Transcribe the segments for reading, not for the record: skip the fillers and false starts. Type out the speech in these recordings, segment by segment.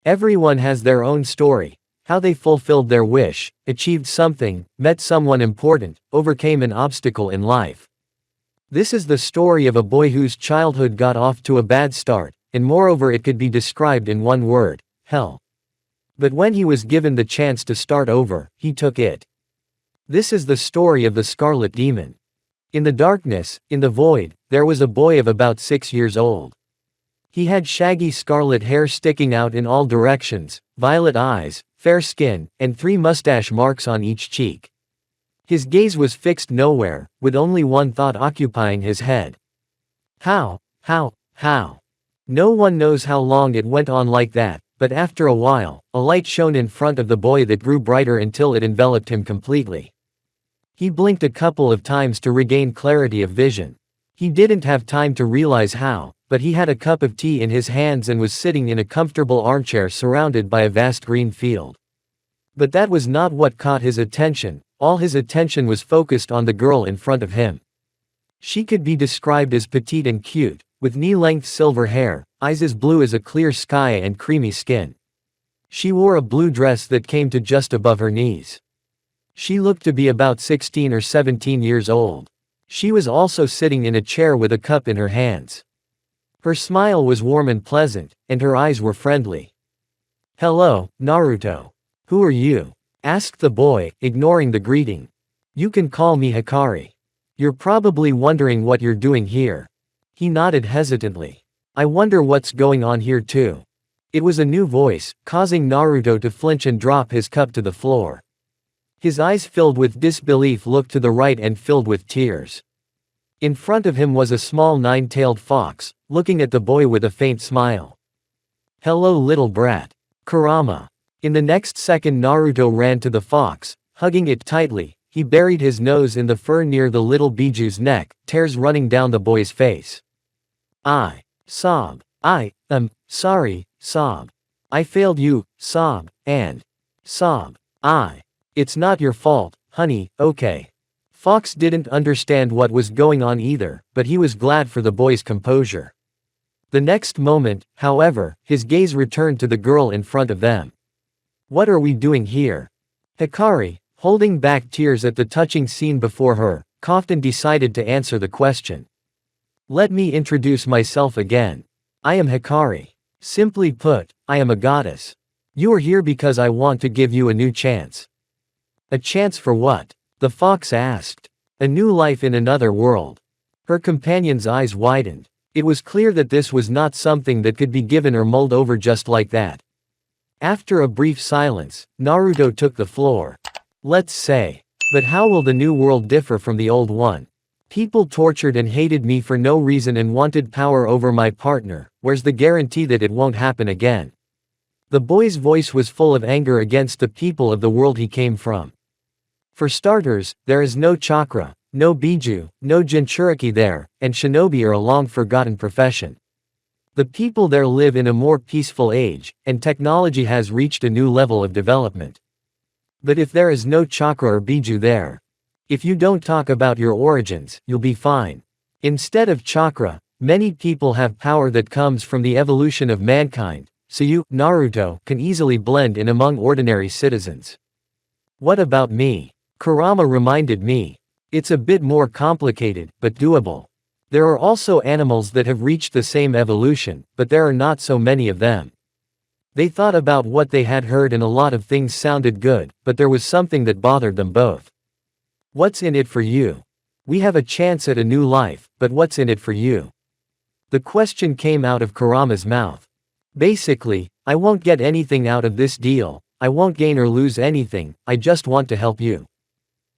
Everyone has their own story. How they fulfilled their wish, achieved something, met someone important, overcame an obstacle in life. This is the story of a boy whose childhood got off to a bad start, and moreover it could be described in one word: hell. But when he was given the chance to start over, he took it. This is the story of the Scarlet Demon. In the darkness, in the void, there was a boy of about 6 years old. He had shaggy scarlet hair sticking out in all directions, violet eyes, fair skin, and 3 mustache marks on each cheek. His gaze was fixed nowhere, with only one thought occupying his head. How? No one knows how long it went on like that, but after a while, a light shone in front of the boy that grew brighter until it enveloped him completely. He blinked a couple of times to regain clarity of vision. He didn't have time to realize how, but he had a cup of tea in his hands and was sitting in a comfortable armchair surrounded by a vast green field. But that was not what caught his attention. All his attention was focused on the girl in front of him. She could be described as petite and cute, with knee-length silver hair, eyes as blue as a clear sky and creamy skin. She wore a blue dress that came to just above her knees. She looked to be about 16 or 17 years old. She was also sitting in a chair with a cup in her hands. Her smile was warm and pleasant, and her eyes were friendly. "Hello, Naruto. Who are you?" asked the boy, ignoring the greeting. "You can call me Hikari. You're probably wondering what you're doing here." He nodded hesitantly. "I wonder what's going on here too." It was a new voice, causing Naruto to flinch and drop his cup to the floor. His eyes filled with disbelief looked to the right and filled with tears. In front of him was a small 9-tailed fox, looking at the boy with a faint smile. "Hello little brat. Kurama." In the next second Naruto ran to the fox, hugging it tightly. He buried his nose in the fur near the little Biju's neck, tears running down the boy's face. Sob. Sorry, sob. I failed you, sob, and sob. It's not your fault, honey, okay. Fox didn't understand what was going on either, but he was glad for the boy's composure. The next moment, however, his gaze returned to the girl in front of them. "What are we doing here?" Hikari, holding back tears at the touching scene before her, coughed and decided to answer the question. "Let me introduce myself again. I am Hikari. Simply put, I am a goddess. You are here because I want to give you a new chance." "A chance for what?" the fox asked. "A new life in another world." Her companion's eyes widened. It was clear that this was not something that could be given or mulled over just like that. After a brief silence, Naruto took the floor. "Let's say. But how will the new world differ from the old one? People tortured and hated me for no reason and wanted power over my partner. Where's the guarantee that it won't happen again?" The boy's voice was full of anger against the people of the world he came from. "For starters, there is no chakra, no Biju, no Jinchuriki there, and shinobi are a long-forgotten profession. The people there live in a more peaceful age, and technology has reached a new level of development. But if there is no chakra or Biju there, if you don't talk about your origins, you'll be fine. Instead of chakra, many people have power that comes from the evolution of mankind, so you, Naruto, can easily blend in among ordinary citizens." "What about me?" Kurama reminded me. "It's a bit more complicated, but doable. There are also animals that have reached the same evolution, but there are not so many of them." They thought about what they had heard and a lot of things sounded good, but there was something that bothered them both. "What's in it for you? We have a chance at a new life, but what's in it for you?" The question came out of Kurama's mouth. "Basically, I won't get anything out of this deal, I won't gain or lose anything, I just want to help you.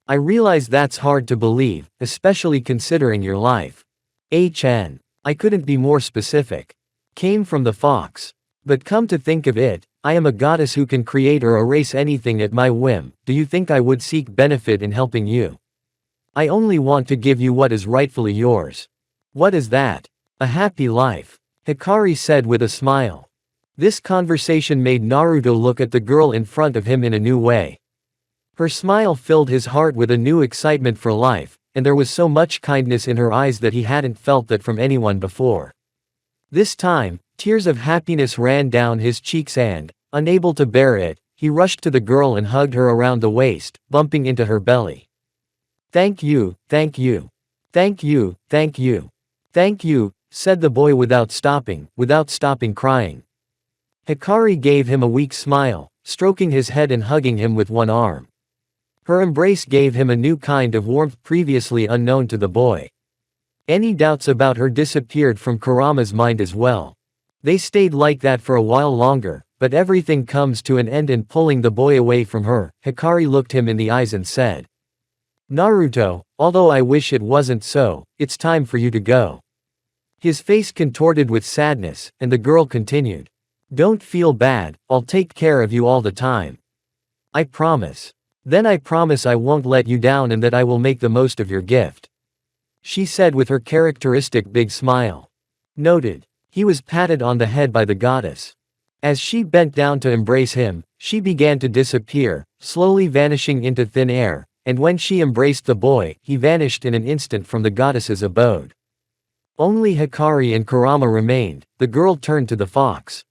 I realize that's hard to believe, especially considering your life. I couldn't be more specific," came from the fox. "But come to think of it, I am a goddess who can create or erase anything at my whim. Do you think I would seek benefit in helping you? I only want to give you what is rightfully yours." "What is that?" "A happy life," Hikari said with a smile. This conversation made Naruto look at the girl in front of him in a new way. Her smile filled his heart with a new excitement for life, and there was so much kindness in her eyes that he hadn't felt that from anyone before. This time, Tears of happiness ran down his cheeks and, unable to bear it, he rushed to the girl and hugged her around the waist, bumping into her belly. "Thank you, thank you. Thank you, thank you. Thank you," said the boy without stopping crying. Hikari gave him a weak smile, stroking his head and hugging him with one arm. Her embrace gave him a new kind of warmth previously unknown to the boy. Any doubts about her disappeared from Kurama's mind as well. They stayed like that for a while longer, but everything comes to an end, and pulling the boy away from her, Hikari looked him in the eyes and said, "Naruto, although I wish it wasn't so, it's time for you to go." His face contorted with sadness, and the girl continued, "Don't feel bad, I'll take care of you all the time. I promise. Then I promise I won't let you down and that I will make the most of your gift," she said with her characteristic big smile. Noted. He was patted on the head by the goddess. As she bent down to embrace him, she began to disappear, slowly vanishing into thin air, and when she embraced the boy, he vanished in an instant from the goddess's abode. Only Hikari and Kurama remained. The girl turned to the fox.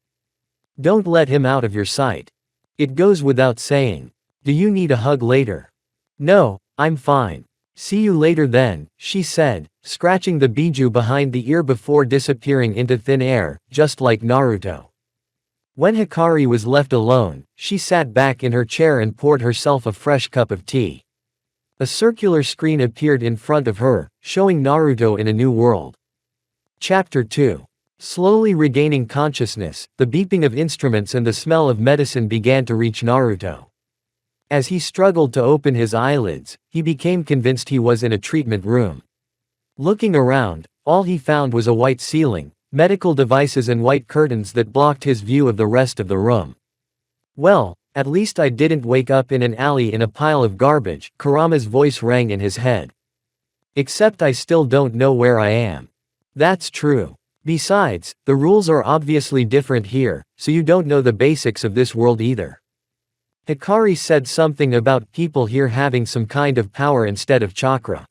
"Don't let him out of your sight. It goes without saying. Do you need a hug later?" "No, I'm fine. See you later then," she said, scratching the biju behind the ear before disappearing into thin air, just like Naruto. When Hikari was left alone, she sat back in her chair and poured herself a fresh cup of tea. A circular screen appeared in front of her, showing Naruto in a new world. Chapter 2. Slowly regaining consciousness, the beeping of instruments and the smell of medicine began to reach Naruto. As he struggled to open his eyelids, he became convinced he was in a treatment room. Looking around, all he found was a white ceiling, medical devices and white curtains that blocked his view of the rest of the room. "Well, at least I didn't wake up in an alley in a pile of garbage," Kurama's voice rang in his head. "Except I still don't know where I am." "That's true. Besides, the rules are obviously different here, so you don't know the basics of this world either." Hikari said something about people here having some kind of power instead of chakra.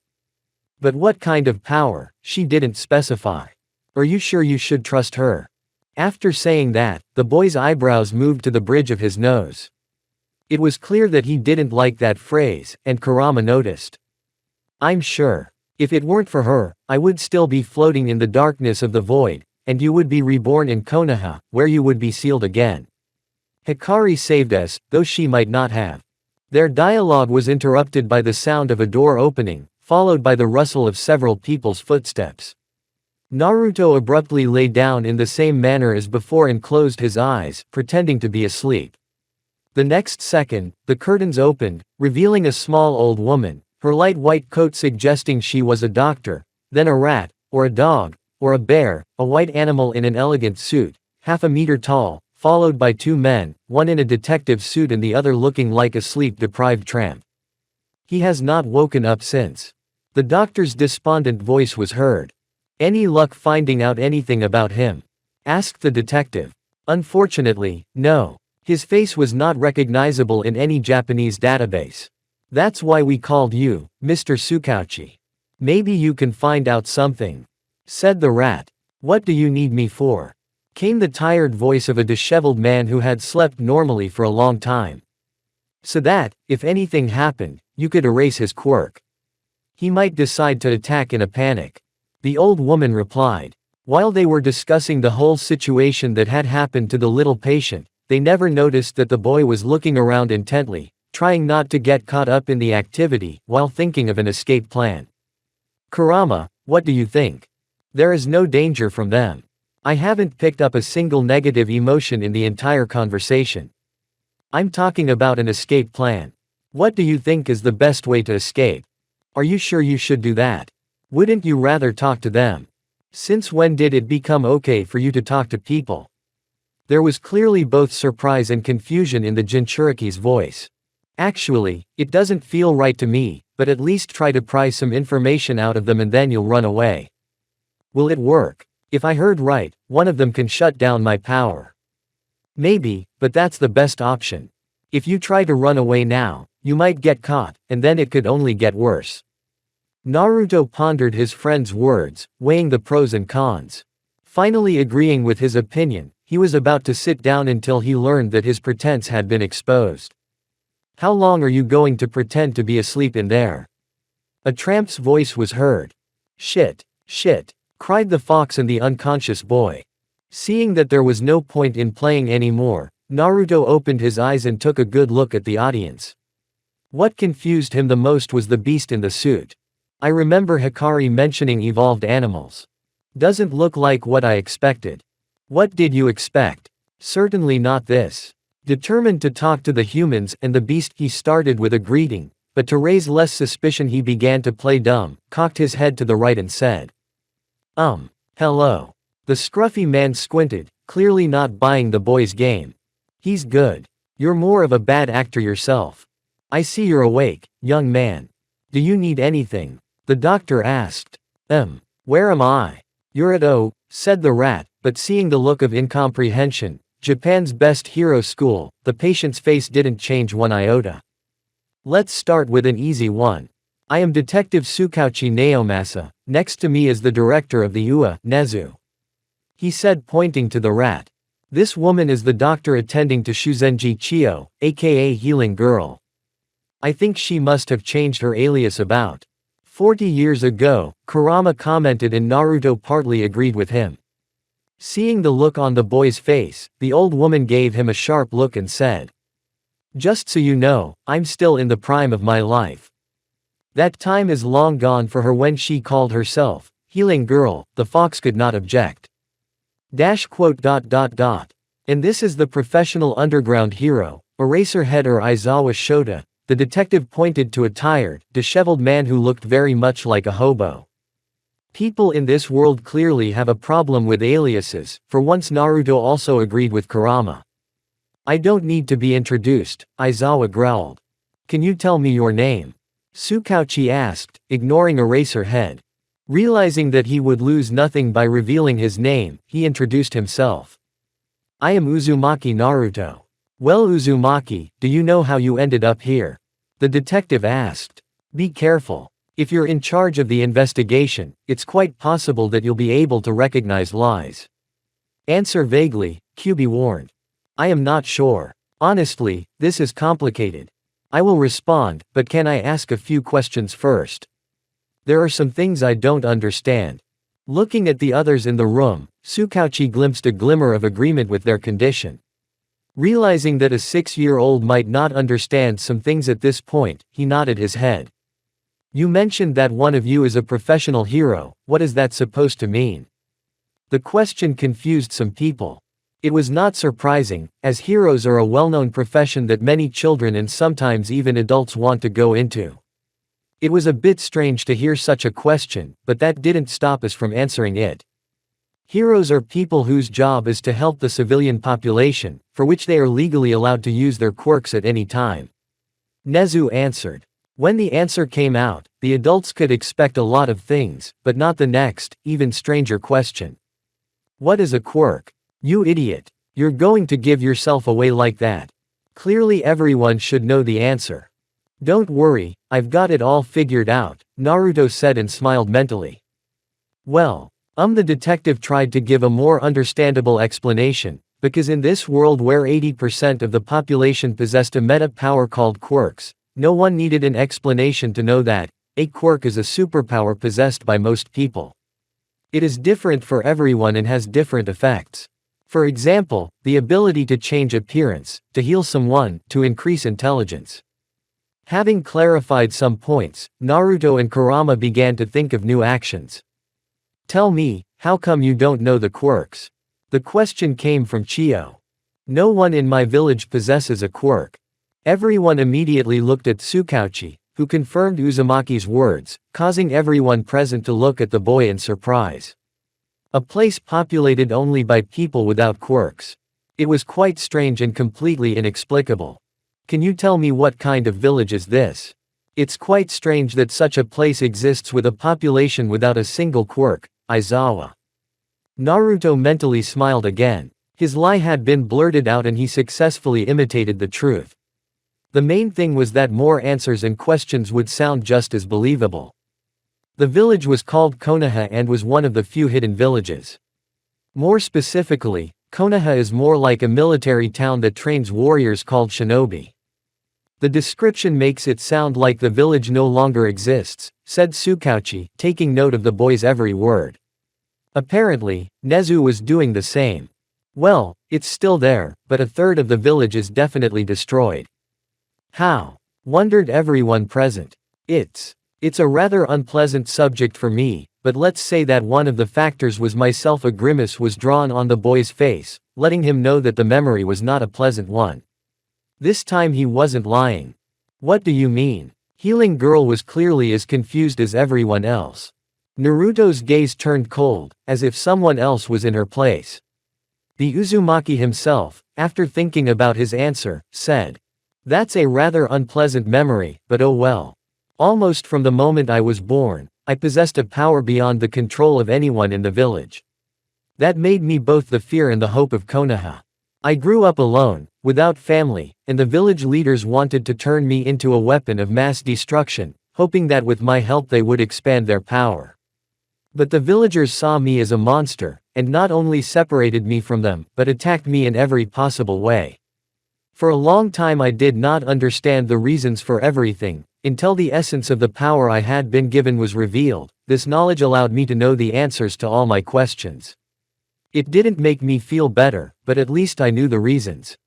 But what kind of power, she didn't specify. "Are you sure you should trust her?" After saying that, the boy's eyebrows moved to the bridge of his nose. It was clear that he didn't like that phrase, and Kurama noticed. "I'm sure. If it weren't for her, I would still be floating in the darkness of the void, and you would be reborn in Konoha, where you would be sealed again. Hikari saved us, though she might not have." Their dialogue was interrupted by the sound of a door opening, followed by the rustle of several people's footsteps. Naruto abruptly lay down in the same manner as before and closed his eyes, pretending to be asleep. The next second, the curtains opened, revealing a small old woman, her light white coat suggesting she was a doctor, then a rat, or a dog, or a bear, a white animal in an elegant suit, half a meter tall, followed by two men, one in a detective suit and the other looking like a sleep-deprived tramp. "He has not woken up since." The doctor's despondent voice was heard. "Any luck finding out anything about him?" asked the detective. "Unfortunately, no. His face was not recognizable in any Japanese database. That's why we called you, Mr. Tsukauchi. Maybe you can find out something," said the rat. "What do you need me for?" came the tired voice of a disheveled man who had slept normally for a long time. "So that, if anything happened, you could erase his quirk. He might decide to attack in a panic," the old woman replied. While they were discussing the whole situation that had happened to the little patient, they never noticed that the boy was looking around intently, trying not to get caught up in the activity, while thinking of an escape plan. "Kurama, what do you think? There is no danger from them. I haven't picked up a single negative emotion in the entire conversation. I'm talking about an escape plan. What do you think is the best way to escape? Are you sure you should do that? Wouldn't you rather talk to them? Since when did it become okay for you to talk to people?" There was clearly both surprise and confusion in the Jinchuriki's voice. "Actually, it doesn't feel right to me, but at least try to pry some information out of them and then you'll run away. Will it work? If I heard right, one of them can shut down my power." "Maybe, but that's the best option. If you try to run away now, you might get caught, and then it could only get worse." Naruto pondered his friend's words, weighing the pros and cons. Finally agreeing with his opinion, he was about to sit down until he learned that his pretense had been exposed. How long are you going to pretend to be asleep in there? A tramp's voice was heard. Shit, shit, cried the fox and the unconscious boy. Seeing that there was no point in playing anymore, Naruto opened his eyes and took a good look at the audience. What confused him the most was the beast in the suit. I remember Hikari mentioning evolved animals. Doesn't look like what I expected. What did you expect? Certainly not this. Determined to talk to the humans and the beast, he started with a greeting, but to raise less suspicion he began to play dumb, cocked his head to the right and said, hello. The scruffy man squinted, clearly not buying the boy's game. He's good. You're more of a bad actor yourself. I see you're awake, young man. Do you need anything? The doctor asked. Where am I? You're at O, said the rat, but seeing the look of incomprehension, Japan's best hero school, the patient's face didn't change one iota. Let's start with an easy one. I am Detective Tsukauchi Naomasa, next to me is the director of the UA, Nezu. He said, pointing to the rat. This woman is the doctor attending to Shuzenji Chio, aka Healing Girl. I think she must have changed her alias about 40 years ago, Kurama commented, and Naruto partly agreed with him. Seeing the look on the boy's face, the old woman gave him a sharp look and said, just so you know, I'm still in the prime of my life. That time is long gone for her. When she called herself Healing Girl, the fox could not object. And this is the professional underground hero, Eraserhead or Aizawa Shota. The detective pointed to a tired, disheveled man who looked very much like a hobo. People in this world clearly have a problem with aliases. For once Naruto also agreed with Kurama. I don't need to be introduced, Aizawa growled. Can you tell me your name? Tsukauchi asked, ignoring Eraserhead. Realizing that he would lose nothing by revealing his name, he introduced himself. I am Uzumaki Naruto. Well, Uzumaki, do you know how you ended up here? The detective asked. Be careful. If you're in charge of the investigation, it's quite possible that you'll be able to recognize lies. Answer vaguely, Kyubi warned. I am not sure. Honestly, this is complicated. I will respond, but can I ask a few questions first? There are some things I don't understand. Looking at the others in the room, Tsukauchi glimpsed a glimmer of agreement with their condition. Realizing that a 6-year-old might not understand some things at this point, he nodded his head. You mentioned that one of you is a professional hero. What is that supposed to mean? The question confused some people. It was not surprising, as heroes are a well-known profession that many children and sometimes even adults want to go into. It was a bit strange to hear such a question, but that didn't stop us from answering it. Heroes are people whose job is to help the civilian population, for which they are legally allowed to use their quirks at any time. Nezu answered. When the answer came out, the adults could expect a lot of things, but not the next, even stranger question. What is a quirk? You idiot. You're going to give yourself away like that. Clearly everyone should know the answer. Don't worry, I've got it all figured out, Naruto said and smiled mentally. Well, the detective tried to give a more understandable explanation, because in this world where 80% of the population possessed a meta power called quirks, no one needed an explanation to know that a quirk is a superpower possessed by most people. It is different for everyone and has different effects. For example, the ability to change appearance, to heal someone, to increase intelligence. Having clarified some points, Naruto and Kurama began to think of new actions. Tell me, how come you don't know the quirks? The question came from Chio. No one in my village possesses a quirk. Everyone immediately looked at Tsukauchi, who confirmed Uzumaki's words, causing everyone present to look at the boy in surprise. A place populated only by people without quirks. It was quite strange and completely inexplicable. Can you tell me what kind of village is this? It's quite strange that such a place exists with a population without a single quirk, Aizawa. Naruto mentally smiled again. His lie had been blurted out and he successfully imitated the truth. The main thing was that more answers and questions would sound just as believable. The village was called Konoha and was one of the few hidden villages. More specifically, Konoha is more like a military town that trains warriors called shinobi. The description makes it sound like the village no longer exists, said Tsukauchi, taking note of the boy's every word. Apparently, Nezu was doing the same. Well, it's still there, but a third of the village is definitely destroyed. How? Wondered everyone present. It's a rather unpleasant subject for me, but let's say that one of the factors was myself. A grimace was drawn on the boy's face, letting him know that the memory was not a pleasant one. This time he wasn't lying. What do you mean? Healing Girl was clearly as confused as everyone else. Naruto's gaze turned cold, as if someone else was in her place. The Uzumaki himself, after thinking about his answer, said, "That's a rather unpleasant memory, but oh well. Almost from the moment I was born, I possessed a power beyond the control of anyone in the village. That made me both the fear and the hope of Konoha. I grew up alone, without family, and the village leaders wanted to turn me into a weapon of mass destruction, hoping that with my help they would expand their power. But the villagers saw me as a monster, and not only separated me from them, but attacked me in every possible way. For a long time I did not understand the reasons for everything, until the essence of the power I had been given was revealed. This knowledge allowed me to know the answers to all my questions. It didn't make me feel better, but at least I knew the reasons.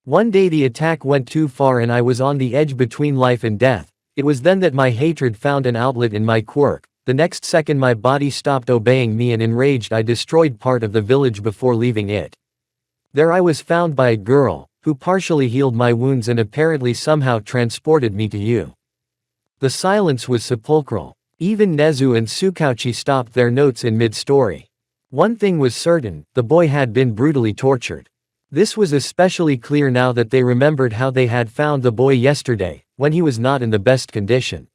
One day the attack went too far and I was on the edge between life and death. It was then that my hatred found an outlet in my quirk. The next second my body stopped obeying me, and enraged I destroyed part of the village before leaving it. There I was found by a girl, who partially healed my wounds and apparently somehow transported me to you." The silence was sepulchral. Even Nezu and Tsukauchi stopped their notes in mid-story. One thing was certain, the boy had been brutally tortured. This was especially clear now that they remembered how they had found the boy yesterday, when he was not in the best condition.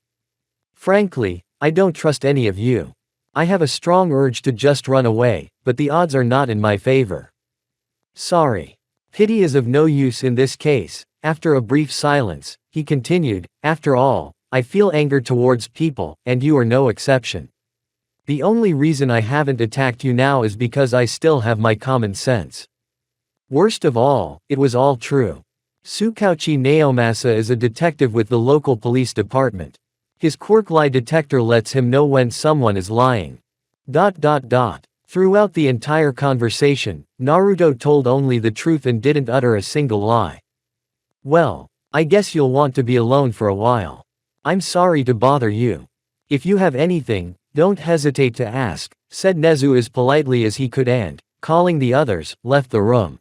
"Frankly, I don't trust any of you. I have a strong urge to just run away, but the odds are not in my favor. Sorry. Pity is of no use in this case." After a brief silence, he continued, "After all, I feel anger towards people, and you are no exception. The only reason I haven't attacked you now is because I still have my common sense." Worst of all, it was all true. Tsukauchi Naomasa is a detective with the local police department. His quirk lie detector lets him know when someone is lying. Throughout the entire conversation, Naruto told only the truth and didn't utter a single lie. "Well, I guess you'll want to be alone for a while. I'm sorry to bother you. If you have anything, don't hesitate to ask," said Nezu as politely as he could and, calling the others, left the room.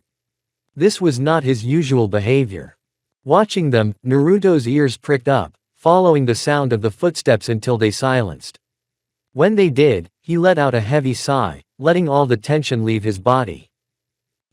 This was not his usual behavior. Watching them, Naruto's ears pricked up, following the sound of the footsteps until they silenced. When they did, he let out a heavy sigh, letting all the tension leave his body.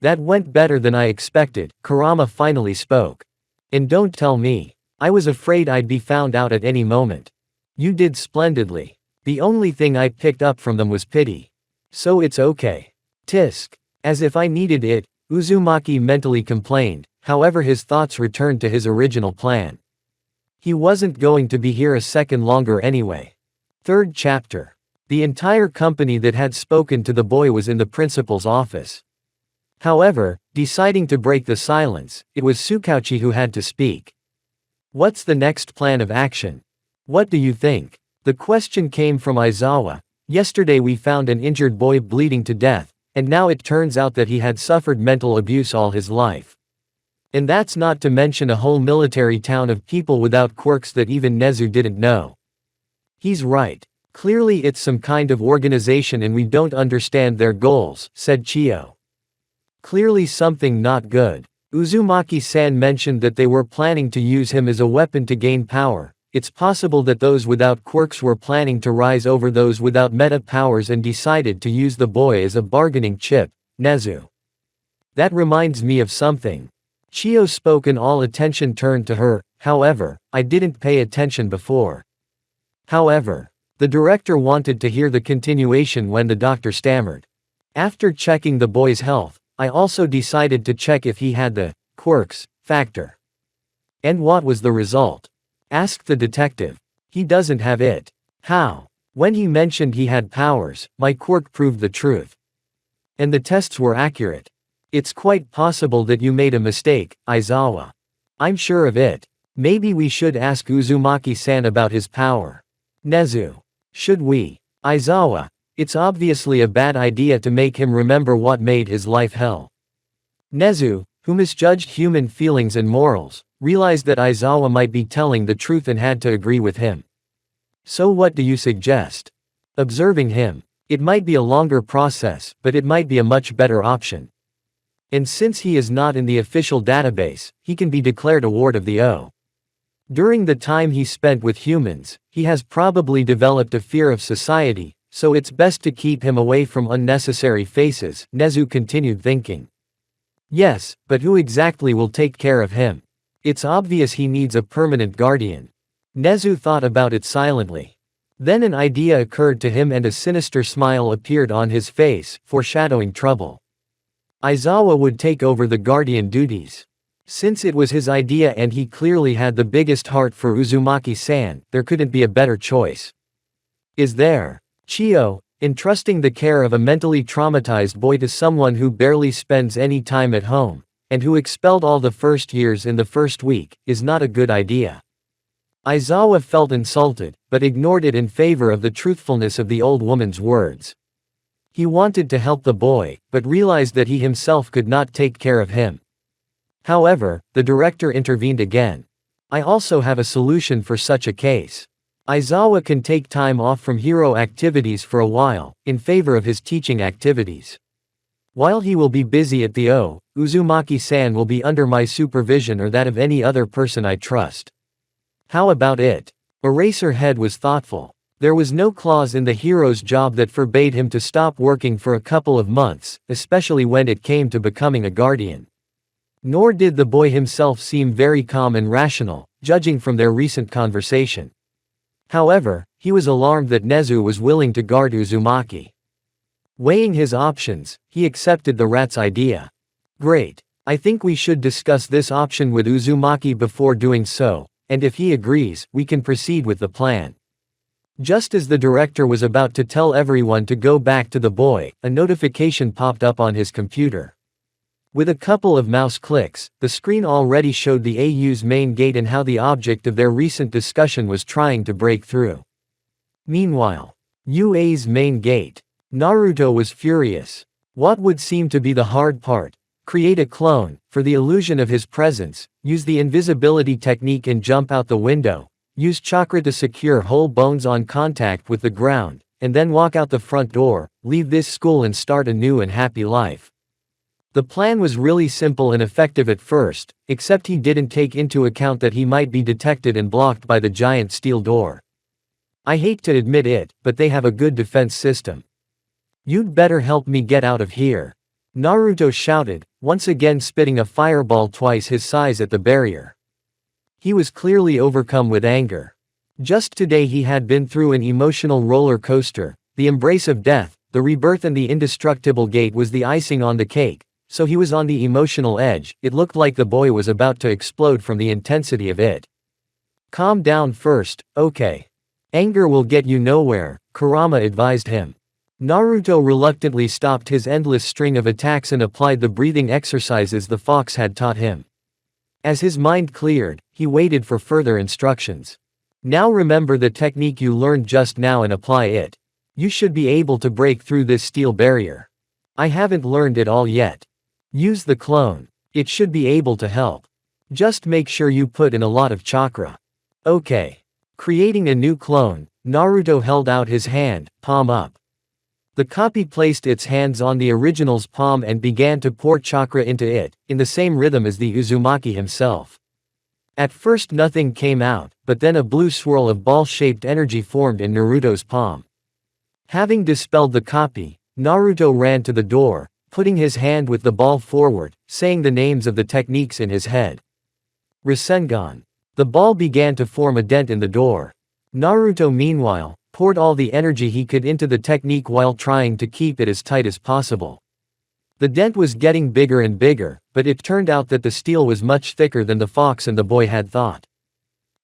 "That went better than I expected," Kurama finally spoke. "And don't tell me. I was afraid I'd be found out at any moment. You did splendidly. The only thing I picked up from them was pity. So it's okay. Tisk. As if I needed it," Uzumaki mentally complained, however his thoughts returned to his original plan. He wasn't going to be here a second longer anyway. Third chapter. The entire company that had spoken to the boy was in the principal's office. However, deciding to break the silence, it was Tsukauchi who had to speak. "What's the next plan of action? What do you think?" The question came from Aizawa. "Yesterday we found an injured boy bleeding to death, and now it turns out that he had suffered mental abuse all his life. And that's not to mention a whole military town of people without quirks that even Nezu didn't know." "He's right. Clearly it's some kind of organization and we don't understand their goals," said Chio. "Clearly something not good. Uzumaki-san mentioned that they were planning to use him as a weapon to gain power. It's possible that those without quirks were planning to rise over those without meta powers and decided to use the boy as a bargaining chip." Nezu. "That reminds me of something." Chio spoke and all attention turned to her. "However, I didn't pay attention before." However, the director wanted to hear the continuation when the doctor stammered. "After checking the boy's health, I also decided to check if he had the quirks factor." "And what was the result?" asked the detective. "He doesn't have it." "How?" "When he mentioned he had powers, my quirk proved the truth." And the tests were accurate. It's quite possible that you made a mistake, Aizawa. I'm sure of it. Maybe we should ask Uzumaki-san about his power. Nezu. Should we? Aizawa. It's obviously a bad idea to make him remember what made his life hell. Nezu, who misjudged human feelings and morals, realized that Aizawa might be telling the truth and had to agree with him. So what do you suggest? Observing him. It might be a longer process, but it might be a much better option. And since he is not in the official database, he can be declared a ward of the O. During the time he spent with humans, he has probably developed a fear of society, so it's best to keep him away from unnecessary faces, Nezu continued thinking. Yes, but who exactly will take care of him? It's obvious he needs a permanent guardian. Nezu thought about it silently. Then an idea occurred to him and a sinister smile appeared on his face, foreshadowing trouble. Aizawa would take over the guardian duties. Since it was his idea and he clearly had the biggest heart for Uzumaki-san, there couldn't be a better choice. Is there? Chio, entrusting the care of a mentally traumatized boy to someone who barely spends any time at home, and who expelled all the first years in the first week, is not a good idea. Aizawa felt insulted, but ignored it in favor of the truthfulness of the old woman's words. He wanted to help the boy, but realized that he himself could not take care of him. However, the director intervened again. I also have a solution for such a case. Aizawa can take time off from hero activities for a while, in favor of his teaching activities. While he will be busy at the O, Uzumaki-san will be under my supervision or that of any other person I trust. How about it? Eraserhead was thoughtful. There was no clause in the hero's job that forbade him to stop working for a couple of months, especially when it came to becoming a guardian. Nor did the boy himself seem very calm and rational, judging from their recent conversation. However, he was alarmed that Nezu was willing to guard Uzumaki. Weighing his options, he accepted the rat's idea. Great. I think we should discuss this option with Uzumaki before doing so, and if he agrees, we can proceed with the plan. Just as the director was about to tell everyone to go back to the boy, a notification popped up on his computer. With a couple of mouse clicks, the screen already showed the AU's main gate and how the object of their recent discussion was trying to break through. Meanwhile, UA's main gate. Naruto was furious. What would seem to be the hard part? Create a clone, for the illusion of his presence, use the invisibility technique and jump out the window, use chakra to secure whole bones on contact with the ground, and then walk out the front door, leave this school and start a new and happy life. The plan was really simple and effective at first, except he didn't take into account that he might be detected and blocked by the giant steel door. I hate to admit it, but they have a good defense system. You'd better help me get out of here. Naruto shouted, once again spitting a fireball twice his size at the barrier. He was clearly overcome with anger. Just today he had been through an emotional roller coaster, the embrace of death, the rebirth, and the indestructible gate was the icing on the cake, so he was on the emotional edge. It looked like the boy was about to explode from the intensity of it. Calm down first, okay? Anger will get you nowhere, Kurama advised him. Naruto reluctantly stopped his endless string of attacks and applied the breathing exercises the fox had taught him. As his mind cleared, he waited for further instructions. Now remember the technique you learned just now and apply it. You should be able to break through this steel barrier. I haven't learned it all yet. Use the clone. It should be able to help. Just make sure you put in a lot of chakra. Okay. Creating a new clone, Naruto held out his hand, palm up. The copy placed its hands on the original's palm and began to pour chakra into it, in the same rhythm as the Uzumaki himself. At first nothing came out, but then a blue swirl of ball-shaped energy formed in Naruto's palm. Having dispelled the copy, Naruto ran to the door, putting his hand with the ball forward, saying the names of the techniques in his head. Rasengan. The ball began to form a dent in the door. Naruto meanwhile, poured all the energy he could into the technique while trying to keep it as tight as possible. The dent was getting bigger and bigger, but it turned out that the steel was much thicker than the fox and the boy had thought.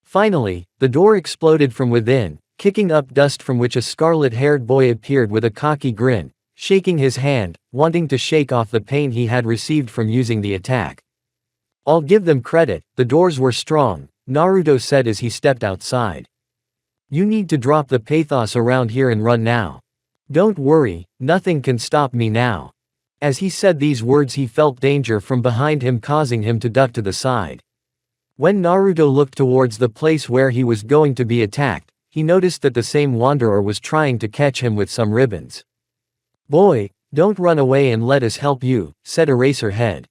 Finally, the door exploded from within, kicking up dust from which a scarlet-haired boy appeared with a cocky grin, shaking his hand, wanting to shake off the pain he had received from using the attack. I'll give them credit, the doors were strong, Naruto said as he stepped outside. You need to drop the pathos around here and run now. Don't worry, nothing can stop me now. As he said these words he felt danger from behind him causing him to duck to the side. When Naruto looked towards the place where he was going to be attacked, he noticed that the same wanderer was trying to catch him with some ribbons. Boy, don't run away and let us help you, said Eraserhead.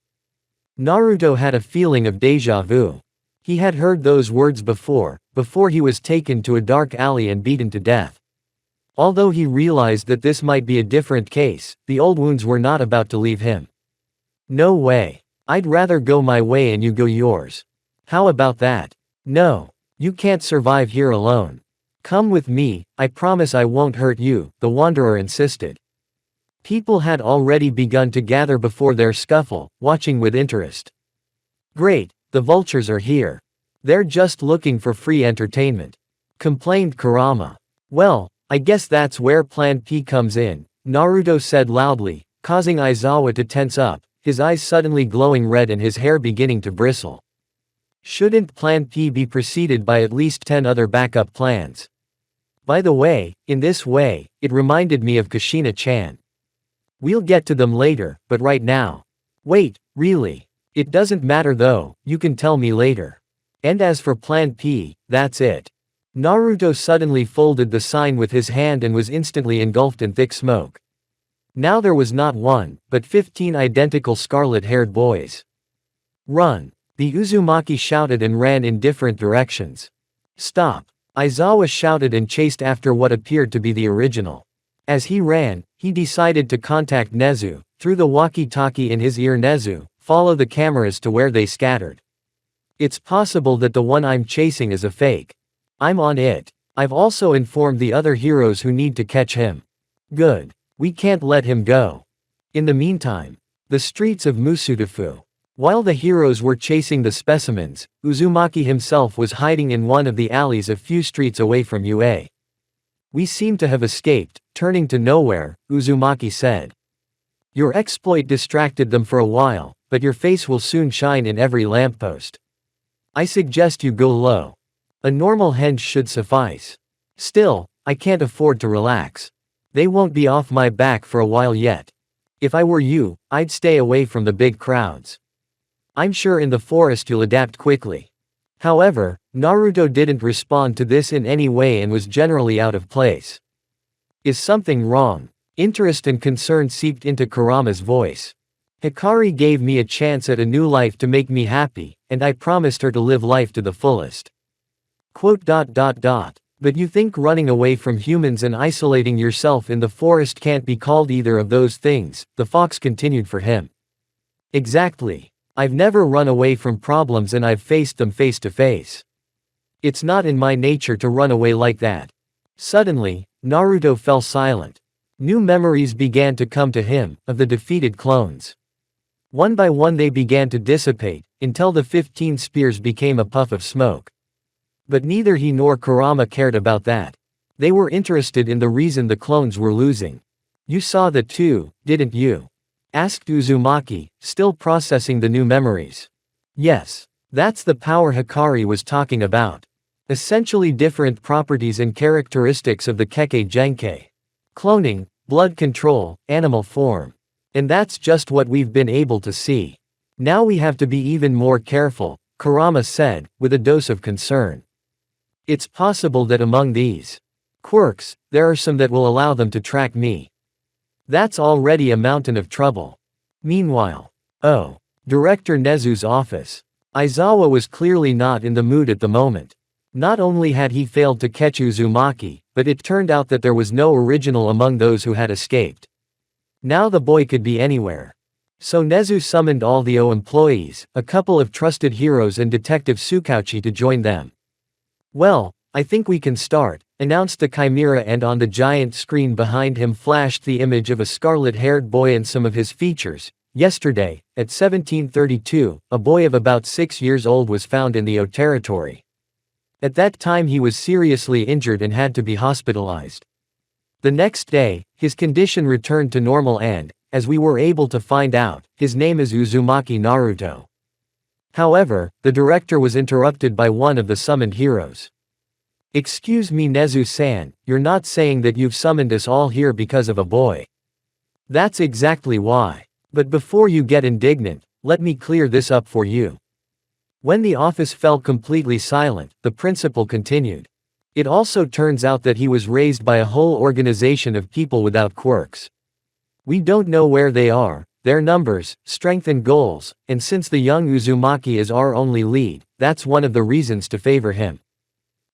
Naruto had a feeling of déjà vu. He had heard those words before he was taken to a dark alley and beaten to death. Although he realized that this might be a different case, the old wounds were not about to leave him. No way. I'd rather go my way and you go yours. How about that? No. You can't survive here alone. Come with me, I promise I won't hurt you, the wanderer insisted. People had already begun to gather before their scuffle, watching with interest. Great, the vultures are here. They're just looking for free entertainment, complained Kurama. Well, I guess that's where Plan P comes in, Naruto said loudly, causing Aizawa to tense up, his eyes suddenly glowing red and his hair beginning to bristle. Shouldn't Plan P be preceded by at least 10 other backup plans? By the way, in this way, it reminded me of Kushina-chan. We'll get to them later, but right now. Wait, really? It doesn't matter though, you can tell me later. And as for Plan P, that's it. Naruto suddenly folded the sign with his hand and was instantly engulfed in thick smoke. Now there was not one, but 15 identical scarlet-haired boys. Run! The Uzumaki shouted and ran in different directions. Stop! Aizawa shouted and chased after what appeared to be the original. As he ran, he decided to contact Nezu, through the walkie-talkie in his ear. Nezu, follow the cameras to where they scattered. It's possible that the one I'm chasing is a fake. I'm on it. I've also informed the other heroes who need to catch him. Good. We can't let him go. In the meantime, the streets of Musudafu. While the heroes were chasing the specimens, Uzumaki himself was hiding in one of the alleys a few streets away from UA. We seem to have escaped, turning to nowhere, Uzumaki said. Your exploit distracted them for a while, but your face will soon shine in every lamppost. I suggest you go low. A normal henge should suffice. Still, I can't afford to relax. They won't be off my back for a while yet. If I were you, I'd stay away from the big crowds. I'm sure in the forest you'll adapt quickly. However, Naruto didn't respond to this in any way and was generally out of place. Is something wrong? Interest and concern seeped into Kurama's voice. Hikari gave me a chance at a new life to make me happy, and I promised her to live life to the fullest. But you think running away from humans and isolating yourself in the forest can't be called either of those things, the fox continued for him. Exactly. I've never run away from problems and I've faced them face to face. It's not in my nature to run away like that. Suddenly, Naruto fell silent. New memories began to come to him, of the defeated clones. One by one they began to dissipate, until the 15 spears became a puff of smoke. But neither he nor Kurama cared about that. They were interested in the reason the clones were losing. You saw that too, didn't you? Asked Uzumaki, still processing the new memories. Yes. That's the power Hikari was talking about. Essentially different properties and characteristics of the Kekkei Genkei. Cloning, blood control, animal form. And that's just what we've been able to see. Now we have to be even more careful, Kurama said, with a dose of concern. It's possible that among these quirks, there are some that will allow them to track me. That's already a mountain of trouble. Meanwhile, Director Nezu's office. Aizawa was clearly not in the mood at the moment. Not only had he failed to catch Uzumaki, but it turned out that there was no original among those who had escaped. Now the boy could be anywhere. So Nezu summoned all the employees, a couple of trusted heroes and Detective Tsukauchi to join them. Well, I think we can start, announced the Chimera, and on the giant screen behind him flashed the image of a scarlet-haired boy and some of his features. Yesterday, at 1732, a boy of about 6 years old was found in the O territory. At that time he was seriously injured and had to be hospitalized. The next day, his condition returned to normal and, as we were able to find out, his name is Uzumaki Naruto. However, the director was interrupted by one of the summoned heroes. "Excuse me, Nezu-san, you're not saying that you've summoned us all here because of a boy?" "That's exactly why. But before you get indignant, let me clear this up for you." When the office fell completely silent, the principal continued. "It also turns out that he was raised by a whole organization of people without quirks. We don't know where they are, their numbers, strength and goals, and since the young Uzumaki is our only lead, that's one of the reasons to favor him."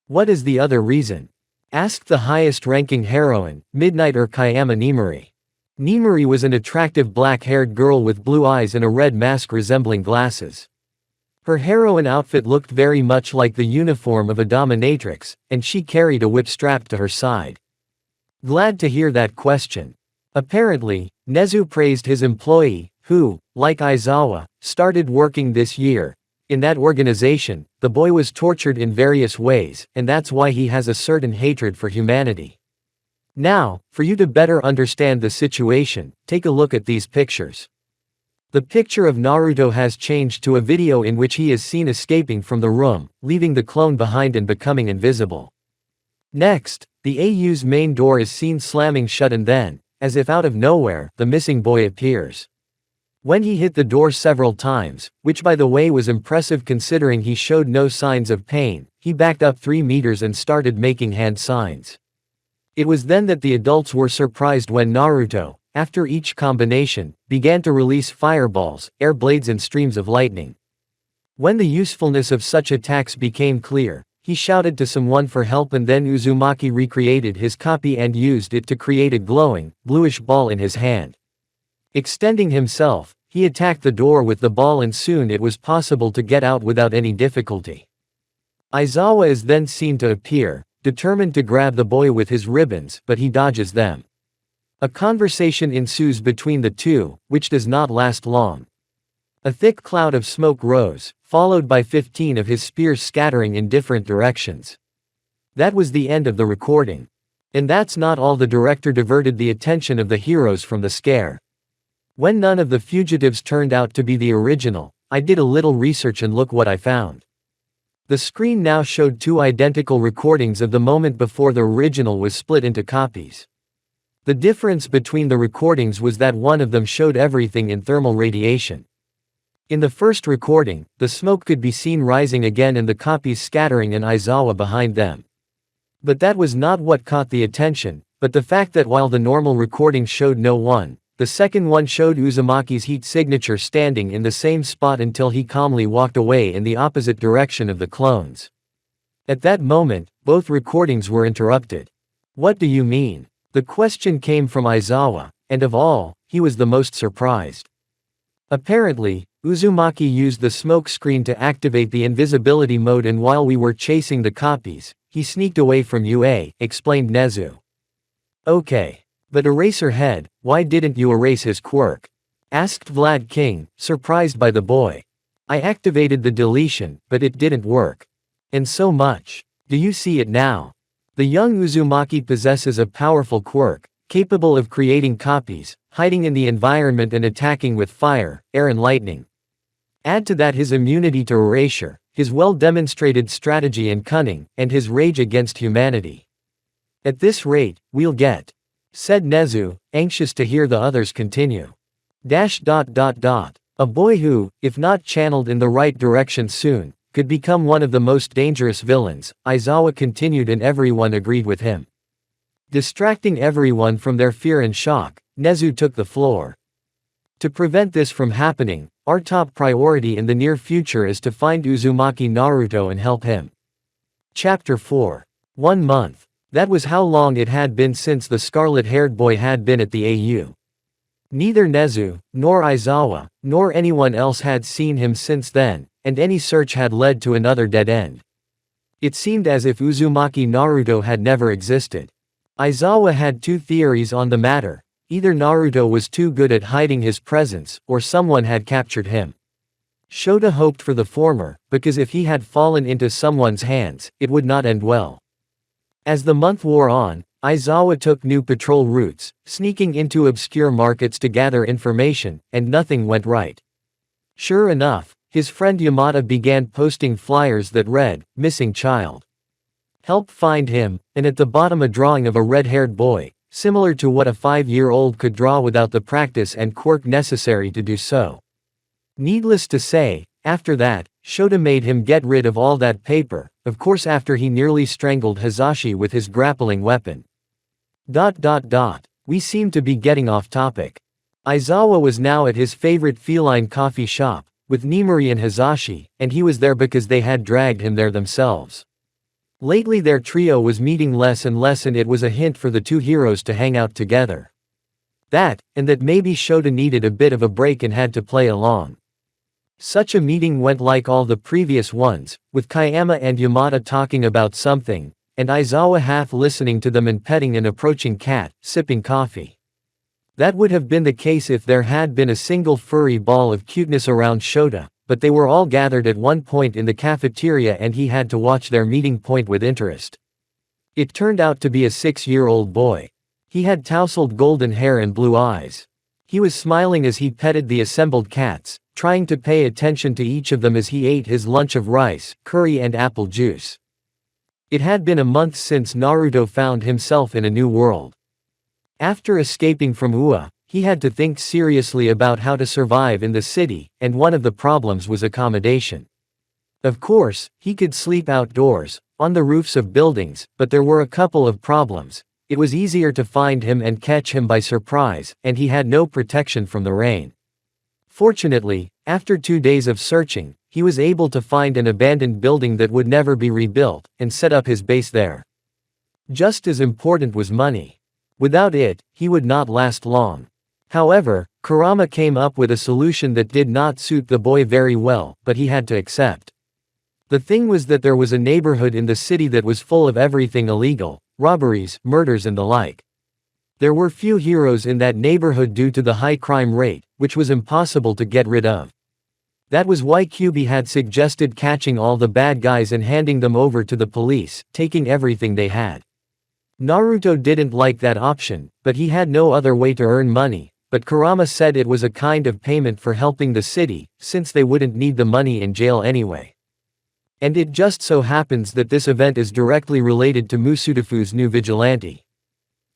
"What is the other reason?" asked the highest-ranking heroine, Midnight or Kayama Nimari. Nimari was an attractive black-haired girl with blue eyes and a red mask resembling glasses. Her heroine outfit looked very much like the uniform of a dominatrix, and she carried a whip strapped to her side. "Glad to hear that question." Apparently, Nezu praised his employee, who, like Aizawa, started working this year. In that organization, the boy was tortured in various ways, and that's why he has a certain hatred for humanity. Now, for you to better understand the situation, take a look at these pictures. The picture of Naruto has changed to a video in which he is seen escaping from the room, leaving the clone behind and becoming invisible. Next, the AU's main door is seen slamming shut and then, as if out of nowhere, the missing boy appears. When he hit the door several times, which by the way was impressive considering he showed no signs of pain, he backed up 3 meters and started making hand signs. It was then that the adults were surprised when Naruto, after each combination, began to release fireballs, air blades and streams of lightning. When the usefulness of such attacks became clear, he shouted to someone for help and then Uzumaki recreated his copy and used it to create a glowing, bluish ball in his hand. Extending himself, he attacked the door with the ball and soon it was possible to get out without any difficulty. Aizawa is then seen to appear, determined to grab the boy with his ribbons, but he dodges them. A conversation ensues between the two, which does not last long. A thick cloud of smoke rose, followed by 15 of his spears scattering in different directions. That was the end of the recording. And that's not all. The director diverted the attention of the heroes from the scare. When none of the fugitives turned out to be the original, I did a little research and look what I found. The screen now showed 2 identical recordings of the moment before the original was split into copies. The difference between the recordings was that one of them showed everything in thermal radiation. In the first recording, the smoke could be seen rising again and the copies scattering and Aizawa behind them. But that was not what caught the attention, but the fact that while the normal recording showed no one, the second one showed Uzumaki's heat signature standing in the same spot until he calmly walked away in the opposite direction of the clones. At that moment, both recordings were interrupted. "What do you mean?" The question came from Aizawa, and of all, he was the most surprised. Apparently, Uzumaki used the smoke screen to activate the invisibility mode and while we were chasing the copies, he sneaked away from UA, explained Nezu. "Okay. But Eraserhead, why didn't you erase his quirk?" asked Vlad King, surprised by the boy. "I activated the deletion, but it didn't work. And so much. Do you see it now? The young Uzumaki possesses a powerful quirk, capable of creating copies, hiding in the environment and attacking with fire, air and lightning. Add to that his immunity to erasure, his well-demonstrated strategy and cunning, and his rage against humanity. At this rate, we'll get," said Nezu, anxious to hear the others continue. A boy who, if not channeled in the right direction soon, could become one of the most dangerous villains, Aizawa continued and everyone agreed with him. Distracting everyone from their fear and shock, Nezu took the floor. "To prevent this from happening, our top priority in the near future is to find Uzumaki Naruto and help him." Chapter 4. 1 month. That was how long it had been since the scarlet-haired boy had been at the AU. Neither Nezu, nor Aizawa, nor anyone else had seen him since then, and any search had led to another dead end. It seemed as if Uzumaki Naruto had never existed. Aizawa had 2 theories on the matter: either Naruto was too good at hiding his presence, or someone had captured him. Shota hoped for the former, because if he had fallen into someone's hands, it would not end well. As the month wore on, Aizawa took new patrol routes, sneaking into obscure markets to gather information, and nothing went right. Sure enough, his friend Yamada began posting flyers that read, "Missing child. Help find him," and at the bottom a drawing of a red-haired boy, similar to what a 5-year-old could draw without the practice and quirk necessary to do so. Needless to say, after that, Shota made him get rid of all that paper, of course after he nearly strangled Hazashi with his grappling weapon. We seem to be getting off topic. Aizawa was now at his favorite feline coffee shop, with Nimuri and Hazashi, and he was there because they had dragged him there themselves. Lately their trio was meeting less and less, and it was a hint for the two heroes to hang out together. That, and that maybe Shota needed a bit of a break and had to play along. Such a meeting went like all the previous ones, with Kayama and Yamada talking about something, and Aizawa half listening to them and petting an approaching cat, sipping coffee. That would have been the case if there had been a single furry ball of cuteness around Shota, but they were all gathered at one point in the cafeteria and he had to watch their meeting point with interest. It turned out to be a 6-year-old boy. He had tousled golden hair and blue eyes. He was smiling as he petted the assembled cats, trying to pay attention to each of them as he ate his lunch of rice, curry and apple juice. It had been a month since Naruto found himself in a new world. After escaping from Ua, he had to think seriously about how to survive in the city, and one of the problems was accommodation. Of course, he could sleep outdoors, on the roofs of buildings, but there were a couple of problems. It was easier to find him and catch him by surprise, and he had no protection from the rain. Fortunately, after 2 days of searching, he was able to find an abandoned building that would never be rebuilt, and set up his base there. Just as important was money. Without it, he would not last long. However, Kurama came up with a solution that did not suit the boy very well, but he had to accept. The thing was that there was a neighborhood in the city that was full of everything illegal, robberies, murders and the like. There were few heroes in that neighborhood due to the high crime rate, which was impossible to get rid of. That was why Kyubi had suggested catching all the bad guys and handing them over to the police, taking everything they had. Naruto didn't like that option, but he had no other way to earn money, but Kurama said it was a kind of payment for helping the city, since they wouldn't need the money in jail anyway. And it just so happens that this event is directly related to Musudafu's new vigilante.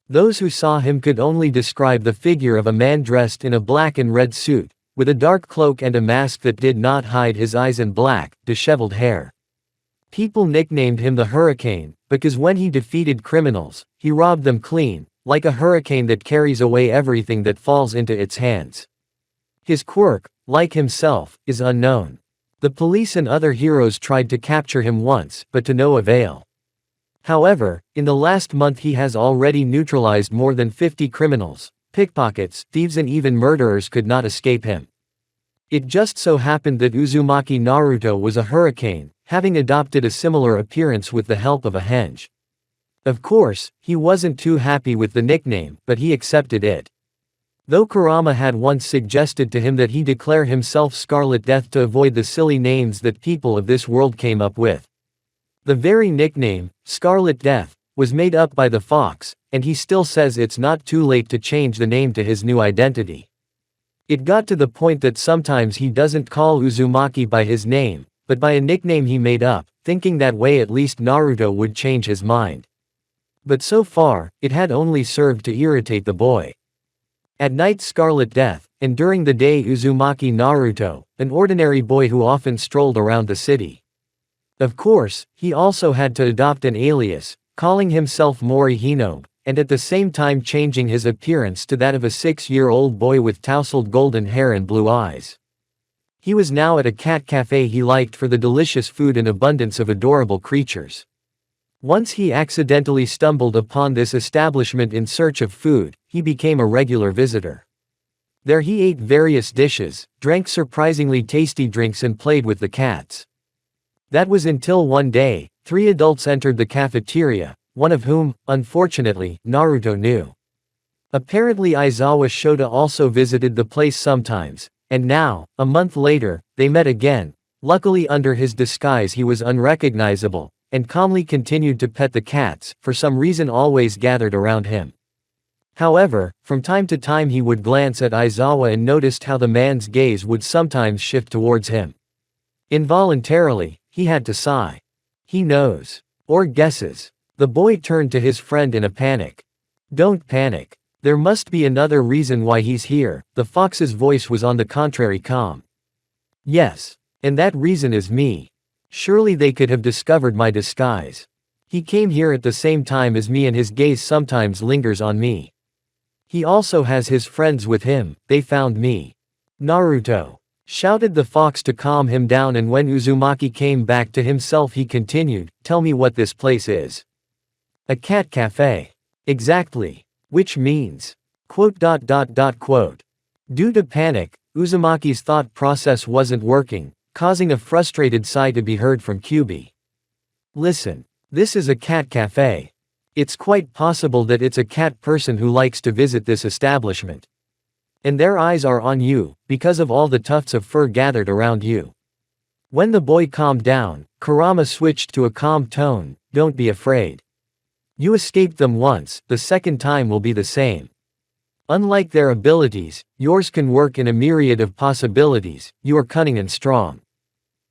Those who saw him could only describe the figure of a man dressed in a black and red suit, with a dark cloak and a mask that did not hide his eyes and black, disheveled hair. People nicknamed him the Hurricane, because when he defeated criminals, he robbed them clean, like a hurricane that carries away everything that falls into its hands. His quirk, like himself, is unknown. The police and other heroes tried to capture him once, but to no avail. However, in the last month he has already neutralized more than 50 criminals, pickpockets, thieves and even murderers could not escape him. It just so happened that Uzumaki Naruto was a hurricane, having adopted a similar appearance with the help of a henge. Of course, he wasn't too happy with the nickname, but he accepted it. Though Kurama had once suggested to him that he declare himself Scarlet Death to avoid the silly names that people of this world came up with. The very nickname, Scarlet Death, was made up by the fox, and he still says it's not too late to change the name to his new identity. It got to the point that sometimes he doesn't call Uzumaki by his name, but by a nickname he made up, thinking that way at least Naruto would change his mind. But so far, it had only served to irritate the boy. At night Scarlet Death, and during the day Uzumaki Naruto, an ordinary boy who often strolled around the city. Of course, he also had to adopt an alias, calling himself Mori Hinobe, and at the same time changing his appearance to that of a 6-year-old boy with tousled golden hair and blue eyes. He was now at a cat cafe he liked for the delicious food and abundance of adorable creatures. Once he accidentally stumbled upon this establishment in search of food, he became a regular visitor. There he ate various dishes, drank surprisingly tasty drinks and played with the cats. That was until one day, 3 adults entered the cafeteria, one of whom, unfortunately, Naruto knew. Apparently Aizawa Shota also visited the place sometimes, and now, a month later, they met again. Luckily under his disguise he was unrecognizable, and calmly continued to pet the cats, for some reason always gathered around him. However, from time to time he would glance at Aizawa and noticed how the man's gaze would sometimes shift towards him. Involuntarily, he had to sigh. He knows. Or guesses. The boy turned to his friend in a panic. Don't panic. There must be another reason why he's here. The fox's voice was on the contrary calm. Yes. And that reason is me. Surely they could have discovered my disguise. He came here at the same time as me and his gaze sometimes lingers on me. He also has his friends with him, they found me. Naruto. Shouted the fox to calm him down, and when Uzumaki came back to himself he continued, tell me what this place is. A cat cafe. Exactly. Which means. Due to panic, Uzumaki's thought process wasn't working, causing a frustrated sigh to be heard from Kyubi. Listen. This is a cat cafe. It's quite possible that it's a cat person who likes to visit this establishment. And their eyes are on you, because of all the tufts of fur gathered around you. When the boy calmed down, Kurama switched to a calm tone, don't be afraid. You escaped them once, the second time will be the same. Unlike their abilities, yours can work in a myriad of possibilities, you are cunning and strong.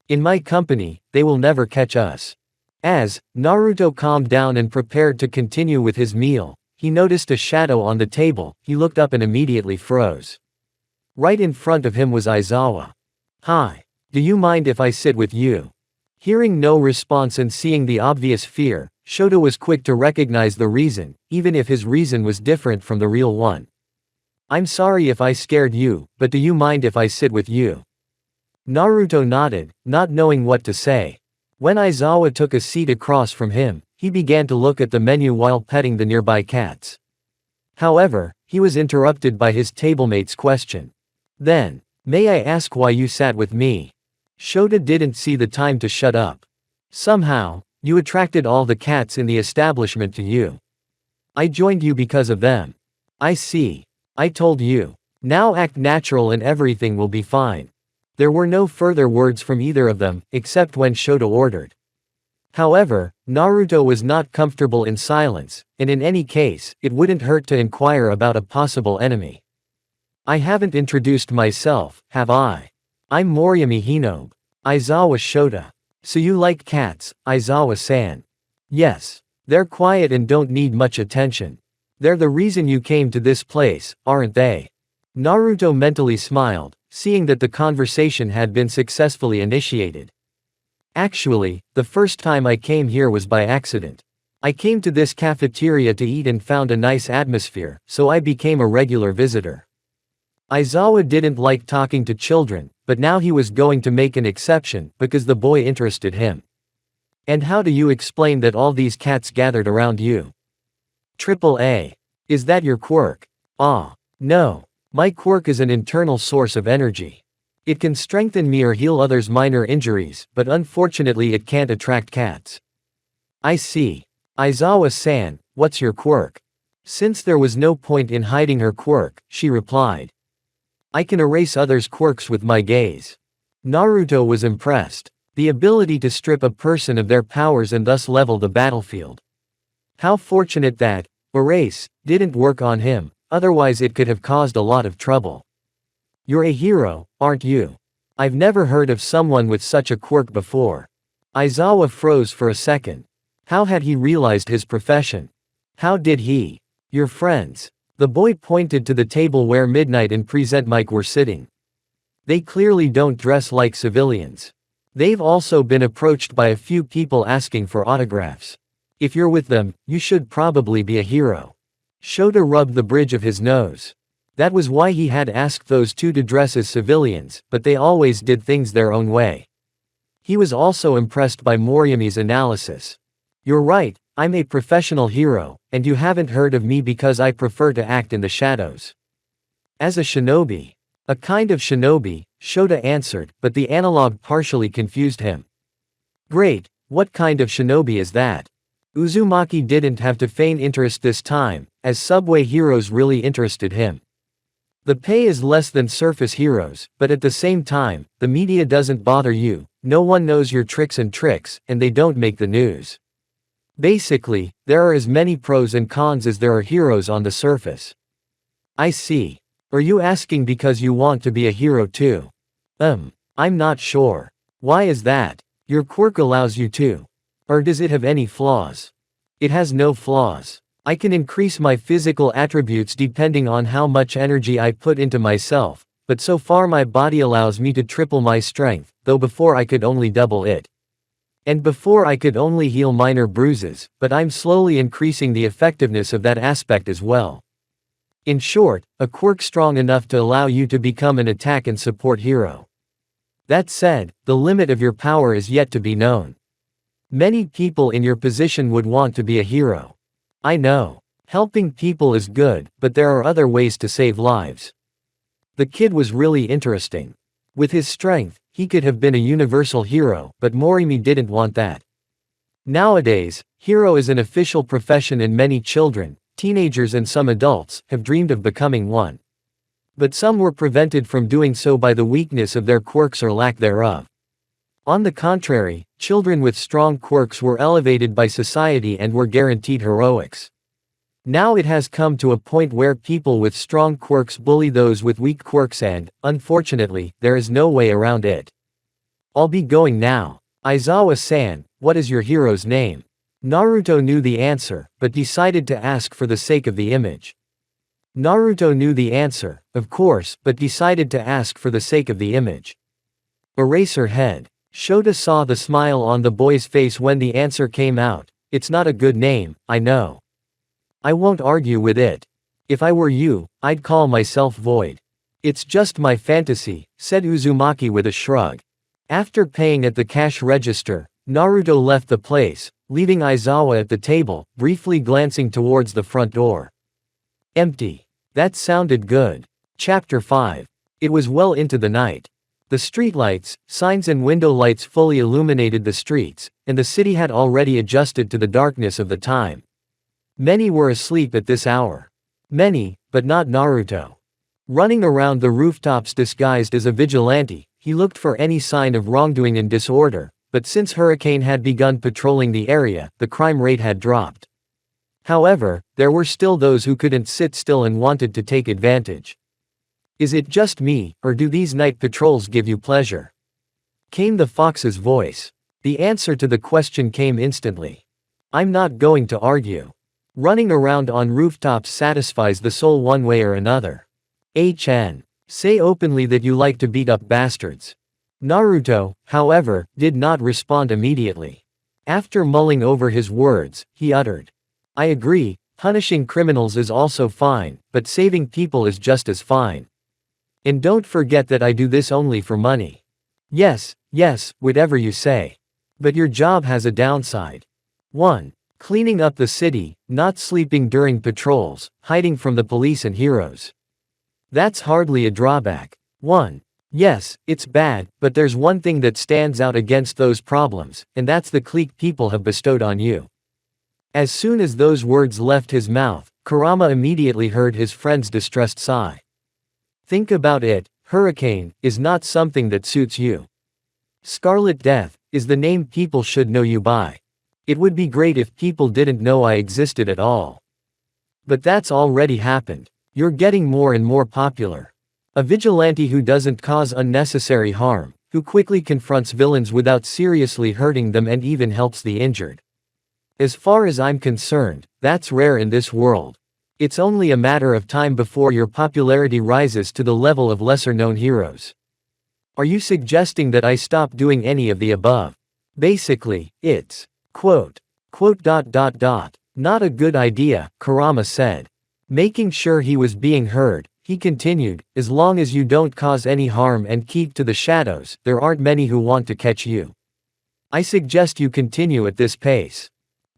In my company, they will never catch us. As Naruto calmed down and prepared to continue with his meal, he noticed a shadow on the table. He looked up and immediately froze. Right in front of him was Aizawa. Hi. Do you mind if I sit with you? Hearing no response and seeing the obvious fear, Shota was quick to recognize the reason, even if his reason was different from the real one. I'm sorry if I scared you, but do you mind if I sit with you? Naruto nodded, not knowing what to say. When Aizawa took a seat across from him, he began to look at the menu while petting the nearby cats. However, he was interrupted by his tablemate's question. Then, may I ask why you sat with me? Shota didn't see the time to shut up. Somehow, you attracted all the cats in the establishment to you. I joined you because of them. I see. I told you. Now act natural and everything will be fine. There were no further words from either of them, except when Shota ordered. However, Naruto was not comfortable in silence, and in any case, it wouldn't hurt to inquire about a possible enemy. I haven't introduced myself, have I? I'm Moriyami Hinobe. Aizawa Shota. So you like cats, Aizawa-san? Yes. They're quiet and don't need much attention. They're the reason you came to this place, aren't they? Naruto mentally smiled, seeing that the conversation had been successfully initiated. Actually, the first time I came here was by accident. I came to this cafeteria to eat and found a nice atmosphere, so I became a regular visitor. Aizawa didn't like talking to children, but now he was going to make an exception, because the boy interested him. And how do you explain that all these cats gathered around you? AAA. Is that your quirk? Ah. No. My quirk is an internal source of energy. It can strengthen me or heal others' minor injuries, but unfortunately it can't attract cats. I see. Aizawa-san, what's your quirk? Since there was no point in hiding her quirk, she replied. I can erase others' quirks with my gaze. Naruto was impressed. The ability to strip a person of their powers and thus level the battlefield. How fortunate that erase didn't work on him, otherwise it could have caused a lot of trouble. You're a hero, aren't you? I've never heard of someone with such a quirk before. Aizawa froze for a second. How had he realized his profession? How did he? Your friends. The boy pointed to the table where Midnight and Present Mike were sitting. They clearly don't dress like civilians. They've also been approached by a few people asking for autographs. If you're with them, you should probably be a hero. Shota rubbed the bridge of his nose. That was why he had asked those two to dress as civilians, but they always did things their own way. He was also impressed by Moriyami's analysis. You're right, I'm a professional hero, and you haven't heard of me because I prefer to act in the shadows. As a shinobi. A kind of shinobi, Shota answered, but the analog partially confused him. Great, what kind of shinobi is that? Uzumaki didn't have to feign interest this time, as subway heroes really interested him. The pay is less than surface heroes, but at the same time, the media doesn't bother you, no one knows your tricks, and they don't make the news. Basically, there are as many pros and cons as there are heroes on the surface. I see. Are you asking because you want to be a hero too? I'm not sure. Why is that? Your quirk allows you to. Or does it have any flaws? It has no flaws. I can increase my physical attributes depending on how much energy I put into myself, but so far my body allows me to triple my strength, though before I could only double it. And before I could only heal minor bruises, but I'm slowly increasing the effectiveness of that aspect as well. In short, a quirk strong enough to allow you to become an attack and support hero. That said, the limit of your power is yet to be known. Many people in your position would want to be a hero. I know. Helping people is good, but there are other ways to save lives. The kid was really interesting. With his strength, he could have been a universal hero, but Morimi didn't want that. Nowadays, hero is an official profession and many children, teenagers and some adults, have dreamed of becoming one. But some were prevented from doing so by the weakness of their quirks or lack thereof. On the contrary, children with strong quirks were elevated by society and were guaranteed heroics. Now it has come to a point where people with strong quirks bully those with weak quirks and, unfortunately, there is no way around it. I'll be going now. Aizawa-san, what is your hero's name? Naruto knew the answer, but decided to ask for the sake of the image. Naruto knew the answer, of course, but decided to ask for the sake of the image. Eraser head. Shota saw the smile on the boy's face when the answer came out. It's not a good name, I know. I won't argue with it. If I were you, I'd call myself Void. It's just my fantasy, said Uzumaki with a shrug. After paying at the cash register, Naruto left the place, leaving Aizawa at the table, briefly glancing towards the front door. Empty. That sounded good. Chapter 5. It was well into the night. The streetlights, signs and window lights fully illuminated the streets, and the city had already adjusted to the darkness of the time. Many were asleep at this hour. Many, but not Naruto. Running around the rooftops disguised as a vigilante, he looked for any sign of wrongdoing and disorder, but since Hurricane had begun patrolling the area, the crime rate had dropped. However, there were still those who couldn't sit still and wanted to take advantage. Is it just me, or do these night patrols give you pleasure? Came the fox's voice. The answer to the question came instantly. I'm not going to argue. Running around on rooftops satisfies the soul one way or another. HN. Say openly that you like to beat up bastards. Naruto, however, did not respond immediately. After mulling over his words, he uttered. I agree, punishing criminals is also fine, but saving people is just as fine. And don't forget that I do this only for money. Yes, whatever you say. But your job has a downside. 1. Cleaning up the city, not sleeping during patrols, hiding from the police and heroes. That's hardly a drawback. 1. Yes, it's bad, but there's one thing that stands out against those problems, and that's the clique people have bestowed on you. As soon as those words left his mouth, Kurama immediately heard his friend's distressed sigh. Think about it, Hurricane is not something that suits you. Scarlet Death is the name people should know you by. It would be great if people didn't know I existed at all. But that's already happened. You're getting more and more popular. A vigilante who doesn't cause unnecessary harm, who quickly confronts villains without seriously hurting them and even helps the injured. As far as I'm concerned, that's rare in this world. It's only a matter of time before your popularity rises to the level of lesser-known heroes. Are you suggesting that I stop doing any of the above? Basically, it's quote. Not a good idea, Kurama said. Making sure he was being heard, he continued, as long as you don't cause any harm and keep to the shadows, there aren't many who want to catch you. I suggest you continue at this pace.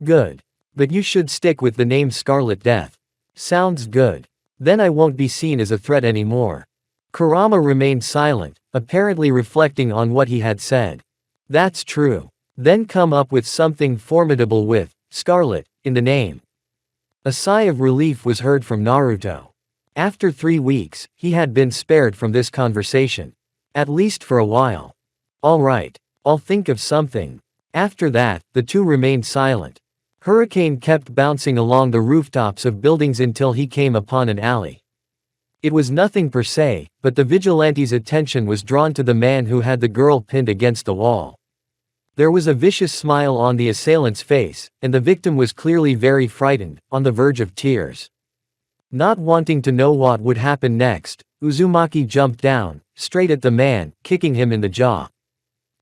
Good. But you should stick with the name Scarlet Death. Sounds good. Then I won't be seen as a threat anymore. Kurama remained silent, apparently reflecting on what he had said. That's true. Then come up with something formidable with Scarlet in the name. A sigh of relief was heard from Naruto. After 3 weeks, he had been spared from this conversation. At least for a while. All right. I'll think of something. After that, the two remained silent. Hurricane kept bouncing along the rooftops of buildings until he came upon an alley. It was nothing per se, but the vigilante's attention was drawn to the man who had the girl pinned against the wall. There was a vicious smile on the assailant's face, and the victim was clearly very frightened, on the verge of tears. Not wanting to know what would happen next, Uzumaki jumped down, straight at the man, kicking him in the jaw.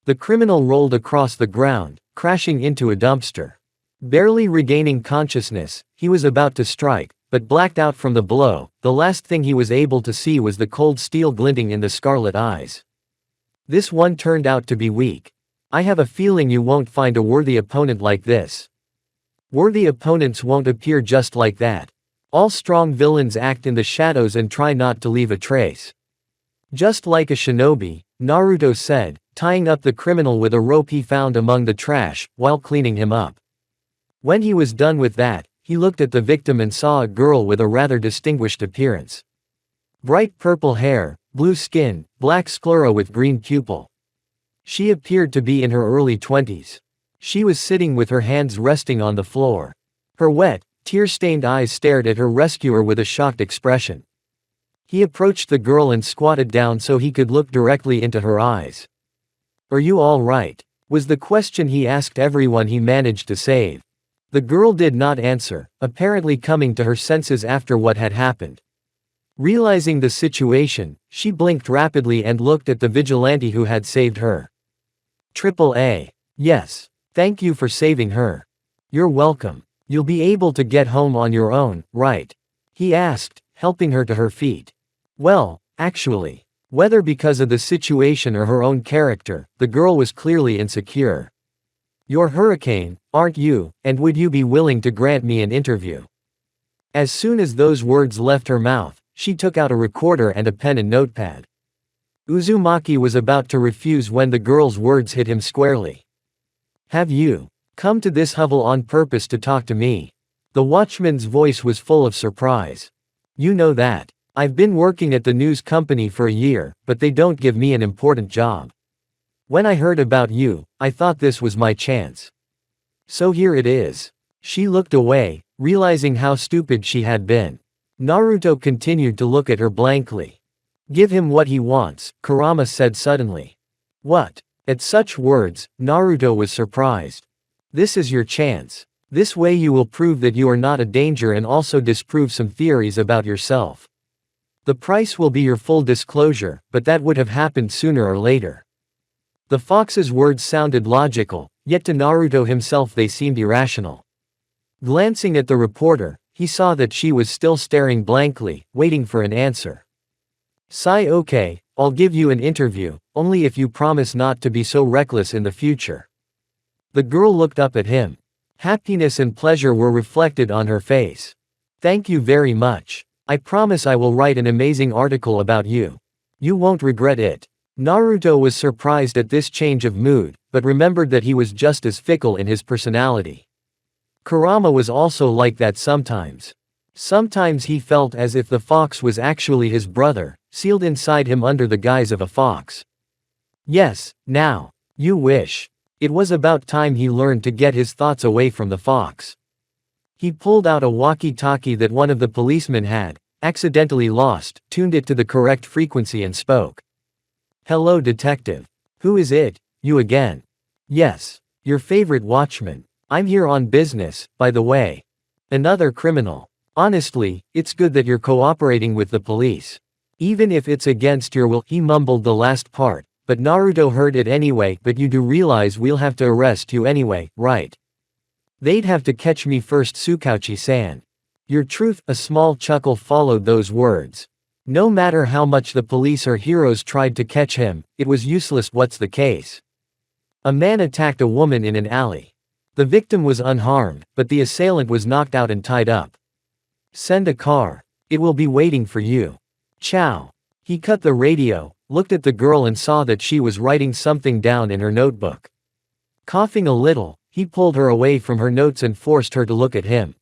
The criminal rolled across the ground, crashing into a dumpster. Barely regaining consciousness, he was about to strike, but blacked out from the blow. The last thing he was able to see was the cold steel glinting in the scarlet eyes. This one turned out to be weak. I have a feeling you won't find a worthy opponent like this. Worthy opponents won't appear just like that. All strong villains act in the shadows and try not to leave a trace. Just like a shinobi, Naruto said, tying up the criminal with a rope he found among the trash, while cleaning him up. When he was done with that, he looked at the victim and saw a girl with a rather distinguished appearance. Bright purple hair, blue skin, black sclera with green pupil. She appeared to be in her early 20s. She was sitting with her hands resting on the floor. Her wet, tear-stained eyes stared at her rescuer with a shocked expression. He approached the girl and squatted down so he could look directly into her eyes. "Are you all right?" was the question he asked everyone he managed to save. The girl did not answer, apparently coming to her senses after what had happened. Realizing the situation, she blinked rapidly and looked at the vigilante who had saved her. "AAA. Yes. Thank you for saving her." "You're welcome. You'll be able to get home on your own, right?" he asked, helping her to her feet. Well, actually. Whether because of the situation or her own character, the girl was clearly insecure. "You're Hurricane, aren't you, and would you be willing to grant me an interview?" As soon as those words left her mouth, she took out a recorder and a pen and notepad. Uzumaki was about to refuse when the girl's words hit him squarely. "Have you come to this hovel on purpose to talk to me?" The watchman's voice was full of surprise. "You know that. I've been working at the news company for a year, but they don't give me an important job. When I heard about you, I thought this was my chance. So here it is." She looked away, realizing how stupid she had been. Naruto continued to look at her blankly. "Give him what he wants," Kurama said suddenly. "What?" At such words, Naruto was surprised. "This is your chance. This way you will prove that you are not a danger and also disprove some theories about yourself. The price will be your full disclosure, but that would have happened sooner or later." The fox's words sounded logical, yet to Naruto himself they seemed irrational. Glancing at the reporter, he saw that she was still staring blankly, waiting for an answer. "Sigh, okay, I'll give you an interview, only if you promise not to be so reckless in the future." The girl looked up at him. Happiness and pleasure were reflected on her face. "Thank you very much. I promise I will write an amazing article about you. You won't regret it." Naruto was surprised at this change of mood, but remembered that he was just as fickle in his personality. Kurama was also like that sometimes. Sometimes he felt as if the fox was actually his brother, sealed inside him under the guise of a fox. "Yes, now. You wish." It was about time he learned to get his thoughts away from the fox. He pulled out a walkie-talkie that one of the policemen had accidentally lost, tuned it to the correct frequency and spoke. "Hello, detective. Who is it, you again?" "Yes. Your favorite watchman. I'm here on business, by the way." "Another criminal. Honestly, it's good that you're cooperating with the police. Even if it's against your will." He mumbled the last part, but Naruto heard it anyway. "But you do realize we'll have to arrest you anyway, right?" "They'd have to catch me first, Tsukauchi-san." "Your truth." A small chuckle followed those words. No matter how much the police or heroes tried to catch him, it was useless. What's the case? A man attacked a woman in an alley. The victim was unharmed, but the assailant was knocked out and tied up. "Send a car. It will be waiting for you. Ciao." He cut the radio, looked at the girl and saw that she was writing something down in her notebook. Coughing a little, he pulled her away from her notes and forced her to look at him.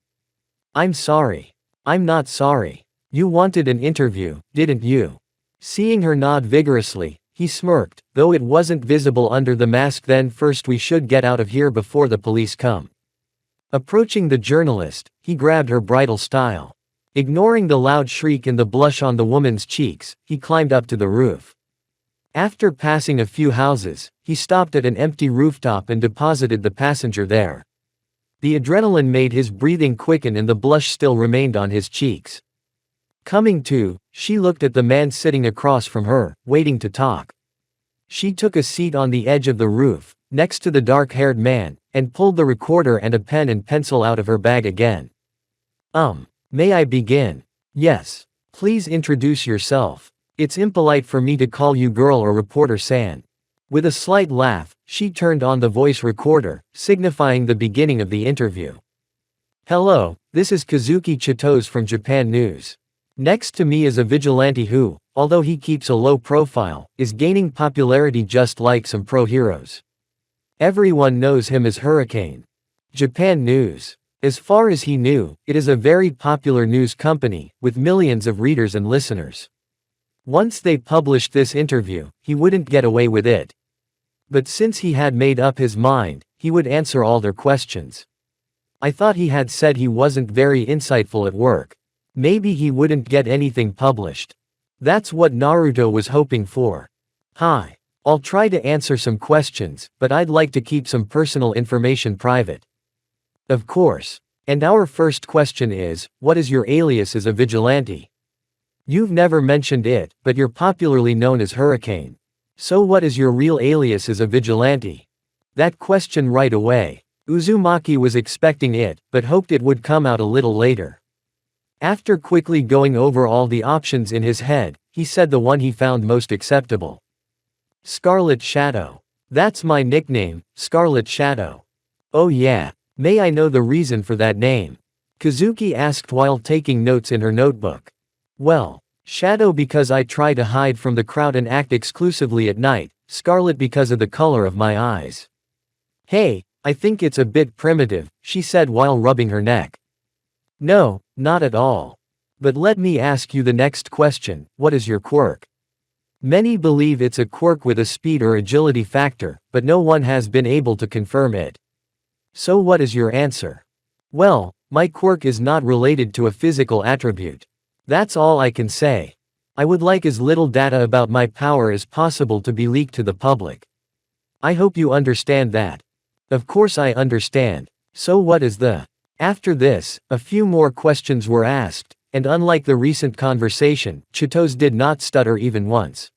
"I'm sorry." "I'm not sorry. You wanted an interview, didn't you? Seeing her nod vigorously, he smirked, though it wasn't visible under the mask. Then first we should get out of here before the police come. Approaching the journalist, he grabbed her bridal style. Ignoring the loud shriek and the blush on the woman's cheeks, he climbed up to the roof. After passing a few houses, he stopped at an empty rooftop and deposited the passenger there. The adrenaline made his breathing quicken and the blush still remained on his cheeks. Coming to, she looked at the man sitting across from her, waiting to talk. She took a seat on the edge of the roof, next to the dark-haired man, and pulled the recorder and a pen and pencil out of her bag again. May I begin? Yes. Please introduce yourself. It's impolite for me to call you girl or reporter San. With a slight laugh, she turned on the voice recorder, signifying the beginning of the interview. Hello, this is Kazuki Chitose from Japan News. Next to me is a vigilante who, although he keeps a low profile, is gaining popularity just like some pro heroes. Everyone knows him as Hurricane. Japan News. As far as he knew, it is a very popular news company, with millions of readers and listeners. Once they published this interview, he wouldn't get away with it. But since he had made up his mind, he would answer all their questions. I thought he had said he wasn't very insightful at work. Maybe he wouldn't get anything published. That's what Naruto was hoping for. Hi. I'll try to answer some questions, but I'd like to keep some personal information private. Of course. And our first question is, what is your alias as a vigilante? You've never mentioned it, but you're popularly known as Hurricane. So what is your real alias as a vigilante? That question right away. Uzumaki was expecting it, but hoped it would come out a little later. After quickly going over all the options in his head, he said the one he found most acceptable. Scarlet Shadow. That's my nickname, Scarlet Shadow. Oh yeah. May I know the reason for that name? Kazuki asked while taking notes in her notebook. Well, Shadow because I try to hide from the crowd and act exclusively at night, Scarlet because of the color of my eyes. Hey, I think it's a bit primitive, she said while rubbing her neck. No, not at all. But let me ask you the next question, what is your quirk? Many believe it's a quirk with a speed or agility factor, but no one has been able to confirm it. So what is your answer? Well, my quirk is not related to a physical attribute. That's all I can say. I would like as little data about my power as possible to be leaked to the public. I hope you understand that. Of course I understand. So what is the... After this, a few more questions were asked, and unlike the recent conversation, Chitose did not stutter even once.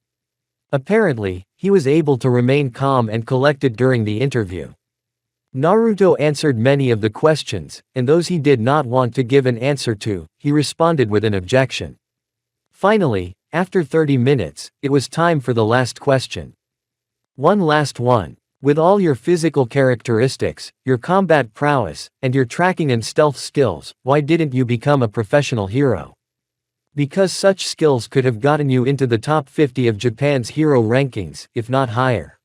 Apparently, he was able to remain calm and collected during the interview. Naruto answered many of the questions, and those he did not want to give an answer to, he responded with an objection. Finally, after 30 minutes, it was time for the last question. One last one. With all your physical characteristics, your combat prowess, and your tracking and stealth skills, why didn't you become a professional hero? Because such skills could have gotten you into the top 50 of Japan's hero rankings, if not higher.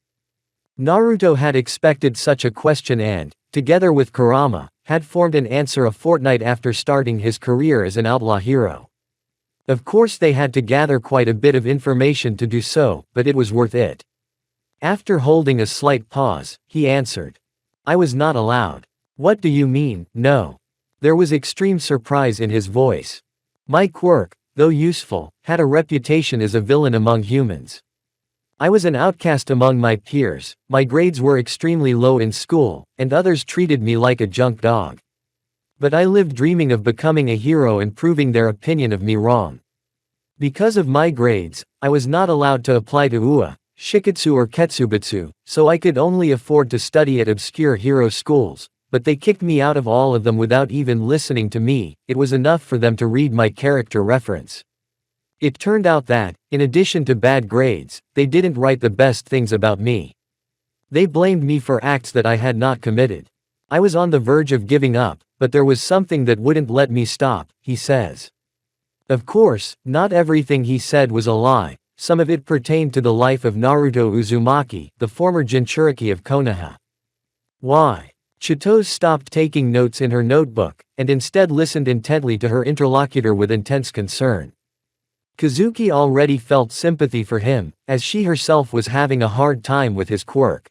Naruto had expected such a question and, together with Kurama, had formed an answer a fortnight after starting his career as an outlaw hero. Of course they had to gather quite a bit of information to do so, but it was worth it. After holding a slight pause, he answered. I was not allowed. What do you mean, no? There was extreme surprise in his voice. My quirk, though useful, had a reputation as a villain among humans. I was an outcast among my peers, my grades were extremely low in school, and others treated me like a junk dog. But I lived dreaming of becoming a hero and proving their opinion of me wrong. Because of my grades, I was not allowed to apply to UA, Shiketsu or Ketsubutsu, so I could only afford to study at obscure hero schools, but they kicked me out of all of them without even listening to me. It was enough for them to read my character reference. It turned out that, in addition to bad grades, they didn't write the best things about me. They blamed me for acts that I had not committed. I was on the verge of giving up, but there was something that wouldn't let me stop, he says. Of course, not everything he said was a lie, some of it pertained to the life of Naruto Uzumaki, the former Jinchuriki of Konoha. Why? Chitose stopped taking notes in her notebook, and instead listened intently to her interlocutor with intense concern. Kazuki already felt sympathy for him, as she herself was having a hard time with his quirk.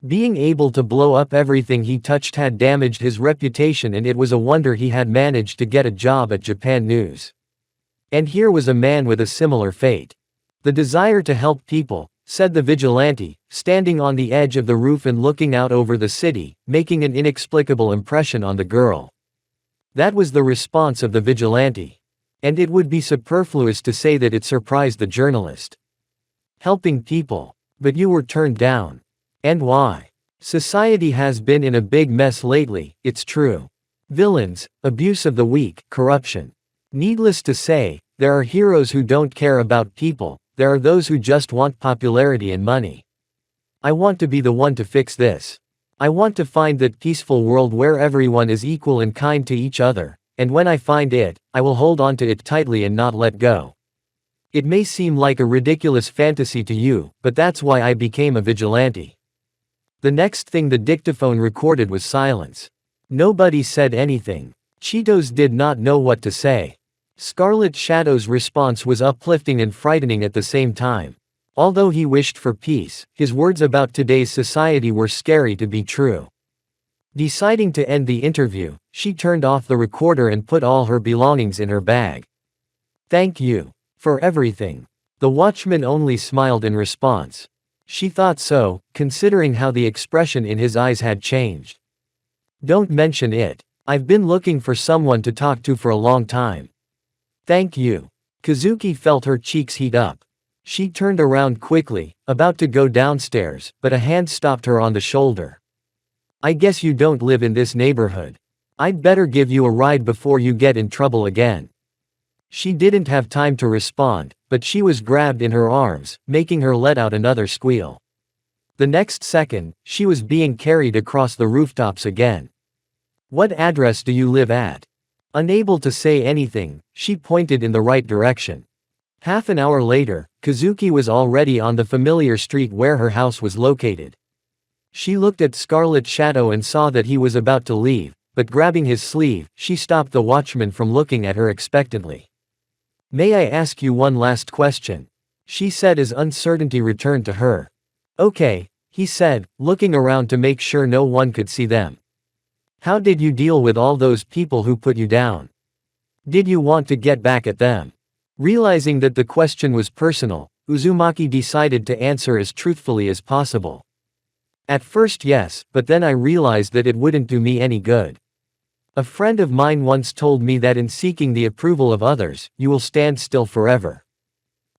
Being able to blow up everything he touched had damaged his reputation, and it was a wonder he had managed to get a job at Japan News. And here was a man with a similar fate. The desire to help people, said the vigilante, standing on the edge of the roof and looking out over the city, making an inexplicable impression on the girl. That was the response of the vigilante. And it would be superfluous to say that it surprised the journalist. Helping people. But you were turned down. And why? Society has been in a big mess lately, it's true. Villains, abuse of the weak, corruption. Needless to say, there are heroes who don't care about people, there are those who just want popularity and money. I want to be the one to fix this. I want to find that peaceful world where everyone is equal and kind to each other. And when I find it, I will hold on to it tightly and not let go. It may seem like a ridiculous fantasy to you, but that's why I became a vigilante. The next thing the dictaphone recorded was silence. Nobody said anything. Chitose did not know what to say. Scarlet Shadow's response was uplifting and frightening at the same time. Although he wished for peace, his words about today's society were scary to be true. Deciding to end the interview, she turned off the recorder and put all her belongings in her bag. Thank you. For everything. The watchman only smiled in response. She thought so, considering how the expression in his eyes had changed. Don't mention it. I've been looking for someone to talk to for a long time. Thank you. Kazuki felt her cheeks heat up. She turned around quickly, about to go downstairs, but a hand stopped her on the shoulder. I guess you don't live in this neighborhood. I'd better give you a ride before you get in trouble again. She didn't have time to respond, but she was grabbed in her arms, making her let out another squeal. The next second, she was being carried across the rooftops again. What address do you live at? Unable to say anything, she pointed in the right direction. Half an hour later, Kazuki was already on the familiar street where her house was located. She looked at Scarlet Shadow and saw that he was about to leave, but grabbing his sleeve, she stopped the watchman from looking at her expectantly. May I ask you one last question? She said as uncertainty returned to her. Okay, he said, looking around to make sure no one could see them. How did you deal with all those people who put you down? Did you want to get back at them? Realizing that the question was personal, Uzumaki decided to answer as truthfully as possible. At first yes, but then I realized that it wouldn't do me any good. A friend of mine once told me that in seeking the approval of others, you will stand still forever.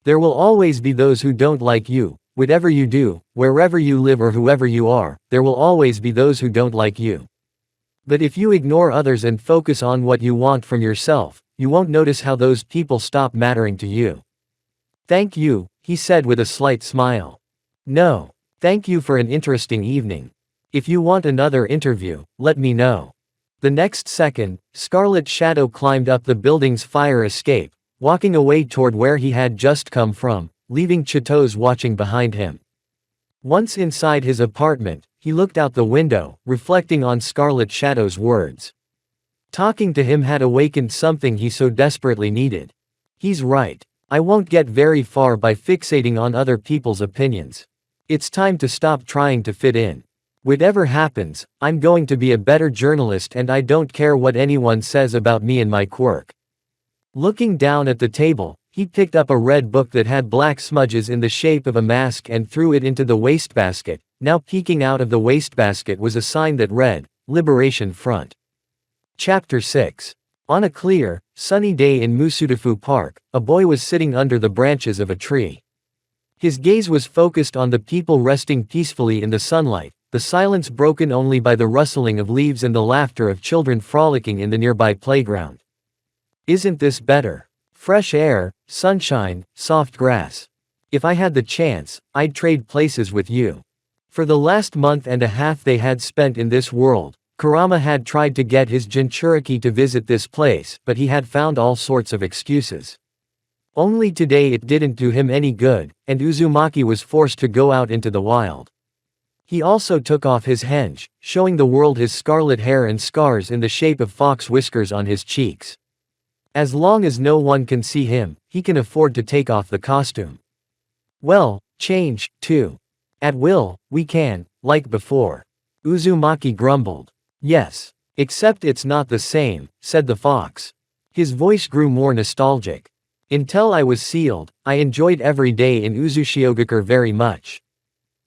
There will always be those who don't like you, whatever you do, wherever you live or whoever you are, there will always be those who don't like you. But if you ignore others and focus on what you want from yourself, you won't notice how those people stop mattering to you. Thank you, he said with a slight smile. No. Thank you for an interesting evening. If you want another interview, let me know. The next second, Scarlet Shadow climbed up the building's fire escape, walking away toward where he had just come from, leaving Chitose watching behind him. Once inside his apartment, he looked out the window, reflecting on Scarlet Shadow's words. Talking to him had awakened something he so desperately needed. He's right. I won't get very far by fixating on other people's opinions. It's time to stop trying to fit in. Whatever happens, I'm going to be a better journalist and I don't care what anyone says about me and my quirk. Looking down at the table, he picked up a red book that had black smudges in the shape of a mask and threw it into the wastebasket. Now peeking out of the wastebasket was a sign that read, Liberation Front. Chapter 6. On a clear, sunny day in Musudafu Park, a boy was sitting under the branches of a tree. His gaze was focused on the people resting peacefully in the sunlight, the silence broken only by the rustling of leaves and the laughter of children frolicking in the nearby playground. Isn't this better? Fresh air, sunshine, soft grass. If I had the chance, I'd trade places with you. For the last month and a half they had spent in this world, Kurama had tried to get his Jinchuriki to visit this place, but he had found all sorts of excuses. Only today it didn't do him any good, and Uzumaki was forced to go out into the wild. He also took off his henge, showing the world his scarlet hair and scars in the shape of fox whiskers on his cheeks. As long as no one can see him, he can afford to take off the costume. Well, change, too. At will, we can, like before. Uzumaki grumbled. Yes. Except it's not the same, said the fox. His voice grew more nostalgic. Until I was sealed, I enjoyed every day in Uzushiogakure very much.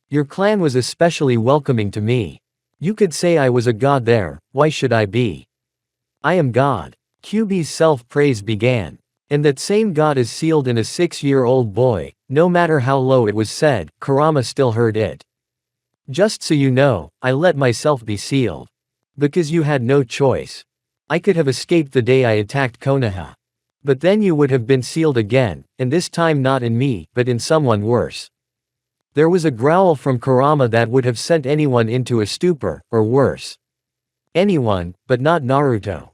Your clan was especially welcoming to me. You could say I was a god there, why should I be? I am God. Kyuubi's self-praise began. And that same god is sealed in a 6-year-old boy, no matter how low it was said, Kurama still heard it. Just so you know, I let myself be sealed. Because you had no choice. I could have escaped the day I attacked Konoha. But then you would have been sealed again, and this time not in me, but in someone worse. There was a growl from Kurama that would have sent anyone into a stupor, or worse. Anyone, but not Naruto.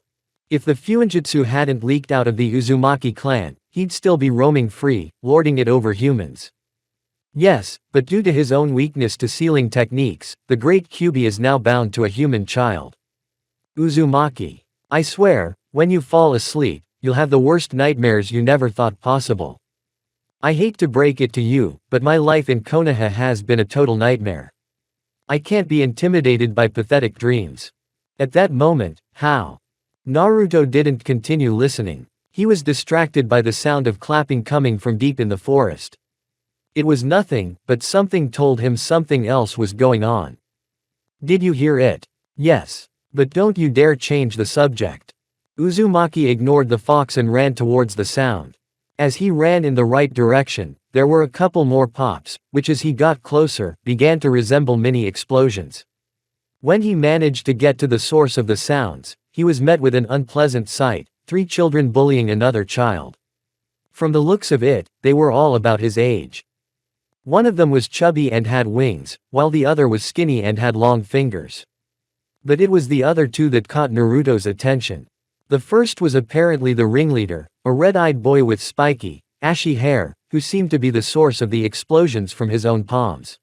If the Fuinjutsu hadn't leaked out of the Uzumaki clan, he'd still be roaming free, lording it over humans. Yes, but due to his own weakness to sealing techniques, the great Kyuubi is now bound to a human child. Uzumaki. I swear, when you fall asleep, you'll have the worst nightmares you never thought possible. I hate to break it to you, but my life in Konoha has been a total nightmare. I can't be intimidated by pathetic dreams. At that moment, how? Naruto didn't continue listening. He was distracted by the sound of clapping coming from deep in the forest. It was nothing, but something told him something else was going on. Did you hear it? Yes. But don't you dare change the subject. Uzumaki ignored the fox and ran towards the sound. As he ran in the right direction, there were a couple more pops, which as he got closer, began to resemble mini explosions. When he managed to get to the source of the sounds, he was met with an unpleasant sight, 3 children bullying another child. From the looks of it, they were all about his age. One of them was chubby and had wings, while the other was skinny and had long fingers. But it was the other 2 that caught Naruto's attention. The first was apparently the ringleader, a red-eyed boy with spiky, ashy hair, who seemed to be the source of the explosions from his own palms.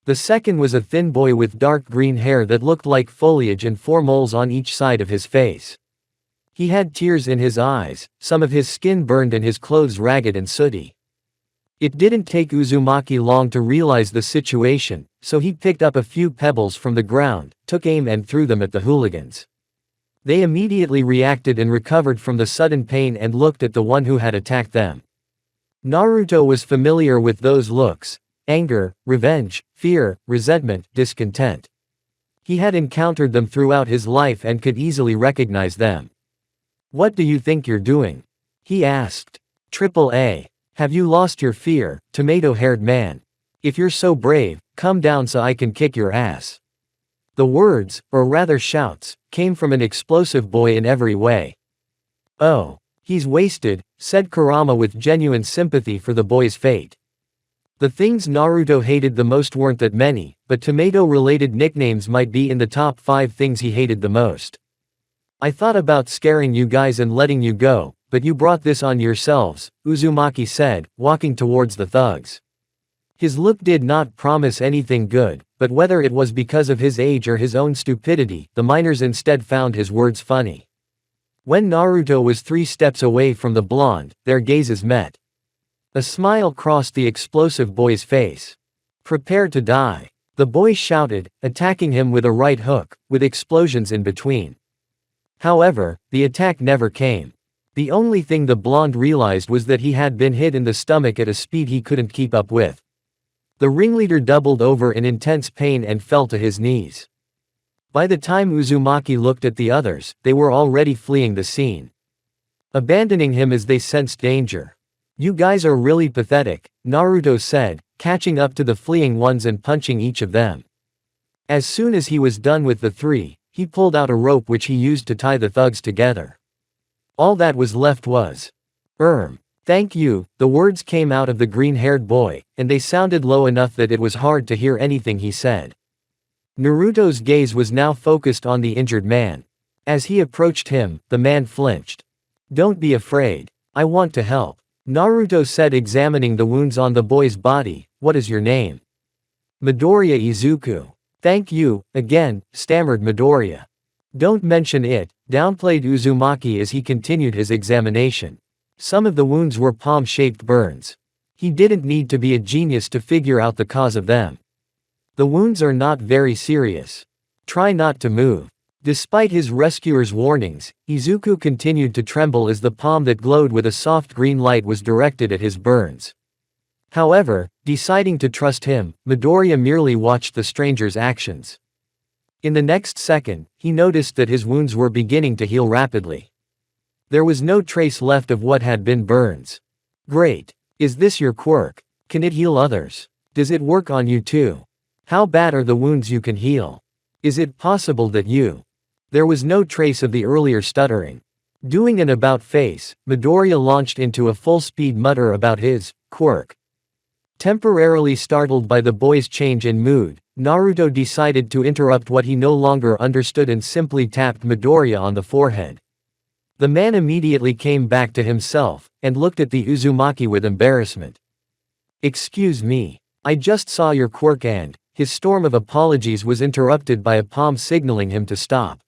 The second was a thin boy with dark green hair that looked like foliage and 4 moles on each side of his face. He had tears in his eyes, some of his skin burned and his clothes ragged and sooty. It didn't take Uzumaki long to realize the situation, so he picked up a few pebbles from the ground, took aim and threw them at the hooligans. They immediately reacted and recovered from the sudden pain and looked at the one who had attacked them. Naruto was familiar with those looks: anger, revenge, fear, resentment, discontent. He had encountered them throughout his life and could easily recognize them. "What do you think you're doing?" he asked. "AAA. Have you lost your fear, tomato-haired man? If you're so brave, come down so I can kick your ass." The words, or rather shouts, came from an explosive boy in every way. "Oh, he's wasted," said Kurama with genuine sympathy for the boy's fate. The things Naruto hated the most weren't that many, but tomato-related nicknames might be in the top 5 things he hated the most. "I thought about scaring you guys and letting you go, but you brought this on yourselves," Uzumaki said, walking towards the thugs. His look did not promise anything good, but whether it was because of his age or his own stupidity, the miners instead found his words funny. When Naruto was 3 steps away from the blonde, their gazes met. A smile crossed the explosive boy's face. "Prepare to die," the boy shouted, attacking him with a right hook, with explosions in between. However, the attack never came. The only thing the blonde realized was that he had been hit in the stomach at a speed he couldn't keep up with. The ringleader doubled over in intense pain and fell to his knees. By the time Uzumaki looked at the others, they were already fleeing the scene, abandoning him as they sensed danger. "You guys are really pathetic," Naruto said, catching up to the fleeing ones and punching each of them. As soon as he was done with the 3, he pulled out a rope which he used to tie the thugs together. All that was left was, "Thank you," the words came out of the green-haired boy, and they sounded low enough that it was hard to hear anything he said. Naruto's gaze was now focused on the injured man. As he approached him, the man flinched. "Don't be afraid. I want to help," Naruto said, examining the wounds on the boy's body. "What is your name?" Midoriya Izuku. Thank you, again, stammered Midoriya. Don't mention it, downplayed Uzumaki as he continued his examination. Some of the wounds were palm-shaped burns. He didn't need to be a genius to figure out the cause of them. The wounds are not very serious. Try not to move. Despite his rescuer's warnings, Izuku continued to tremble as the palm that glowed with a soft green light was directed at his burns. However, deciding to trust him, Midoriya merely watched the stranger's actions. In the next second, he noticed that his wounds were beginning to heal rapidly. There was no trace left of what had been burns. Great. Is this your quirk? Can it heal others? Does it work on you too? How bad are the wounds you can heal? Is it possible that you... There was no trace of the earlier stuttering. Doing an about face, Midoriya launched into a full-speed mutter about his quirk. Temporarily startled by the boy's change in mood, Naruto decided to interrupt what he no longer understood and simply tapped Midoriya on the forehead. The man immediately came back to himself, and looked at the Uzumaki with embarrassment. Excuse me. I just saw your quirk and, his storm of apologies was interrupted by a palm signaling him to stop.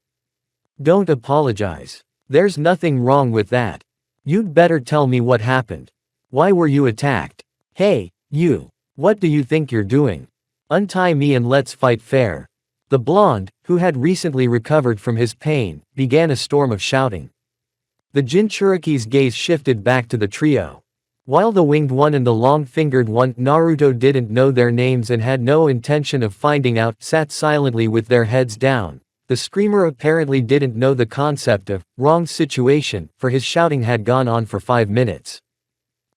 Don't apologize. There's nothing wrong with that. You'd better tell me what happened. Why were you attacked? Hey, you. What do you think you're doing? Untie me and let's fight fair. The blonde, who had recently recovered from his pain, began a storm of shouting. The Jinchuriki's gaze shifted back to the trio. While the winged one and the long-fingered one, Naruto didn't know their names and had no intention of finding out, sat silently with their heads down. The screamer apparently didn't know the concept of wrong situation, for his shouting had gone on for 5 minutes.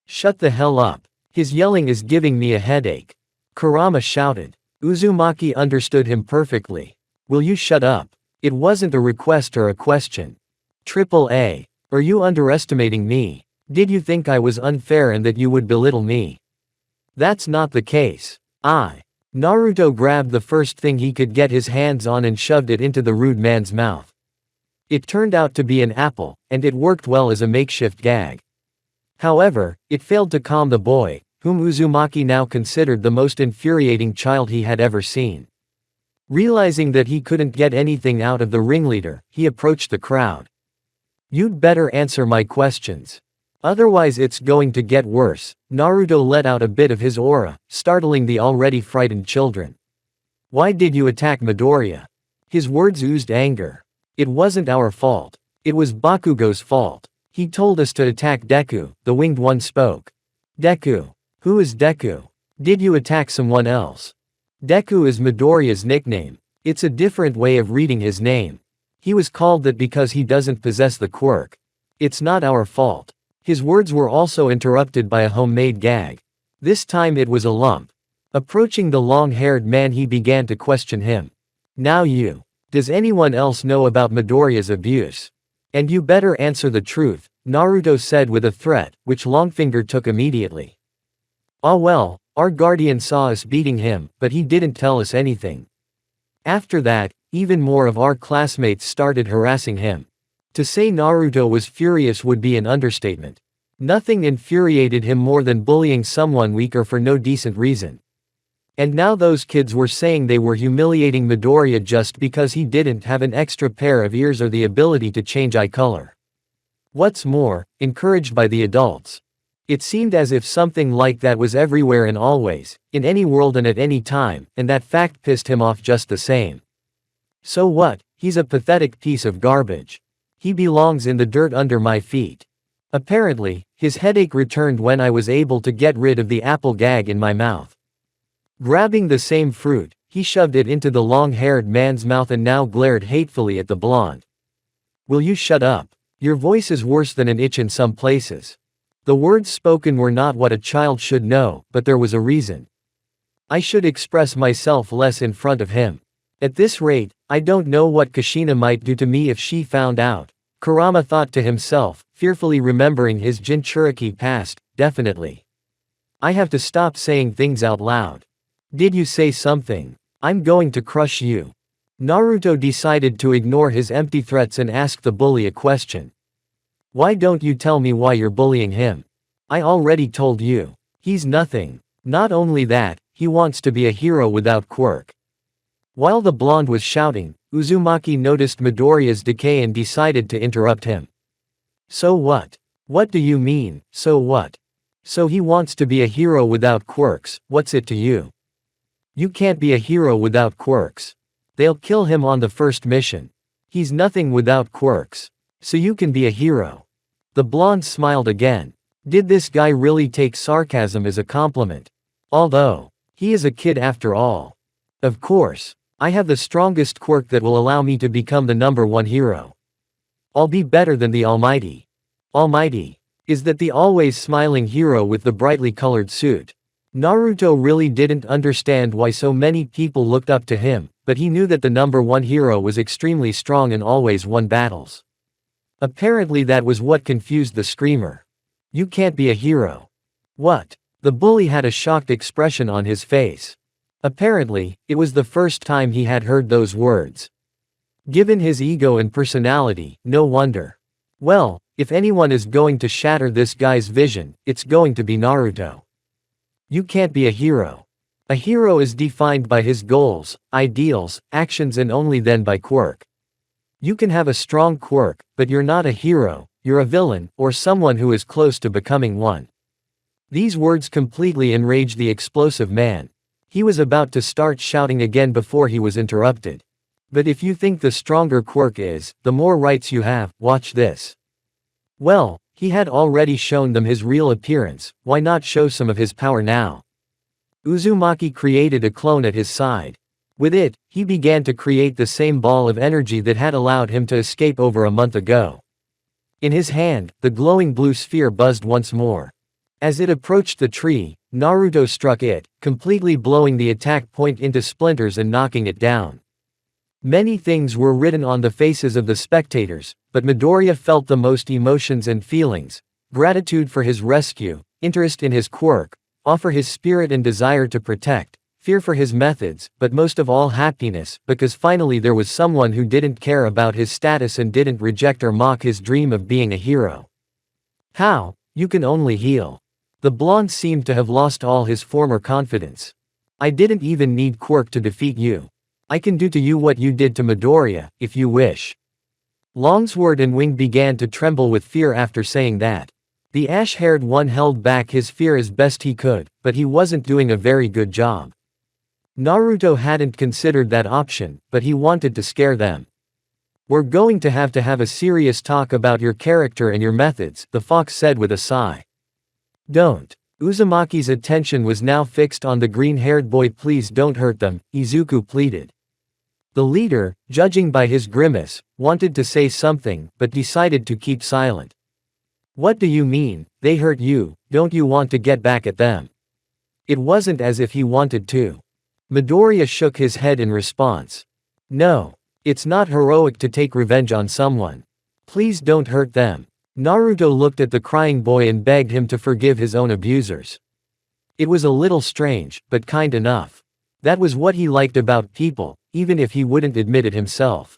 Shut the hell up. His yelling is giving me a headache. Kurama shouted. Uzumaki understood him perfectly. Will you shut up? It wasn't a request or a question. Triple A. Are you underestimating me? Did you think I was unfair and that you would belittle me? That's not the case. Naruto grabbed the first thing he could get his hands on and shoved it into the rude man's mouth. It turned out to be an apple, and it worked well as a makeshift gag. However, it failed to calm the boy, whom Uzumaki now considered the most infuriating child he had ever seen. Realizing that he couldn't get anything out of the ringleader, he approached the crowd. You'd better answer my questions. Otherwise it's going to get worse. Naruto let out a bit of his aura, startling the already frightened children. Why did you attack Midoriya? His words oozed anger. It wasn't our fault. It was Bakugo's fault. He told us to attack Deku, the winged one spoke. Deku. Who is Deku? Did you attack someone else? Deku is Midoriya's nickname. It's a different way of reading his name. He was called that because he doesn't possess the quirk. It's not our fault. His words were also interrupted by a homemade gag. This time it was a lump. Approaching the long-haired man, he began to question him. Now you. Does anyone else know about Midoriya's abuse? And you better answer the truth, Naruto said with a threat, which Longfinger took immediately. Ah well, our guardian saw us beating him, but he didn't tell us anything. After that, even more of our classmates started harassing him. To say Naruto was furious would be an understatement. Nothing infuriated him more than bullying someone weaker for no decent reason. And now those kids were saying they were humiliating Midoriya just because he didn't have an extra pair of ears or the ability to change eye color. What's more, encouraged by the adults. It seemed as if something like that was everywhere and always, in any world and at any time, and that fact pissed him off just the same. So what? He's a pathetic piece of garbage. He belongs in the dirt under my feet. Apparently, his headache returned when I was able to get rid of the apple gag in my mouth. Grabbing the same fruit, he shoved it into the long-haired man's mouth and now glared hatefully at the blonde. Will you shut up? Your voice is worse than an itch in some places. The words spoken were not what a child should know, but there was a reason. I should express myself less in front of him. At this rate, I don't know what Kushina might do to me if she found out. Kurama thought to himself, fearfully remembering his Jinchuriki past. Definitely. I have to stop saying things out loud. Did you say something? I'm going to crush you. Naruto decided to ignore his empty threats and ask the bully a question. Why don't you tell me why you're bullying him? I already told you. He's nothing. Not only that, he wants to be a hero without quirk. While the blonde was shouting, Uzumaki noticed Midoriya's decay and decided to interrupt him. So what? What do you mean, so what? So he wants to be a hero without quirks, what's it to you? You can't be a hero without quirks. They'll kill him on the first mission. He's nothing without quirks. So you can be a hero. The blonde smiled again. Did this guy really take sarcasm as a compliment? Although, he is a kid after all. Of course, I have the strongest quirk that will allow me to become the #1 hero. I'll be better than the Almighty. Almighty. Is that the always smiling hero with the brightly colored suit? Naruto really didn't understand why so many people looked up to him, but he knew that the #1 hero was extremely strong and always won battles. Apparently that was what confused the screamer. You can't be a hero. What? The bully had a shocked expression on his face. Apparently, it was the first time he had heard those words. Given his ego and personality, no wonder. Well, if anyone is going to shatter this guy's vision, it's going to be Naruto. You can't be a hero. A hero is defined by his goals, ideals, actions and only then by quirk. You can have a strong quirk, but you're not a hero, you're a villain, or someone who is close to becoming one. These words completely enraged the explosive man. He was about to start shouting again before he was interrupted. But if you think the stronger quirk is, the more rights you have, watch this. Well, he had already shown them his real appearance, why not show some of his power now? Uzumaki created a clone at his side. With it, he began to create the same ball of energy that had allowed him to escape over a month ago. In his hand, the glowing blue sphere buzzed once more. As it approached the tree, Naruto struck it, completely blowing the attack point into splinters and knocking it down. Many things were written on the faces of the spectators, but Midoriya felt the most emotions and feelings: gratitude for his rescue, interest in his quirk, awe for his spirit and desire to protect, fear for his methods, but most of all happiness, because finally there was someone who didn't care about his status and didn't reject or mock his dream of being a hero. How? You can only heal. The blonde seemed to have lost all his former confidence. I didn't even need quirk to defeat you. I can do to you what you did to Midoriya, if you wish. Longsword and Wing began to tremble with fear after saying that. The ash-haired one held back his fear as best he could, but he wasn't doing a very good job. Naruto hadn't considered that option, but he wanted to scare them. We're going to have a serious talk about your character and your methods, the fox said with a sigh. Don't. Uzumaki's attention was now fixed on the green-haired boy. Please don't hurt them, Izuku pleaded. The leader, judging by his grimace, wanted to say something, but decided to keep silent. What do you mean, they hurt you, don't you want to get back at them? It wasn't as if he wanted to. Midoriya shook his head in response. No. It's not heroic to take revenge on someone. Please don't hurt them. Naruto looked at the crying boy and begged him to forgive his own abusers. It was a little strange, but kind enough. That was what he liked about people, even if he wouldn't admit it himself.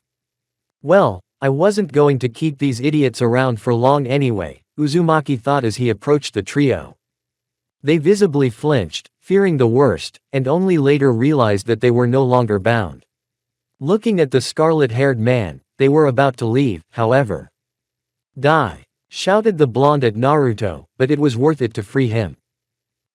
Well, I wasn't going to keep these idiots around for long anyway, Uzumaki thought as he approached the trio. They visibly flinched, fearing the worst, and only later realized that they were no longer bound. Looking at the scarlet-haired man, they were about to leave, however. Die! Shouted the blonde at Naruto, but it was worth it to free him.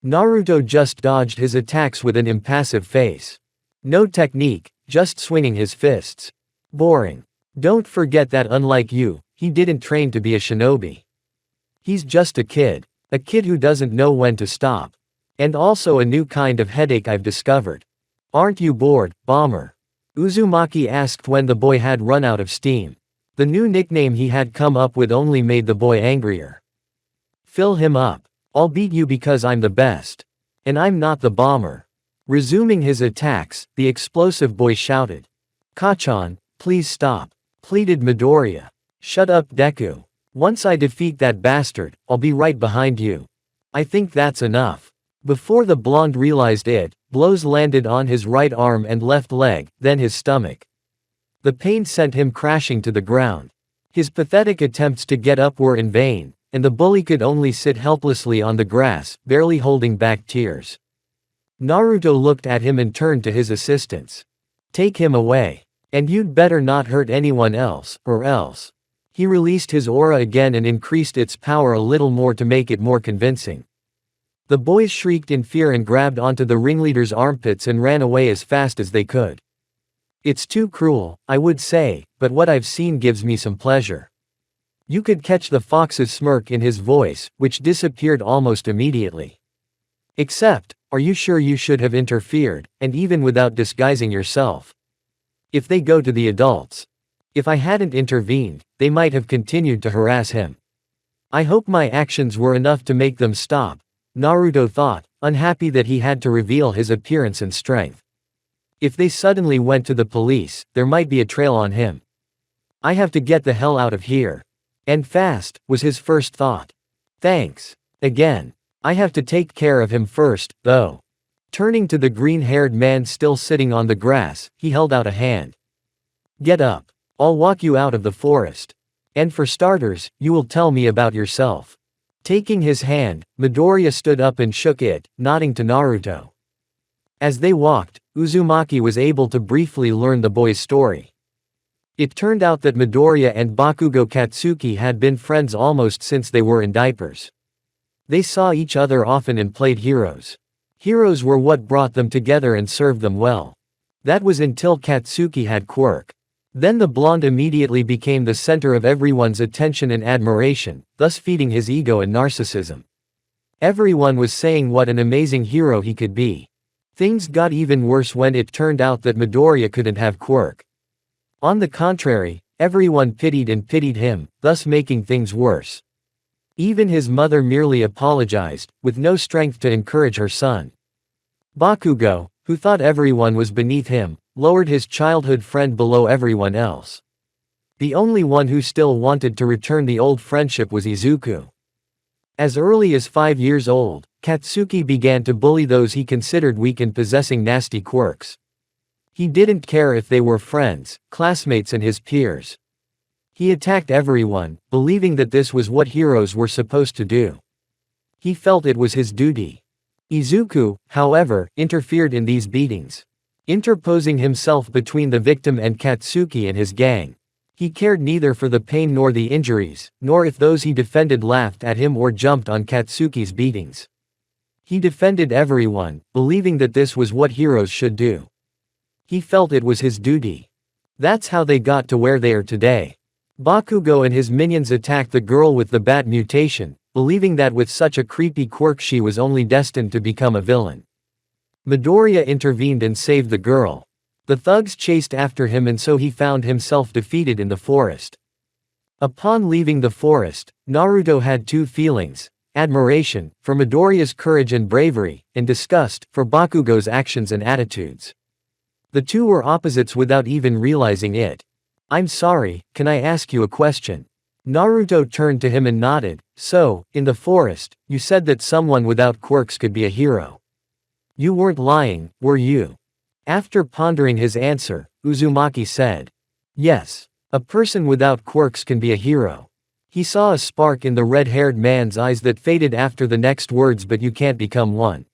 Naruto just dodged his attacks with an impassive face. No technique, just swinging his fists. Boring. Don't forget that unlike you, he didn't train to be a shinobi. He's just a kid who doesn't know when to stop. And also a new kind of headache I've discovered. Aren't you bored, Bomber? Uzumaki asked when the boy had run out of steam. The new nickname he had come up with only made the boy angrier. Fill him up. I'll beat you because I'm the best. And I'm not the bomber. Resuming his attacks, the explosive boy shouted. Kachan, please stop. Pleaded Midoriya. Shut up, Deku. Once I defeat that bastard, I'll be right behind you. I think that's enough. Before the blonde realized it, blows landed on his right arm and left leg, then his stomach. The pain sent him crashing to the ground. His pathetic attempts to get up were in vain, and the bully could only sit helplessly on the grass, barely holding back tears. Naruto looked at him and turned to his assistants. Take him away. And you'd better not hurt anyone else, or else. He released his aura again and increased its power a little more to make it more convincing. The boys shrieked in fear and grabbed onto the ringleader's armpits and ran away as fast as they could. It's too cruel, I would say, but what I've seen gives me some pleasure. You could catch the fox's smirk in his voice, which disappeared almost immediately. Except, are you sure you should have interfered, and even without disguising yourself? If they go to the adults. If I hadn't intervened, they might have continued to harass him. I hope my actions were enough to make them stop, Naruto thought, unhappy that he had to reveal his appearance and strength. If they suddenly went to the police, there might be a trail on him. I have to get the hell out of here. And fast, was his first thought. Thanks. Again. I have to take care of him first, though. Turning to the green-haired man still sitting on the grass, he held out a hand. Get up. I'll walk you out of the forest. And for starters, you will tell me about yourself. Taking his hand, Midoriya stood up and shook it, nodding to Naruto. As they walked, Uzumaki was able to briefly learn the boy's story. It turned out that Midoriya and Bakugo Katsuki had been friends almost since they were in diapers. They saw each other often and played heroes. Heroes were what brought them together and served them well. That was until Katsuki had quirk. Then the blonde immediately became the center of everyone's attention and admiration, thus feeding his ego and narcissism. Everyone was saying what an amazing hero he could be. Things got even worse when it turned out that Midoriya couldn't have quirk. On the contrary, everyone pitied him, thus making things worse. Even his mother merely apologized, with no strength to encourage her son. Bakugo, who thought everyone was beneath him, lowered his childhood friend below everyone else. The only one who still wanted to return the old friendship was Izuku. As early as 5 years old, Katsuki began to bully those he considered weak and possessing nasty quirks. He didn't care if they were friends, classmates and his peers. He attacked everyone, believing that this was what heroes were supposed to do. He felt it was his duty. Izuku, however, interfered in these beatings, interposing himself between the victim and Katsuki and his gang. He cared neither for the pain nor the injuries, nor if those he defended laughed at him or jumped on Katsuki's beatings. He defended everyone, believing that this was what heroes should do. He felt it was his duty. That's how they got to where they are today. Bakugo and his minions attacked the girl with the bat mutation, believing that with such a creepy quirk she was only destined to become a villain. Midoriya intervened and saved the girl. The thugs chased after him and so he found himself defeated in the forest. Upon leaving the forest, Naruto had two feelings: admiration, for Midoriya's courage and bravery, and disgust, for Bakugo's actions and attitudes. The two were opposites without even realizing it. I'm sorry, can I ask you a question? Naruto turned to him and nodded. So, in the forest, you said that someone without quirks could be a hero. You weren't lying, were you? After pondering his answer, Uzumaki said. Yes. A person without quirks can be a hero. He saw a spark in the red-haired man's eyes that faded after the next words, but you can't become one.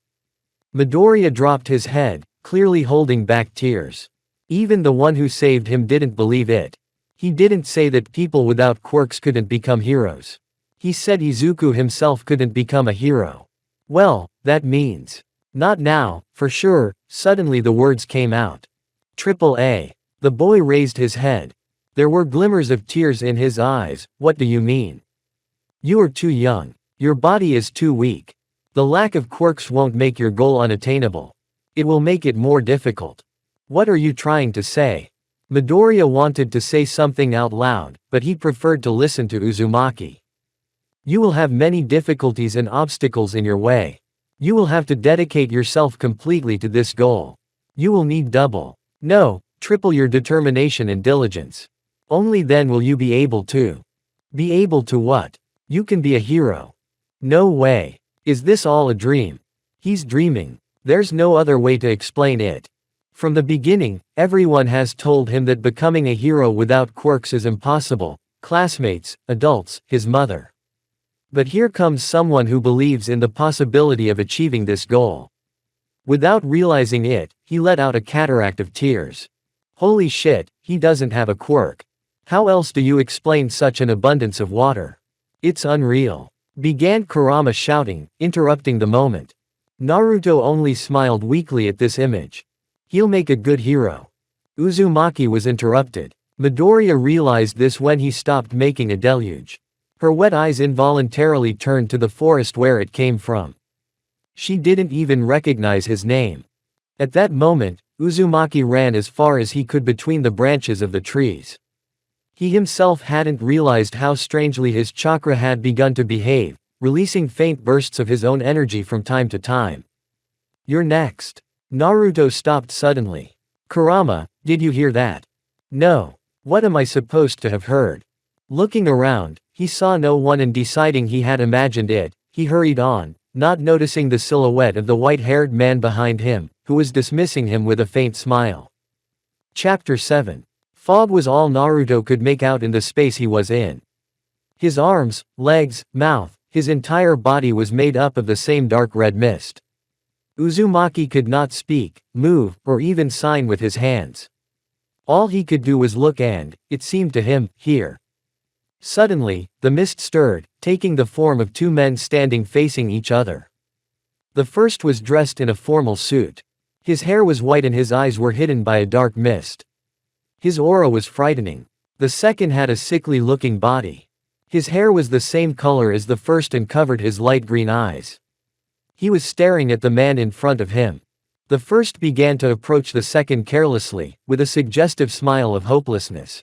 Midoriya dropped his head, clearly holding back tears. Even the one who saved him didn't believe it. He didn't say that people without quirks couldn't become heroes. He said Izuku himself couldn't become a hero. Well, that means. Not now, for sure. Suddenly the words came out. Triple A. The boy raised his head. There were glimmers of tears in his eyes. What do you mean? You are too young. Your body is too weak. The lack of quirks won't make your goal unattainable. It will make it more difficult. What are you trying to say? Midoriya wanted to say something out loud, but he preferred to listen to Uzumaki. You will have many difficulties and obstacles in your way. You will have to dedicate yourself completely to this goal. You will need double, no, triple your determination and diligence. Only then will you be able to. Be able to what? You can be a hero. No way. Is this all a dream? He's dreaming. There's no other way to explain it. From the beginning, everyone has told him that becoming a hero without quirks is impossible. Classmates, adults, his mother. But here comes someone who believes in the possibility of achieving this goal. Without realizing it, he let out a cataract of tears. Holy shit, he doesn't have a quirk. How else do you explain such an abundance of water? It's unreal. Began Kurama shouting, interrupting the moment. Naruto only smiled weakly at this image. He'll make a good hero. Uzumaki was interrupted. Midoriya realized this when he stopped making a deluge. Her wet eyes involuntarily turned to the forest where it came from. She didn't even recognize his name. At that moment, Uzumaki ran as far as he could between the branches of the trees. He himself hadn't realized how strangely his chakra had begun to behave, releasing faint bursts of his own energy from time to time. You're next. Naruto stopped suddenly. Kurama, did you hear that? No. What am I supposed to have heard? Looking around, he saw no one and deciding he had imagined it, he hurried on, not noticing the silhouette of the white-haired man behind him, who was dismissing him with a faint smile. Chapter 7. Fog was all Naruto could make out in the space he was in. His arms, legs, mouth, his entire body was made up of the same dark red mist. Uzumaki could not speak, move, or even sign with his hands. All he could do was look and, it seemed to him, hear. Suddenly, the mist stirred, taking the form of two men standing facing each other. The first was dressed in a formal suit. His hair was white and his eyes were hidden by a dark mist. His aura was frightening. The second had a sickly-looking body. His hair was the same color as the first and covered his light green eyes. He was staring at the man in front of him. The first began to approach the second carelessly, with a suggestive smile of hopelessness.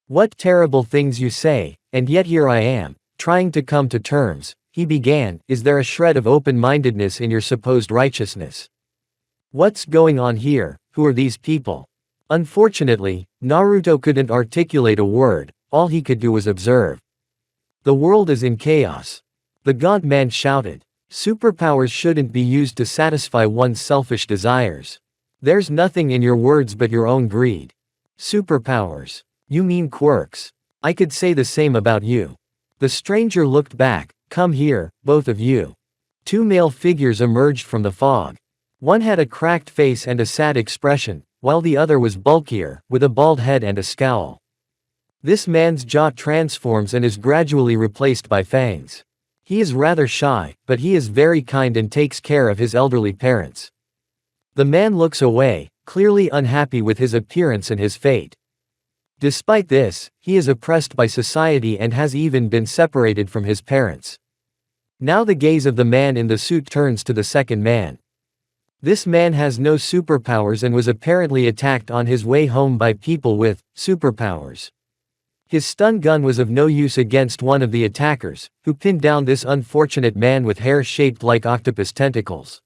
What terrible things you say, and yet here I am, trying to come to terms, he began. Is there a shred of open-mindedness in your supposed righteousness? What's going on here? Who are these people? Unfortunately, Naruto couldn't articulate a word, all he could do was observe. The world is in chaos. The God-man shouted. Superpowers shouldn't be used to satisfy one's selfish desires. There's nothing in your words but your own greed. Superpowers. You mean quirks. I could say the same about you. The stranger looked back. Come here, both of you. Two male figures emerged from the fog. One had a cracked face and a sad expression, while the other was bulkier, with a bald head and a scowl. This man's jaw transforms and is gradually replaced by fangs. He is rather shy, but he is very kind and takes care of his elderly parents. The man looks away, clearly unhappy with his appearance and his fate. Despite this, he is oppressed by society and has even been separated from his parents. Now the gaze of the man in the suit turns to the second man. This man has no superpowers and was apparently attacked on his way home by people with superpowers. His stun gun was of no use against one of the attackers, who pinned down this unfortunate man with hair shaped like octopus tentacles.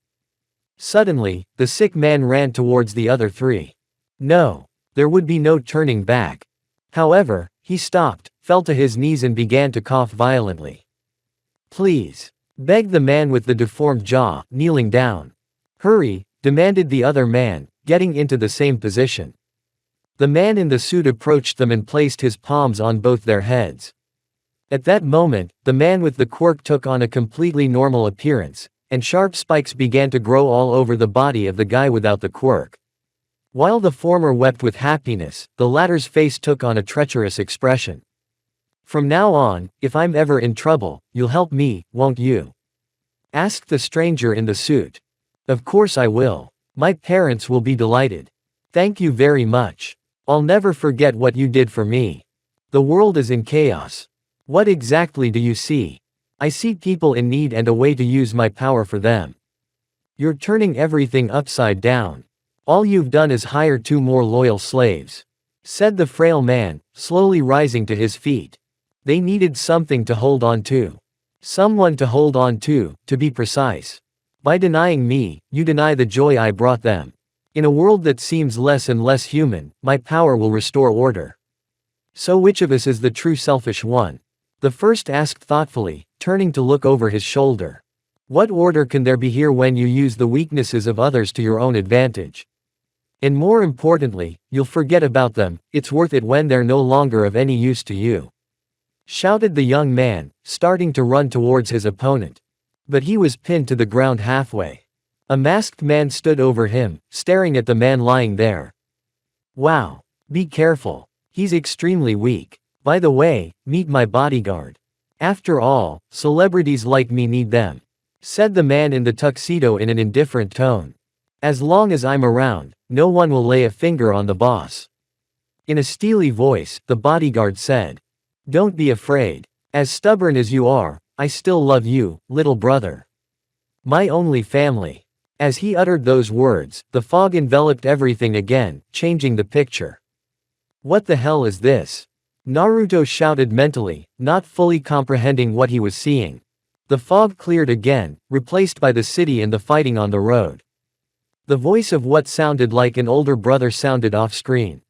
Suddenly, the sick man ran towards the other three. No. There would be no turning back. However, he stopped, fell to his knees and began to cough violently. Please. Begged the man with the deformed jaw, kneeling down. Hurry, demanded the other man, getting into the same position. The man in the suit approached them and placed his palms on both their heads. At that moment, the man with the quirk took on a completely normal appearance, and sharp spikes began to grow all over the body of the guy without the quirk. While the former wept with happiness, the latter's face took on a treacherous expression. From now on, if I'm ever in trouble, you'll help me, won't you? Asked the stranger in the suit. Of course I will. My parents will be delighted. Thank you very much. I'll never forget what you did for me. The world is in chaos. What exactly do you see? I see people in need and a way to use my power for them. You're turning everything upside down. All you've done is hire 2 more loyal slaves, said the frail man, slowly rising to his feet. They needed something to hold on to. Someone to hold on to be precise. By denying me, you deny the joy I brought them. In a world that seems less and less human, my power will restore order. So which of us is the true selfish one? The first asked thoughtfully, turning to look over his shoulder. What order can there be here when you use the weaknesses of others to your own advantage? And more importantly, you'll forget about them. It's worth it when they're no longer of any use to you. Shouted the young man, starting to run towards his opponent. But he was pinned to the ground halfway. A masked man stood over him, staring at the man lying there. Wow. Be careful. He's extremely weak. By the way, meet my bodyguard. After all, celebrities like me need them, said the man in the tuxedo in an indifferent tone. As long as I'm around, no one will lay a finger on the boss. In a steely voice, the bodyguard said. Don't be afraid. As stubborn as you are, I still love you, little brother. My only family. As he uttered those words, the fog enveloped everything again, changing the picture. What the hell is this? Naruto shouted mentally, not fully comprehending what he was seeing. The fog cleared again, replaced by the city and the fighting on the road. The voice of what sounded like an older brother sounded off-screen.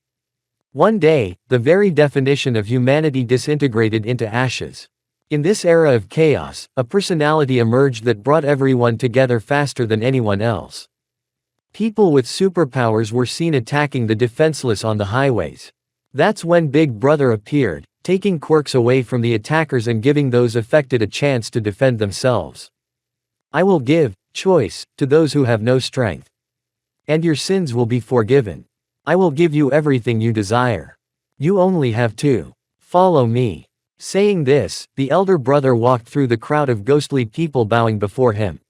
One day, the very definition of humanity disintegrated into ashes. In this era of chaos, a personality emerged that brought everyone together faster than anyone else. People with superpowers were seen attacking the defenseless on the highways. That's when Big Brother appeared, taking quirks away from the attackers and giving those affected a chance to defend themselves. I will give choice to those who have no strength. And your sins will be forgiven. I will give you everything you desire. You only have to follow me. Saying this, the elder brother walked through the crowd of ghostly people bowing before him.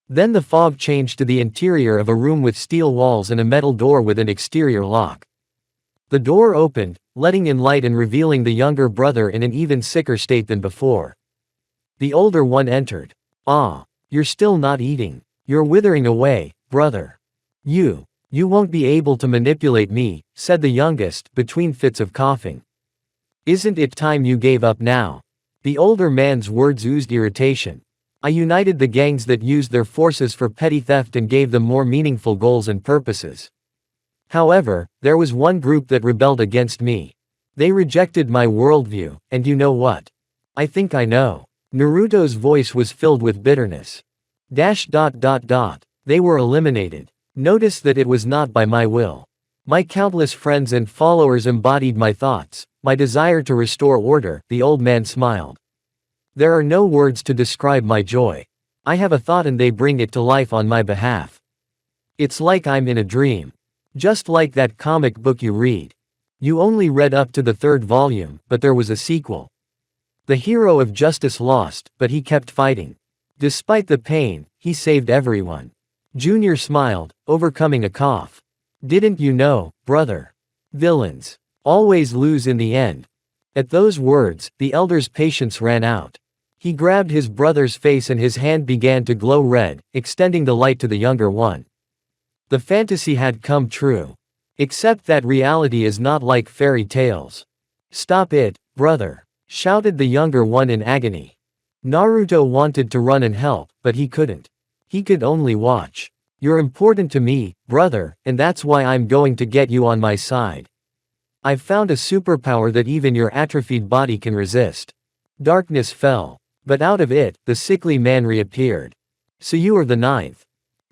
Then the fog changed to the interior of a room with steel walls and a metal door with an exterior lock. The door opened, letting in light and revealing the younger brother in an even sicker state than before. The older one entered. Ah, you're still not eating. You're withering away, brother. You won't be able to manipulate me, said the youngest, between fits of coughing. Isn't it time you gave up now? The older man's words oozed irritation. I united the gangs that used their forces for petty theft and gave them more meaningful goals and purposes. However, there was one group that rebelled against me. They rejected my worldview, and you know what? I think I know. Naruto's voice was filled with bitterness. They were eliminated. Notice that it was not by my will. My countless friends and followers embodied my thoughts, my desire to restore order, the old man smiled. There are no words to describe my joy. I have a thought and they bring it to life on my behalf. It's like I'm in a dream. Just like that comic book you read. You only read up to the 3rd volume, but there was a sequel. The hero of justice lost, but he kept fighting. Despite the pain, he saved everyone. Junior smiled, overcoming a cough. Didn't you know, brother? Villains always lose in the end. At those words, the elder's patience ran out. He grabbed his brother's face and his hand began to glow red, extending the light to the younger one. The fantasy had come true. Except that reality is not like fairy tales. Stop it, brother, shouted the younger one in agony. Naruto wanted to run and help, but he couldn't. He could only watch. You're important to me, brother, and that's why I'm going to get you on my side. I've found a superpower that even your atrophied body can resist. Darkness fell. But out of it, the sickly man reappeared. So you are the 9th.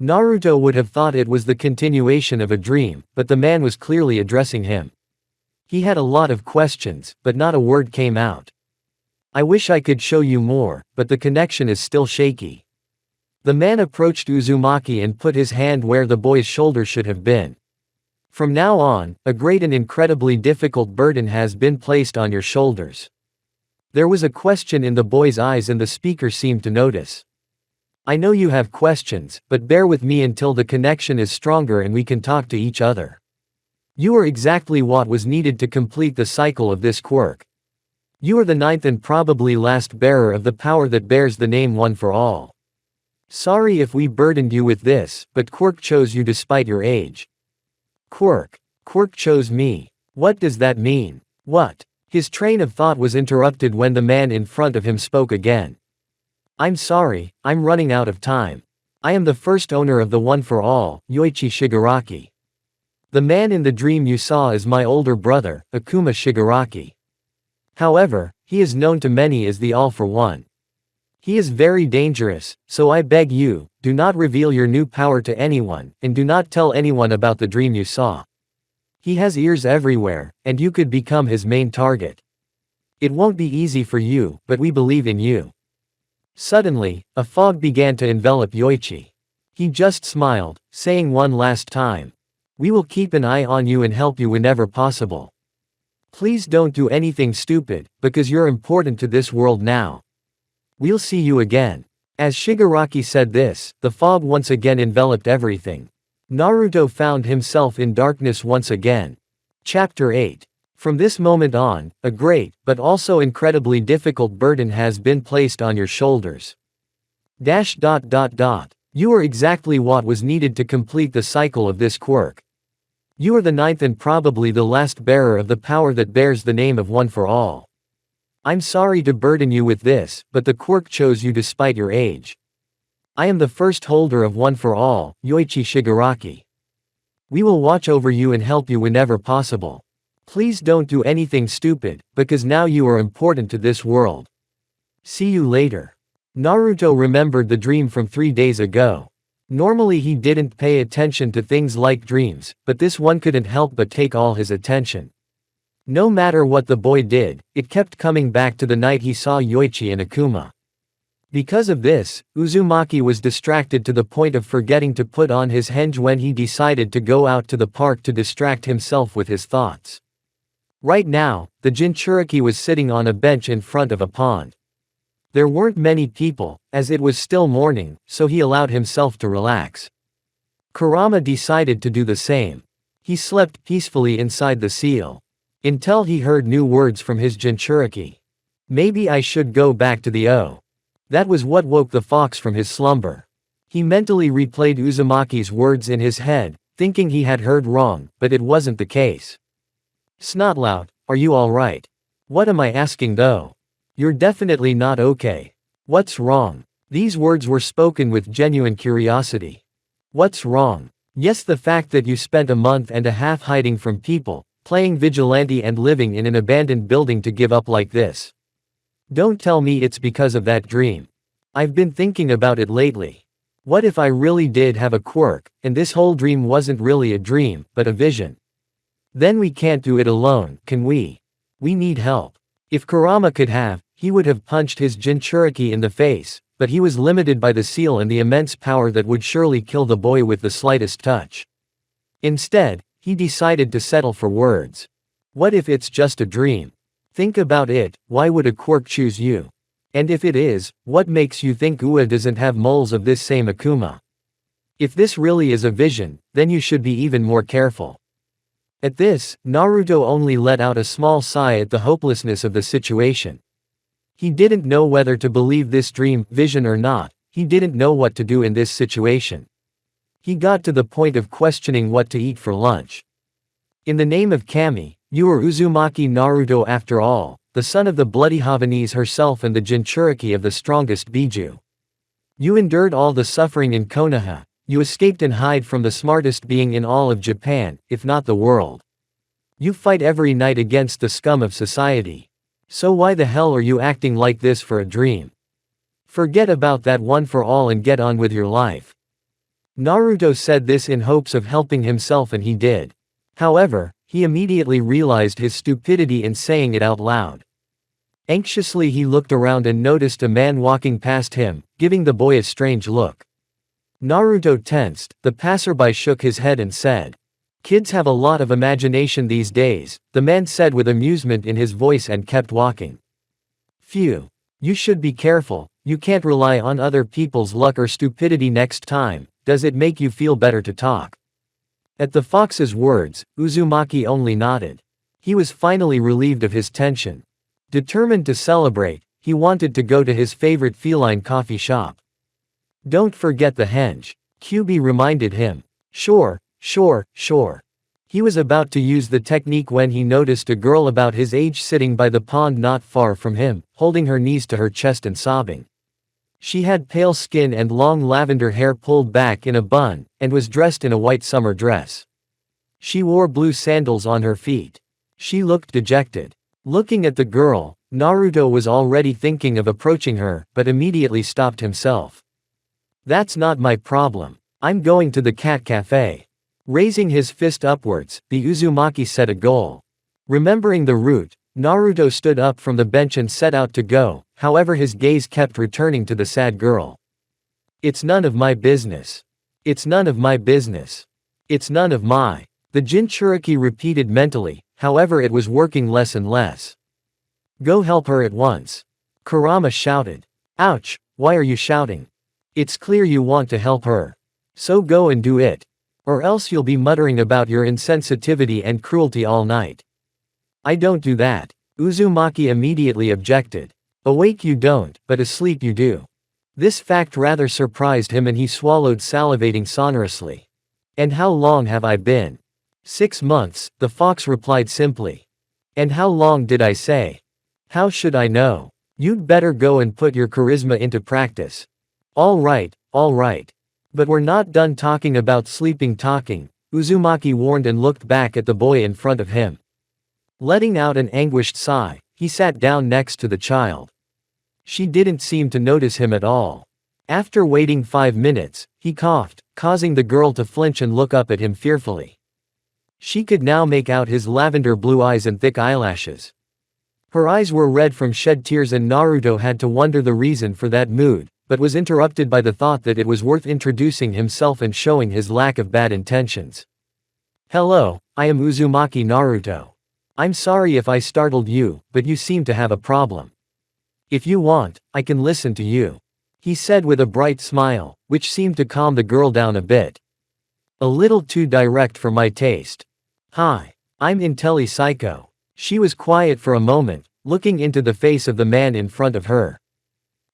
Naruto would have thought it was the continuation of a dream, but the man was clearly addressing him. He had a lot of questions, but not a word came out. I wish I could show you more, but the connection is still shaky. The man approached Uzumaki and put his hand where the boy's shoulder should have been. From now on, a great and incredibly difficult burden has been placed on your shoulders. There was a question in the boy's eyes and the speaker seemed to notice. I know you have questions, but bear with me until the connection is stronger and we can talk to each other. You are exactly what was needed to complete the cycle of this quirk. You are the 9th and probably last bearer of the power that bears the name One for All. Sorry if we burdened you with this, but Quirk chose you despite your age. Quirk chose me. What does that mean? What? His train of thought was interrupted when the man in front of him spoke again. I'm sorry, I'm running out of time. I am the first owner of the One for All, Yoichi Shigaraki. The man in the dream you saw is my older brother, Akuma Shigaraki. However, he is known to many as the All for One. He is very dangerous, so I beg you, do not reveal your new power to anyone, and do not tell anyone about the dream you saw. He has ears everywhere, and you could become his main target. It won't be easy for you, but we believe in you. Suddenly, a fog began to envelop Yoichi. He just smiled, saying one last time. We will keep an eye on you and help you whenever possible. Please don't do anything stupid, because you're important to this world now. We'll see you again. As Shigaraki said this, the fog once again enveloped everything. Naruto found himself in darkness once again. Chapter 8. From this moment on, a great, but also incredibly difficult burden has been placed on your shoulders. You are exactly what was needed to complete the cycle of this quirk. You are the ninth and probably the last bearer of the power that bears the name of One for All. I'm sorry to burden you with this, but the quirk chose you despite your age. I am the first holder of One for All, Yoichi Shigaraki. We will watch over you and help you whenever possible. Please don't do anything stupid, because now you are important to this world. See you later. Naruto remembered the dream from 3 days ago. Normally he didn't pay attention to things like dreams, but this one couldn't help but take all his attention. No matter what the boy did, it kept coming back to the night he saw Yoichi and Akuma. Because of this, Uzumaki was distracted to the point of forgetting to put on his henge when he decided to go out to the park to distract himself with his thoughts. Right now, the Jinchuriki was sitting on a bench in front of a pond. There weren't many people, as it was still morning, so he allowed himself to relax. Kurama decided to do the same. He slept peacefully inside the seal. Until he heard new words from his Jinchuriki. Maybe I should go back to the O. That was what woke the fox from his slumber. He mentally replayed Uzumaki's words in his head, thinking he had heard wrong, but it wasn't the case. Snotlout, are you alright? What am I asking though? You're definitely not okay. What's wrong? These words were spoken with genuine curiosity. What's wrong? Yes, the fact that you spent a month and a half hiding from people, playing vigilante and living in an abandoned building to give up like this. Don't tell me it's because of that dream. I've been thinking about it lately. What if I really did have a quirk, and this whole dream wasn't really a dream, but a vision? Then we can't do it alone, can we? We need help. If Kurama could have, he would have punched his Jinchuriki in the face, but he was limited by the seal and the immense power that would surely kill the boy with the slightest touch. Instead, he decided to settle for words. What if it's just a dream? Think about it, why would a quirk choose you? And if it is, what makes you think Ua doesn't have moles of this same Akuma? If this really is a vision, then you should be even more careful. At this, Naruto only let out a small sigh at the hopelessness of the situation. He didn't know whether to believe this dream, vision or not, he didn't know what to do in this situation. He got to the point of questioning what to eat for lunch. In the name of Kami, you are Uzumaki Naruto after all, the son of the bloody Havanese herself and the Jinchuriki of the strongest Biju. You endured all the suffering in Konoha, you escaped and hide from the smartest being in all of Japan, if not the world. You fight every night against the scum of society. So why the hell are you acting like this for a dream? Forget about that One for All and get on with your life. Naruto said this in hopes of helping himself and he did. However, he immediately realized his stupidity in saying it out loud. Anxiously he looked around and noticed a man walking past him, giving the boy a strange look. Naruto tensed, the passerby shook his head and said. Kids have a lot of imagination these days, the man said with amusement in his voice and kept walking. Phew. You should be careful, you can't rely on other people's luck or stupidity next time, does it make you feel better to talk? At the fox's words, Uzumaki only nodded. He was finally relieved of his tension. Determined to celebrate, he wanted to go to his favorite feline coffee shop. Don't forget the henge. Kyubi reminded him. Sure. He was about to use the technique when he noticed a girl about his age sitting by the pond not far from him, holding her knees to her chest and sobbing. She had pale skin and long lavender hair pulled back in a bun, and was dressed in a white summer dress. She wore blue sandals on her feet. She looked dejected. Looking at the girl, Naruto was already thinking of approaching her, but immediately stopped himself. That's not my problem. I'm going to the cat cafe. Raising his fist upwards, the Uzumaki set a goal. Remembering the route, Naruto stood up from the bench and set out to go, however his gaze kept returning to the sad girl. It's none of my business. It's none of my business. It's none of my. The Jinchuriki repeated mentally, however it was working less and less. Go help her at once. Kurama shouted. Ouch, why are you shouting? It's clear you want to help her. So go and do it. Or else you'll be muttering about your insensitivity and cruelty all night. I don't do that. Uzumaki immediately objected. Awake you don't, but asleep you do. This fact rather surprised him and he swallowed, salivating sonorously. And how long have I been? 6 months, the fox replied simply. And how long did I say? How should I know? You'd better go and put your charisma into practice. All right, But we're not done talking about sleeping talking, Uzumaki warned and looked back at the boy in front of him. Letting out an anguished sigh, he sat down next to the child. She didn't seem to notice him at all. After waiting 5 minutes, he coughed, causing the girl to flinch and look up at him fearfully. She could now make out his lavender blue eyes and thick eyelashes. Her eyes were red from shed tears and Naruto had to wonder the reason for that mood, but was interrupted by the thought that it was worth introducing himself and showing his lack of bad intentions. Hello, I am Uzumaki Naruto. I'm sorry if I startled you, but you seem to have a problem. If you want, I can listen to you, he said with a bright smile, which seemed to calm the girl down a bit. A little too direct for my taste. Hi, I'm Intelli Psycho. She was quiet for a moment, looking into the face of the man in front of her.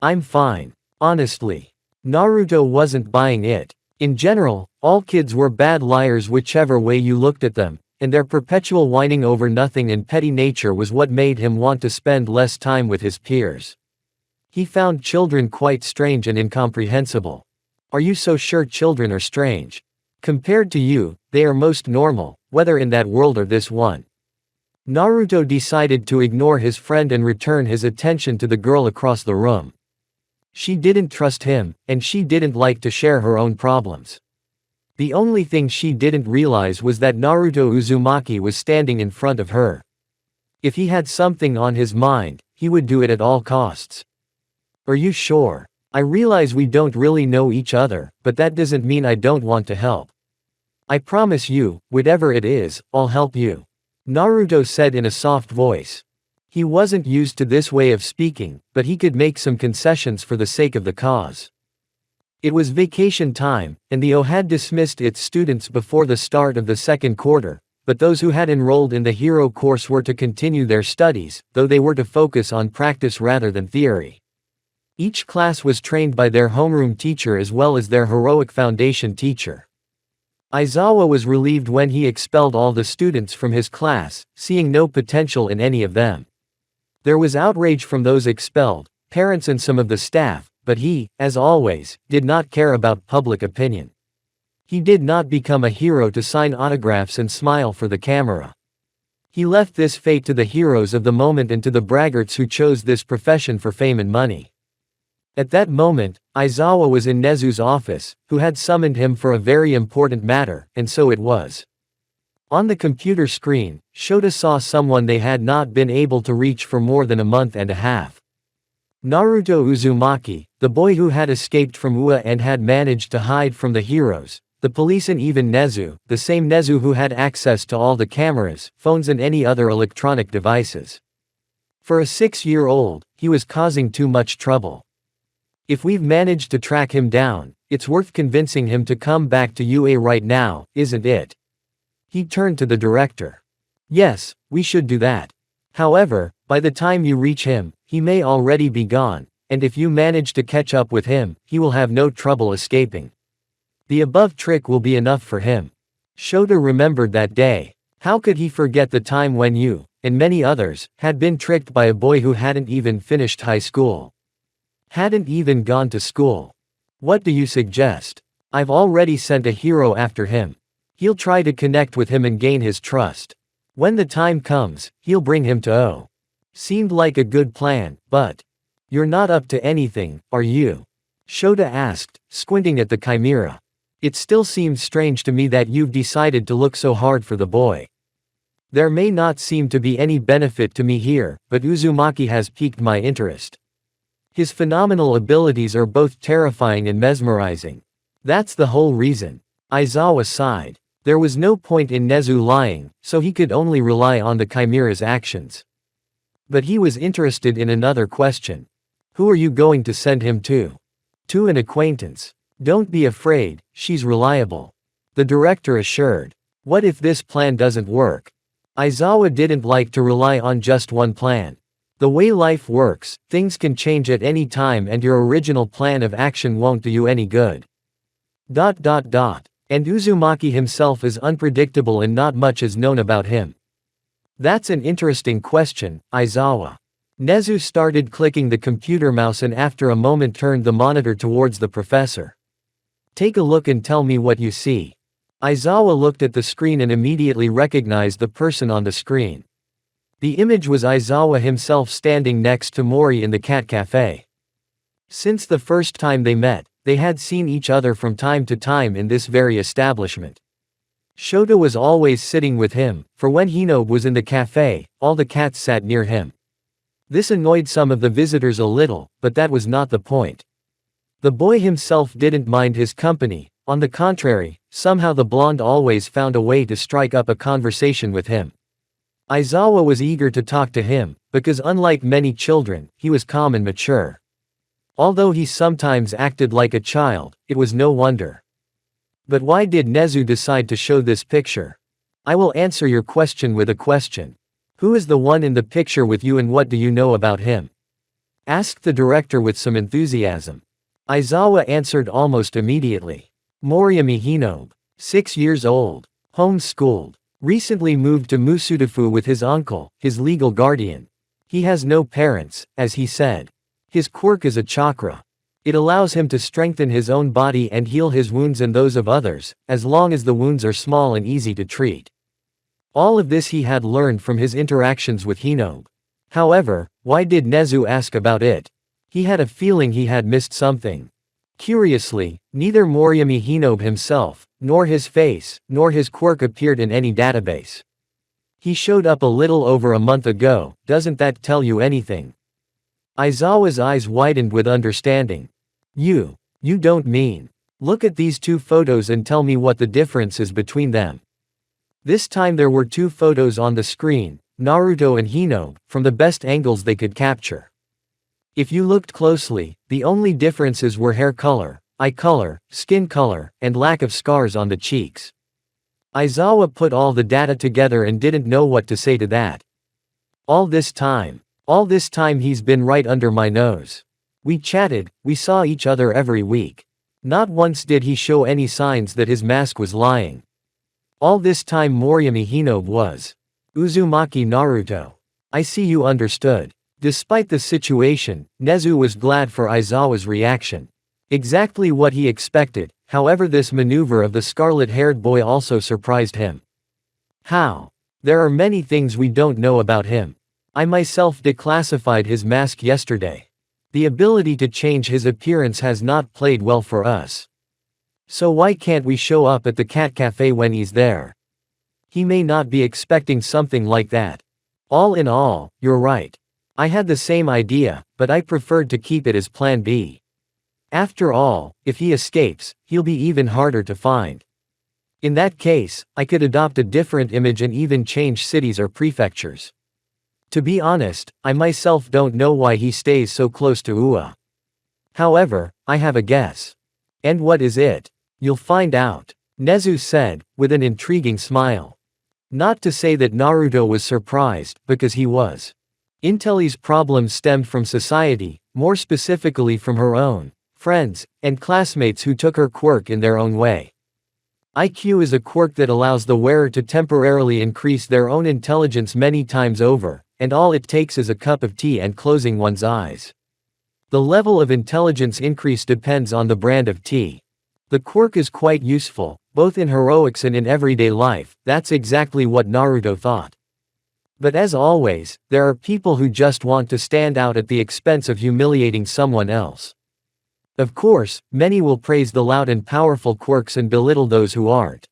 I'm fine, honestly. Naruto wasn't buying it. In general, all kids were bad liars whichever way you looked at them, and their perpetual whining over nothing and petty nature was what made him want to spend less time with his peers. He found children quite strange and incomprehensible. Are you so sure children are strange? Compared to you, they are most normal, whether in that world or this one. Naruto decided to ignore his friend and return his attention to the girl across the room. She didn't trust him, and she didn't like to share her own problems. The only thing she didn't realize was that Naruto Uzumaki was standing in front of her. If he had something on his mind, he would do it at all costs. Are you sure? I realize we don't really know each other, but that doesn't mean I don't want to help. I promise you, whatever it is, I'll help you, Naruto said in a soft voice. He wasn't used to this way of speaking, but he could make some concessions for the sake of the cause. It was vacation time, and the O had dismissed its students before the start of the second quarter, but those who had enrolled in the hero course were to continue their studies, though they were to focus on practice rather than theory. Each class was trained by their homeroom teacher as well as their heroic foundation teacher. Aizawa was relieved when he expelled all the students from his class, seeing no potential in any of them. There was outrage from those expelled, parents and some of the staff, but he, as always, did not care about public opinion. He did not become a hero to sign autographs and smile for the camera. He left this fate to the heroes of the moment and to the braggarts who chose this profession for fame and money. At that moment, Aizawa was in Nezu's office, who had summoned him for a very important matter, and so it was. On the computer screen, Shota saw someone they had not been able to reach for more than a month and a half. Naruto Uzumaki, the boy who had escaped from UA and had managed to hide from the heroes, the police and even Nezu, the same Nezu who had access to all the cameras, phones and any other electronic devices. For a 6-year-old, he was causing too much trouble. If we've managed to track him down, it's worth convincing him to come back to UA right now, isn't it? He turned to the director. Yes, we should do that. However, by the time you reach him, he may already be gone, and if you manage to catch up with him, he will have no trouble escaping. The above trick will be enough for him. Shota remembered that day. How could he forget the time when you, and many others, had been tricked by a boy who hadn't even finished high school? Hadn't even gone to school. What do you suggest? I've already sent a hero after him. He'll try to connect with him and gain his trust. When the time comes, he'll bring him to O. Seemed like a good plan, but you're not up to anything, are you? Shota asked, squinting at the chimera. It still seems strange to me that you've decided to look so hard for the boy. There may not seem to be any benefit to me here, but Uzumaki has piqued my interest. His phenomenal abilities are both terrifying and mesmerizing. That's the whole reason. Aizawa sighed. There was no point in Nezu lying, so he could only rely on the chimera's actions. But he was interested in another question. Who are you going to send him to? To an acquaintance. Don't be afraid, she's reliable. The director assured. What if this plan doesn't work? Aizawa didn't like to rely on just one plan. The way life works, things can change at any time and your original plan of action won't do you any good. And Uzumaki himself is unpredictable and not much is known about him. That's an interesting question, Aizawa. Nezu started clicking the computer mouse and after a moment turned the monitor towards the professor. Take a look and tell me what you see. Aizawa looked at the screen and immediately recognized the person on the screen. The image was Aizawa himself standing next to Mori in the cat cafe. Since the first time they met, they had seen each other from time to time in this very establishment. Shota was always sitting with him, for when Hinobe was in the cafe, all the cats sat near him. This annoyed some of the visitors a little, but that was not the point. The boy himself didn't mind his company, on the contrary, somehow the blonde always found a way to strike up a conversation with him. Aizawa was eager to talk to him, because unlike many children, he was calm and mature. Although he sometimes acted like a child, it was no wonder. But why did Nezu decide to show this picture? I will answer your question with a question. Who is the one in the picture with you and what do you know about him? Asked the director with some enthusiasm. Aizawa answered almost immediately. Moriyami Hinobe. 6 years old. Homeschooled. Recently moved to Musudafu with his uncle, his legal guardian. He has no parents, as he said. His quirk is a chakra. It allows him to strengthen his own body and heal his wounds and those of others, as long as the wounds are small and easy to treat. All of this he had learned from his interactions with Hinobe. However, why did Nezu ask about it? He had a feeling he had missed something. Curiously, neither Moriyami Hinobe himself, nor his face, nor his quirk appeared in any database. He showed up a little over a month ago, doesn't that tell you anything? Aizawa's eyes widened with understanding. You don't mean. Look at these two photos and tell me what the difference is between them. This time there were two photos on the screen, Naruto and Hinobe, from the best angles they could capture. If you looked closely, the only differences were hair color, eye color, skin color, and lack of scars on the cheeks. Aizawa put all the data together and didn't know what to say to that. All this time he's been right under my nose. We chatted, we saw each other every week. Not once did he show any signs that his mask was lying. All this time Moriyami Hinobe was. Uzumaki Naruto. I see you understood. Despite the situation, Nezu was glad for Aizawa's reaction. Exactly what he expected, however this maneuver of the scarlet-haired boy also surprised him. How? There are many things we don't know about him. I myself declassified his mask yesterday. The ability to change his appearance has not played well for us. So why can't we show up at the cat cafe when he's there? He may not be expecting something like that. All in all, you're right. I had the same idea, but I preferred to keep it as plan B. After all, if he escapes, he'll be even harder to find. In that case, I could adopt a different image and even change cities or prefectures. To be honest, I myself don't know why he stays so close to Ua. However, I have a guess. And what is it? You'll find out, Nezu said, with an intriguing smile. Not to say that Naruto was surprised, because he was. Intelli's problems stemmed from society, more specifically from her own friends and classmates who took her quirk in their own way. IQ is a quirk that allows the wearer to temporarily increase their own intelligence many times over, and all it takes is a cup of tea and closing one's eyes. The level of intelligence increase depends on the brand of tea. The quirk is quite useful, both in heroics and in everyday life. That's exactly what Naruto thought. But as always, there are people who just want to stand out at the expense of humiliating someone else. Of course, many will praise the loud and powerful quirks and belittle those who aren't.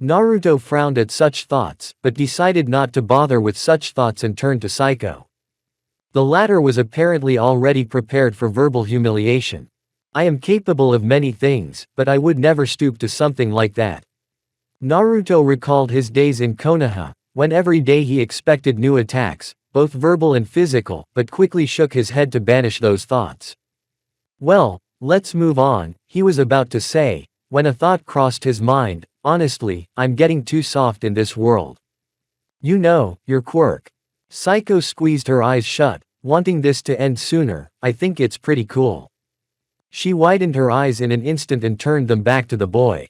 Naruto frowned at such thoughts, but decided not to bother with such thoughts and turned to Psycho. The latter was apparently already prepared for verbal humiliation. I am capable of many things, but I would never stoop to something like that. Naruto recalled his days in Konoha, when every day he expected new attacks, both verbal and physical, but quickly shook his head to banish those thoughts. Well, let's move on, he was about to say, when a thought crossed his mind. Honestly, I'm getting too soft in this world. You know, your quirk. Psycho squeezed her eyes shut, wanting this to end sooner. I think it's pretty cool. She widened her eyes in an instant and turned them back to the boy.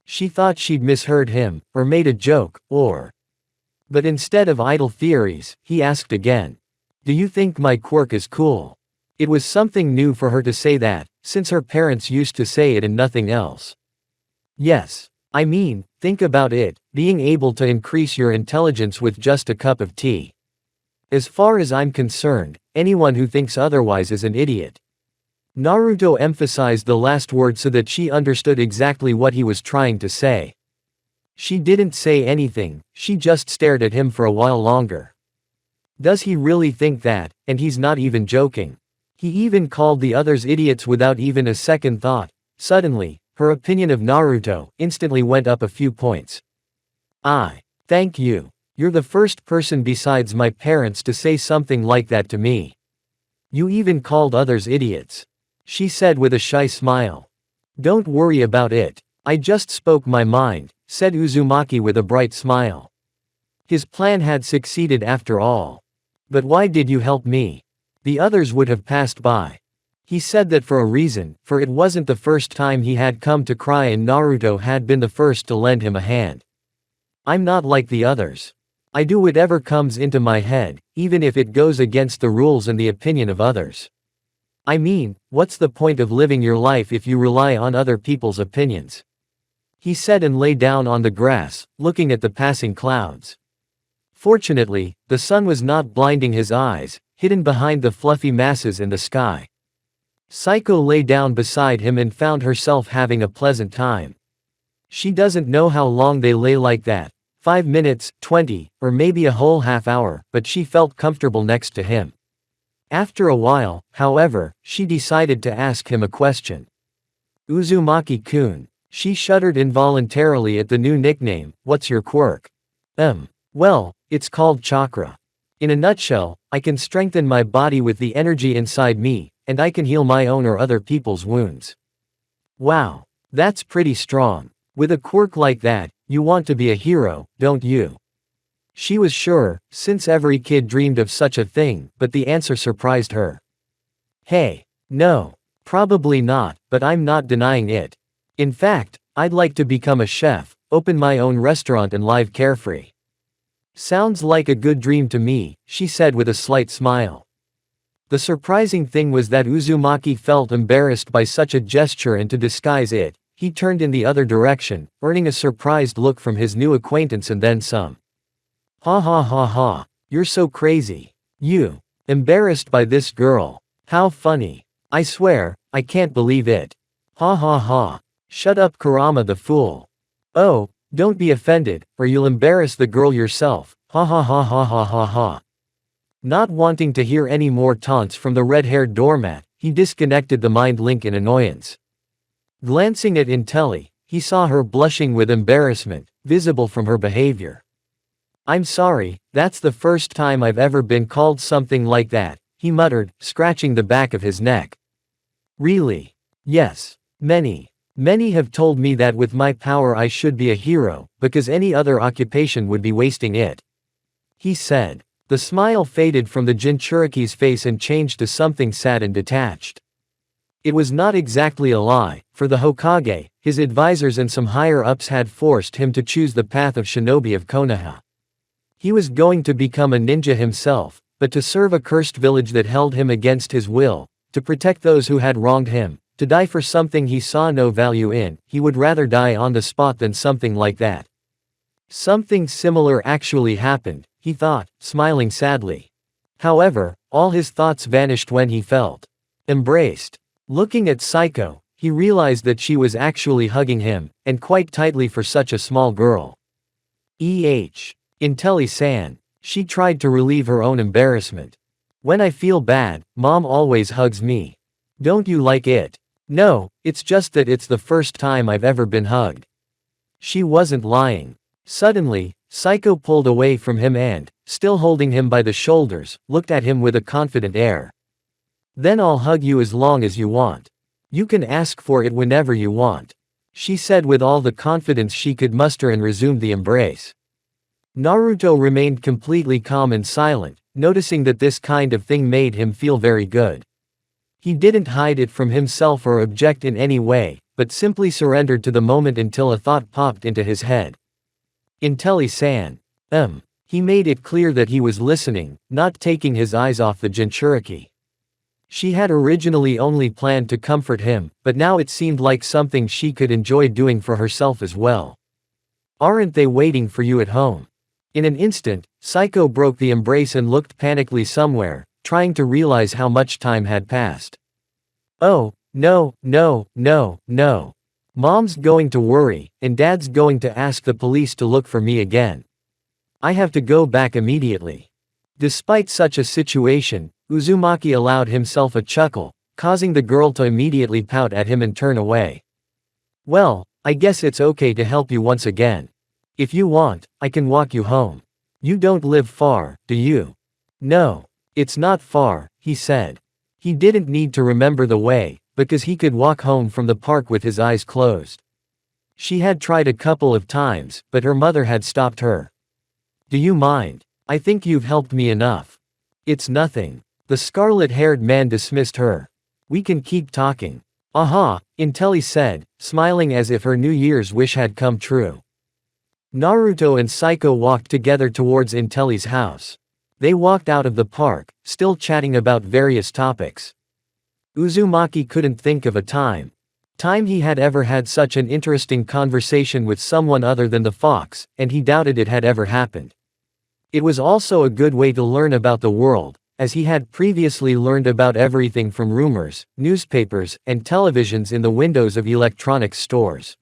She thought she'd misheard him, or made a joke, or... But instead of idle theories, he asked again. Do you think my quirk is cool? It was something new for her to say that, since her parents used to say it and nothing else. Yes. I mean, think about it, being able to increase your intelligence with just a cup of tea. As far as I'm concerned, anyone who thinks otherwise is an idiot. Naruto emphasized the last word so that she understood exactly what he was trying to say. She didn't say anything, she just stared at him for a while longer. Does he really think that, and he's not even joking? He even called the others idiots without even a second thought. Suddenly, her opinion of Naruto instantly went up a few points. Thank you. You're the first person besides my parents to say something like that to me. You even called others idiots. She said with a shy smile. Don't worry about it. I just spoke my mind, said Uzumaki with a bright smile. His plan had succeeded after all. But why did you help me? The others would have passed by. He said that for a reason, for it wasn't the first time he had come to cry and Naruto had been the first to lend him a hand. I'm not like the others. I do whatever comes into my head, even if it goes against the rules and the opinion of others. I mean, what's the point of living your life if you rely on other people's opinions? He said and lay down on the grass, looking at the passing clouds. Fortunately, the sun was not blinding his eyes, hidden behind the fluffy masses in the sky. Psycho lay down beside him and found herself having a pleasant time. She doesn't know how long they lay like that, 5 minutes, 20, or maybe a whole half hour, but she felt comfortable next to him. After a while, however, she decided to ask him a question. Uzumaki-kun. She shuddered involuntarily at the new nickname. What's your quirk? Well, it's called chakra. In a nutshell, I can strengthen my body with the energy inside me, and I can heal my own or other people's wounds. Wow. That's pretty strong. With a quirk like that, you want to be a hero, don't you? She was sure, since every kid dreamed of such a thing, but the answer surprised her. Hey. No. Probably not, but I'm not denying it. In fact, I'd like to become a chef, open my own restaurant and live carefree. Sounds like a good dream to me, she said with a slight smile. The surprising thing was that Uzumaki felt embarrassed by such a gesture, and to disguise it, he turned in the other direction, earning a surprised look from his new acquaintance and then some. Ha ha ha ha, you're so crazy. You. Embarrassed by this girl. How funny. I swear, I can't believe it. Ha ha ha. Shut up, Kurama the fool. Oh, don't be offended, or you'll embarrass the girl yourself. Ha ha ha ha ha ha ha. Not wanting to hear any more taunts from the red-haired doormat, he disconnected the mind link in annoyance. Glancing at Intelli, he saw her blushing with embarrassment, visible from her behavior. I'm sorry, that's the first time I've ever been called something like that, he muttered, scratching the back of his neck. Really? Yes. Many have told me that with my power I should be a hero, because any other occupation would be wasting it. He said. The smile faded from the Jinchuriki's face and changed to something sad and detached. It was not exactly a lie, for the Hokage, his advisors and some higher-ups had forced him to choose the path of shinobi of Konoha. He was going to become a ninja himself, but to serve a cursed village that held him against his will, to protect those who had wronged him, to die for something he saw no value in. He would rather die on the spot than something like that. Something similar actually happened, he thought, smiling sadly. However, all his thoughts vanished when he felt embraced. Looking at Psycho, he realized that she was actually hugging him, and quite tightly for such a small girl. Intelli-san. She tried to relieve her own embarrassment. When I feel bad, Mom always hugs me. Don't you like it? No, it's just that it's the first time I've ever been hugged. She wasn't lying. Suddenly, Psycho pulled away from him and, still holding him by the shoulders, looked at him with a confident air. Then I'll hug you as long as you want. You can ask for it whenever you want, she said with all the confidence she could muster and resumed the embrace. Naruto remained completely calm and silent, noticing that this kind of thing made him feel very good. He didn't hide it from himself or object in any way, but simply surrendered to the moment until a thought popped into his head. Intelli-san. He made it clear that he was listening, not taking his eyes off the Jinchuriki. She had originally only planned to comfort him, but now it seemed like something she could enjoy doing for herself as well. Aren't they waiting for you at home? In an instant, Psycho broke the embrace and looked panically somewhere, trying to realize how much time had passed. Oh, no, no, no, no. Mom's going to worry, and Dad's going to ask the police to look for me again. I have to go back immediately. Despite such a situation, Uzumaki allowed himself a chuckle, causing the girl to immediately pout at him and turn away. Well, I guess it's okay to help you once again. If you want, I can walk you home. You don't live far, do you? No. It's not far, he said. He didn't need to remember the way, because he could walk home from the park with his eyes closed. She had tried a couple of times, but her mother had stopped her. Do you mind? I think you've helped me enough. It's nothing. The scarlet-haired man dismissed her. We can keep talking. Aha, Intelli said, smiling as if her New Year's wish had come true. Naruto and Psycho walked together towards Intelli's house. They walked out of the park, still chatting about various topics. Uzumaki couldn't think of a time he had ever had such an interesting conversation with someone other than the fox, and he doubted it had ever happened. It was also a good way to learn about the world, as he had previously learned about everything from rumors, newspapers, and televisions in the windows of electronics stores.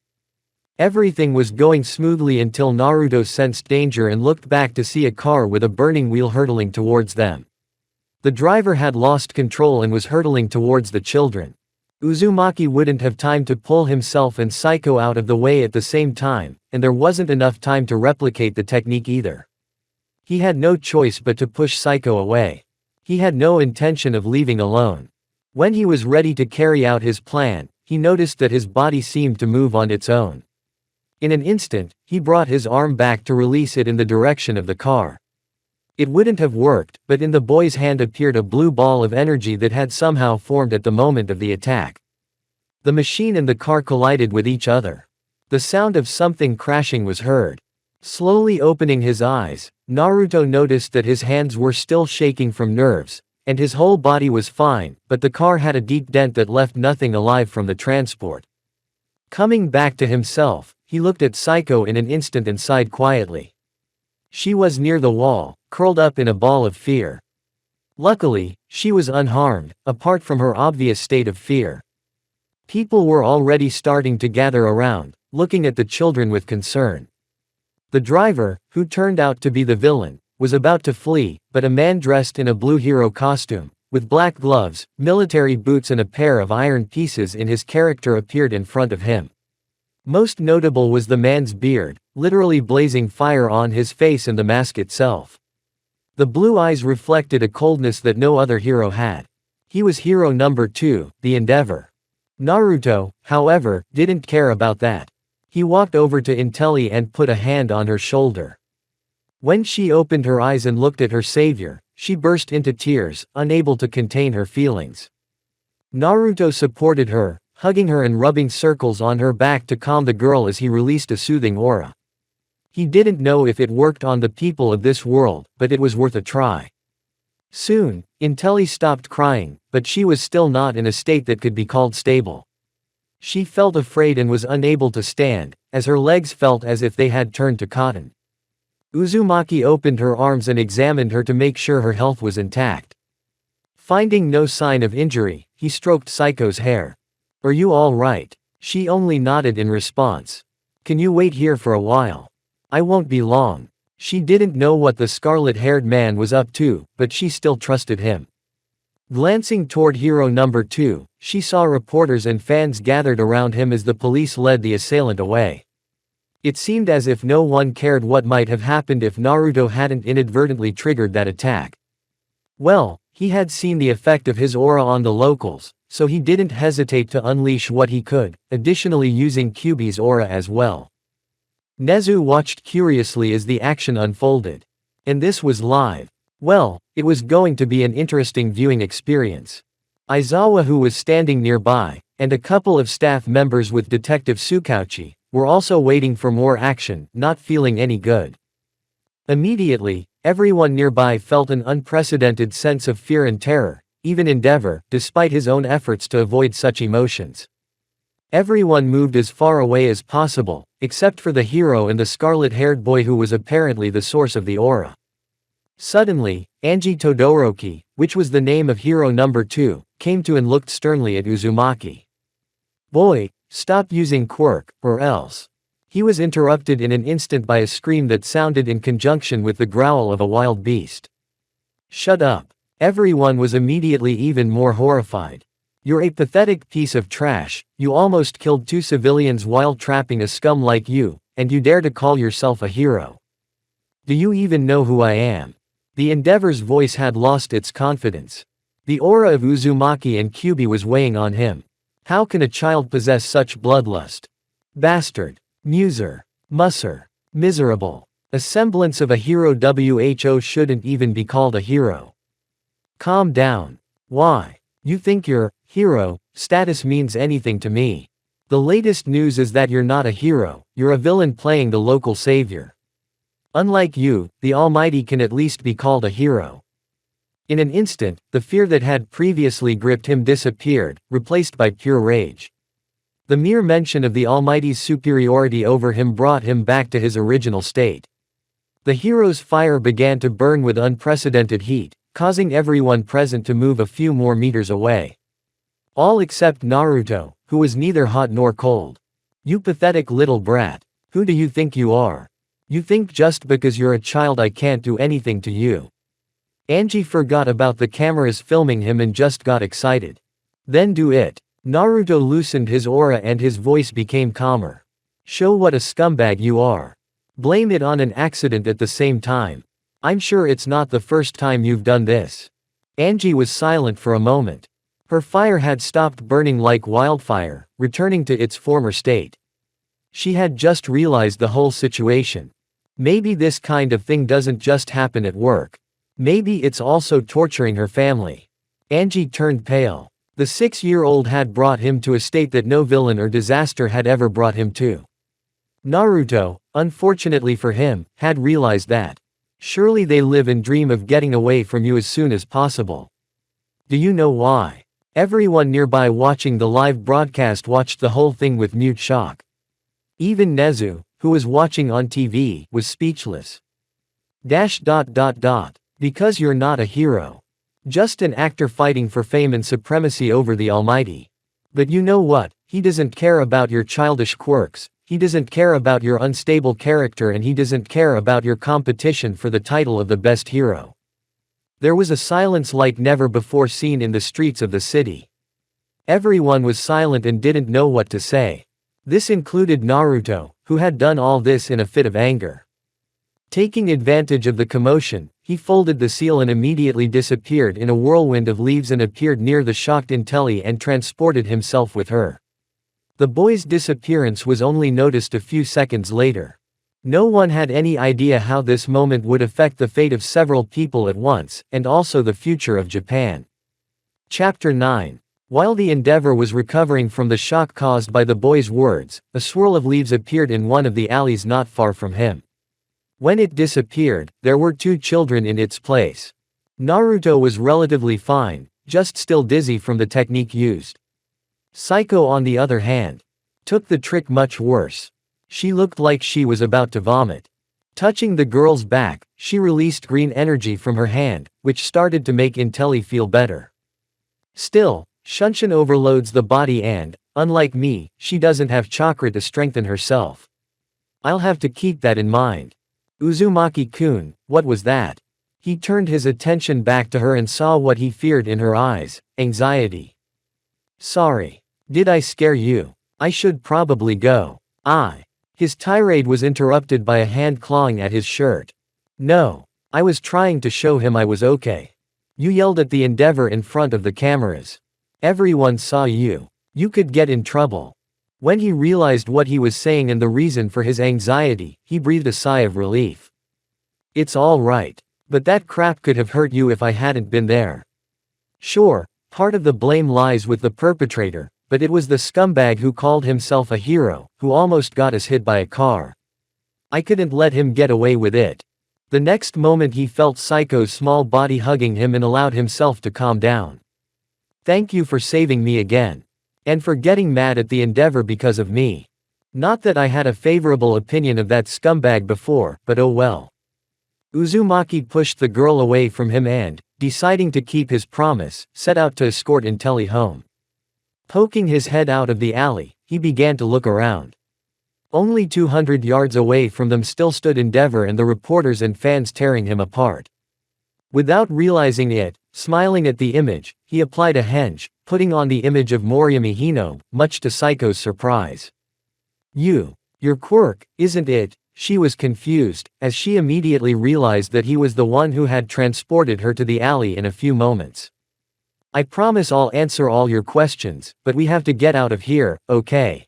Everything was going smoothly until Naruto sensed danger and looked back to see a car with a burning wheel hurtling towards them. The driver had lost control and was hurtling towards the children. Uzumaki wouldn't have time to pull himself and Psycho out of the way at the same time, and there wasn't enough time to replicate the technique either. He had no choice but to push Psycho away. He had no intention of leaving alone. When he was ready to carry out his plan, he noticed that his body seemed to move on its own. In an instant, he brought his arm back to release it in the direction of the car. It wouldn't have worked, but in the boy's hand appeared a blue ball of energy that had somehow formed at the moment of the attack. The machine and the car collided with each other. The sound of something crashing was heard. Slowly opening his eyes, Naruto noticed that his hands were still shaking from nerves, and his whole body was fine, but the car had a deep dent that left nothing alive from the transport. Coming back to himself, he looked at Psycho in an instant and sighed quietly. She was near the wall, curled up in a ball of fear. Luckily, she was unharmed, apart from her obvious state of fear. People were already starting to gather around, looking at the children with concern. The driver, who turned out to be the villain, was about to flee, but a man dressed in a blue hero costume, with black gloves, military boots and a pair of iron pieces in his character appeared in front of him. Most notable was the man's beard, literally blazing fire on his face and the mask itself. The blue eyes reflected a coldness that no other hero had. He was hero number 2, the Endeavor. Naruto, however, didn't care about that. He walked over to Intelli and put a hand on her shoulder. When she opened her eyes and looked at her savior, she burst into tears, unable to contain her feelings. Naruto supported her, hugging her and rubbing circles on her back to calm the girl as he released a soothing aura. He didn't know if it worked on the people of this world, but it was worth a try. Soon, Intelli stopped crying, but she was still not in a state that could be called stable. She felt afraid and was unable to stand, as her legs felt as if they had turned to cotton. Uzumaki opened her arms and examined her to make sure her health was intact. Finding no sign of injury, he stroked Psycho's hair. Are you all right? She only nodded in response. Can you wait here for a while? I won't be long. She didn't know what the scarlet-haired man was up to, but she still trusted him. Glancing toward hero number 2, she saw reporters and fans gathered around him as the police led the assailant away. It seemed as if no one cared what might have happened if Naruto hadn't inadvertently triggered that attack. Well, he had seen the effect of his aura on the locals, so he didn't hesitate to unleash what he could, additionally using Kyuubi's aura as well. Nezu watched curiously as the action unfolded. And this was live. Well, it was going to be an interesting viewing experience. Aizawa, who was standing nearby, and a couple of staff members with Detective Tsukauchi, were also waiting for more action, not feeling any good. Immediately, everyone nearby felt an unprecedented sense of fear and terror, even Endeavor, despite his own efforts to avoid such emotions. Everyone moved as far away as possible, except for the hero and the scarlet-haired boy who was apparently the source of the aura. Suddenly, Anji Todoroki, which was the name of hero number 2, came to and looked sternly at Uzumaki. "Boy, stop using quirk, or else." He was interrupted in an instant by a scream that sounded in conjunction with the growl of a wild beast. "Shut up." Everyone was immediately even more horrified. "You're a pathetic piece of trash, you almost killed 2 civilians while trapping a scum like you, and you dare to call yourself a hero. Do you even know who I am?" The Endeavor's voice had lost its confidence. The aura of Uzumaki and Kyuubi was weighing on him. How can a child possess such bloodlust? Bastard. Muser. Musser. Miserable. A semblance of a hero. Who shouldn't even be called a hero. Calm down. Why? You think your hero status means anything to me? The latest news is that you're not a hero, you're a villain playing the local savior. Unlike you, the Almighty can at least be called a hero. In an instant, the fear that had previously gripped him disappeared, replaced by pure rage. The mere mention of the Almighty's superiority over him brought him back to his original state. The hero's fire began to burn with unprecedented heat, causing everyone present to move a few more meters away. All except Naruto, who was neither hot nor cold. "You pathetic little brat. Who do you think you are? You think just because you're a child I can't do anything to you?" Anji forgot about the cameras filming him and just got excited. "Then do it." Naruto loosened his aura and his voice became calmer. "Show what a scumbag you are. Blame it on an accident at the same time. I'm sure it's not the first time you've done this." Anji was silent for a moment. Her fire had stopped burning like wildfire, returning to its former state. She had just realized the whole situation. Maybe this kind of thing doesn't just happen at work. Maybe it's also torturing her family. Anji turned pale. The 6-year-old had brought him to a state that no villain or disaster had ever brought him to. Naruto, unfortunately for him, had realized that. Surely they live and dream of getting away from you as soon as possible. Do you know why? Everyone nearby watching the live broadcast watched the whole thing with mute shock. Even Nezu, who was watching on TV, was speechless. Because you're not a hero. Just an actor fighting for fame and supremacy over the Almighty. But you know what, he doesn't care about your childish quirks, he doesn't care about your unstable character, and he doesn't care about your competition for the title of the best hero. There was a silence like never before seen in the streets of the city. Everyone was silent and didn't know what to say. This included Naruto, who had done all this in a fit of anger. Taking advantage of the commotion, he folded the seal and immediately disappeared in a whirlwind of leaves and appeared near the shocked Intelli and transported himself with her. The boy's disappearance was only noticed a few seconds later. No one had any idea how this moment would affect the fate of several people at once, and also the future of Japan. Chapter 9. While the Endeavor was recovering from the shock caused by the boy's words, a swirl of leaves appeared in one of the alleys not far from him. When it disappeared, there were 2 children in its place. Naruto was relatively fine, just still dizzy from the technique used. Saiko, on the other hand, took the trick much worse. She looked like she was about to vomit. Touching the girl's back, she released green energy from her hand, which started to make Intelli feel better. Still, Shunshin overloads the body and, unlike me, she doesn't have chakra to strengthen herself. I'll have to keep that in mind. Uzumaki-kun, what was that? He turned his attention back to her and saw what he feared in her eyes: anxiety. Sorry. Did I scare you? I should probably go. His tirade was interrupted by a hand clawing at his shirt. No. I was trying to show him I was okay. You yelled at the Endeavor in front of the cameras. Everyone saw you. You could get in trouble. When he realized what he was saying and the reason for his anxiety, he breathed a sigh of relief. It's all right. But that crap could have hurt you if I hadn't been there. Sure, part of the blame lies with the perpetrator, but it was the scumbag who called himself a hero, who almost got us hit by a car. I couldn't let him get away with it. The next moment he felt Psycho's small body hugging him and allowed himself to calm down. Thank you for saving me again. And for getting mad at the Endeavor because of me. Not that I had a favorable opinion of that scumbag before, but oh well. Uzumaki pushed the girl away from him and, deciding to keep his promise, set out to escort Intelli home. Poking his head out of the alley, he began to look around. Only 200 yards away from them still stood Endeavor and the reporters and fans tearing him apart. Without realizing it, smiling at the image, he applied a henge, putting on the image of Moriyami Hino, much to Psycho's surprise. Your quirk, isn't it? She was confused, as she immediately realized that he was the one who had transported her to the alley in a few moments. I promise I'll answer all your questions, but we have to get out of here, okay?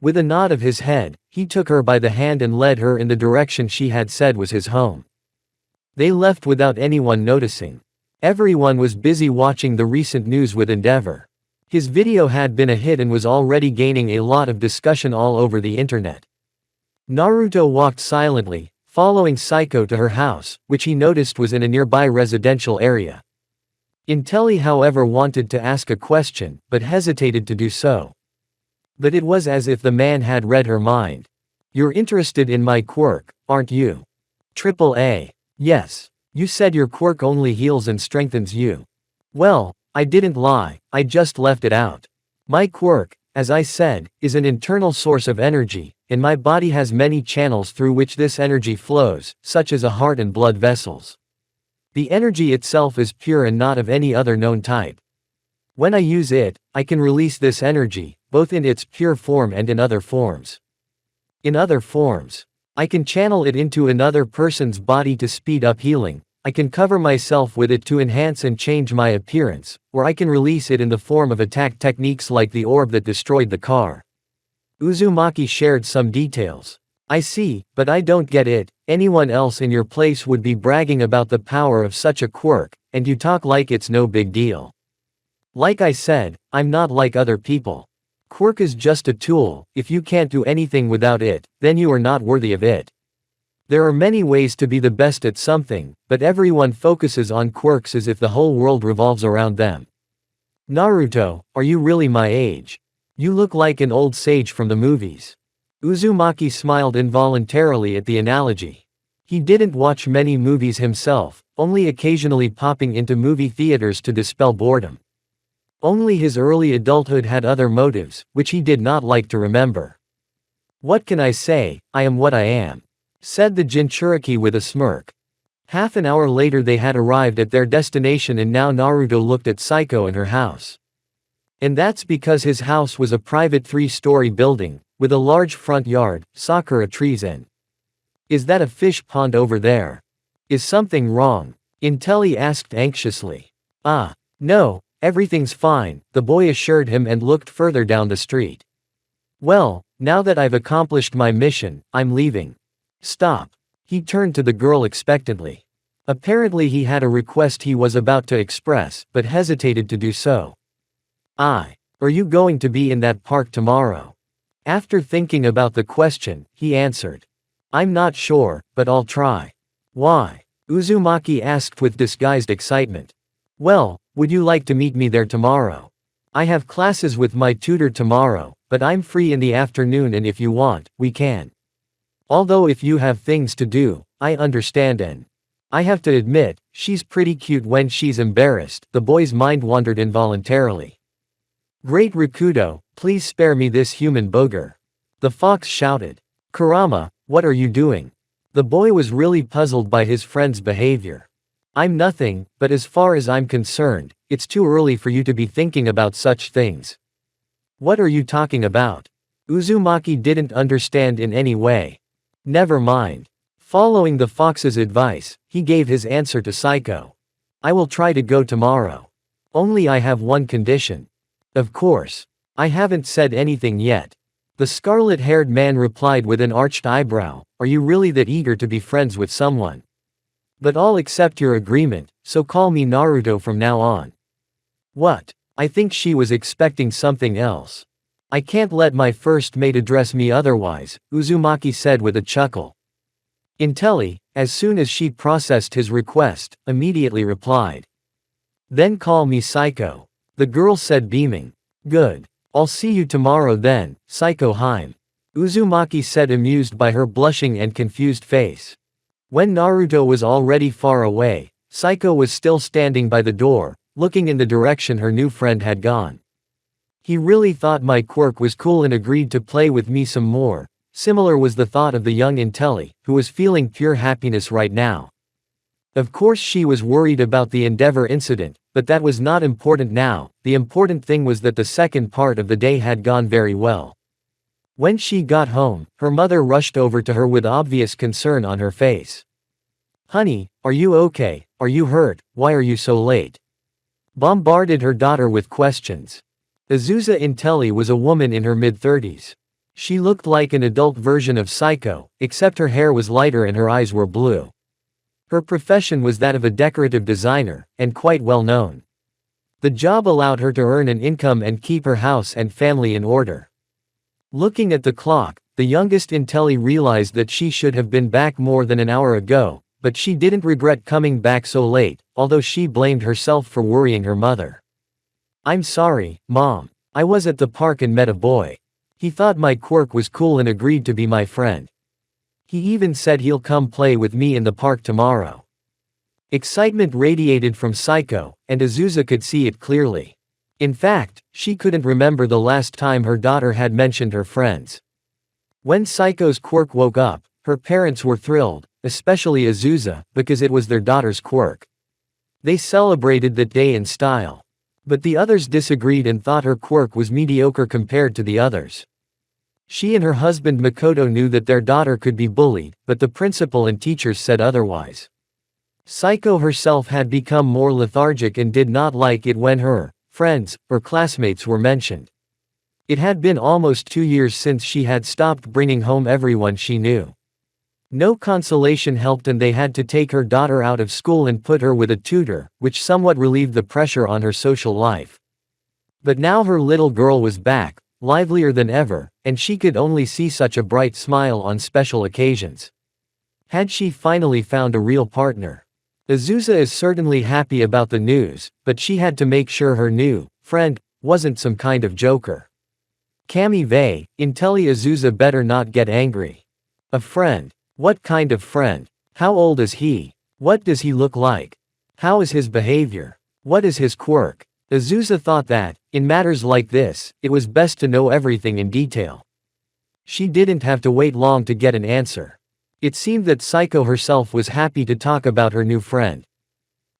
With a nod of his head, he took her by the hand and led her in the direction she had said was his home. They left without anyone noticing. Everyone was busy watching the recent news with Endeavor. His video had been a hit and was already gaining a lot of discussion all over the internet. Naruto walked silently, following Psycho to her house, which he noticed was in a nearby residential area. Intelli however wanted to ask a question, but hesitated to do so. But it was as if the man had read her mind. You're interested in my quirk, aren't you? A. Yes. You said your quirk only heals and strengthens you. Well, I didn't lie, I just left it out. My quirk, as I said, is an internal source of energy, and my body has many channels through which this energy flows, such as a heart and blood vessels. The energy itself is pure and not of any other known type. When I use it, I can release this energy, both in its pure form and in other forms. In other forms, I can channel it into another person's body to speed up healing, I can cover myself with it to enhance and change my appearance, or I can release it in the form of attack techniques like the orb that destroyed the car. Uzumaki shared some details. I see, but I don't get it. Anyone else in your place would be bragging about the power of such a quirk, and you talk like it's no big deal. Like I said, I'm not like other people. Quirk is just a tool. If you can't do anything without it, then you are not worthy of it. There are many ways to be the best at something, but everyone focuses on quirks as if the whole world revolves around them. Naruto, are you really my age? You look like an old sage from the movies. Uzumaki smiled involuntarily at the analogy. He didn't watch many movies himself, only occasionally popping into movie theaters to dispel boredom. Only his early adulthood had other motives, which he did not like to remember. What can I say, I am what I am, said the Jinchuriki with a smirk. Half an hour later they had arrived at their destination and now Naruto looked at Psycho and her house. And that's because his house was a private 3-story building, with a large front yard, sakura trees and… Is that a fish pond over there? Is something wrong? Intelli asked anxiously. No, everything's fine, the boy assured him and looked further down the street. Well, now that I've accomplished my mission, I'm leaving. Stop. He turned to the girl expectantly. Apparently he had a request he was about to express, but hesitated to do so. Are you going to be in that park tomorrow? After thinking about the question, he answered. I'm not sure, but I'll try. Why? Uzumaki asked with disguised excitement. Well, would you like to meet me there tomorrow? I have classes with my tutor tomorrow, but I'm free in the afternoon and if you want, we can. Although if you have things to do, I understand and… I have to admit, she's pretty cute when she's embarrassed, the boy's mind wandered involuntarily. Great Rikudo, please spare me this human booger. The fox shouted. Kurama, what are you doing? The boy was really puzzled by his friend's behavior. I'm nothing, but as far as I'm concerned, it's too early for you to be thinking about such things. What are you talking about? Uzumaki didn't understand in any way. Never mind. Following the fox's advice, he gave his answer to Saiko. I will try to go tomorrow. Only I have one condition. Of course. I haven't said anything yet. The scarlet-haired man replied with an arched eyebrow, are you really that eager to be friends with someone? But I'll accept your agreement, so call me Naruto from now on. What? I think she was expecting something else. I can't let my first mate address me otherwise, Uzumaki said with a chuckle. Intelli, as soon as she processed his request, immediately replied. Then call me Saiko. The girl said beaming. Good. I'll see you tomorrow then, Saiko Heim. Uzumaki said amused by her blushing and confused face. When Naruto was already far away, Saiko was still standing by the door, looking in the direction her new friend had gone. He really thought my quirk was cool and agreed to play with me some more. Similar was the thought of the young Intelli, who was feeling pure happiness right now. Of course she was worried about the Endeavor incident, but that was not important now. The important thing was that the second part of the day had gone very well. When she got home, her mother rushed over to her with obvious concern on her face. Honey, are you okay? Are you hurt? Why are you so late? Bombarded her daughter with questions. Azusa Intelli was a woman in her mid-30s. She looked like an adult version of Saiko, except her hair was lighter and her eyes were blue. Her profession was that of a decorative designer, and quite well known. The job allowed her to earn an income and keep her house and family in order. Looking at the clock, the youngest Intelli realized that she should have been back more than an hour ago, but she didn't regret coming back so late, although she blamed herself for worrying her mother. I'm sorry, Mom. I was at the park and met a boy. He thought my quirk was cool and agreed to be my friend. He even said he'll come play with me in the park tomorrow. Excitement radiated from Saiko, and Azusa could see it clearly. In fact, she couldn't remember the last time her daughter had mentioned her friends. When Saiko's quirk woke up, her parents were thrilled, especially Azusa, because it was their daughter's quirk. They celebrated that day in style. But the others disagreed and thought her quirk was mediocre compared to the others. She and her husband Makoto knew that their daughter could be bullied, but the principal and teachers said otherwise. Saiko herself had become more lethargic and did not like it when her friends or classmates were mentioned. It had been almost 2 years since she had stopped bringing home everyone she knew. No consolation helped and they had to take her daughter out of school and put her with a tutor, which somewhat relieved the pressure on her social life. But now her little girl was back, livelier than ever, and she could only see such a bright smile on special occasions. Had she finally found a real partner? Azusa is certainly happy about the news, but she had to make sure her new friend wasn't some kind of joker. Kami Vei, Intelli Azusa better not get angry. A friend. What kind of friend? How old is he? What does he look like? How is his behavior? What is his quirk? Azusa thought that, in matters like this, it was best to know everything in detail. She didn't have to wait long to get an answer. It seemed that Saiko herself was happy to talk about her new friend.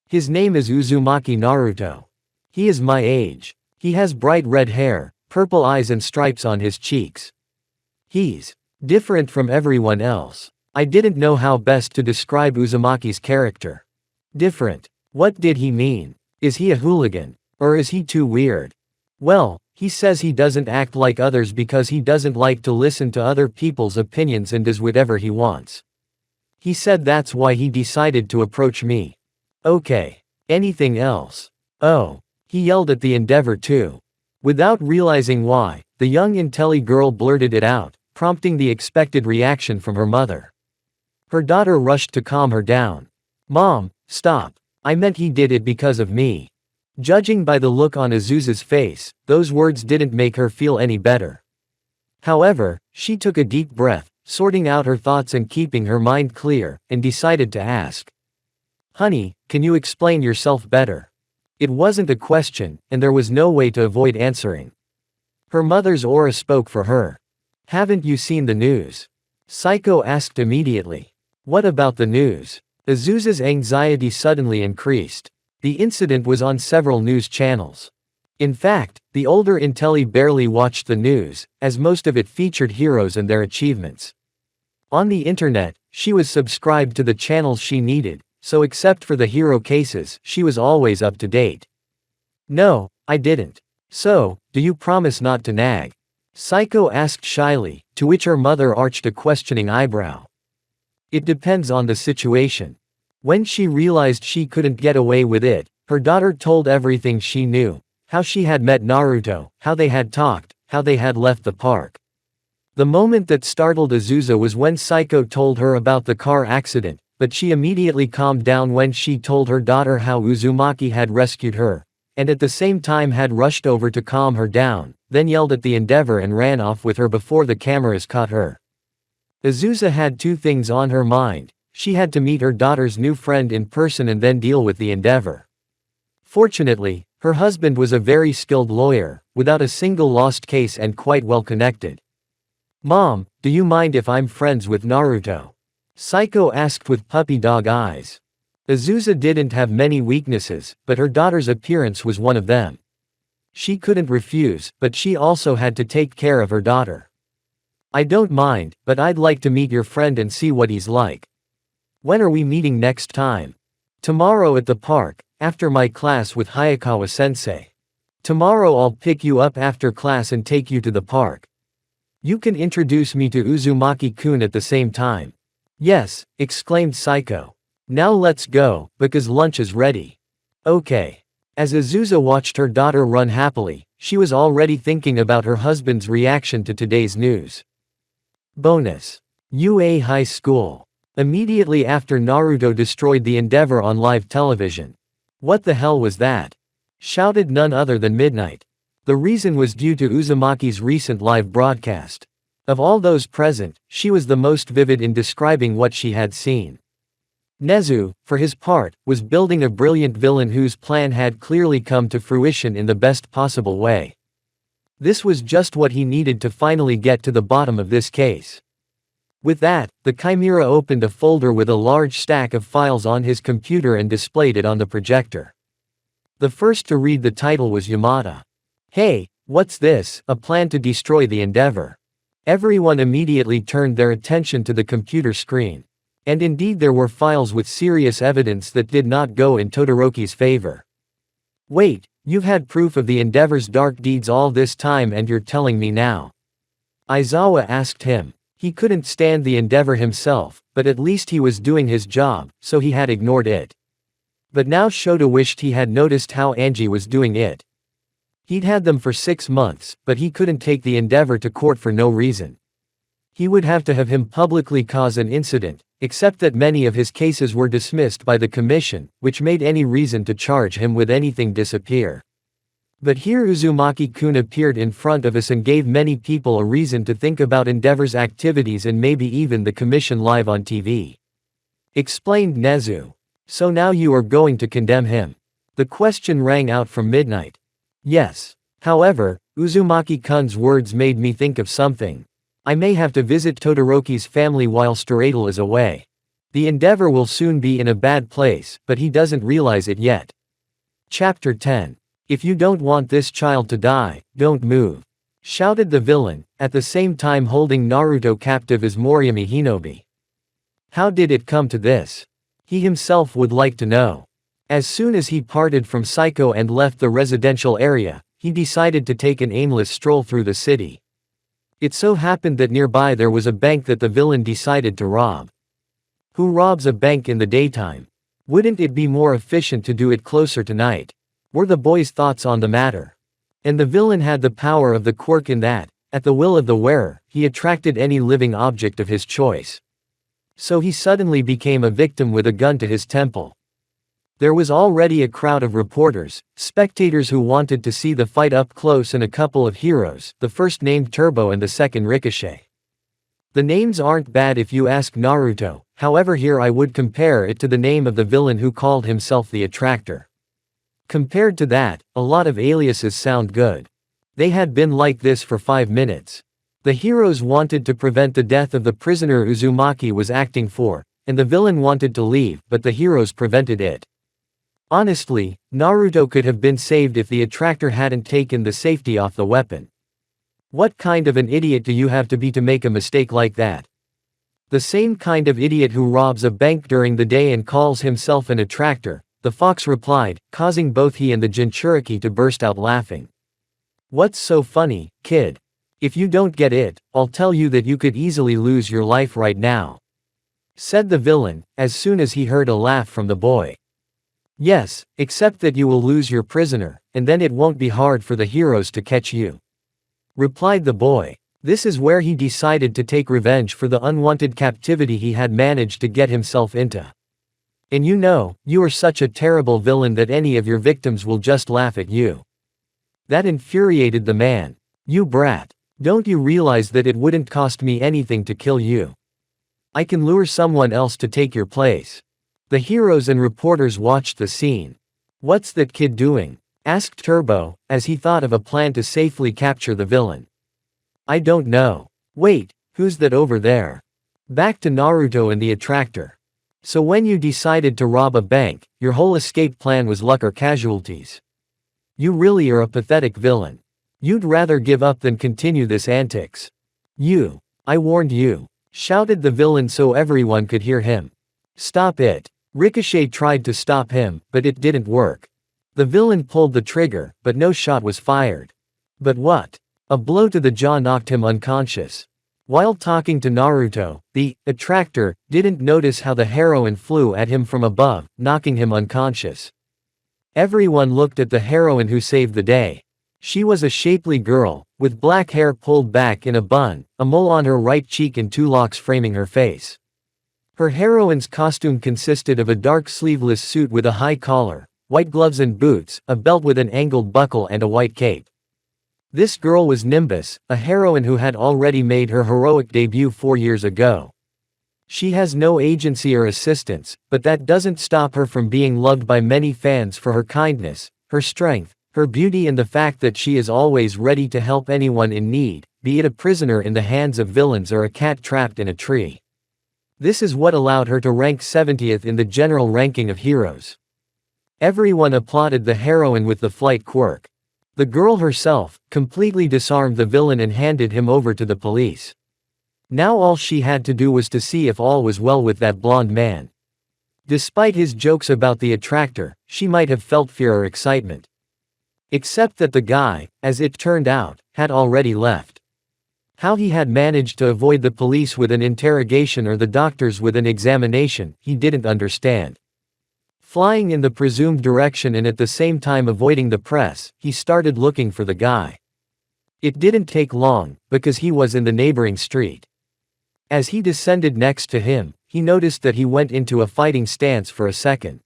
His name is Uzumaki Naruto. He is my age. He has bright red hair, purple eyes and stripes on his cheeks. He's different from everyone else. I didn't know how best to describe Uzumaki's character. Different. What did he mean? Is he a hooligan? Or is he too weird? Well, he says he doesn't act like others because he doesn't like to listen to other people's opinions and does whatever he wants. He said that's why he decided to approach me. Okay. Anything else? Oh. He yelled at the Endeavor too. Without realizing why, the young Intelli girl blurted it out, prompting the expected reaction from her mother. Her daughter rushed to calm her down. Mom, stop. I meant he did it because of me. Judging by the look on Azusa's face, those words didn't make her feel any better. However, she took a deep breath, sorting out her thoughts and keeping her mind clear, and decided to ask. Honey, can you explain yourself better? It wasn't a question, and there was no way to avoid answering. Her mother's aura spoke for her. Haven't you seen the news? Saiko asked immediately. What about the news? Azusa's anxiety suddenly increased. The incident was on several news channels. In fact, the older Intelli barely watched the news, as most of it featured heroes and their achievements. On the internet, she was subscribed to the channels she needed, so except for the hero cases, she was always up to date. No, I didn't. So, do you promise not to nag? Psycho asked shyly, to which her mother arched a questioning eyebrow. It depends on the situation. When she realized she couldn't get away with it, her daughter told everything she knew. How she had met Naruto, how they had talked, how they had left the park. The moment that startled Azusa was when Psycho told her about the car accident, but she immediately calmed down when she told her daughter how Uzumaki had rescued her, and at the same time had rushed over to calm her down, then yelled at the Endeavor and ran off with her before the cameras caught her. Azusa had two things on her mind. She had to meet her daughter's new friend in person and then deal with the Endeavor. Fortunately, her husband was a very skilled lawyer, without a single lost case and quite well connected. Mom, do you mind if I'm friends with Naruto? Psycho asked with puppy dog eyes. Azusa didn't have many weaknesses, but her daughter's appearance was one of them. She couldn't refuse, but she also had to take care of her daughter. I don't mind, but I'd like to meet your friend and see what he's like. When are we meeting next time? Tomorrow at the park, after my class with Hayakawa-sensei. Tomorrow I'll pick you up after class and take you to the park. You can introduce me to Uzumaki-kun at the same time. Yes, exclaimed Psycho. Now let's go, because lunch is ready. Okay. As Azusa watched her daughter run happily, she was already thinking about her husband's reaction to today's news. Bonus. UA High School. Immediately after Naruto destroyed the Endeavor on live television. What the hell was that? Shouted none other than Midnight. The reason was due to Uzumaki's recent live broadcast. Of all those present, she was the most vivid in describing what she had seen. Nezu, for his part, was building a brilliant villain whose plan had clearly come to fruition in the best possible way. This was just what he needed to finally get to the bottom of this case. With that, the Chimera opened a folder with a large stack of files on his computer and displayed it on the projector. The first to read the title was Yamada. Hey, what's this? A plan to destroy the Endeavor. Everyone immediately turned their attention to the computer screen. And indeed there were files with serious evidence that did not go in Todoroki's favor. Wait, you've had proof of the Endeavor's dark deeds all this time and you're telling me now? Aizawa asked him. He couldn't stand the Endeavor himself, but at least he was doing his job, so he had ignored it. But now Shota wished he had noticed how Angie was doing it. He'd had them for 6 months, but he couldn't take the Endeavor to court for no reason. He would have to have him publicly cause an incident, except that many of his cases were dismissed by the commission, which made any reason to charge him with anything disappear. But here Uzumaki-kun appeared in front of us and gave many people a reason to think about Endeavor's activities and maybe even the commission live on TV. Explained Nezu. So now you are going to condemn him? The question rang out from Midnight. Yes. However, Uzumaki-kun's words made me think of something. I may have to visit Todoroki's family while Storadle is away. The Endeavor will soon be in a bad place, but he doesn't realize it yet. Chapter 10. If you don't want this child to die, don't move. Shouted the villain, at the same time holding Naruto captive as Moriyami Hinobi. How did it come to this? He himself would like to know. As soon as he parted from Psycho and left the residential area, he decided to take an aimless stroll through the city. It so happened that nearby there was a bank that the villain decided to rob. Who robs a bank in the daytime? Wouldn't it be more efficient to do it closer to night? Were the boy's thoughts on the matter. And the villain had the power of the quirk in that, at the will of the wearer, he attracted any living object of his choice. So he suddenly became a victim with a gun to his temple. There was already a crowd of reporters, spectators who wanted to see the fight up close and a couple of heroes, the first named Turbo and the second Ricochet. The names aren't bad if you ask Naruto, however here I would compare it to the name of the villain who called himself the Attractor. Compared to that, a lot of aliases sound good. They had been like this for 5 minutes. The heroes wanted to prevent the death of the prisoner Uzumaki was acting for, and the villain wanted to leave but the heroes prevented it. Honestly, Naruto could have been saved if the attractor hadn't taken the safety off the weapon. What kind of an idiot do you have to be to make a mistake like that? The same kind of idiot who robs a bank during the day and calls himself an attractor, the fox replied, causing both he and the Jinchuriki to burst out laughing. What's so funny, kid? If you don't get it, I'll tell you that you could easily lose your life right now, said the villain, as soon as he heard a laugh from the boy. Yes, except that you will lose your prisoner, and then it won't be hard for the heroes to catch you, replied the boy. This is where he decided to take revenge for the unwanted captivity he had managed to get himself into. And you are such a terrible villain that any of your victims will just laugh at you. That infuriated the man. You brat. Don't you realize that it wouldn't cost me anything to kill you? I can lure someone else to take your place. The heroes and reporters watched the scene. What's that kid doing? Asked Turbo, as he thought of a plan to safely capture the villain. I don't know. Wait, who's that over there? Back to Naruto and the attractor. So when you decided to rob a bank, your whole escape plan was luck or casualties. You really are a pathetic villain. You'd rather give up than continue this antics. I warned you, shouted the villain so everyone could hear him. Stop it. Ricochet tried to stop him, but it didn't work. The villain pulled the trigger, but no shot was fired. But what? A blow to the jaw knocked him unconscious. While talking to Naruto, the attractor didn't notice how the heroine flew at him from above, knocking him unconscious. Everyone looked at the heroine who saved the day. She was a shapely girl, with black hair pulled back in a bun, a mole on her right cheek and 2 locks framing her face. Her heroine's costume consisted of a dark sleeveless suit with a high collar, white gloves and boots, a belt with an angled buckle and a white cape. This girl was Nimbus, a heroine who had already made her heroic debut 4 years ago. She has no agency or assistance, but that doesn't stop her from being loved by many fans for her kindness, her strength, her beauty and the fact that she is always ready to help anyone in need, be it a prisoner in the hands of villains or a cat trapped in a tree. This is what allowed her to rank 70th in the general ranking of heroes. Everyone applauded the heroine with the flight quirk. The girl herself completely disarmed the villain and handed him over to the police. Now all she had to do was to see if all was well with that blonde man. Despite his jokes about the attractor, she might have felt fear or excitement. Except that the guy, as it turned out, had already left. How he had managed to avoid the police with an interrogation or the doctors with an examination, he didn't understand. Flying in the presumed direction and at the same time avoiding the press, he started looking for the guy. It didn't take long, because he was in the neighboring street. As he descended next to him, he noticed that he went into a fighting stance for a second.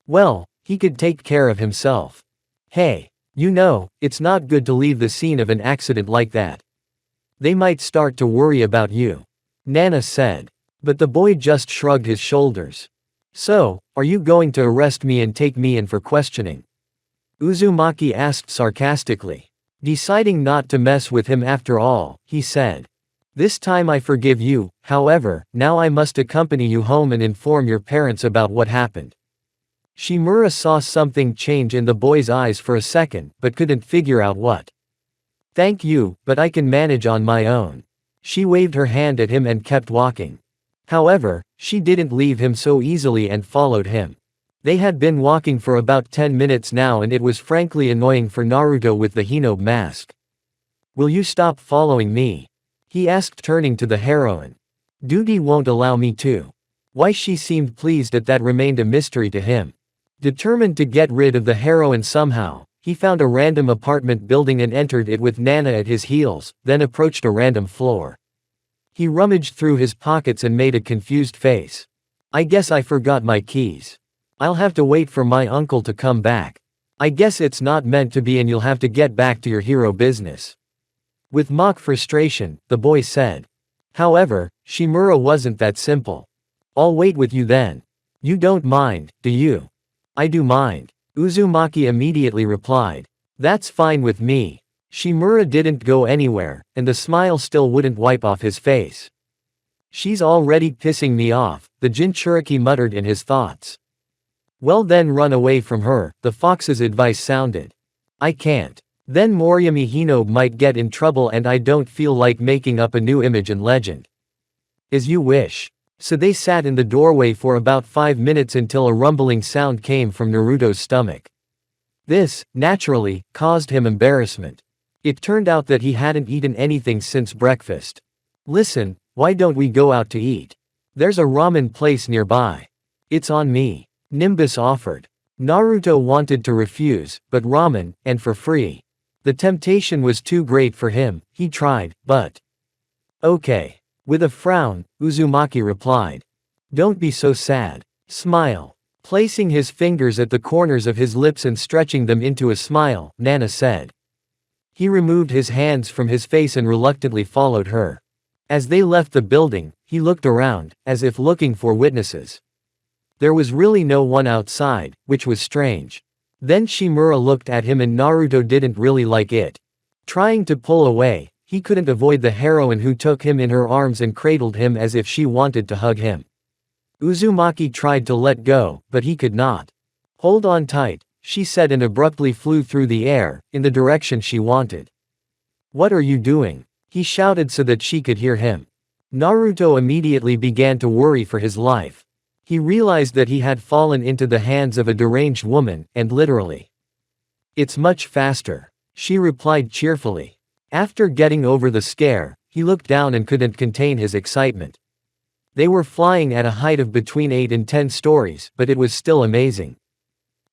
Well, he could take care of himself. Hey, it's not good to leave the scene of an accident like that. They might start to worry about you, Nana said. But the boy just shrugged his shoulders. So, are you going to arrest me and take me in for questioning? Uzumaki asked sarcastically. Deciding not to mess with him after all, he said. This time I forgive you, however, now I must accompany you home and inform your parents about what happened. Shimura saw something change in the boy's eyes for a second, but couldn't figure out what. Thank you, but I can manage on my own. She waved her hand at him and kept walking. However, she didn't leave him so easily and followed him. They had been walking for about 10 minutes now and it was frankly annoying for Naruto with the Hinobe mask. Will you stop following me? He asked turning to the heroine. Duty won't allow me to. Why she seemed pleased at that remained a mystery to him. Determined to get rid of the heroine somehow, he found a random apartment building and entered it with Nana at his heels, then approached a random floor. He rummaged through his pockets and made a confused face. I guess I forgot my keys. I'll have to wait for my uncle to come back. I guess it's not meant to be and you'll have to get back to your hero business. With mock frustration, the boy said. However, Shimura wasn't that simple. I'll wait with you then. You don't mind, do you? I do mind. Uzumaki immediately replied. That's fine with me. Shimura didn't go anywhere, and the smile still wouldn't wipe off his face. She's already pissing me off, the Jinchuriki muttered in his thoughts. Well then run away from her, the fox's advice sounded. I can't. Then Moriyami Hinobe might get in trouble and I don't feel like making up a new image and legend. As you wish. So they sat in the doorway for about 5 minutes until a rumbling sound came from Naruto's stomach. This, naturally, caused him embarrassment. It turned out that he hadn't eaten anything since breakfast. Listen, why don't we go out to eat? There's a ramen place nearby. It's on me. Nimbus offered. Naruto wanted to refuse, but ramen, and for free. The temptation was too great for him, he tried, but. Okay. With a frown, Uzumaki replied. Don't be so sad. Smile. Placing his fingers at the corners of his lips and stretching them into a smile, Nana said. He removed his hands from his face and reluctantly followed her. As they left the building, he looked around, as if looking for witnesses. There was really no one outside, which was strange. Then Shimura looked at him and Naruto didn't really like it. Trying to pull away, he couldn't avoid the heroine who took him in her arms and cradled him as if she wanted to hug him. Uzumaki tried to let go, but he could not. Hold on tight, she said and abruptly flew through the air, in the direction she wanted. What are you doing? He shouted so that she could hear him. Naruto immediately began to worry for his life. He realized that he had fallen into the hands of a deranged woman, and literally. It's much faster, she replied cheerfully. After getting over the scare, he looked down and couldn't contain his excitement. They were flying at a height of between 8 and 10 stories, but it was still amazing.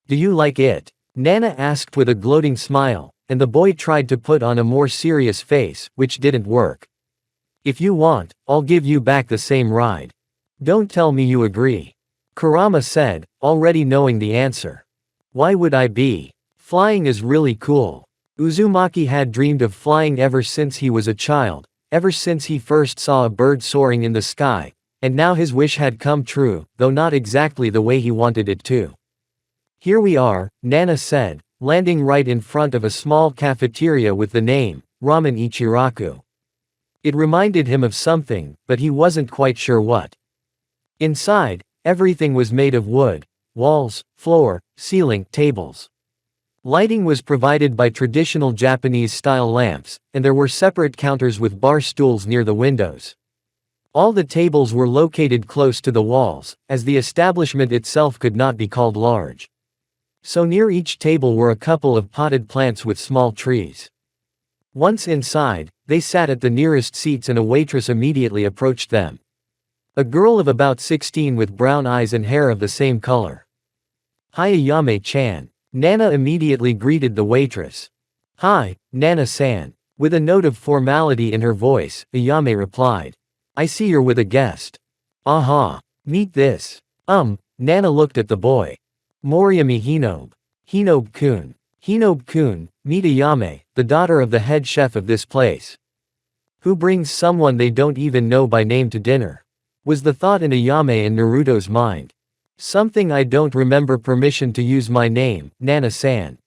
Do you like it? Nana asked with a gloating smile, and the boy tried to put on a more serious face, which didn't work. If you want, I'll give you back the same ride. Don't tell me you agree. Kurama said, already knowing the answer. Why would I be? Flying is really cool. Uzumaki had dreamed of flying ever since he was a child, ever since he first saw a bird soaring in the sky, and now his wish had come true, though not exactly the way he wanted it to. Here we are, Nana said, landing right in front of a small cafeteria with the name, Ramen Ichiraku. It reminded him of something, but he wasn't quite sure what. Inside, everything was made of wood, walls, floor, ceiling, tables. Lighting was provided by traditional Japanese-style lamps, and there were separate counters with bar stools near the windows. All the tables were located close to the walls, as the establishment itself could not be called large. So near each table were a couple of potted plants with small trees. Once inside, they sat at the nearest seats and a waitress immediately approached them. A girl of about 16 with brown eyes and hair of the same color. Hi Ayame-chan. Nana immediately greeted the waitress. Hi, Nana-san. With a note of formality in her voice, Ayame replied. I see you're with a guest. Aha. Meet this. Nana looked at the boy. Moriyami Hinobe. Hinobe-kun. Hinobe-kun, meet Ayame, the daughter of the head chef of this place. Who brings someone they don't even know by name to dinner? Was the thought in Ayame and Naruto's mind. Something I don't remember permission to use my name, Nana-san.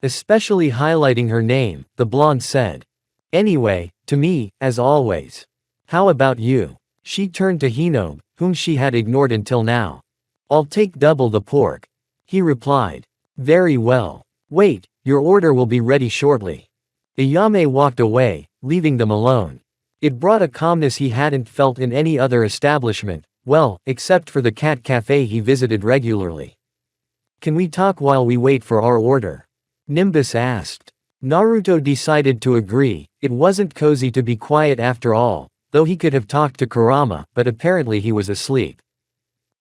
Especially highlighting her name, the blonde said. Anyway, to me, as always. How about you? She turned to Hinobe, whom she had ignored until now. I'll take double the pork. He replied. Very well. Wait, your order will be ready shortly. Ayame walked away, leaving them alone. It brought a calmness he hadn't felt in any other establishment. Well, except for the cat cafe he visited regularly. Can we talk while we wait for our order? Nimbus asked. Naruto decided to agree, it wasn't cozy to be quiet after all, though he could have talked to Kurama, but apparently he was asleep.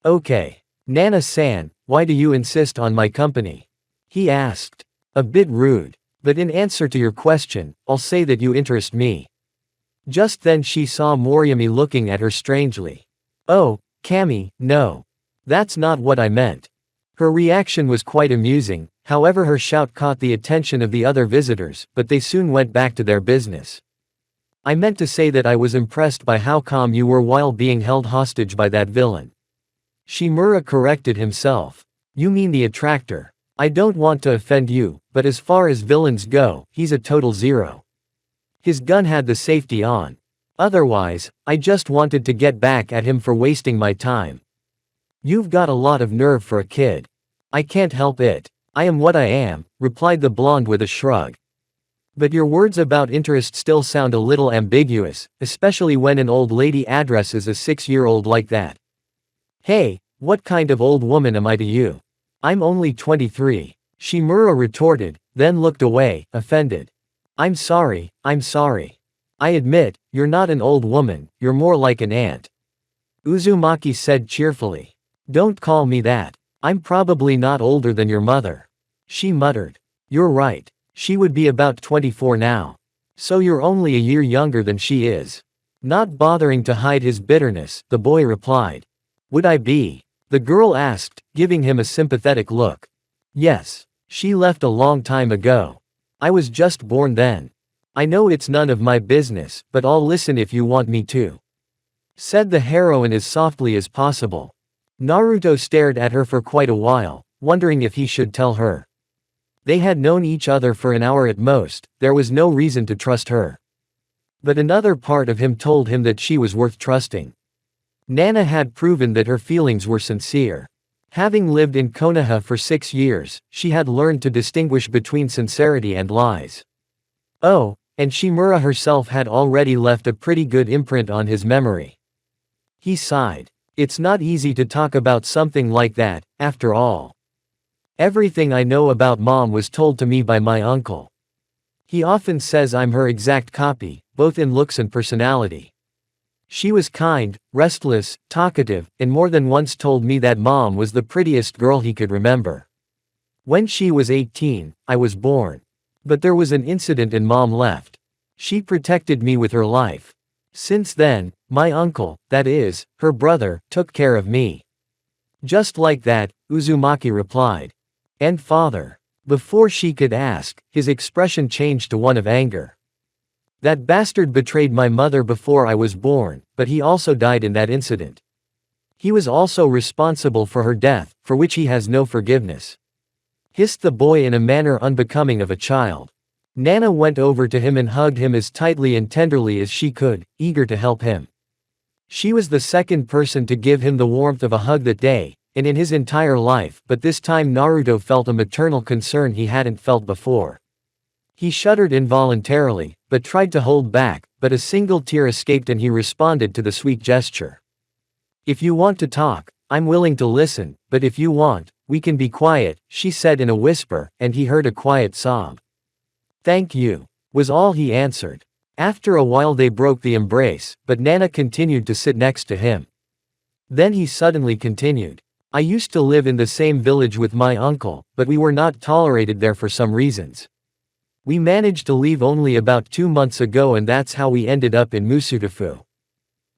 Okay. Nana-san, why do you insist on my company? He asked. A bit rude. But in answer to your question, I'll say that you interest me. Just then she saw Moriyami looking at her strangely. Oh, Kami, no. That's not what I meant. Her reaction was quite amusing, however her shout caught the attention of the other visitors, but they soon went back to their business. I meant to say that I was impressed by how calm you were while being held hostage by that villain. Shimura corrected himself. You mean the attractor. I don't want to offend you, but as far as villains go, he's a total zero. His gun had the safety on. Otherwise, I just wanted to get back at him for wasting my time. You've got a lot of nerve for a kid. I can't help it. I am what I am, replied the blonde with a shrug. But your words about interest still sound a little ambiguous, especially when an old lady addresses a 6-year-old like that. Hey, what kind of old woman am I to you? I'm only 23. Shimura retorted, then looked away, offended. I'm sorry. I admit, you're not an old woman, you're more like an aunt. Uzumaki said cheerfully. Don't call me that. I'm probably not older than your mother. She muttered. You're right. She would be about 24 now. So you're only a year younger than she is. Not bothering to hide his bitterness, the boy replied. Would I be? The girl asked, giving him a sympathetic look. Yes. She left a long time ago. I was just born then. I know it's none of my business, but I'll listen if you want me to, said the heroine as softly as possible. Naruto stared at her for quite a while, wondering if he should tell her. They had known each other for an hour at most, there was no reason to trust her. But another part of him told him that she was worth trusting. Nana had proven that her feelings were sincere. Having lived in Konoha for 6 years, she had learned to distinguish between sincerity and lies. Oh, and Shimura herself had already left a pretty good imprint on his memory. He sighed. It's not easy to talk about something like that, after all. Everything I know about Mom was told to me by my uncle. He often says I'm her exact copy, both in looks and personality. She was kind, restless, talkative, and more than once told me that Mom was the prettiest girl he could remember. When she was 18, I was born. But there was an incident and Mom left. She protected me with her life. Since then, my uncle, that is, her brother, took care of me. Just like that, Uzumaki replied. And father. Before she could ask, his expression changed to one of anger. That bastard betrayed my mother before I was born, but he also died in that incident. He was also responsible for her death, for which he has no forgiveness. Hissed the boy in a manner unbecoming of a child. Nana went over to him and hugged him as tightly and tenderly as she could, eager to help him. She was the second person to give him the warmth of a hug that day, and in his entire life, but this time Naruto felt a maternal concern he hadn't felt before. He shuddered involuntarily, but tried to hold back, but a single tear escaped and he responded to the sweet gesture. If you want to talk, I'm willing to listen, but if you want, we can be quiet, she said in a whisper, and he heard a quiet sob. Thank you, was all he answered. After a while they broke the embrace, but Nana continued to sit next to him. Then he suddenly continued. I used to live in the same village with my uncle, but we were not tolerated there for some reasons. We managed to leave only about 2 months ago and that's how we ended up in Musutafu.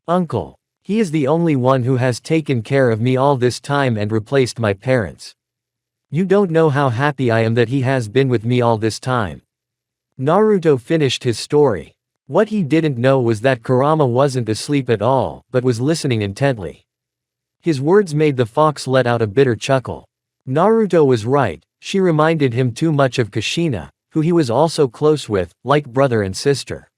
Uncle. He is the only one who has taken care of me all this time and replaced my parents. You don't know how happy I am that he has been with me all this time. Naruto finished his story. What he didn't know was that Kurama wasn't asleep at all, but was listening intently. His words made the fox let out a bitter chuckle. Naruto was right, she reminded him too much of Kushina, who he was also close with, like brother and sister.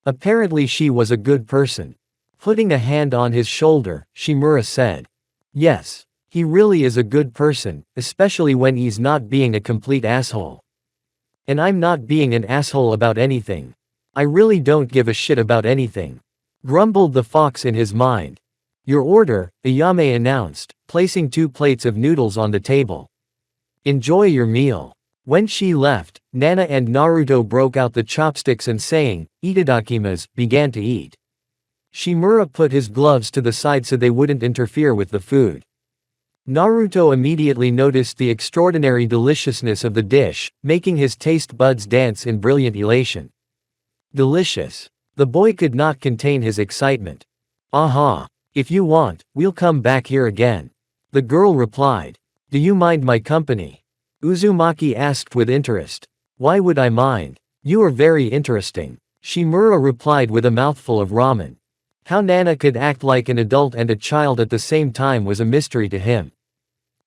Apparently she was a good person. Putting a hand on his shoulder, Shimura said. Yes, he really is a good person, especially when he's not being a complete asshole. And I'm not being an asshole about anything. I really don't give a shit about anything. Grumbled the fox in his mind. Your order, Ayame announced, placing 2 plates of noodles on the table. Enjoy your meal. When she left, Nana and Naruto broke out the chopsticks and saying, "Itadakimasu," began to eat. Shimura put his gloves to the side so they wouldn't interfere with the food. Naruto immediately noticed the extraordinary deliciousness of the dish, making his taste buds dance in brilliant elation. Delicious. The boy could not contain his excitement. Aha. If you want, we'll come back here again. The girl replied. Do you mind my company? Uzumaki asked with interest. Why would I mind? You are very interesting. Shimura replied with a mouthful of ramen. How Nana could act like an adult and a child at the same time was a mystery to him.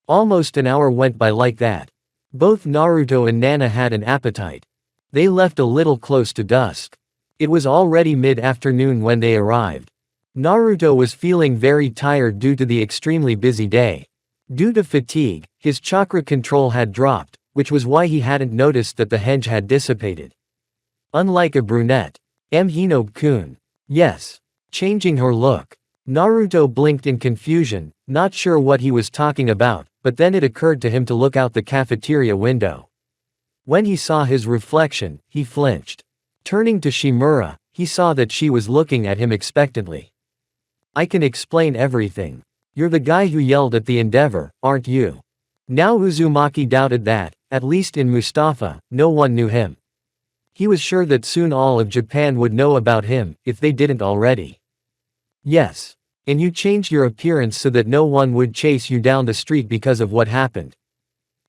Almost an hour went by like that. Both Naruto and Nana had an appetite. They left a little close to dusk. It was already mid-afternoon when they arrived. Naruto was feeling very tired due to the extremely busy day. Due to fatigue, his chakra control had dropped, which was why he hadn't noticed that the henge had dissipated. Unlike a brunette. Hinobe-kun. Yes. Changing her look. Naruto blinked in confusion, not sure what he was talking about, but then it occurred to him to look out the cafeteria window. When he saw his reflection, he flinched. Turning to Shimura, he saw that she was looking at him expectantly. I can explain everything. You're the guy who yelled at the Endeavor, aren't you? Now Uzumaki doubted that, at least in Mustafa, no one knew him. He was sure that soon all of Japan would know about him, if they didn't already. Yes. And you changed your appearance so that no one would chase you down the street because of what happened.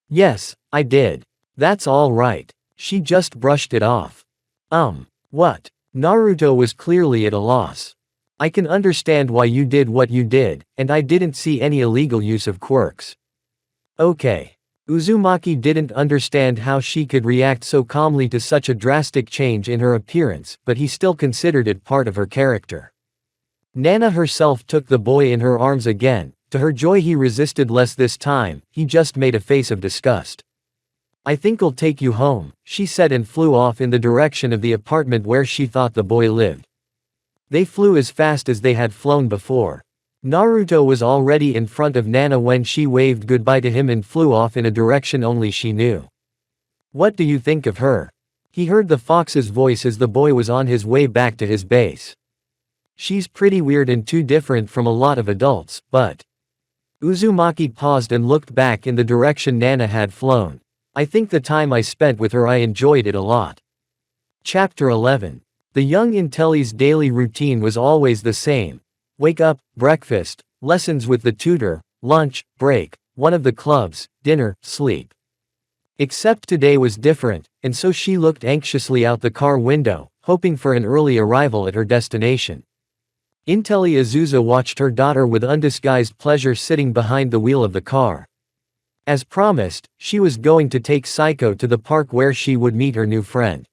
Yes, I did. That's all right. She just brushed it off. What? Naruto was clearly at a loss. I can understand why you did what you did, and I didn't see any illegal use of quirks. Okay. Uzumaki didn't understand how she could react so calmly to such a drastic change in her appearance, but he still considered it part of her character. Nana herself took the boy in her arms again. To her joy he resisted less this time, he just made a face of disgust. I think I'll take you home, she said and flew off in the direction of the apartment where she thought the boy lived. They flew as fast as they had flown before. Naruto was already in front of Nana when she waved goodbye to him and flew off in a direction only she knew. What do you think of her? He heard the fox's voice as the boy was on his way back to his base. She's pretty weird and too different from a lot of adults, but... Uzumaki paused and looked back in the direction Nana had flown. I think the time I spent with her I enjoyed it a lot. Chapter 11. The young Intelli's daily routine was always the same. Wake up, breakfast, lessons with the tutor, lunch, break, one of the clubs, dinner, sleep. Except today was different, and so she looked anxiously out the car window, hoping for an early arrival at her destination. Intelli Azusa watched her daughter with undisguised pleasure sitting behind the wheel of the car. As promised, she was going to take Saiko to the park where she would meet her new friend.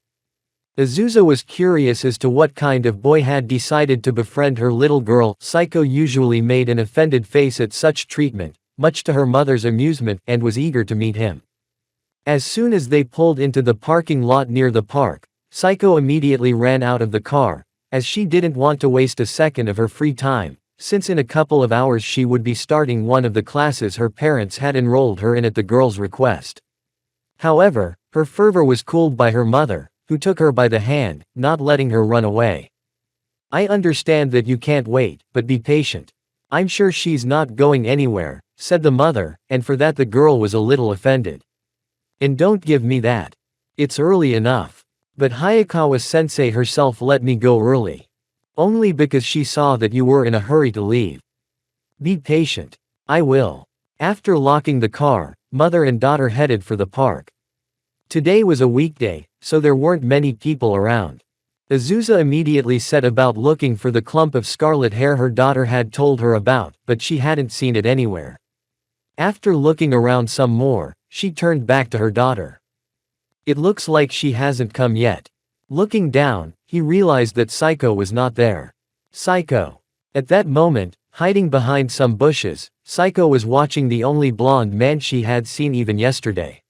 Azusa was curious as to what kind of boy had decided to befriend her little girl. Saiko usually made an offended face at such treatment, much to her mother's amusement, and was eager to meet him. As soon as they pulled into the parking lot near the park, Saiko immediately ran out of the car, as she didn't want to waste a second of her free time, since in a couple of hours she would be starting one of the classes her parents had enrolled her in at the girl's request. However, her fervor was cooled by her mother, who took her by the hand, not letting her run away. I understand that you can't wait, but be patient. I'm sure she's not going anywhere, said the mother, and for that the girl was a little offended. And don't give me that. It's early enough. But Hayakawa-sensei herself let me go early. Only because she saw that you were in a hurry to leave. Be patient. I will. After locking the car, mother and daughter headed for the park. Today was a weekday, so there weren't many people around. Azusa immediately set about looking for the clump of scarlet hair her daughter had told her about, but she hadn't seen it anywhere. After looking around some more, she turned back to her daughter. It looks like she hasn't come yet. Looking down, he realized that Saiko was not there. Saiko. At that moment, hiding behind some bushes, Saiko was watching the only blonde man she had seen even yesterday.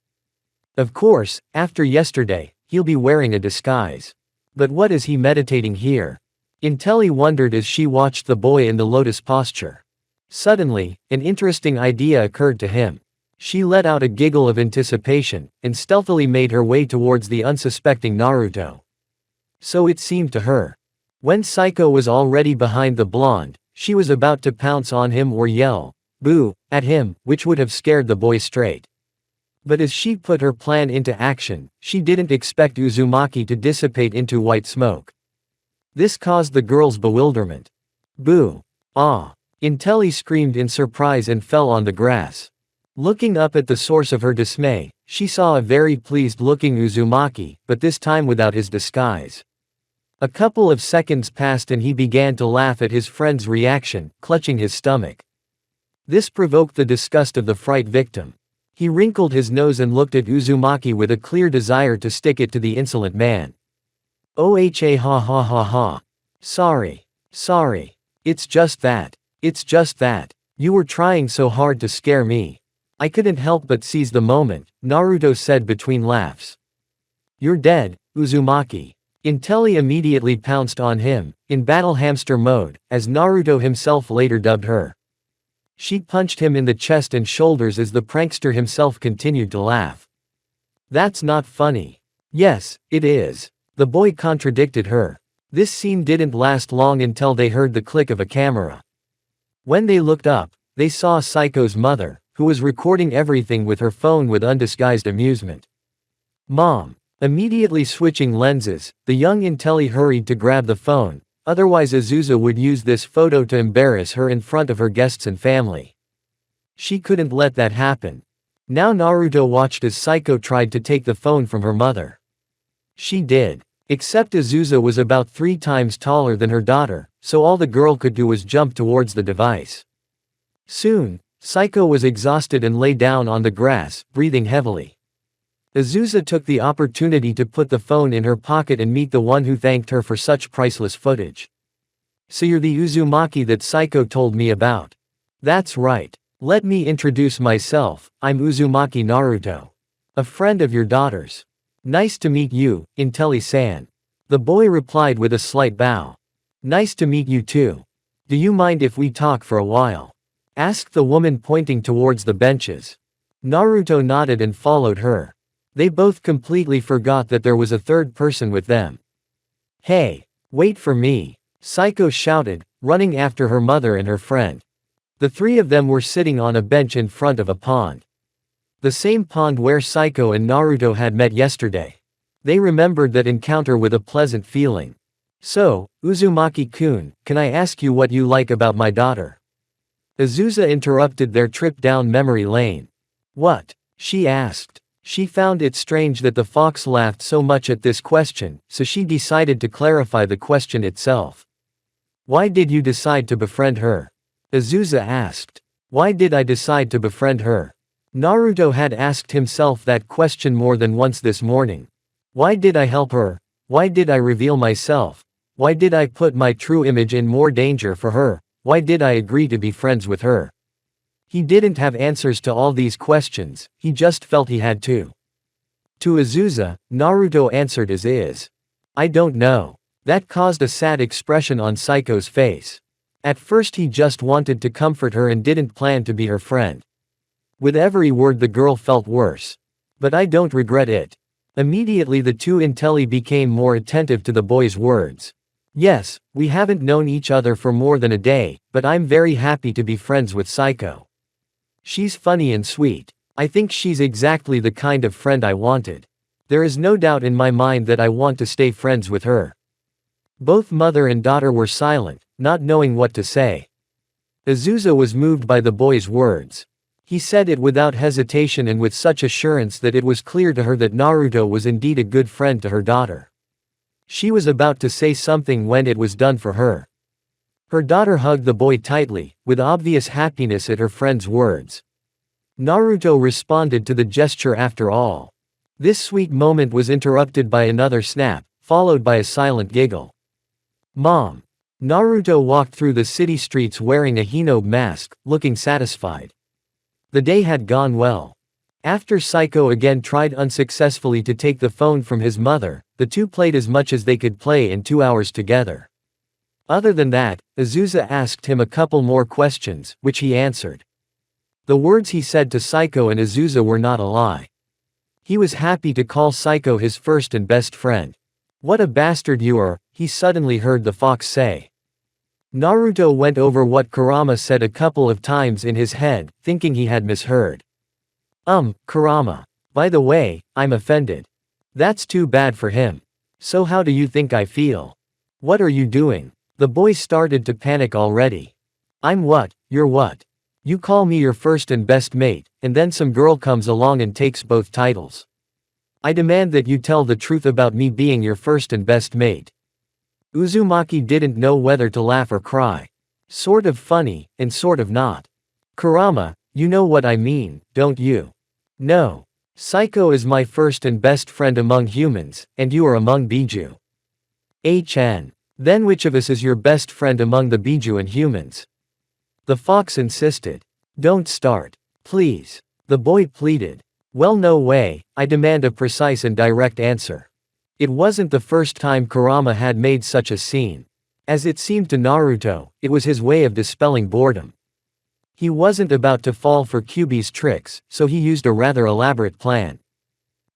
Of course, after yesterday, he'll be wearing a disguise. But what is he meditating here? Intelli wondered as she watched the boy in the lotus posture. Suddenly, an interesting idea occurred to him. She let out a giggle of anticipation, and stealthily made her way towards the unsuspecting Naruto. So it seemed to her. When Saiko was already behind the blonde, she was about to pounce on him or yell, "Boo," at him, which would have scared the boy straight. But as she put her plan into action, she didn't expect Uzumaki to dissipate into white smoke. This caused the girl's bewilderment. "Boo! Ah!" Intelli screamed in surprise and fell on the grass. Looking up at the source of her dismay, she saw a very pleased-looking Uzumaki, but this time without his disguise. A couple of seconds passed and he began to laugh at his friend's reaction, clutching his stomach. This provoked the disgust of the fright victim. He wrinkled his nose and looked at Uzumaki with a clear desire to stick it to the insolent man. OHA ha ha ha ha. Sorry. Sorry. It's just that. It's just that. You were trying so hard to scare me. I couldn't help but seize the moment, Naruto said between laughs. You're dead, Uzumaki. Intelli immediately pounced on him, in battle hamster mode, as Naruto himself later dubbed her. She punched him in the chest and shoulders as the prankster himself continued to laugh. That's not funny. Yes, it is. The boy contradicted her. This scene didn't last long until they heard the click of a camera. When they looked up, they saw Saiko's mother, who was recording everything with her phone with undisguised amusement. Mom. Immediately switching lenses, the young Intelli hurried to grab the phone, otherwise Azusa would use this photo to embarrass her in front of her guests and family. She couldn't let that happen. Now Naruto watched as Saiko tried to take the phone from her mother. She did. Except Azusa was about 3 times taller than her daughter, so all the girl could do was jump towards the device. Soon, Saiko was exhausted and lay down on the grass, breathing heavily. Azusa took the opportunity to put the phone in her pocket and meet the one who thanked her for such priceless footage. So you're the Uzumaki that Saiko told me about. That's right. Let me introduce myself, I'm Uzumaki Naruto. A friend of your daughter's. Nice to meet you, Intelli-san. The boy replied with a slight bow. Nice to meet you too. Do you mind if we talk for a while? Asked the woman pointing towards the benches. Naruto nodded and followed her. They both completely forgot that there was a third person with them. Hey, wait for me, Saiko shouted, running after her mother and her friend. The 3 of them were sitting on a bench in front of a pond. The same pond where Saiko and Naruto had met yesterday. They remembered that encounter with a pleasant feeling. So, Uzumaki-kun, can I ask you what you like about my daughter? Azusa interrupted their trip down memory lane. What? She asked. She found it strange that the fox laughed so much at this question, so she decided to clarify the question itself. Why did you decide to befriend her? Azusa asked. Why did I decide to befriend her? Naruto had asked himself that question more than once this morning. Why did I help her? Why did I reveal myself? Why did I put my true image in more danger for her? Why did I agree to be friends with her? He didn't have answers to all these questions, he just felt he had to. To Azusa, Naruto answered as is. I don't know. That caused a sad expression on Saiko's face. At first he just wanted to comfort her and didn't plan to be her friend. With every word the girl felt worse. But I don't regret it. Immediately the 2 Intelli became more attentive to the boy's words. Yes, we haven't known each other for more than a day, but I'm very happy to be friends with Saiko. She's funny and sweet. I think she's exactly the kind of friend I wanted. There is no doubt in my mind that I want to stay friends with her. Both mother and daughter were silent, not knowing what to say. Azusa was moved by the boy's words. He said it without hesitation and with such assurance that it was clear to her that Naruto was indeed a good friend to her daughter. She was about to say something when it was done for her. Her daughter hugged the boy tightly, with obvious happiness at her friend's words. Naruto responded to the gesture after all. This sweet moment was interrupted by another snap, followed by a silent giggle. Mom. Naruto walked through the city streets wearing a hinobe mask, looking satisfied. The day had gone well. After Saiko again tried unsuccessfully to take the phone from his mother, the 2 played as much as they could play in 2 hours together. Other than that, Azusa asked him a couple more questions, which he answered. The words he said to Saiko and Azusa were not a lie. He was happy to call Saiko his first and best friend. What a bastard you are, he suddenly heard the fox say. Naruto went over what Kurama said a couple of times in his head, thinking he had misheard. Kurama. By the way, I'm offended. That's too bad for him. So how do you think I feel? What are you doing? The boy started to panic already. I'm what, you're what? You call me your first and best mate, and then some girl comes along and takes both titles. I demand that you tell the truth about me being your first and best mate. Uzumaki didn't know whether to laugh or cry. Sort of funny, and sort of not. Kurama, you know what I mean, don't you? No. Saiko is my first and best friend among humans, and you are among Biju. HN. Then which of us is your best friend among the Biju and humans? The fox insisted. Don't start. Please. The boy pleaded. Well, no way, I demand a precise and direct answer. It wasn't the first time Kurama had made such a scene. As it seemed to Naruto, it was his way of dispelling boredom. He wasn't about to fall for Kyuubi's tricks, so he used a rather elaborate plan.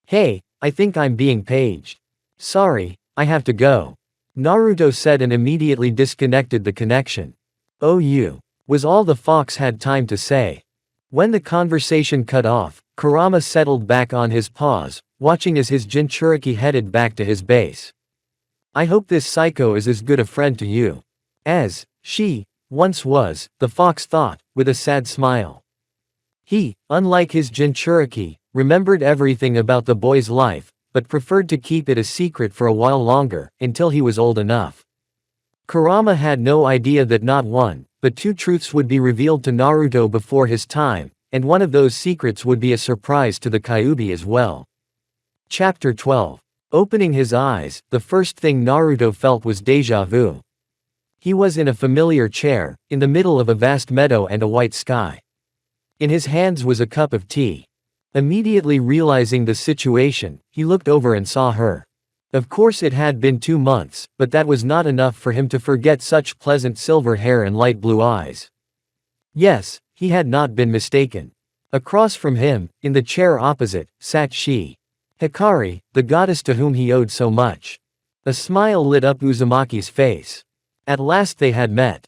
Hey, I think I'm being paged. Sorry, I have to go. Naruto said and immediately disconnected the connection. Oh, you. Was all the fox had time to say. When the conversation cut off, Kurama settled back on his paws, watching as his Jinchuriki headed back to his base. I hope this psycho is as good a friend to you as she once was, the fox thought, with a sad smile. He, unlike his Jinchuriki, remembered everything about the boy's life, but preferred to keep it a secret for a while longer, until he was old enough. Kurama had no idea that not one, but two truths would be revealed to Naruto before his time, and one of those secrets would be a surprise to the Kyuubi as well. Chapter 12. Opening his eyes, the first thing Naruto felt was déjà vu. He was in a familiar chair, in the middle of a vast meadow and a white sky. In his hands was a cup of tea. Immediately realizing the situation, he looked over and saw her. Of course it had been 2 months, but that was not enough for him to forget such pleasant silver hair and light blue eyes. Yes, he had not been mistaken. Across from him, in the chair opposite, sat she. Hikari, the goddess to whom he owed so much. A smile lit up Uzumaki's face. At last they had met.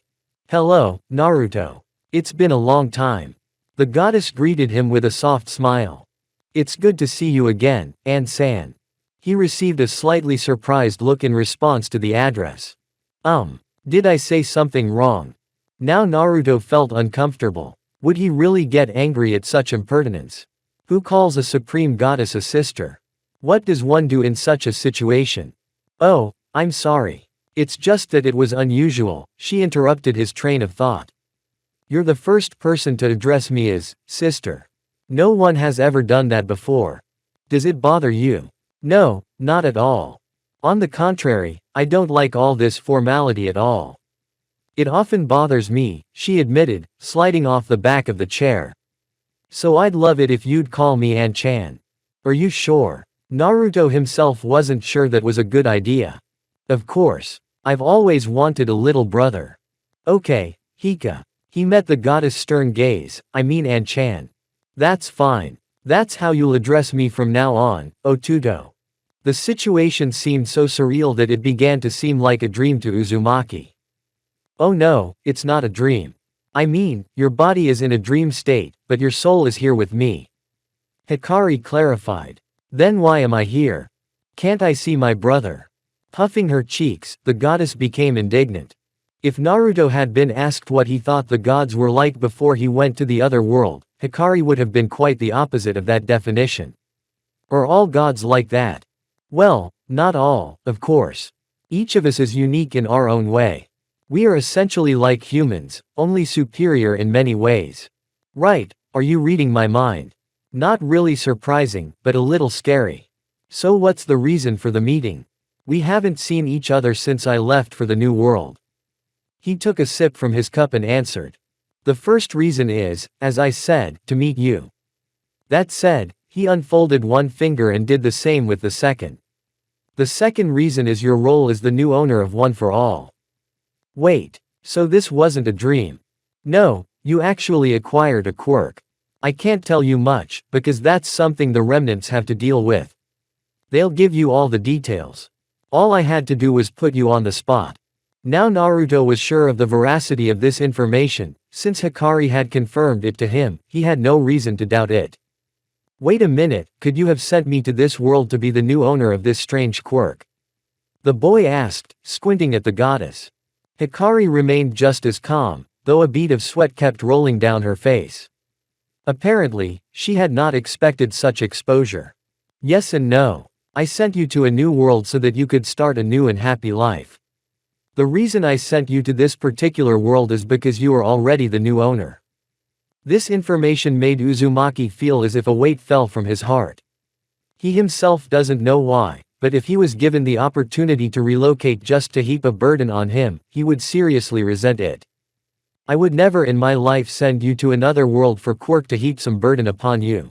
Hello, Naruto. It's been a long time. The goddess greeted him with a soft smile. It's good to see you again, An-san. He received a slightly surprised look in response to the address. Did I say something wrong? Now Naruto felt uncomfortable. Would he really get angry at such impertinence? Who calls a supreme goddess a sister? What does one do in such a situation? Oh, I'm sorry. It's just that it was unusual, she interrupted his train of thought. You're the first person to address me as sister. No one has ever done that before. Does it bother you? No, not at all. On the contrary, I don't like all this formality at all. It often bothers me, she admitted, sliding off the back of the chair. So I'd love it if you'd call me An-chan. Are you sure? Naruto himself wasn't sure that was a good idea. Of course. I've always wanted a little brother. Okay, Hika. He met the goddess' stern gaze, I mean An-chan. That's fine. That's how you'll address me from now on, Otuto. The situation seemed so surreal that it began to seem like a dream to Uzumaki. Oh no, it's not a dream. I mean, your body is in a dream state, but your soul is here with me. Hikari clarified. Then why am I here? Can't I see my brother? Puffing her cheeks, the goddess became indignant. If Naruto had been asked what he thought the gods were like before he went to the other world, Hikari would have been quite the opposite of that definition. Are all gods like that? Well, not all, of course. Each of us is unique in our own way. We are essentially like humans, only superior in many ways. Right, are you reading my mind? Not really surprising, but a little scary. So what's the reason for the meeting? We haven't seen each other since I left for the new world. He took a sip from his cup and answered. The first reason is, as I said, to meet you. That said, he unfolded one finger and did the same with the second. The second reason is your role as the new owner of One for All. Wait, so this wasn't a dream? No, you actually acquired a quirk. I can't tell you much, because that's something the remnants have to deal with. They'll give you all the details. All I had to do was put you on the spot. Now Naruto was sure of the veracity of this information, since Hikari had confirmed it to him, he had no reason to doubt it. Wait a minute, could you have sent me to this world to be the new owner of this strange quirk? The boy asked, squinting at the goddess. Hikari remained just as calm, though a bead of sweat kept rolling down her face. Apparently, she had not expected such exposure. Yes and no. I sent you to a new world so that you could start a new and happy life. The reason I sent you to this particular world is because you are already the new owner. This information made Uzumaki feel as if a weight fell from his heart. He himself doesn't know why, but if he was given the opportunity to relocate just to heap a burden on him, he would seriously resent it. I would never in my life send you to another world for Quirk to heap some burden upon you.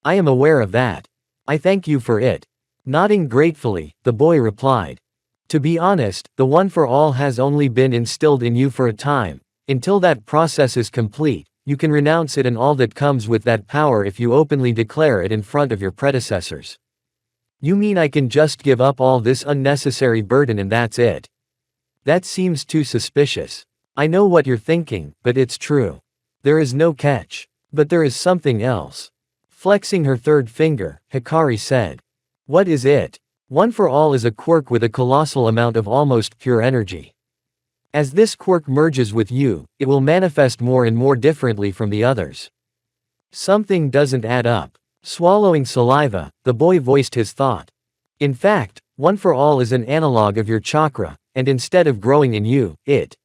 I am aware of that. I thank you for it. Nodding gratefully, the boy replied. To be honest, the One for All has only been instilled in you for a time. Until that process is complete, you can renounce it and all that comes with that power if you openly declare it in front of your predecessors. You mean I can just give up all this unnecessary burden and that's it? That seems too suspicious. I know what you're thinking, but it's true. There is no catch. But there is something else. Flexing her third finger, Hikari said. What is it? One for All is a quirk with a colossal amount of almost pure energy. As this quirk merges with you, it will manifest more and more differently from the others. Something doesn't add up. Swallowing saliva, the boy voiced his thought. In fact, One for All is an analog of your chakra, and instead of growing in you, it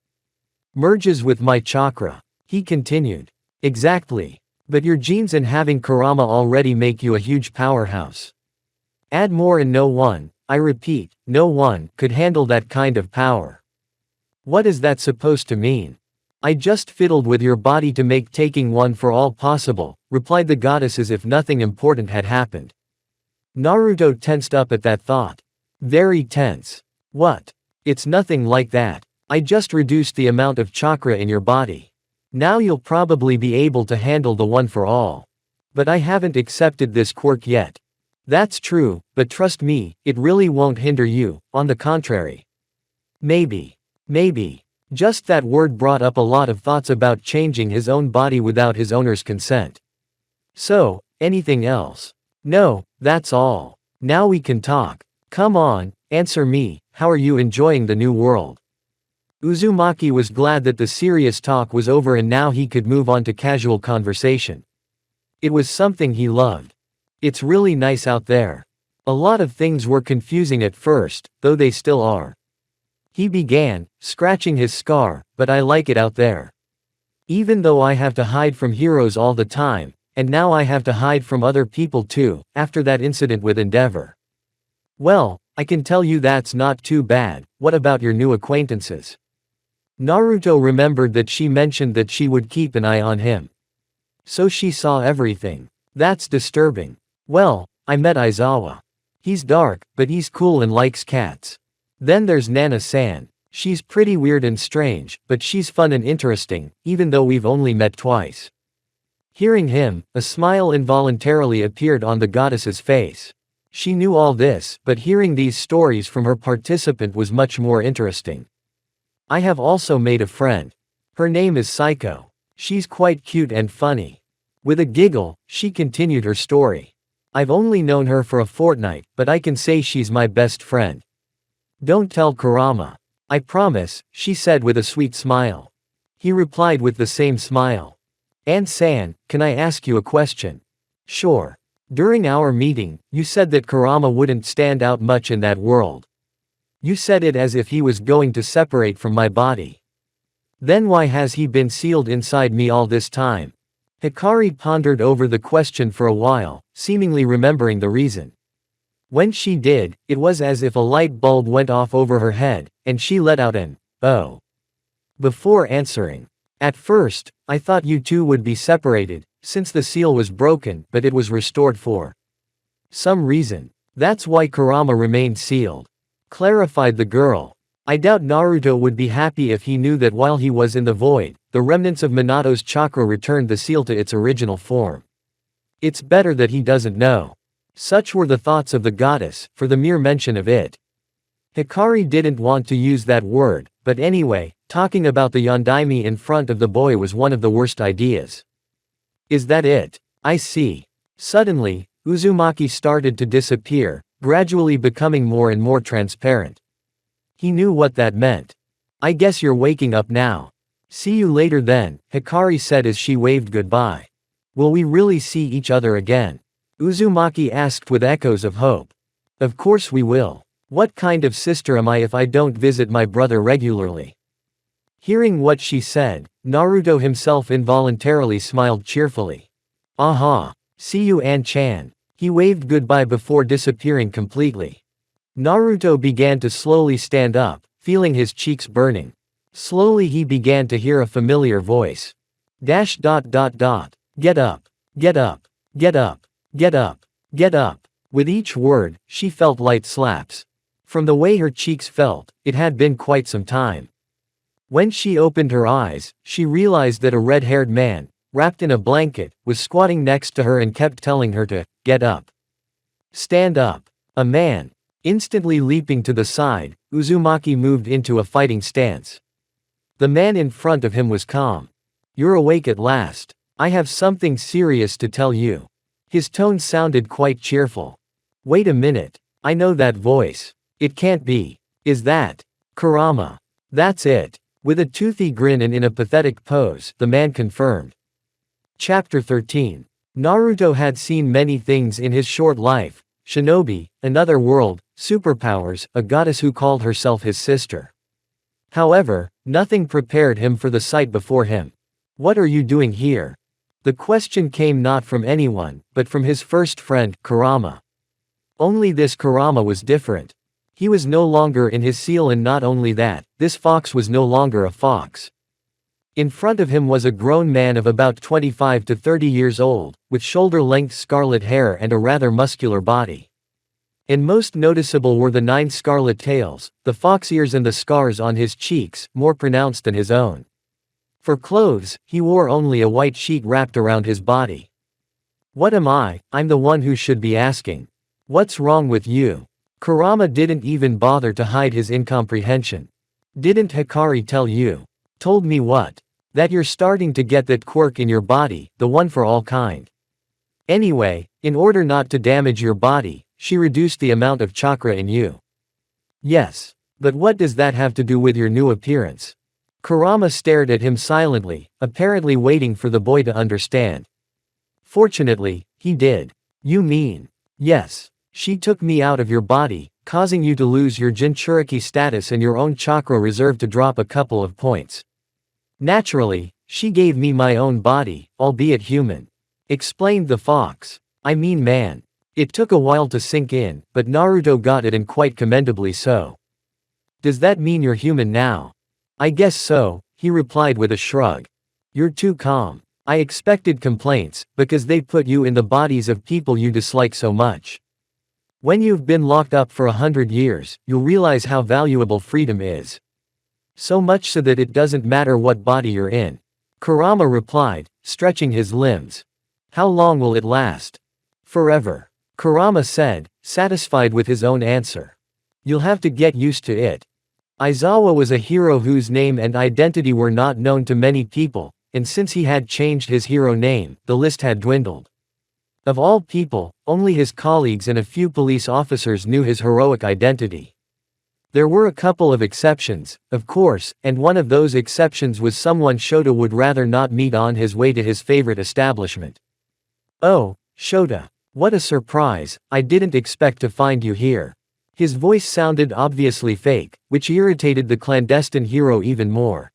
merges with my chakra. He continued. Exactly. But your genes and having Kurama already make you a huge powerhouse. Add more and no one, I repeat, no one, could handle that kind of power. What is that supposed to mean? I just fiddled with your body to make taking One for All possible, replied the goddess as if nothing important had happened. Naruto tensed up at that thought. Very tense. What? It's nothing like that. I just reduced the amount of chakra in your body. Now you'll probably be able to handle the One for All. But I haven't accepted this quirk yet. That's true, but trust me, it really won't hinder you, on the contrary. Maybe. Just that word brought up a lot of thoughts about changing his own body without his owner's consent. So, anything else? No, that's all. Now we can talk. Come on, answer me, how are you enjoying the new world? Uzumaki was glad that the serious talk was over and now he could move on to casual conversation. It was something he loved. It's really nice out there. A lot of things were confusing at first, though they still are. He began, scratching his scar, but I like it out there. Even though I have to hide from heroes all the time, and now I have to hide from other people too, after that incident with Endeavor. Well, I can tell you that's not too bad. What about your new acquaintances? Naruto remembered that she mentioned that she would keep an eye on him. So she saw everything. That's disturbing. Well, I met Aizawa. He's dark, but he's cool and likes cats. Then there's Nana-san. She's pretty weird and strange, but she's fun and interesting, even though we've only met twice. Hearing him, a smile involuntarily appeared on the goddess's face. She knew all this, but hearing these stories from her participant was much more interesting. I have also made a friend. Her name is Psycho. She's quite cute and funny. With a giggle, she continued her story. I've only known her for a fortnight, but I can say she's my best friend. Don't tell Kurama. I promise, she said with a sweet smile. He replied with the same smile. An-san, can I ask you a question? Sure. During our meeting, you said that Kurama wouldn't stand out much in that world. You said it as if he was going to separate from my body. Then why has he been sealed inside me all this time? Hikari pondered over the question for a while, seemingly remembering the reason. When she did, it was as if a light bulb went off over her head, and she let out an, "Oh." Before answering. At first, I thought you two would be separated, since the seal was broken, but it was restored for some reason. That's why Kurama remained sealed. Clarified the girl. I doubt Naruto would be happy if he knew that while he was in the void, the remnants of Minato's chakra returned the seal to its original form. It's better that he doesn't know. Such were the thoughts of the goddess, for the mere mention of it. Hikari didn't want to use that word, but anyway, talking about the Yondaime in front of the boy was one of the worst ideas. Is that it? I see. Suddenly, Uzumaki started to disappear, gradually becoming more and more transparent. He knew what that meant. I guess you're waking up now. See you later then, Hikari said as she waved goodbye. Will we really see each other again? Uzumaki asked with echoes of hope. Of course we will. What kind of sister am I if I don't visit my brother regularly? Hearing what she said, Naruto himself involuntarily smiled cheerfully. Aha! See you An-chan. He waved goodbye before disappearing completely. Naruto began to slowly stand up, feeling his cheeks burning. Slowly he began to hear a familiar voice. Dash dot dot dot. Get up. Get up. Get up. Get up. Get up. With each word, she felt light slaps. From the way her cheeks felt, it had been quite some time. When she opened her eyes, she realized that a red-haired man, wrapped in a blanket, was squatting next to her and kept telling her to get up. Stand up. A man. Instantly leaping to the side, Uzumaki moved into a fighting stance. The man in front of him was calm. You're awake at last. I have something serious to tell you. His tone sounded quite cheerful. Wait a minute. I know that voice. It can't be. Is that Kurama? That's it. With a toothy grin and in a pathetic pose, the man confirmed. Chapter 13. Naruto had seen many things in his short life. Shinobi, another world, superpowers, a goddess who called herself his sister. However, nothing prepared him for the sight before him. What are you doing here? The question came not from anyone, but from his first friend, Kurama. Only this Kurama was different. He was no longer in his seal, and not only that, this fox was no longer a fox. In front of him was a grown man of about 25 to 30 years old, with shoulder-length scarlet hair and a rather muscular body. And most noticeable were the 9 scarlet tails, the fox ears and the scars on his cheeks, more pronounced than his own. For clothes, he wore only a white sheet wrapped around his body. What am I? I'm the one who should be asking. What's wrong with you? Kurama didn't even bother to hide his incomprehension. Didn't Hikari tell you? Told me what? That you're starting to get that quirk in your body, the one for all kind. Anyway, in order not to damage your body, she reduced the amount of chakra in you. Yes. But what does that have to do with your new appearance? Kurama stared at him silently, apparently waiting for the boy to understand. Fortunately, he did. You mean? Yes. She took me out of your body, causing you to lose your Jinchuriki status and your own chakra reserve to drop a couple of points. Naturally, she gave me my own body, albeit human. Explained the fox. I mean man. It took a while to sink in, but Naruto got it, and quite commendably so. Does that mean you're human now? I guess so, he replied with a shrug. You're too calm. I expected complaints, because they put you in the bodies of people you dislike so much. When you've been locked up for 100 years, you'll realize how valuable freedom is. So much so that it doesn't matter what body you're in. Kurama replied, stretching his limbs. How long will it last? Forever. Kurama said, satisfied with his own answer. You'll have to get used to it. Aizawa was a hero whose name and identity were not known to many people, and since he had changed his hero name, the list had dwindled. Of all people, only his colleagues and a few police officers knew his heroic identity. There were a couple of exceptions, of course, and one of those exceptions was someone Shota would rather not meet on his way to his favorite establishment. Oh, Shota. What a surprise, I didn't expect to find you here. His voice sounded obviously fake, which irritated the clandestine hero even more.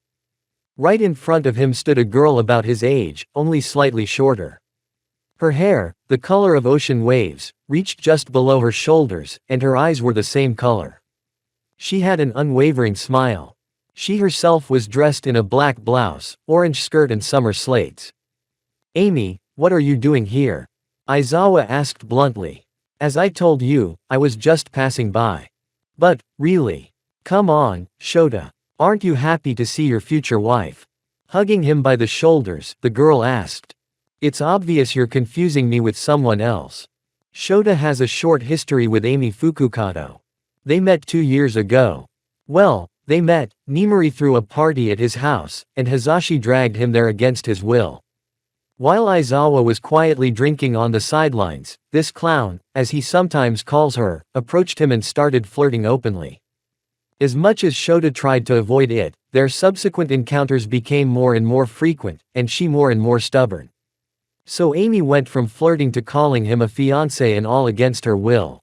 Right in front of him stood a girl about his age, only slightly shorter. Her hair, the color of ocean waves, reached just below her shoulders, and her eyes were the same color. She had an unwavering smile. She herself was dressed in a black blouse, orange skirt and summer slates. Amy, what are you doing here? Aizawa asked bluntly. As I told you, I was just passing by. But, really? Come on, Shota. Aren't you happy to see your future wife? Hugging him by the shoulders, the girl asked. It's obvious you're confusing me with someone else. Shota has a short history with Amy Fukukado. They met 2 years ago. Well, they met, Nimori threw a party at his house, and Hazashi dragged him there against his will. While Aizawa was quietly drinking on the sidelines, this clown, as he sometimes calls her, approached him and started flirting openly. As much as Shota tried to avoid it, their subsequent encounters became more and more frequent, and she more and more stubborn. So Amy went from flirting to calling him a fiancé, and all against her will.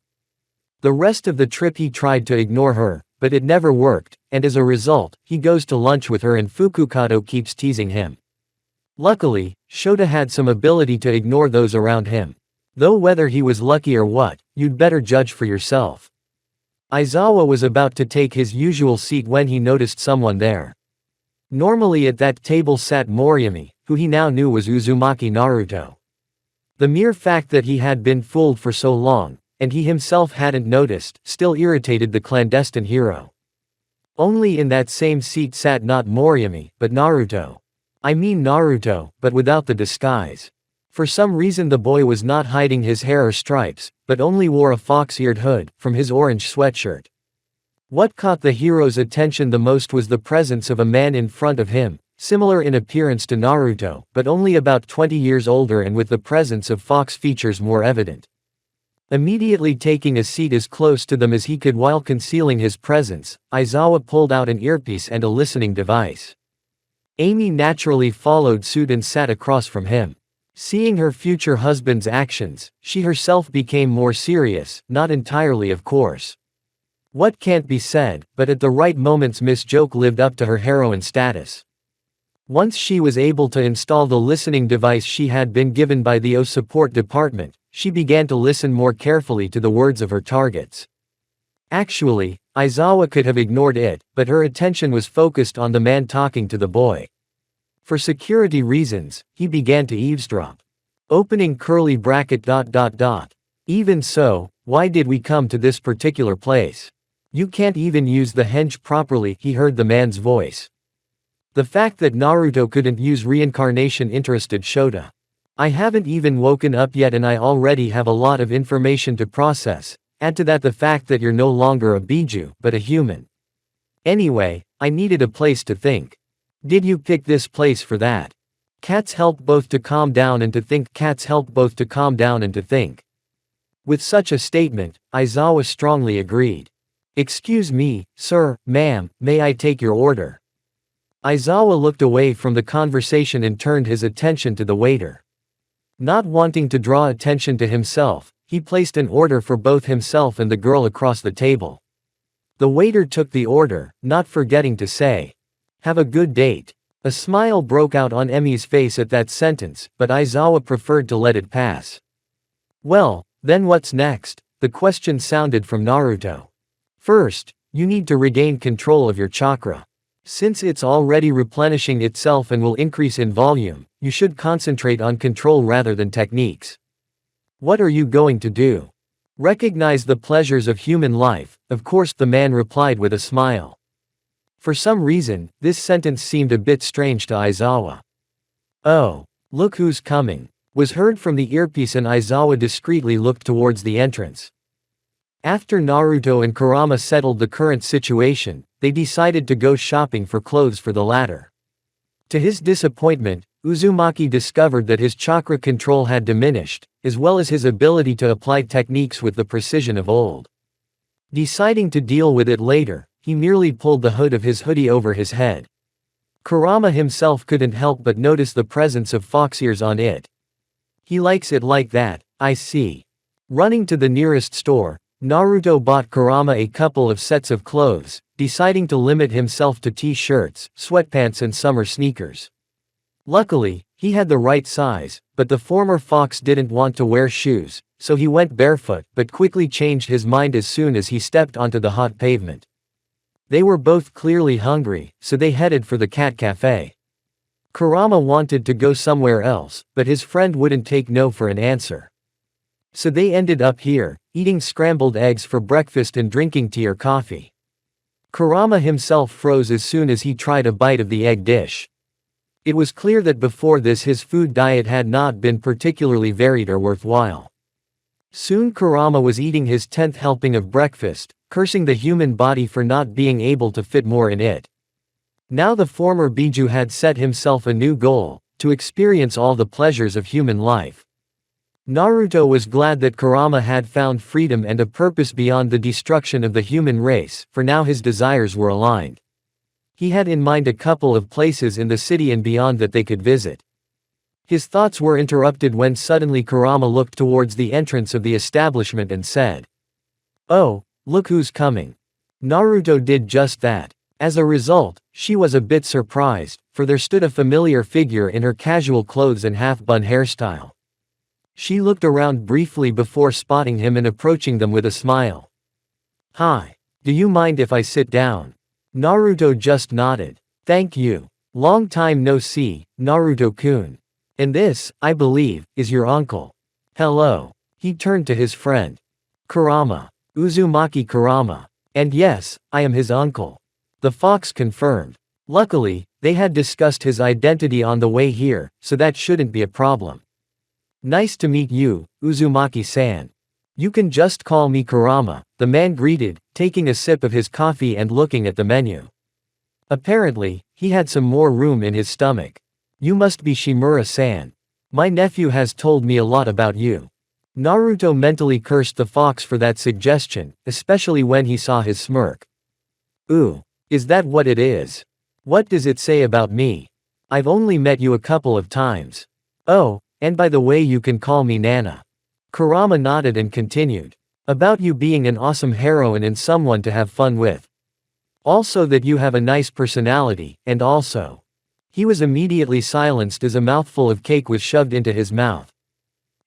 The rest of the trip he tried to ignore her, but it never worked, and as a result, he goes to lunch with her and Fukukado keeps teasing him. Luckily, Shota had some ability to ignore those around him. Though whether he was lucky or what, you'd better judge for yourself. Aizawa was about to take his usual seat when he noticed someone there. Normally at that table sat Moriyami, who he now knew was Uzumaki Naruto. The mere fact that he had been fooled for so long, and he himself hadn't noticed, still irritated the clandestine hero. Only in that same seat sat not Moriyami, but Naruto. I mean Naruto, but without the disguise. For some reason the boy was not hiding his hair or stripes, but only wore a fox-eared hood, from his orange sweatshirt. What caught the hero's attention the most was the presence of a man in front of him, similar in appearance to Naruto, but only about 20 years older and with the presence of fox features more evident. Immediately taking a seat as close to them as he could while concealing his presence, Aizawa pulled out an earpiece and a listening device. Amy naturally followed suit and sat across from him. Seeing her future husband's actions, she herself became more serious, not entirely of course. What can't be said, but at the right moments Miss Joke lived up to her heroine status. Once she was able to install the listening device she had been given by the O support department, she began to listen more carefully to the words of her targets. Actually, Aizawa could have ignored it, but her attention was focused on the man talking to the boy. For security reasons, he began to eavesdrop. Opening curly bracket ... Even so, why did we come to this particular place? You can't even use the henge properly, he heard the man's voice. The fact that Naruto couldn't use reincarnation interested Shota. I haven't even woken up yet and I already have a lot of information to process. Add to that the fact that you're no longer a Biju, but a human. Anyway, I needed a place to think. Did you pick this place for that? Cats help both to calm down and to think. Cats help both to calm down and to think. With such a statement, Aizawa strongly agreed. Excuse me, sir, ma'am, may I take your order? Aizawa looked away from the conversation and turned his attention to the waiter. Not wanting to draw attention to himself, he placed an order for both himself and the girl across the table. The waiter took the order, not forgetting to say, "Have a good date." A smile broke out on Emi's face at that sentence, but Aizawa preferred to let it pass. Well, then what's next? The question sounded from Naruto. First, you need to regain control of your chakra. Since it's already replenishing itself and will increase in volume, you should concentrate on control rather than techniques. What are you going to do? Recognize the pleasures of human life, of course, the man replied with a smile. For some reason, this sentence seemed a bit strange to Aizawa. Oh, look who's coming, was heard from the earpiece and Aizawa discreetly looked towards the entrance. After Naruto and Kurama settled the current situation, they decided to go shopping for clothes for the latter. To his disappointment, Uzumaki discovered that his chakra control had diminished, as well as his ability to apply techniques with the precision of old. Deciding to deal with it later, he merely pulled the hood of his hoodie over his head. Kurama himself couldn't help but notice the presence of fox ears on it. He likes it like that, I see. Running to the nearest store, Naruto bought Kurama a couple of sets of clothes, deciding to limit himself to t-shirts, sweatpants and summer sneakers. Luckily, he had the right size, but the former fox didn't want to wear shoes, so he went barefoot but quickly changed his mind as soon as he stepped onto the hot pavement. They were both clearly hungry, so they headed for the cat cafe. Kurama wanted to go somewhere else, but his friend wouldn't take no for an answer. So they ended up here, eating scrambled eggs for breakfast and drinking tea or coffee. Kurama himself froze as soon as he tried a bite of the egg dish. It was clear that before this his food diet had not been particularly varied or worthwhile. Soon Kurama was eating his 10th helping of breakfast, cursing the human body for not being able to fit more in it. Now the former Biju had set himself a new goal, to experience all the pleasures of human life. Naruto was glad that Kurama had found freedom and a purpose beyond the destruction of the human race, for now his desires were aligned. He had in mind a couple of places in the city and beyond that they could visit. His thoughts were interrupted when suddenly Kurama looked towards the entrance of the establishment and said, "Oh, look who's coming." Naruto did just that. As a result, she was a bit surprised, for there stood a familiar figure in her casual clothes and half-bun hairstyle. She looked around briefly before spotting him and approaching them with a smile. "Hi. Do you mind if I sit down? Naruto just nodded. Thank you. Long time no see, Naruto-kun. And this, I believe, is your uncle. Hello. He turned to his friend. Kurama. Uzumaki Kurama. And yes, I am his uncle. The fox confirmed. Luckily, they had discussed his identity on the way here, so that shouldn't be a problem. Nice to meet you, Uzumaki-san. You can just call me Kurama, the man greeted, taking a sip of his coffee and looking at the menu. Apparently, he had some more room in his stomach. You must be Shimura-san. My nephew has told me a lot about you. Naruto mentally cursed the fox for that suggestion, especially when he saw his smirk. Ooh, is that what it is? What does it say about me? I've only met you a couple of times. Oh, and by the way, you can call me Nana. Kurama nodded and continued. About you being an awesome heroine and someone to have fun with. Also that you have a nice personality, and also. He was immediately silenced as a mouthful of cake was shoved into his mouth.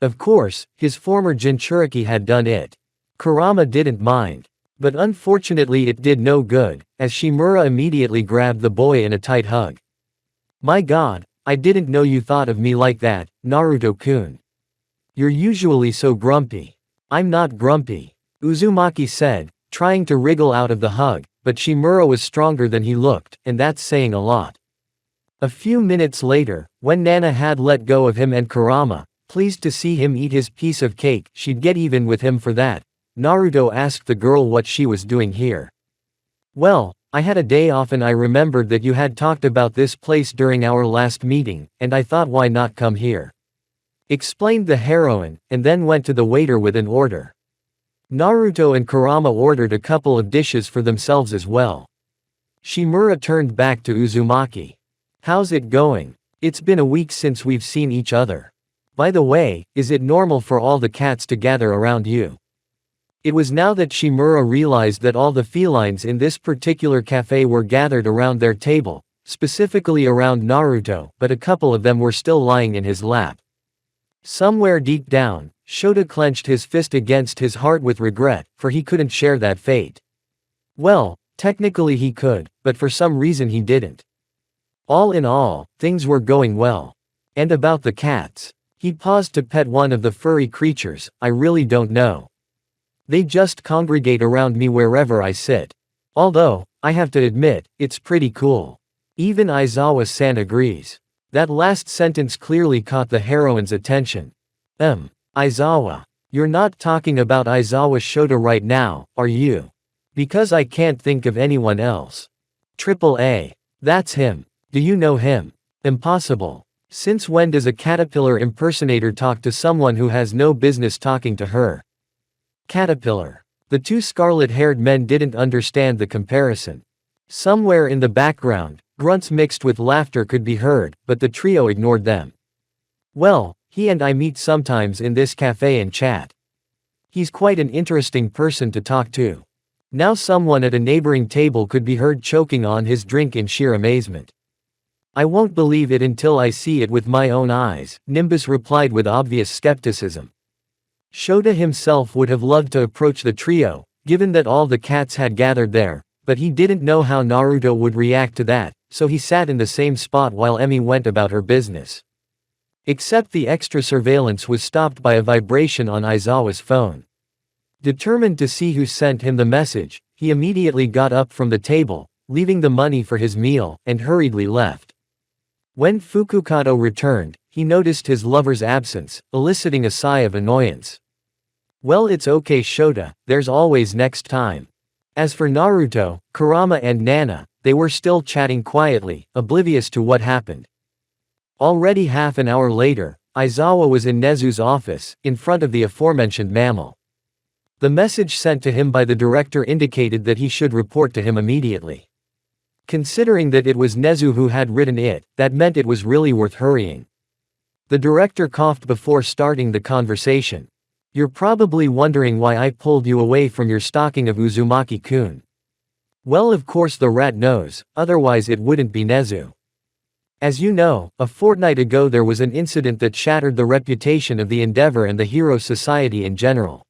Of course, his former Jinchuriki had done it. Kurama didn't mind. But unfortunately it did no good, as Shimura immediately grabbed the boy in a tight hug. My god, I didn't know you thought of me like that, Naruto-kun. You're usually so grumpy. I'm not grumpy, Uzumaki said, trying to wriggle out of the hug, but Shimura was stronger than he looked, and that's saying a lot. A few minutes later, when Nana had let go of him and Kurama, pleased to see him eat his piece of cake, she'd get even with him for that, Naruto asked the girl what she was doing here. Well, I had a day off and I remembered that you had talked about this place during our last meeting, and I thought why not come here? Explained the heroine, and then went to the waiter with an order. Naruto and Kurama ordered a couple of dishes for themselves as well. Shimura turned back to Uzumaki. How's it going? It's been a week since we've seen each other. By the way, is it normal for all the cats to gather around you? It was now that Shimura realized that all the felines in this particular cafe were gathered around their table, specifically around Naruto, but a couple of them were still lying in his lap. Somewhere deep down, Shota clenched his fist against his heart with regret, for he couldn't share that fate. Well, technically he could, but for some reason he didn't. All in all, things were going well. And about the cats. He paused to pet one of the furry creatures, I really don't know. They just congregate around me wherever I sit. Although, I have to admit, it's pretty cool. Even Aizawa-san agrees. That last sentence clearly caught the heroine's attention. Aizawa. You're not talking about Aizawa Shota right now, are you? Because I can't think of anyone else. Triple A. That's him. Do you know him? Impossible. Since when does a caterpillar impersonator talk to someone who has no business talking to her? Caterpillar. The two scarlet-haired men didn't understand the comparison. Somewhere in the background, grunts mixed with laughter could be heard, but the trio ignored them. Well, he and I meet sometimes in this cafe and chat. He's quite an interesting person to talk to. Now someone at a neighboring table could be heard choking on his drink in sheer amazement. I won't believe it until I see it with my own eyes, Nimbus replied with obvious skepticism. Shota himself would have loved to approach the trio, given that all the cats had gathered there, but he didn't know how Naruto would react to that, so he sat in the same spot while Emi went about her business. Except the extra surveillance was stopped by a vibration on Aizawa's phone. Determined to see who sent him the message, he immediately got up from the table, leaving the money for his meal, and hurriedly left. When Fukukado returned, he noticed his lover's absence, eliciting a sigh of annoyance. Well, it's okay Shota, there's always next time. As for Naruto, Kurama and Nana, they were still chatting quietly, oblivious to what happened. Already half an hour later, Aizawa was in Nezu's office, in front of the aforementioned mammal. The message sent to him by the director indicated that he should report to him immediately. Considering that it was Nezu who had written it, that meant it was really worth hurrying. The director coughed before starting the conversation. You're probably wondering why I pulled you away from your stalking of Uzumaki-kun. Well, of course the rat knows, otherwise it wouldn't be Nezu. As you know, a fortnight ago there was an incident that shattered the reputation of the Endeavor and the Hero Society in general.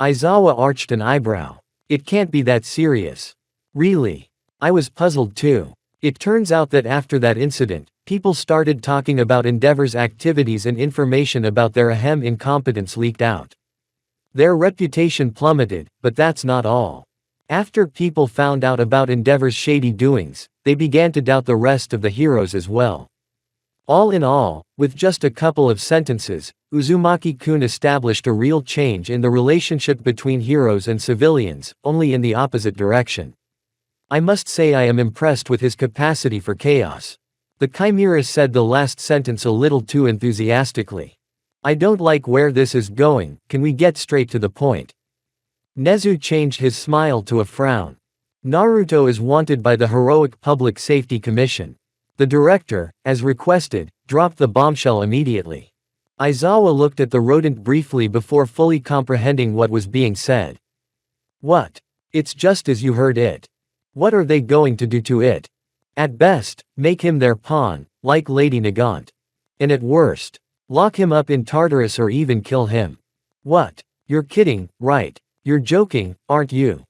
Aizawa arched an eyebrow. It can't be that serious. Really? I was puzzled too. It turns out that after that incident, people started talking about Endeavor's activities and information about their ahem incompetence leaked out. Their reputation plummeted, but that's not all. After people found out about Endeavor's shady doings, they began to doubt the rest of the heroes as well. All in all, with just a couple of sentences, Uzumaki-kun established a real change in the relationship between heroes and civilians, only in the opposite direction. I must say I am impressed with his capacity for chaos. The Chimera said the last sentence a little too enthusiastically. I don't like where this is going, can we get straight to the point? Nezu changed his smile to a frown. Naruto is wanted by the Heroic Public Safety Commission. The director, as requested, dropped the bombshell immediately. Aizawa looked at the rodent briefly before fully comprehending what was being said. What? It's just as you heard it. What are they going to do to it? At best, make him their pawn, like Lady Nagant. And at worst, lock him up in Tartarus or even kill him. What? You're kidding, right? You're joking, aren't you?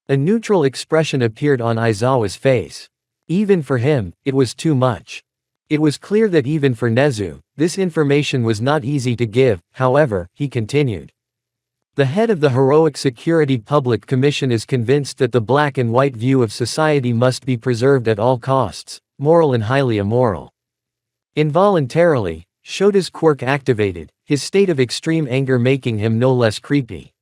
A neutral expression appeared on Aizawa's face. Even for him, it was too much. It was clear that even for Nezu, this information was not easy to give, however, he continued. The head of the Heroic Security Public Commission is convinced that the black and white view of society must be preserved at all costs, moral and highly immoral. Involuntarily, Shota's quirk activated, his state of extreme anger making him no less creepy.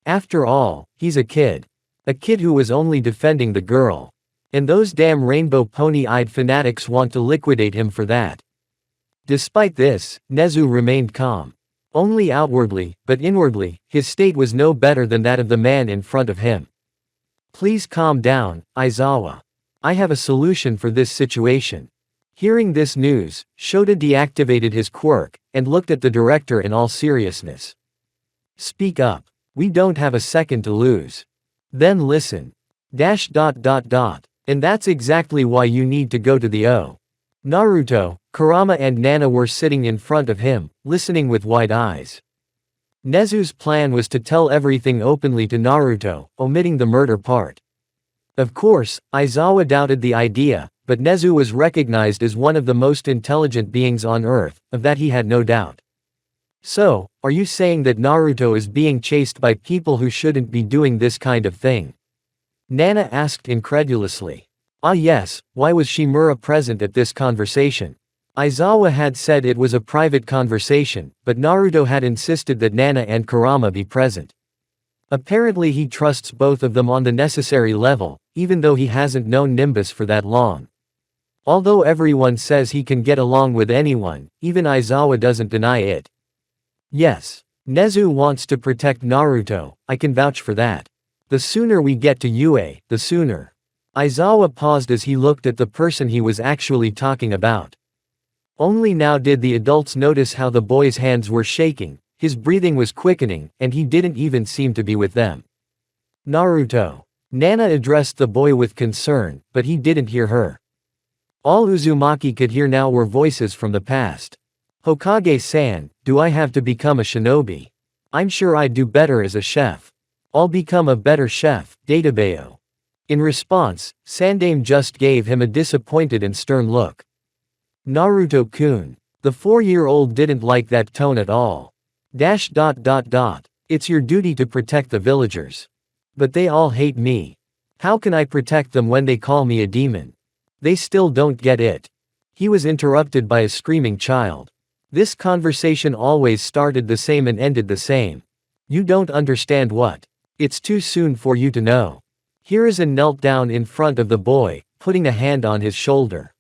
After all, he's a kid. A kid who was only defending the girl. And those damn rainbow pony-eyed fanatics want to liquidate him for that. Despite this, Nezu remained calm. Only outwardly, but inwardly, his state was no better than that of the man in front of him. Please calm down, Aizawa. I have a solution for this situation. Hearing this news, Shota deactivated his quirk, and looked at the director in all seriousness. Speak up. We don't have a second to lose. Then listen. And that's exactly why you need to go to the O. Naruto, Kurama and Nana were sitting in front of him, listening with wide eyes. Nezu's plan was to tell everything openly to Naruto, omitting the murder part. Of course, Aizawa doubted the idea, but Nezu was recognized as one of the most intelligent beings on Earth, of that he had no doubt. So, are you saying that Naruto is being chased by people who shouldn't be doing this kind of thing? Nana asked incredulously. Ah yes, why was Shimura present at this conversation? Aizawa had said it was a private conversation, but Naruto had insisted that Nana and Kurama be present. Apparently he trusts both of them on the necessary level, even though he hasn't known Nimbus for that long. Although everyone says he can get along with anyone, even Aizawa doesn't deny it. Yes. Nezu wants to protect Naruto, I can vouch for that. The sooner we get to UA, the sooner. Aizawa paused as he looked at the person he was actually talking about. Only now did the adults notice how the boy's hands were shaking, his breathing was quickening, and he didn't even seem to be with them. Naruto. Nana addressed the boy with concern, but he didn't hear her. All Uzumaki could hear now were voices from the past. Hokage-san, do I have to become a shinobi? I'm sure I'd do better as a chef. I'll become a better chef, Databeo. In response, Sandame just gave him a disappointed and stern look. Naruto-kun. The 4-year-old didn't like that tone at all. It's your duty to protect the villagers. But they all hate me. How can I protect them when they call me a demon? They still don't get it. He was interrupted by a screaming child. This conversation always started the same and ended the same. You don't understand what? It's too soon for you to know. Hiruzen knelt down in front of the boy, putting a hand on his shoulder.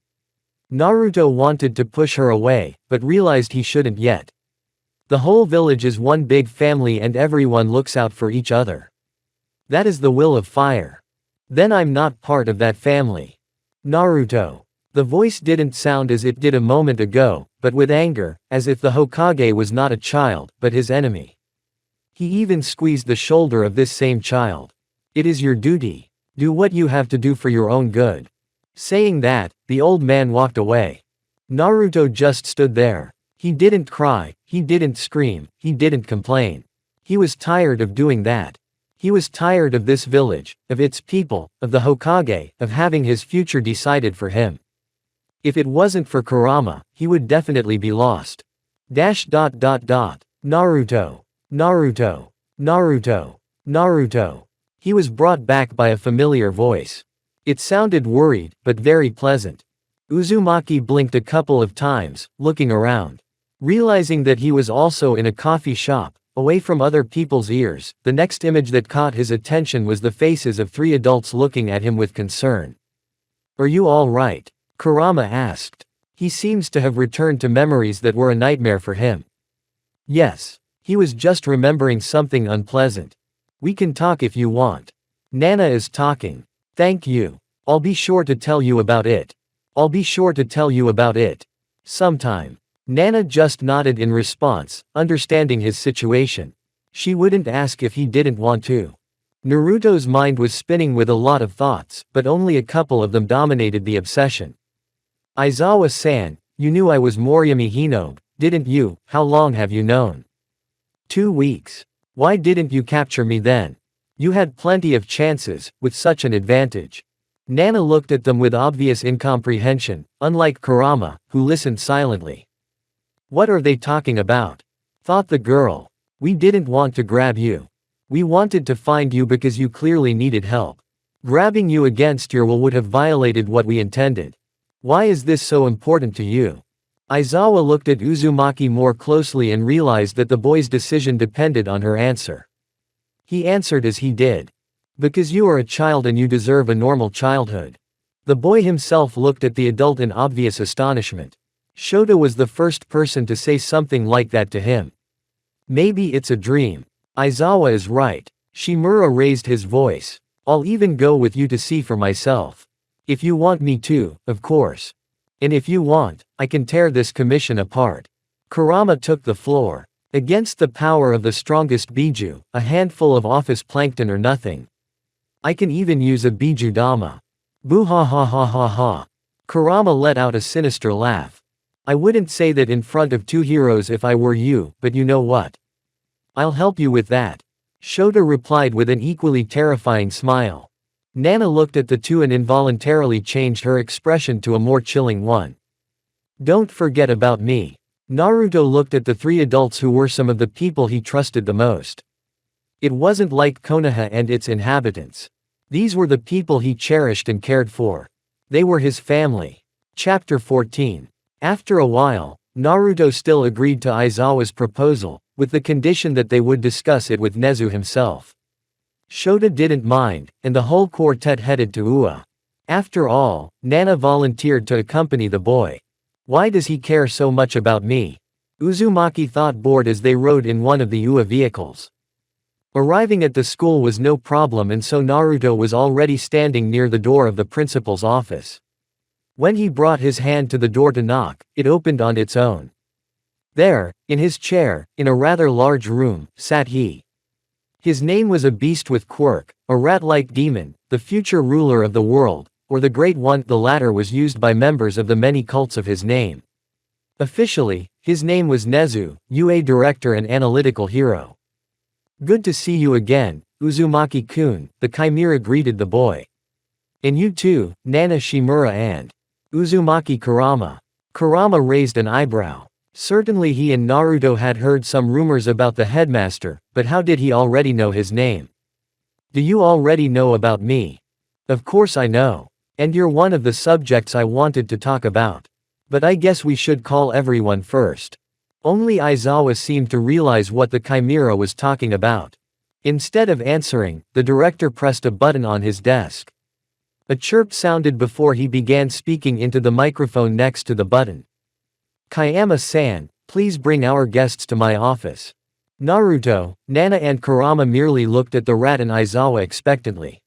Naruto wanted to push her away, but realized he shouldn't yet. The whole village is one big family and everyone looks out for each other. That is the will of fire. Then I'm not part of that family. Naruto. The voice didn't sound as it did a moment ago, but with anger, as if the Hokage was not a child, but his enemy. He even squeezed the shoulder of this same child. It is your duty. Do what you have to do for your own good. Saying that, the old man walked away. Naruto just stood there. He didn't cry, he didn't scream, he didn't complain. He was tired of doing that. He was tired of this village, of its people, of the Hokage, of having his future decided for him. If it wasn't for Kurama, he would definitely be lost. Naruto. Naruto. Naruto. Naruto. He was brought back by a familiar voice. It sounded worried, but very pleasant. Uzumaki blinked a couple of times, looking around. Realizing that he was also in a coffee shop, away from other people's ears, the next image that caught his attention was the faces of 3 adults looking at him with concern. "Are you all right?" Kurama asked. He seems to have returned to memories that were a nightmare for him. Yes. He was just remembering something unpleasant. "We can talk if you want. Nana is talking." "Thank you. I'll be sure to tell you about it. I'll be sure to tell you about it. Sometime." Nana just nodded in response, understanding his situation. She wouldn't ask if he didn't want to. Naruto's mind was spinning with a lot of thoughts, but only a couple of them dominated the obsession. "Aizawa-san, you knew I was Moriyami Hinobe, didn't you? How long have you known?" 2 weeks. "Why didn't you capture me then? You had plenty of chances, with such an advantage." Nana looked at them with obvious incomprehension, unlike Kurama, who listened silently. "What are they talking about?" thought the girl. "We didn't want to grab you. We wanted to find you because you clearly needed help. Grabbing you against your will would have violated what we intended. Why is this so important to you?" Aizawa looked at Uzumaki more closely and realized that the boy's decision depended on her answer. He answered as he did. "Because you are a child and you deserve a normal childhood." The boy himself looked at the adult in obvious astonishment. Shota was the first person to say something like that to him. "Maybe it's a dream. Aizawa is right." Shimura raised his voice. "I'll even go with you to see for myself. If you want me to, of course. And if you want, I can tear this commission apart." Kurama took the floor. "Against the power of the strongest Biju, a handful of office plankton or nothing. I can even use a Biju Dama." Boo ha ha ha ha ha. Kurama let out a sinister laugh. "I wouldn't say that in front of 2 heroes if I were you, but you know what? I'll help you with that." Shota replied with an equally terrifying smile. Nana looked at the two and involuntarily changed her expression to a more chilling one. "Don't forget about me." Naruto looked at the 3 adults who were some of the people he trusted the most. It wasn't like Konoha and its inhabitants. These were the people he cherished and cared for. They were his family. Chapter 14. After a while, Naruto still agreed to Aizawa's proposal, with the condition that they would discuss it with Nezu himself. Shota didn't mind, and the whole quartet headed to Ua. After all, Nana volunteered to accompany the boy. "Why does he care so much about me?" Uzumaki thought, bored as they rode in one of the Ua vehicles. Arriving at the school was no problem, and so Naruto was already standing near the door of the principal's office. When he brought his hand to the door to knock, it opened on its own. There, in his chair, in a rather large room, sat he. His name was a beast with quirk, a rat-like demon, the future ruler of the world, or the Great One. The latter was used by members of the many cults of his name. Officially, his name was Nezu, UA director and analytical hero. "Good to see you again, Uzumaki-kun," the chimera greeted the boy. "And you too, Nana Shimura and Uzumaki Kurama." Kurama raised an eyebrow. Certainly he and Naruto had heard some rumors about the headmaster, but how did he already know his name? "Do you already know about me?" "Of course I know. And you're one of the subjects I wanted to talk about. But I guess we should call everyone first." Only Aizawa seemed to realize what the chimera was talking about. Instead of answering, the director pressed a button on his desk. A chirp sounded before he began speaking into the microphone next to the button. "Kayama-san, please bring our guests to my office." Naruto, Nana and Kurama merely looked at the rat and Aizawa expectantly.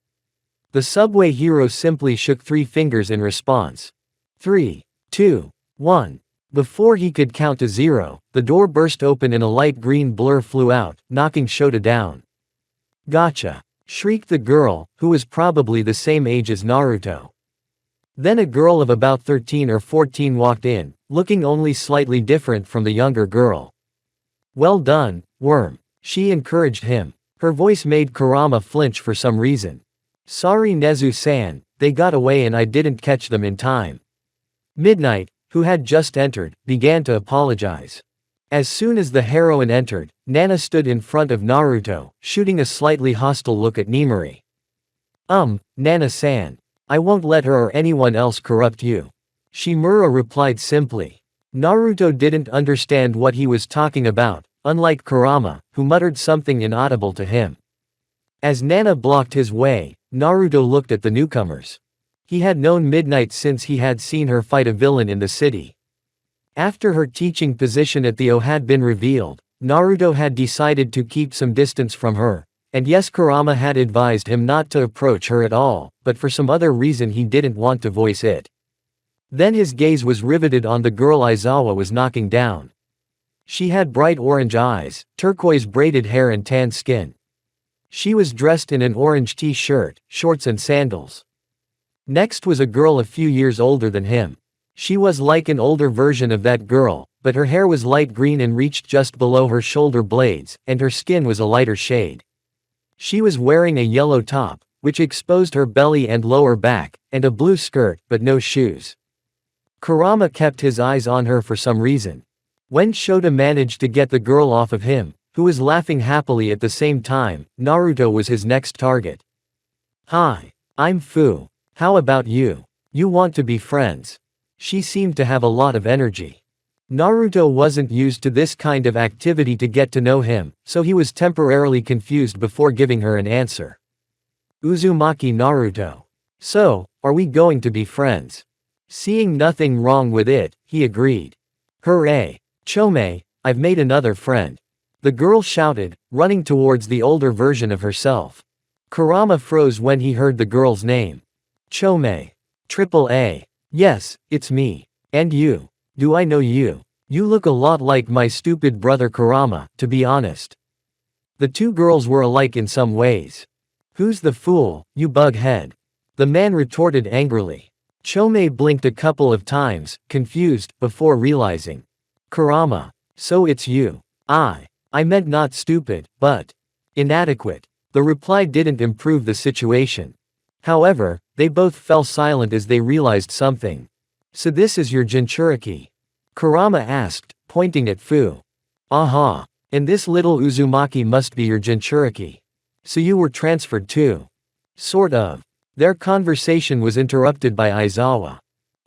The subway hero simply shook 3 fingers in response. 3, 2, 1. Before he could count to 0, the door burst open and a light green blur flew out, knocking Shota down. "Gotcha!" shrieked the girl, who was probably the same age as Naruto. Then a girl of about 13 or 14 walked in, looking only slightly different from the younger girl. "Well done, Worm," she encouraged him. Her voice made Kurama flinch for some reason. Sorry Nezu-san, they got away and I didn't catch them in time. Midnight, who had just entered, began to apologize. As soon as the heroine entered, Nana stood in front of Naruto, shooting a slightly hostile look at Nimari. Nana-san. I won't let her or anyone else corrupt you. Shimura replied simply. Naruto didn't understand what he was talking about, unlike Kurama, who muttered something inaudible to him. As Nana blocked his way, Naruto looked at the newcomers. He had known Midnight since he had seen her fight a villain in the city. After her teaching position at the O had been revealed, Naruto had decided to keep some distance from her, and yes, Kurama had advised him not to approach her at all, but for some other reason he didn't want to voice it. Then his gaze was riveted on the girl Aizawa was knocking down. She had bright orange eyes, turquoise braided hair and tan skin. She was dressed in an orange t-shirt, shorts and sandals. Next was a girl a few years older than him. She was like an older version of that girl, but her hair was light green and reached just below her shoulder blades, and her skin was a lighter shade. She was wearing a yellow top, which exposed her belly and lower back, and a blue skirt, but no shoes. Kurama kept his eyes on her for some reason. When Shota managed to get the girl off of him, who was laughing happily at the same time, Naruto was his next target. Hi. I'm Fu. How about you? You want to be friends? She seemed to have a lot of energy. Naruto wasn't used to this kind of activity to get to know him, so he was temporarily confused before giving her an answer. Uzumaki Naruto. So, are we going to be friends? Seeing nothing wrong with it, he agreed. Hooray! Chome, I've made another friend. The girl shouted, running towards the older version of herself. Kurama froze when he heard the girl's name. Chome. AAA. Yes, it's me. And you. Do I know you? You look a lot like my stupid brother Kurama, to be honest. The two girls were alike in some ways. Who's the fool, you bug-head? The man retorted angrily. Chome blinked a couple of times, confused, before realizing. Kurama. So it's you. I meant not stupid, but inadequate. The reply didn't improve the situation. However, they both fell silent as they realized something. So this is your Jinchuriki? Kurama asked, pointing at Fu. Aha. And this little Uzumaki must be your Jinchuriki. So you were transferred too? Sort of. Their conversation was interrupted by Aizawa.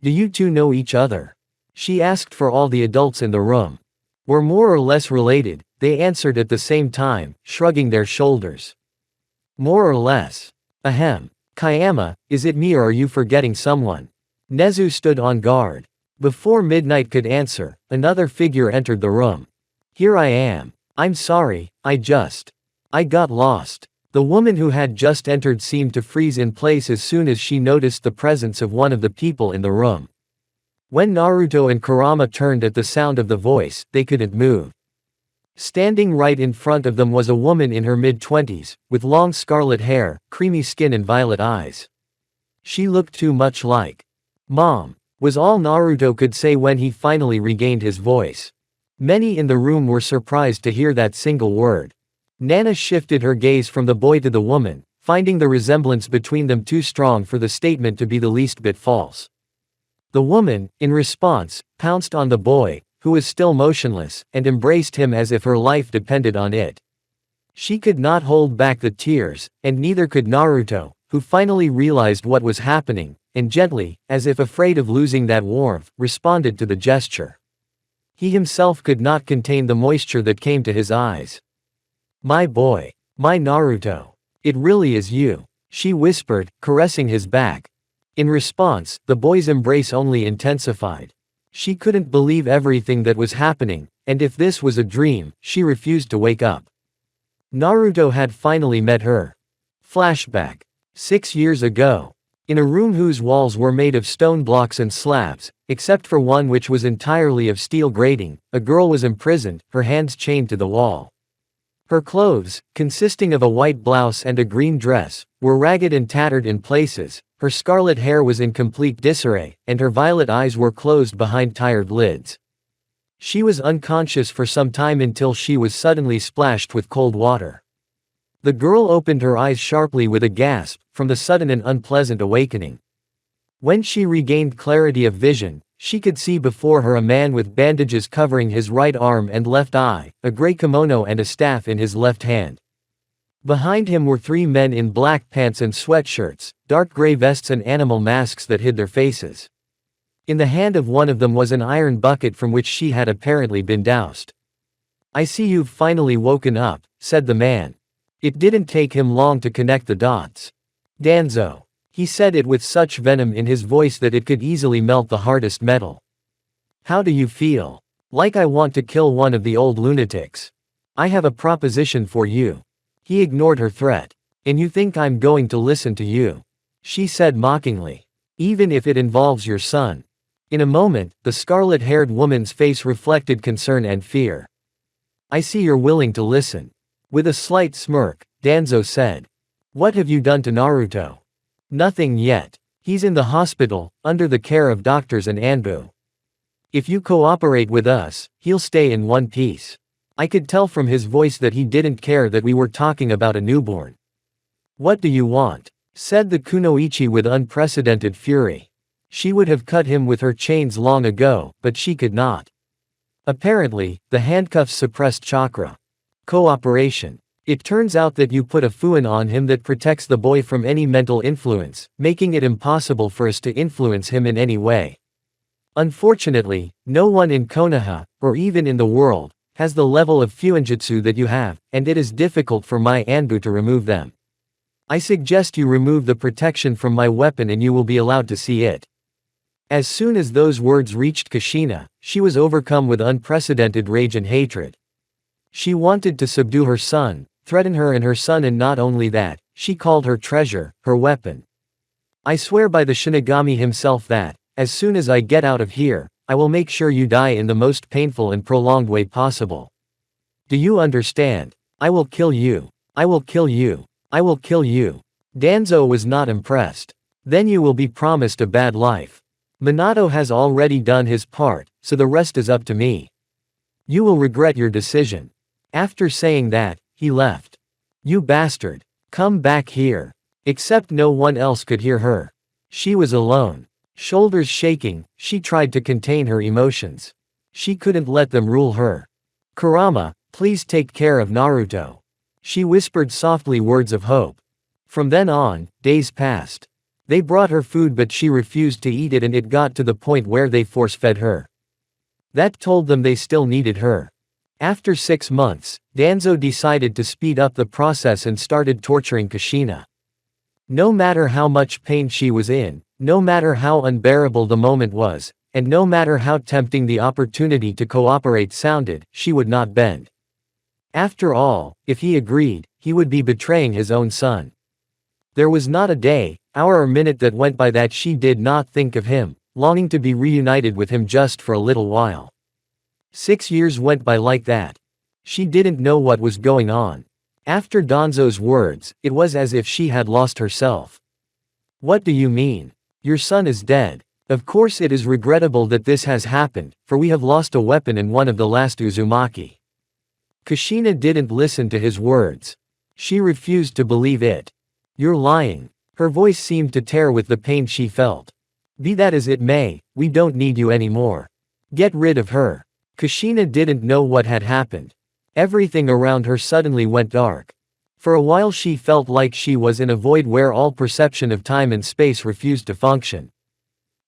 Do you two know each other? She asked for all the adults in the room. We're more or less related, they answered at the same time, shrugging their shoulders. More or less. Ahem. Kayama, is it me or are you forgetting someone? Nezu stood on guard. Before Midnight could answer, another figure entered the room. Here I am. I'm sorry, I got lost. The woman who had just entered seemed to freeze in place as soon as she noticed the presence of one of the people in the room. When Naruto and Kurama turned at the sound of the voice, they couldn't move. Standing right in front of them was a woman in her mid-20s, with long scarlet hair, creamy skin and violet eyes. She looked too much like Mom, was all Naruto could say when he finally regained his voice. Many in the room were surprised to hear that single word. Nana shifted her gaze from the boy to the woman, finding the resemblance between them too strong for the statement to be the least bit false. The woman, in response, pounced on the boy, who was still motionless, and embraced him as if her life depended on it. She could not hold back the tears, and neither could Naruto, who finally realized what was happening, and gently, as if afraid of losing that warmth, responded to the gesture. He himself could not contain the moisture that came to his eyes. My boy. My Naruto. It really is you. She whispered, caressing his back. In response, the boy's embrace only intensified. She couldn't believe everything that was happening, and if this was a dream, she refused to wake up. Naruto had finally met her. Flashback. 6 years ago. In a room whose walls were made of stone blocks and slabs, except for one which was entirely of steel grating, a girl was imprisoned, her hands chained to the wall. Her clothes, consisting of a white blouse and a green dress, were ragged and tattered in places, her scarlet hair was in complete disarray, and her violet eyes were closed behind tired lids. She was unconscious for some time until she was suddenly splashed with cold water. The girl opened her eyes sharply with a gasp, from the sudden and unpleasant awakening. When she regained clarity of vision, she could see before her a man with bandages covering his right arm and left eye, a gray kimono and a staff in his left hand. Behind him were three men in black pants and sweatshirts, dark gray vests and animal masks that hid their faces. In the hand of one of them was an iron bucket from which she had apparently been doused. "I see you've finally woken up," said the man. It didn't take him long to connect the dots. "Danzo." He said it with such venom in his voice that it could easily melt the hardest metal. "How do you feel?" "Like I want to kill one of the old lunatics. I have a proposition for you." He ignored her threat. "And you think I'm going to listen to you?" she said mockingly. "Even if it involves your son." In a moment, the scarlet-haired woman's face reflected concern and fear. "I see you're willing to listen." With a slight smirk, Danzo said. "What have you done to Naruto?" "Nothing yet. He's in the hospital, under the care of doctors and Anbu. If you cooperate with us, he'll stay in one piece." I could tell from his voice that he didn't care that we were talking about a newborn. "What do you want?" said the kunoichi with unprecedented fury. She would have cut him with her chains long ago, but she could not. Apparently, the handcuffs suppressed chakra. "Cooperation. It turns out that you put a fuin on him that protects the boy from any mental influence, making it impossible for us to influence him in any way. Unfortunately, no one in Konoha, or even in the world, has the level of fuinjutsu that you have, and it is difficult for my Anbu to remove them. I suggest you remove the protection from my weapon and you will be allowed to see it." As soon as those words reached Kushina, she was overcome with unprecedented rage and hatred. She wanted to subdue her son, threaten her and her son, and not only that, she called her treasure, her weapon. "I swear by the Shinigami himself that, as soon as I get out of here, I will make sure you die in the most painful and prolonged way possible. Do you understand? I will kill you. I will kill you. I will kill you." Danzo was not impressed. "Then you will be promised a bad life. Minato has already done his part, so the rest is up to me. You will regret your decision." After saying that, he left. "You bastard. Come back here." Except no one else could hear her. She was alone. Shoulders shaking, she tried to contain her emotions. She couldn't let them rule her. "Kurama, please take care of Naruto." She whispered softly words of hope. From then on, days passed. They brought her food but she refused to eat it, and it got to the point where they force-fed her. That told them they still needed her. After 6 months, Danzo decided to speed up the process and started torturing Kushina. No matter how much pain she was in, no matter how unbearable the moment was, and no matter how tempting the opportunity to cooperate sounded, she would not bend. After all, if he agreed, he would be betraying his own son. There was not a day, hour or minute that went by that she did not think of him, longing to be reunited with him just for a little while. 6 years went by like that. She didn't know what was going on. After Danzo's words, it was as if she had lost herself. "What do you mean? Your son is dead. Of course it is regrettable that this has happened, for we have lost a weapon and one of the last Uzumaki." Kushina didn't listen to his words. She refused to believe it. "You're lying." Her voice seemed to tear with the pain she felt. "Be that as it may, we don't need you anymore. Get rid of her." Kushina didn't know what had happened. Everything around her suddenly went dark. For a while she felt like she was in a void where all perception of time and space refused to function.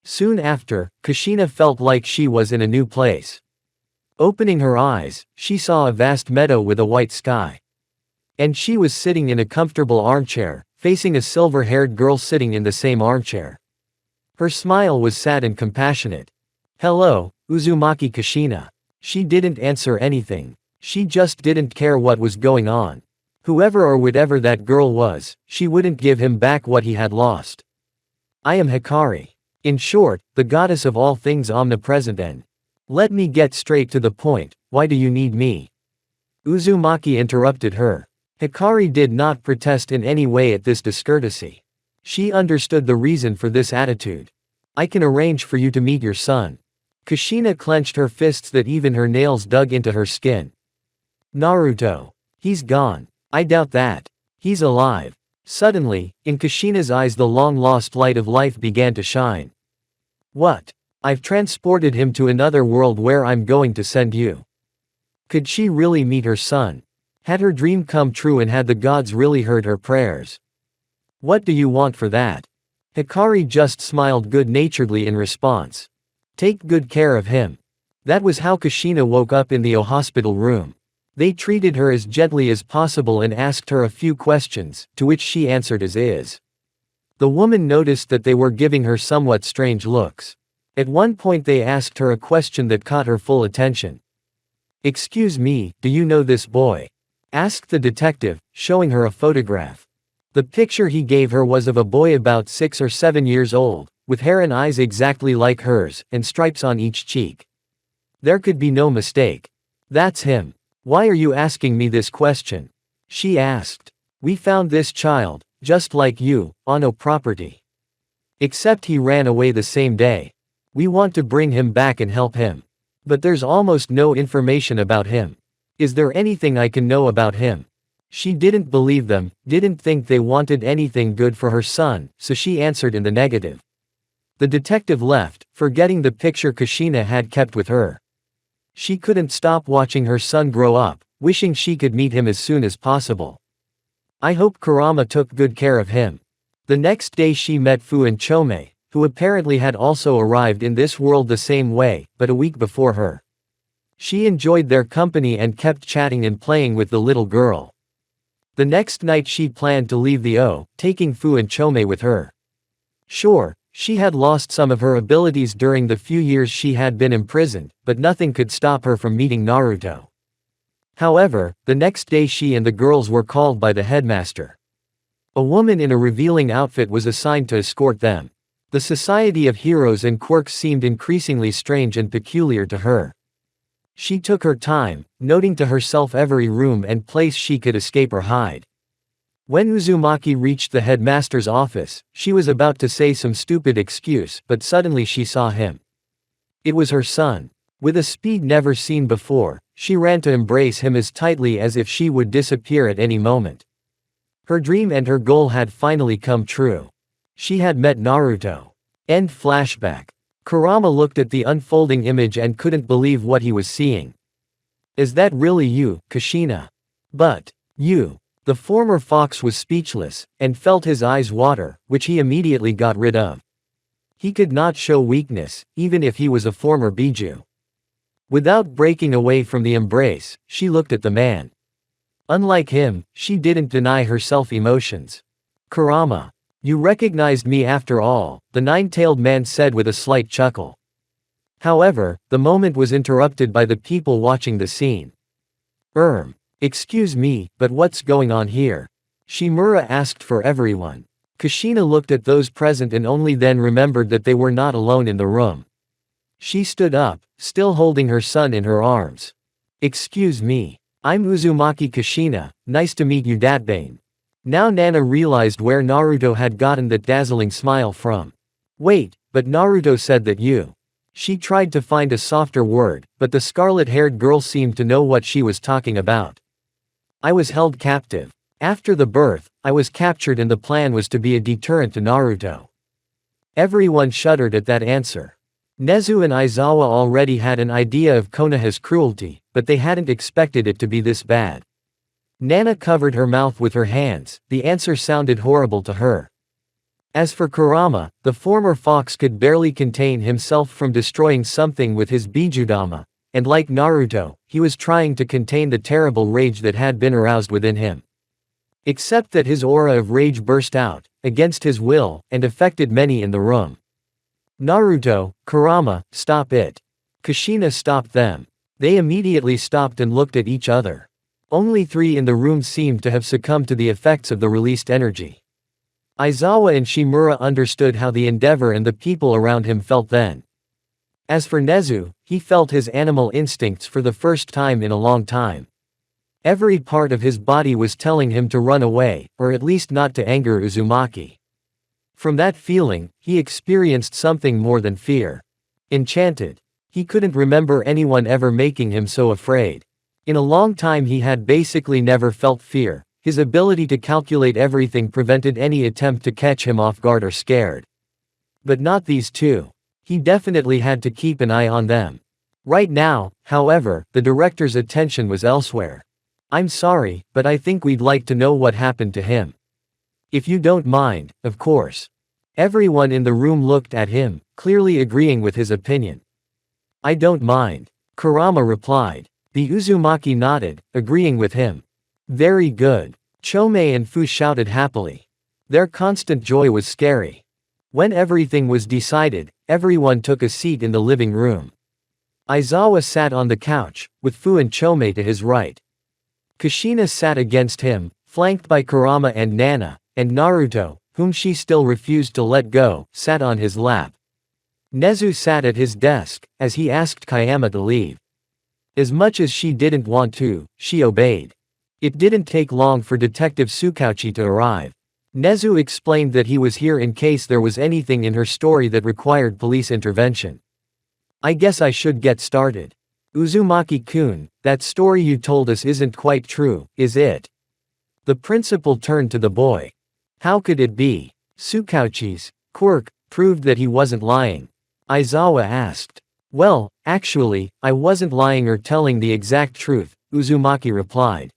Soon after, Kushina felt like she was in a new place. Opening her eyes, she saw a vast meadow with a white sky. And she was sitting in a comfortable armchair, facing a silver-haired girl sitting in the same armchair. Her smile was sad and compassionate. "Hello, Uzumaki Kushina." She didn't answer anything. She just didn't care what was going on. Whoever or whatever that girl was, she wouldn't give him back what he had lost. "I am Hikari. In short, the goddess of all things omnipresent, and let me get straight to the point, why do you need me?" Uzumaki interrupted her. Hikari did not protest in any way at this discourtesy. She understood the reason for this attitude. "I can arrange for you to meet your son." Kushina clenched her fists that even her nails dug into her skin. "Naruto. He's gone." "I doubt that." He's alive. Suddenly, in Kushina's eyes the long-lost light of life began to shine. What? I've transported him to another world where I'm going to send you. Could she really meet her son? Had her dream come true and had the gods really heard her prayers? What do you want for that? Hikari just smiled good-naturedly in response. Take good care of him. That was how Kushina woke up in the hospital room. They treated her as gently as possible and asked her a few questions, to which she answered as is. The woman noticed that they were giving her somewhat strange looks. At one point they asked her a question that caught her full attention. Excuse me, do you know this boy? Asked the detective, showing her a photograph. The picture he gave her was of a boy about 6 or 7 years old, with hair and eyes exactly like hers, and stripes on each cheek. There could be no mistake. That's him. Why are you asking me this question? She asked. We found this child, just like you, on a property. Except he ran away the same day. We want to bring him back and help him. But there's almost no information about him. Is there anything I can know about him? She didn't believe them, didn't think they wanted anything good for her son, so she answered in the negative. The detective left, forgetting the picture Kushina had kept with her. She couldn't stop watching her son grow up, wishing she could meet him as soon as possible. I hope Kurama took good care of him. The next day she met Fu and Chome, who apparently had also arrived in this world the same way, but a week before her. She enjoyed their company and kept chatting and playing with the little girl. The next night she planned to leave the O, taking Fu and Chome with her. Sure, she had lost some of her abilities during the few years she had been imprisoned, but nothing could stop her from meeting Naruto. However, the next day she and the girls were called by the headmaster. A woman in a revealing outfit was assigned to escort them. The society of heroes and quirks seemed increasingly strange and peculiar to her. She took her time, noting to herself every room and place she could escape or hide. When Uzumaki reached the headmaster's office, she was about to say some stupid excuse, but suddenly she saw him. It was her son. With a speed never seen before, she ran to embrace him as tightly as if she would disappear at any moment. Her dream and her goal had finally come true. She had met Naruto. End flashback. Kurama looked at the unfolding image and couldn't believe what he was seeing. Is that really you, Kushina? But, you. The former fox was speechless, and felt his eyes water, which he immediately got rid of. He could not show weakness, even if he was a former Biju. Without breaking away from the embrace, she looked at the man. Unlike him, she didn't deny herself emotions. Kurama. You recognized me after all, the nine-tailed man said with a slight chuckle. However, the moment was interrupted by the people watching the scene. Excuse me, but what's going on here? Shimura asked for everyone. Kushina looked at those present and only then remembered that they were not alone in the room. She stood up, still holding her son in her arms. Excuse me. I'm Uzumaki Kushina, nice to meet you Datbane. Now Nana realized where Naruto had gotten that dazzling smile from. Wait, but Naruto said that you. She tried to find a softer word, but the scarlet-haired girl seemed to know what she was talking about. I was held captive. After the birth, I was captured and the plan was to be a deterrent to Naruto. Everyone shuddered at that answer. Nezu and Aizawa already had an idea of Konoha's cruelty, but they hadn't expected it to be this bad. Nana covered her mouth with her hands, the answer sounded horrible to her. As for Kurama, the former fox could barely contain himself from destroying something with his Bijudama, and like Naruto, he was trying to contain the terrible rage that had been aroused within him. Except that his aura of rage burst out, against his will, and affected many in the room. Naruto, Kurama, stop it. Kushina stopped them. They immediately stopped and looked at each other. Only 3 in the room seemed to have succumbed to the effects of the released energy. Aizawa and Shimura understood how the Endeavor and the people around him felt then. As for Nezu, he felt his animal instincts for the first time in a long time. Every part of his body was telling him to run away, or at least not to anger Uzumaki. From that feeling, he experienced something more than fear. Enchanted. He couldn't remember anyone ever making him so afraid. In a long time he had basically never felt fear. His ability to calculate everything prevented any attempt to catch him off guard or scared. But not these two. He definitely had to keep an eye on them. Right now, however, the director's attention was elsewhere. I'm sorry, but I think we'd like to know what happened to him. If you don't mind, of course. Everyone in the room looked at him, clearly agreeing with his opinion. I don't mind. Kurama replied. The Uzumaki nodded, agreeing with him. Very good. Chomei and Fu shouted happily. Their constant joy was scary. When everything was decided, everyone took a seat in the living room. Aizawa sat on the couch, with Fu and Chomei to his right. Kushina sat against him, flanked by Kurama and Nana, and Naruto, whom she still refused to let go, sat on his lap. Nezu sat at his desk, as he asked Kayama to leave. As much as she didn't want to, she obeyed. It didn't take long for Detective Tsukauchi to arrive. Nezu explained that he was here in case there was anything in her story that required police intervention. I guess I should get started. Uzumaki-kun, that story you told us isn't quite true, is it? The principal turned to the boy. How could it be? Tsukauchi's quirk proved that he wasn't lying. Aizawa asked. Well, actually, I wasn't lying or telling the exact truth, Uzumaki replied.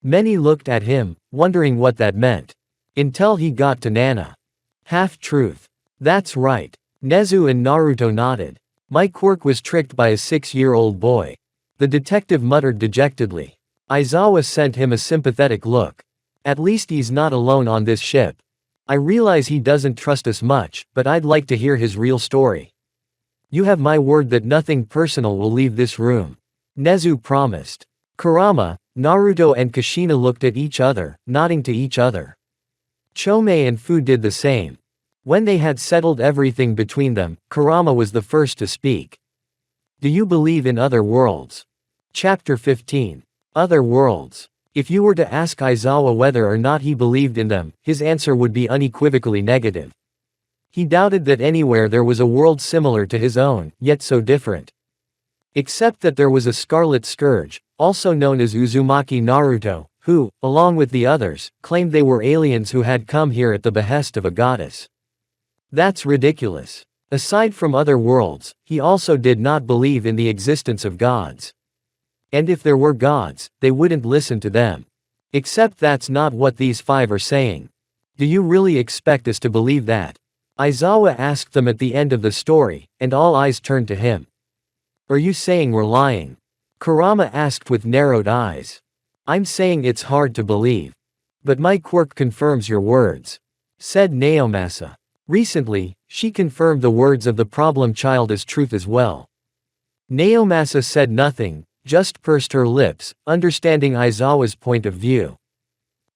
Many looked at him, wondering what that meant. Until he got to Nana. Half-truth. That's right. Nezu and Naruto nodded. My quirk was tricked by a 6-year-old boy. The detective muttered dejectedly. Aizawa sent him a sympathetic look. At least he's not alone on this ship. I realize he doesn't trust us much, but I'd like to hear his real story. You have my word that nothing personal will leave this room. Nezu promised. Kurama, Naruto and Kushina looked at each other, nodding to each other. Chomei and Fu did the same. When they had settled everything between them, Kurama was the first to speak. Do you believe in other worlds? Chapter 15. Other worlds. If you were to ask Aizawa whether or not he believed in them, his answer would be unequivocally negative. He doubted that anywhere there was a world similar to his own, yet so different. Except that there was a Scarlet Scourge, also known as Uzumaki Naruto, who, along with the others, claimed they were aliens who had come here at the behest of a goddess. That's ridiculous. Aside from other worlds, he also did not believe in the existence of gods. And if there were gods, they wouldn't listen to them. Except that's not what these 5 are saying. Do you really expect us to believe that? Aizawa asked them at the end of the story, and all eyes turned to him. Are you saying we're lying? Kurama asked with narrowed eyes. I'm saying it's hard to believe. But my quirk confirms your words. Said Naomasa. Recently, she confirmed the words of the problem child as truth as well. Naomasa said nothing, just pursed her lips, understanding Aizawa's point of view.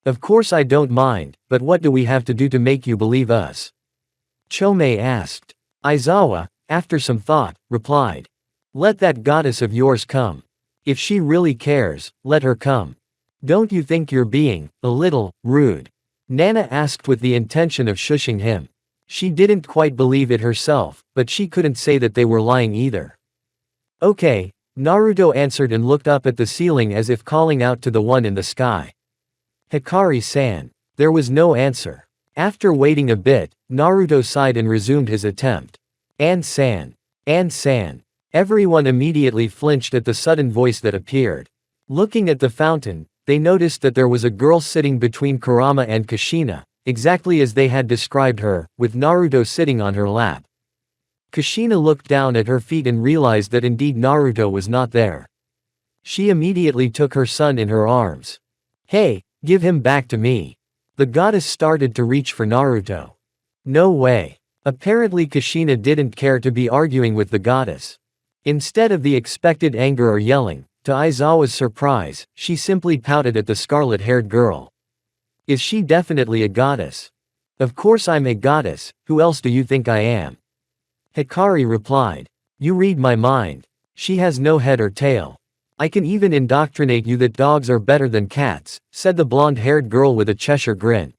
Of course I don't mind, but what do we have to do to make you believe us? Chomei asked. Aizawa, after some thought, replied. Let that goddess of yours come. If she really cares, let her come. Don't you think you're being a little rude? Nana asked with the intention of shushing him. She didn't quite believe it herself, but she couldn't say that they were lying either. Okay, Naruto answered and looked up at the ceiling as if calling out to the one in the sky. Hikari-san. There was no answer. After waiting a bit, Naruto sighed and resumed his attempt. An-san. An-san. Everyone immediately flinched at the sudden voice that appeared. Looking at the fountain, they noticed that there was a girl sitting between Kurama and Kushina, exactly as they had described her, with Naruto sitting on her lap. Kushina looked down at her feet and realized that indeed Naruto was not there. She immediately took her son in her arms. Hey, give him back to me. The goddess started to reach for Naruto. No way. Apparently Kushina didn't care to be arguing with the goddess. Instead of the expected anger or yelling, to Aizawa's surprise, she simply pouted at the scarlet-haired girl. Is she definitely a goddess? Of course I'm a goddess, who else do you think I am? Hikari replied. You read my mind. She has no head or tail. I can even indoctrinate you that dogs are better than cats, said the blonde-haired girl with a Cheshire grin.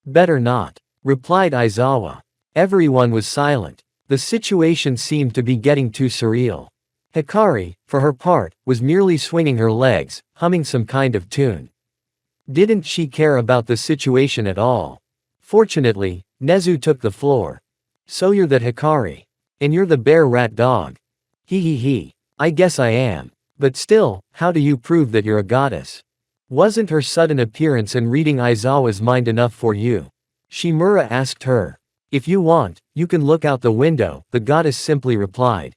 Better not, replied Aizawa. Everyone was silent. The situation seemed to be getting too surreal. Hikari, for her part, was merely swinging her legs, humming some kind of tune. Didn't she care about the situation at all? Fortunately, Nezu took the floor. So you're that Hikari. And you're the bear rat dog. He. I guess I am. But still, how do you prove that you're a goddess? Wasn't her sudden appearance and reading Aizawa's mind enough for you? Shimura asked her. If you want, you can look out the window, the goddess simply replied.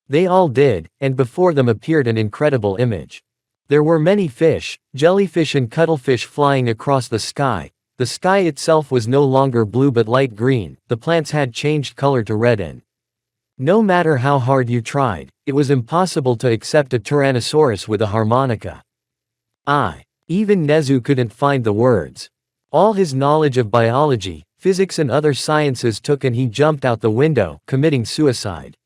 They all did, and before them appeared an incredible image. There were many fish, jellyfish and cuttlefish flying across the sky. The sky itself was no longer blue but light green, the plants had changed color to red and no matter how hard you tried, it was impossible to accept a Tyrannosaurus with a harmonica. Even Nezu couldn't find the words. All his knowledge of biology, physics and other sciences took and he jumped out the window, committing suicide.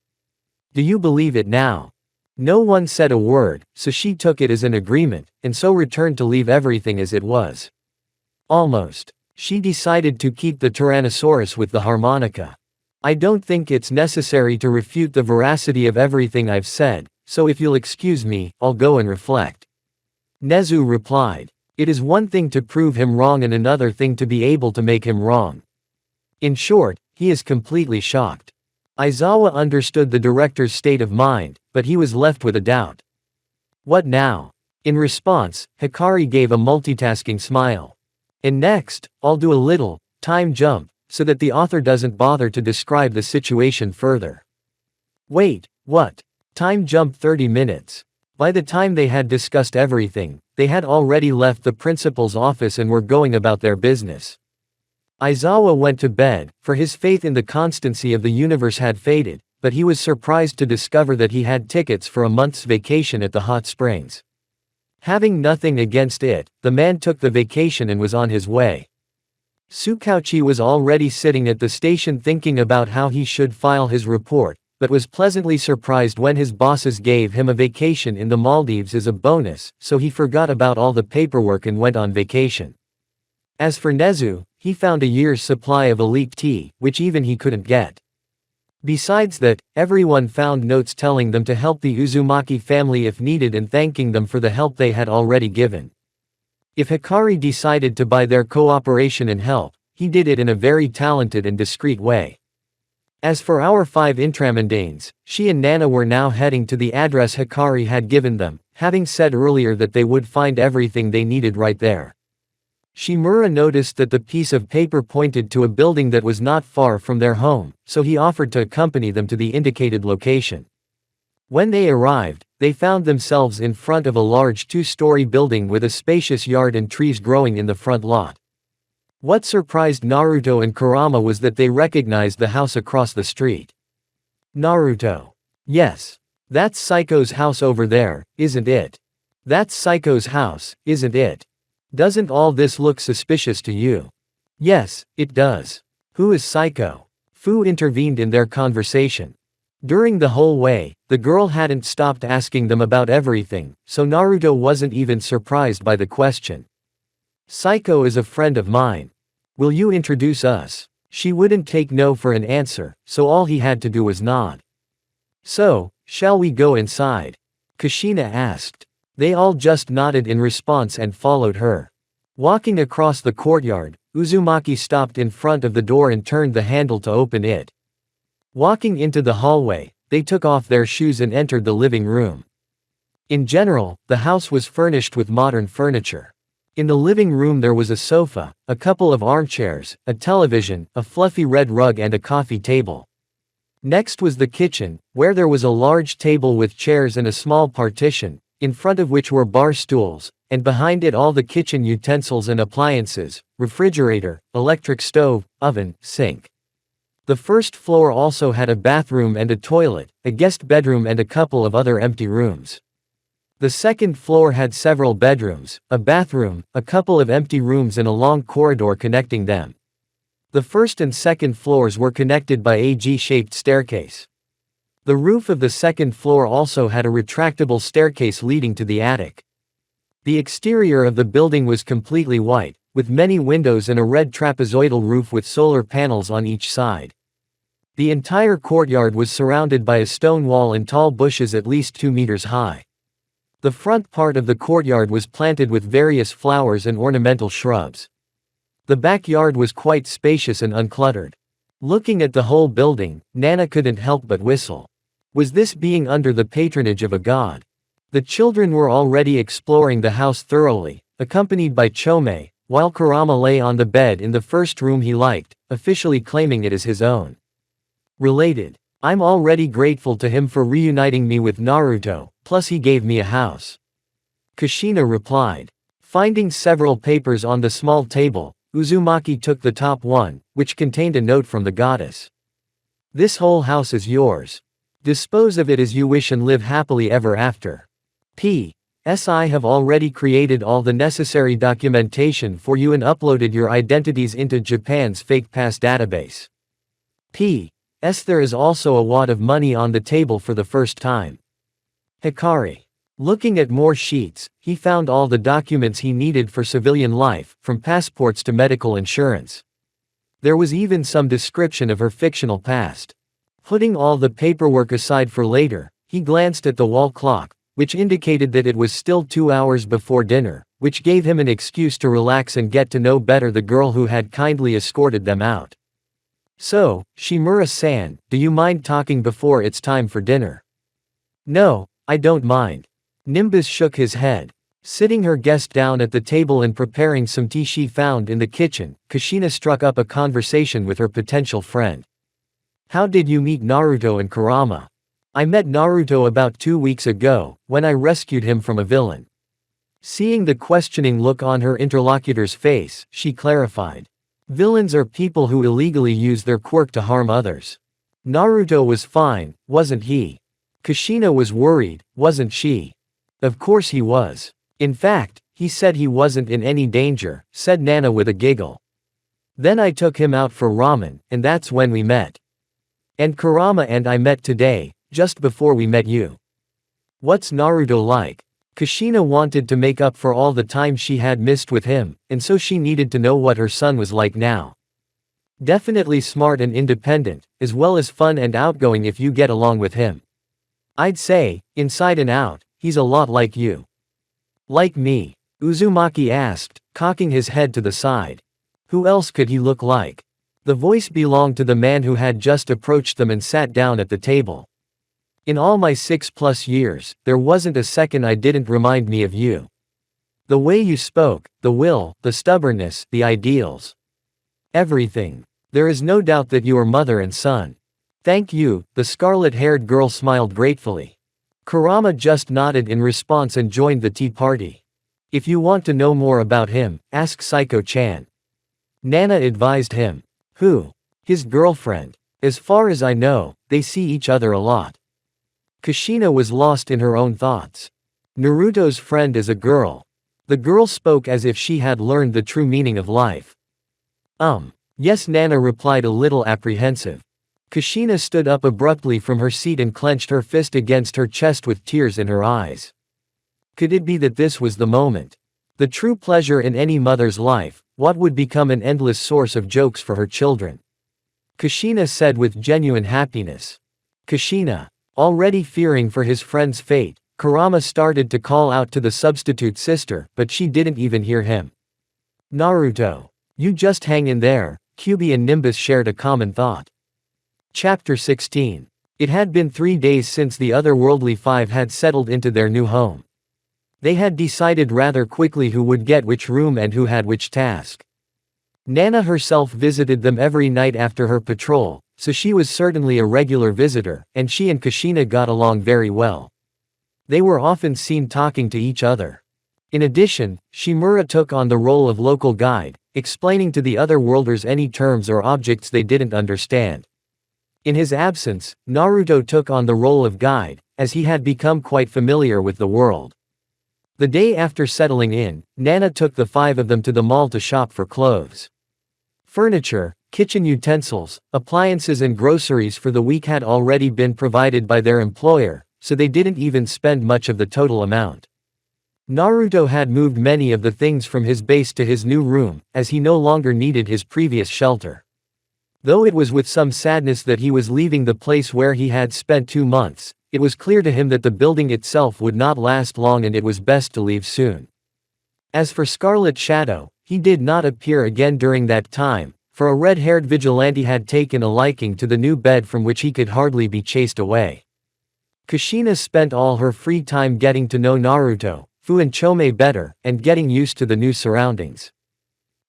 Do you believe it now? No one said a word, so she took it as an agreement, and so returned to leave everything as it was. Almost. She decided to keep the Tyrannosaurus with the harmonica. I don't think it's necessary to refute the veracity of everything I've said, so if you'll excuse me, I'll go and reflect. Nezu replied. It is one thing to prove him wrong and another thing to be able to make him wrong. In short, he is completely shocked. Aizawa understood the director's state of mind, but he was left with a doubt. What now? In response, Hikari gave a multitasking smile. And next, I'll do a little time jump, so that the author doesn't bother to describe the situation further. Wait, what? Time jump 30 minutes. By the time they had discussed everything, they had already left the principal's office and were going about their business. Aizawa went to bed, for his faith in the constancy of the universe had faded, but he was surprised to discover that he had tickets for a month's vacation at the hot springs. Having nothing against it, the man took the vacation and was on his way. Tsukauchi was already sitting at the station thinking about how he should file his report, but was pleasantly surprised when his bosses gave him a vacation in the Maldives as a bonus, so he forgot about all the paperwork and went on vacation. As for Nezu, he found a year's supply of elite tea, which even he couldn't get. Besides that, everyone found notes telling them to help the Uzumaki family if needed and thanking them for the help they had already given. If Hikari decided to buy their cooperation and help, he did it in a very talented and discreet way. As for our 5 intramundanes, she and Nana were now heading to the address Hikari had given them, having said earlier that they would find everything they needed right there. Shimura noticed that the piece of paper pointed to a building that was not far from their home, so he offered to accompany them to the indicated location. When they arrived, they found themselves in front of a large 2-story building with a spacious yard and trees growing in the front lot. What surprised Naruto and Kurama was that they recognized the house across the street. Naruto. Yes. That's Psycho's house over there, isn't it? That's Psycho's house, isn't it? Doesn't all this look suspicious to you? Yes, it does. Who is Psycho? Fu intervened in their conversation. During the whole way, the girl hadn't stopped asking them about everything, so Naruto wasn't even surprised by the question. Psycho is a friend of mine. Will you introduce us? She wouldn't take no for an answer, so all he had to do was nod. So, shall we go inside? Kushina asked. They all just nodded in response and followed her. Walking across the courtyard, Uzumaki stopped in front of the door and turned the handle to open it. Walking into the hallway, they took off their shoes and entered the living room. In general, the house was furnished with modern furniture. In the living room there was a sofa, a couple of armchairs, a television, a fluffy red rug and a coffee table. Next was the kitchen, where there was a large table with chairs and a small partition, in front of which were bar stools, and behind it all the kitchen utensils and appliances, refrigerator, electric stove, oven, sink. The first floor also had a bathroom and a toilet, a guest bedroom and a couple of other empty rooms. The second floor had several bedrooms, a bathroom, a couple of empty rooms and a long corridor connecting them. The first and second floors were connected by a G-shaped staircase. The roof of the second floor also had a retractable staircase leading to the attic. The exterior of the building was completely white, with many windows and a red trapezoidal roof with solar panels on each side. The entire courtyard was surrounded by a stone wall and tall bushes at least 2 meters high. The front part of the courtyard was planted with various flowers and ornamental shrubs. The backyard was quite spacious and uncluttered. Looking at the whole building, Nana couldn't help but whistle. Was this being under the patronage of a god? The children were already exploring the house thoroughly, accompanied by Chome, while Kurama lay on the bed in the first room he liked, officially claiming it as his own. Related. I'm already grateful to him for reuniting me with Naruto, plus he gave me a house. Kushina replied. Finding several papers on the small table, Uzumaki took the top one, which contained a note from the goddess. This whole house is yours. Dispose of it as you wish and live happily ever after. P.S. I have already created all the necessary documentation for you and uploaded your identities into Japan's fake pass database. P.S. There is also a wad of money on the table for the first time. Hikari. Looking at more sheets, he found all the documents he needed for civilian life, from passports to medical insurance. There was even some description of her fictional past. Putting all the paperwork aside for later, he glanced at the wall clock, which indicated that it was still 2 hours before dinner, which gave him an excuse to relax and get to know better the girl who had kindly escorted them out. So, Shimura-san, do you mind talking before it's time for dinner? No, I don't mind. Nimbus shook his head. Sitting her guest down at the table and preparing some tea she found in the kitchen, Kushina struck up a conversation with her potential friend. How did you meet Naruto and Kurama? I met Naruto about 2 weeks ago, when I rescued him from a villain. Seeing the questioning look on her interlocutor's face, she clarified. Villains are people who illegally use their quirk to harm others. Naruto was fine, wasn't he? Kushina was worried, wasn't she? Of course he was. In fact, he said he wasn't in any danger, said Nana with a giggle. Then I took him out for ramen, and that's when we met. And Kurama and I met today, just before we met you. What's Naruto like? Kushina wanted to make up for all the time she had missed with him, and so she needed to know what her son was like now. Definitely smart and independent, as well as fun and outgoing if you get along with him. I'd say, inside and out, he's a lot like you. Like me? Uzumaki asked, cocking his head to the side. Who else could he look like? The voice belonged to the man who had just approached them and sat down at the table. In all my 6+ years, there wasn't a second I didn't remind me of you. The way you spoke, the will, the stubbornness, the ideals. Everything. There is no doubt that you are mother and son. Thank you, the scarlet-haired girl smiled gratefully. Kurama just nodded in response and joined the tea party. If you want to know more about him, ask Saiko-chan. Nana advised him. Who? His girlfriend. As far as I know, they see each other a lot. Kushina was lost in her own thoughts. Naruto's friend is a girl. The girl spoke as if she had learned the true meaning of life. Yes, Nana replied a little apprehensive. Kushina stood up abruptly from her seat and clenched her fist against her chest with tears in her eyes. Could it be that this was the moment? The true pleasure in any mother's life, what would become an endless source of jokes for her children? Kushina said with genuine happiness. Kushina. Already fearing for his friend's fate, Kurama started to call out to the substitute sister, but she didn't even hear him. Naruto. You just hang in there, Kyubi and Nimbus shared a common thought. Chapter 16. It had been 3 days since the otherworldly five had settled into their new home. They had decided rather quickly who would get which room and who had which task. Nana herself visited them every night after her patrol, so she was certainly a regular visitor, and she and Kushina got along very well. They were often seen talking to each other. In addition, Shimura took on the role of local guide, explaining to the otherworlders any terms or objects they didn't understand. In his absence, Naruto took on the role of guide, as he had become quite familiar with the world. The day after settling in, Nana took the 5 of them to the mall to shop for clothes. Furniture, kitchen utensils, appliances and groceries for the week had already been provided by their employer, so they didn't even spend much of the total amount. Naruto had moved many of the things from his base to his new room, as he no longer needed his previous shelter. Though it was with some sadness that he was leaving the place where he had spent 2 months, it was clear to him that the building itself would not last long and it was best to leave soon. As for Scarlet Shadow, he did not appear again during that time, for a red-haired vigilante had taken a liking to the new bed from which he could hardly be chased away. Kushina spent all her free time getting to know Naruto, Fu and Chome better, and getting used to the new surroundings.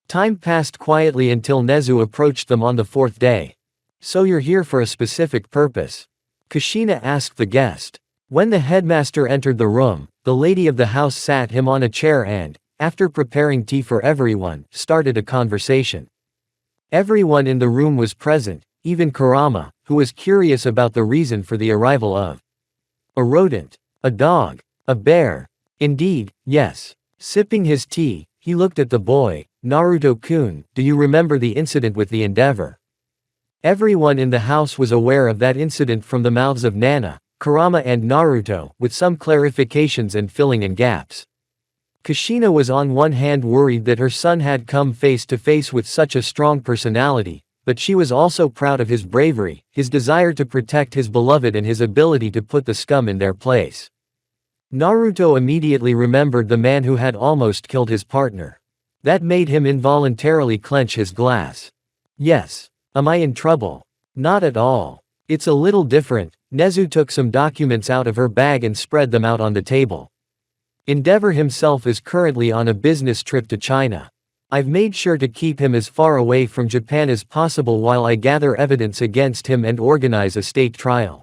Time passed quietly until Nezu approached them on the 4th day. "So you're here for a specific purpose?" Kushina asked the guest. When the headmaster entered the room, the lady of the house sat him on a chair and, after preparing tea for everyone, started a conversation. Everyone in the room was present, even Kurama, who was curious about the reason for the arrival of a rodent, a dog, a bear. Indeed, yes. Sipping his tea, he looked at the boy. "Naruto-kun, do you remember the incident with the Endeavor?" Everyone in the house was aware of that incident from the mouths of Nana, Kurama and Naruto, with some clarifications and filling in gaps. Kushina was on one hand worried that her son had come face to face with such a strong personality, but she was also proud of his bravery, his desire to protect his beloved and his ability to put the scum in their place. Naruto immediately remembered the man who had almost killed his partner. That made him involuntarily clench his glass. "Yes. Am I in trouble?" "Not at all. It's a little different." Nezu took some documents out of her bag and spread them out on the table. "Endeavor himself is currently on a business trip to China. I've made sure to keep him as far away from Japan as possible while I gather evidence against him and organize a state trial.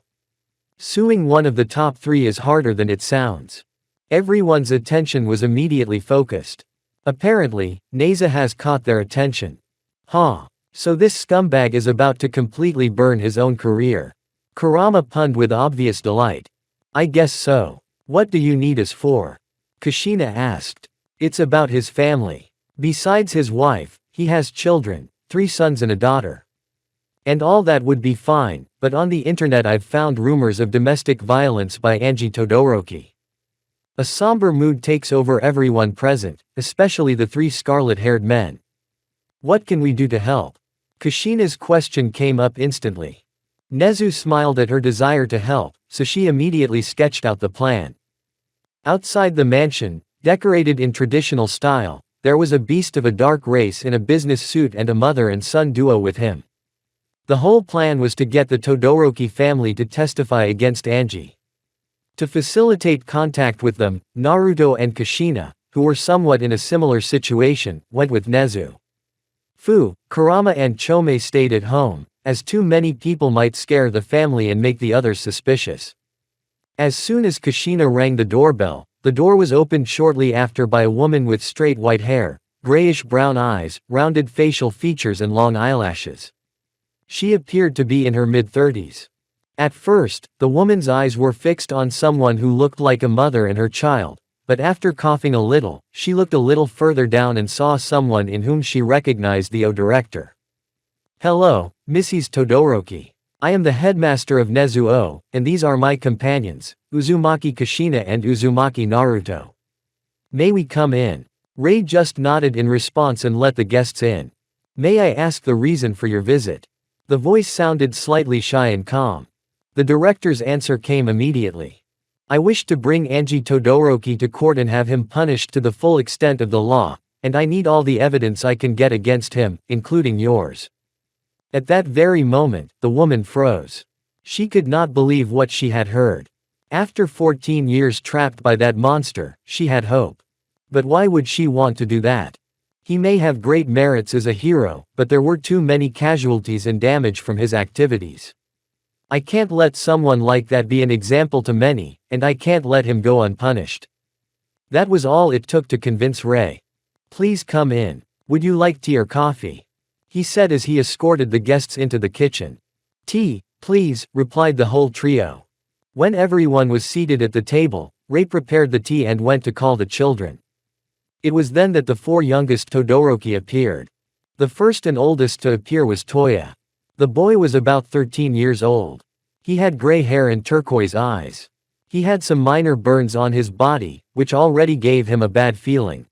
Suing one of the top 3 is harder than it sounds." Everyone's attention was immediately focused. Apparently, Neza has caught their attention. "Huh. So this scumbag is about to completely burn his own career." Kurama punned with obvious delight. "I guess so. What do you need us for?" Kushina asked. "It's about his family. Besides his wife, he has children, 3 sons and a daughter. And all that would be fine, but on the internet I've found rumors of domestic violence by Anji Todoroki." A somber mood takes over everyone present, especially the 3 scarlet-haired men. "What can we do to help?" Kushina's question came up instantly. Nezu smiled at her desire to help, so she immediately sketched out the plan. Outside the mansion, decorated in traditional style, there was a beast of a dark race in a business suit and a mother and son duo with him. The whole plan was to get the Todoroki family to testify against Anji. To facilitate contact with them, Naruto and Kushina, who were somewhat in a similar situation, went with Nezu. Fu, Kurama and Chome stayed at home, as too many people might scare the family and make the others suspicious. As soon as Kushina rang the doorbell, the door was opened shortly after by a woman with straight white hair, grayish-brown eyes, rounded facial features and long eyelashes. She appeared to be in her mid-30s. At first, the woman's eyes were fixed on someone who looked like a mother and her child, but after coughing a little, she looked a little further down and saw someone in whom she recognized the director. "Hello, Mrs. Todoroki. I am the headmaster of Nezuo, and these are my companions, Uzumaki Kushina and Uzumaki Naruto. May we come in?" Ray just nodded in response and let the guests in. "May I ask the reason for your visit?" The voice sounded slightly shy and calm. The director's answer came immediately. "I wish to bring Anji Todoroki to court and have him punished to the full extent of the law, and I need all the evidence I can get against him, including yours." At that very moment, the woman froze. She could not believe what she had heard. After 14 years trapped by that monster, she had hope. But why would she want to do that? He may have great merits as a hero, but there were too many casualties and damage from his activities. I can't let someone like that be an example to many, and I can't let him go unpunished. That was all it took to convince Ray. "Please come in. Would you like tea or coffee?" he said as he escorted the guests into the kitchen. "Tea, please," replied the whole trio. When everyone was seated at the table, Ray prepared the tea and went to call the children. It was then that the 4 youngest Todoroki appeared. The first and oldest to appear was Toya. The boy was about 13 years old. He had gray hair and turquoise eyes. He had some minor burns on his body, which already gave him a bad feeling.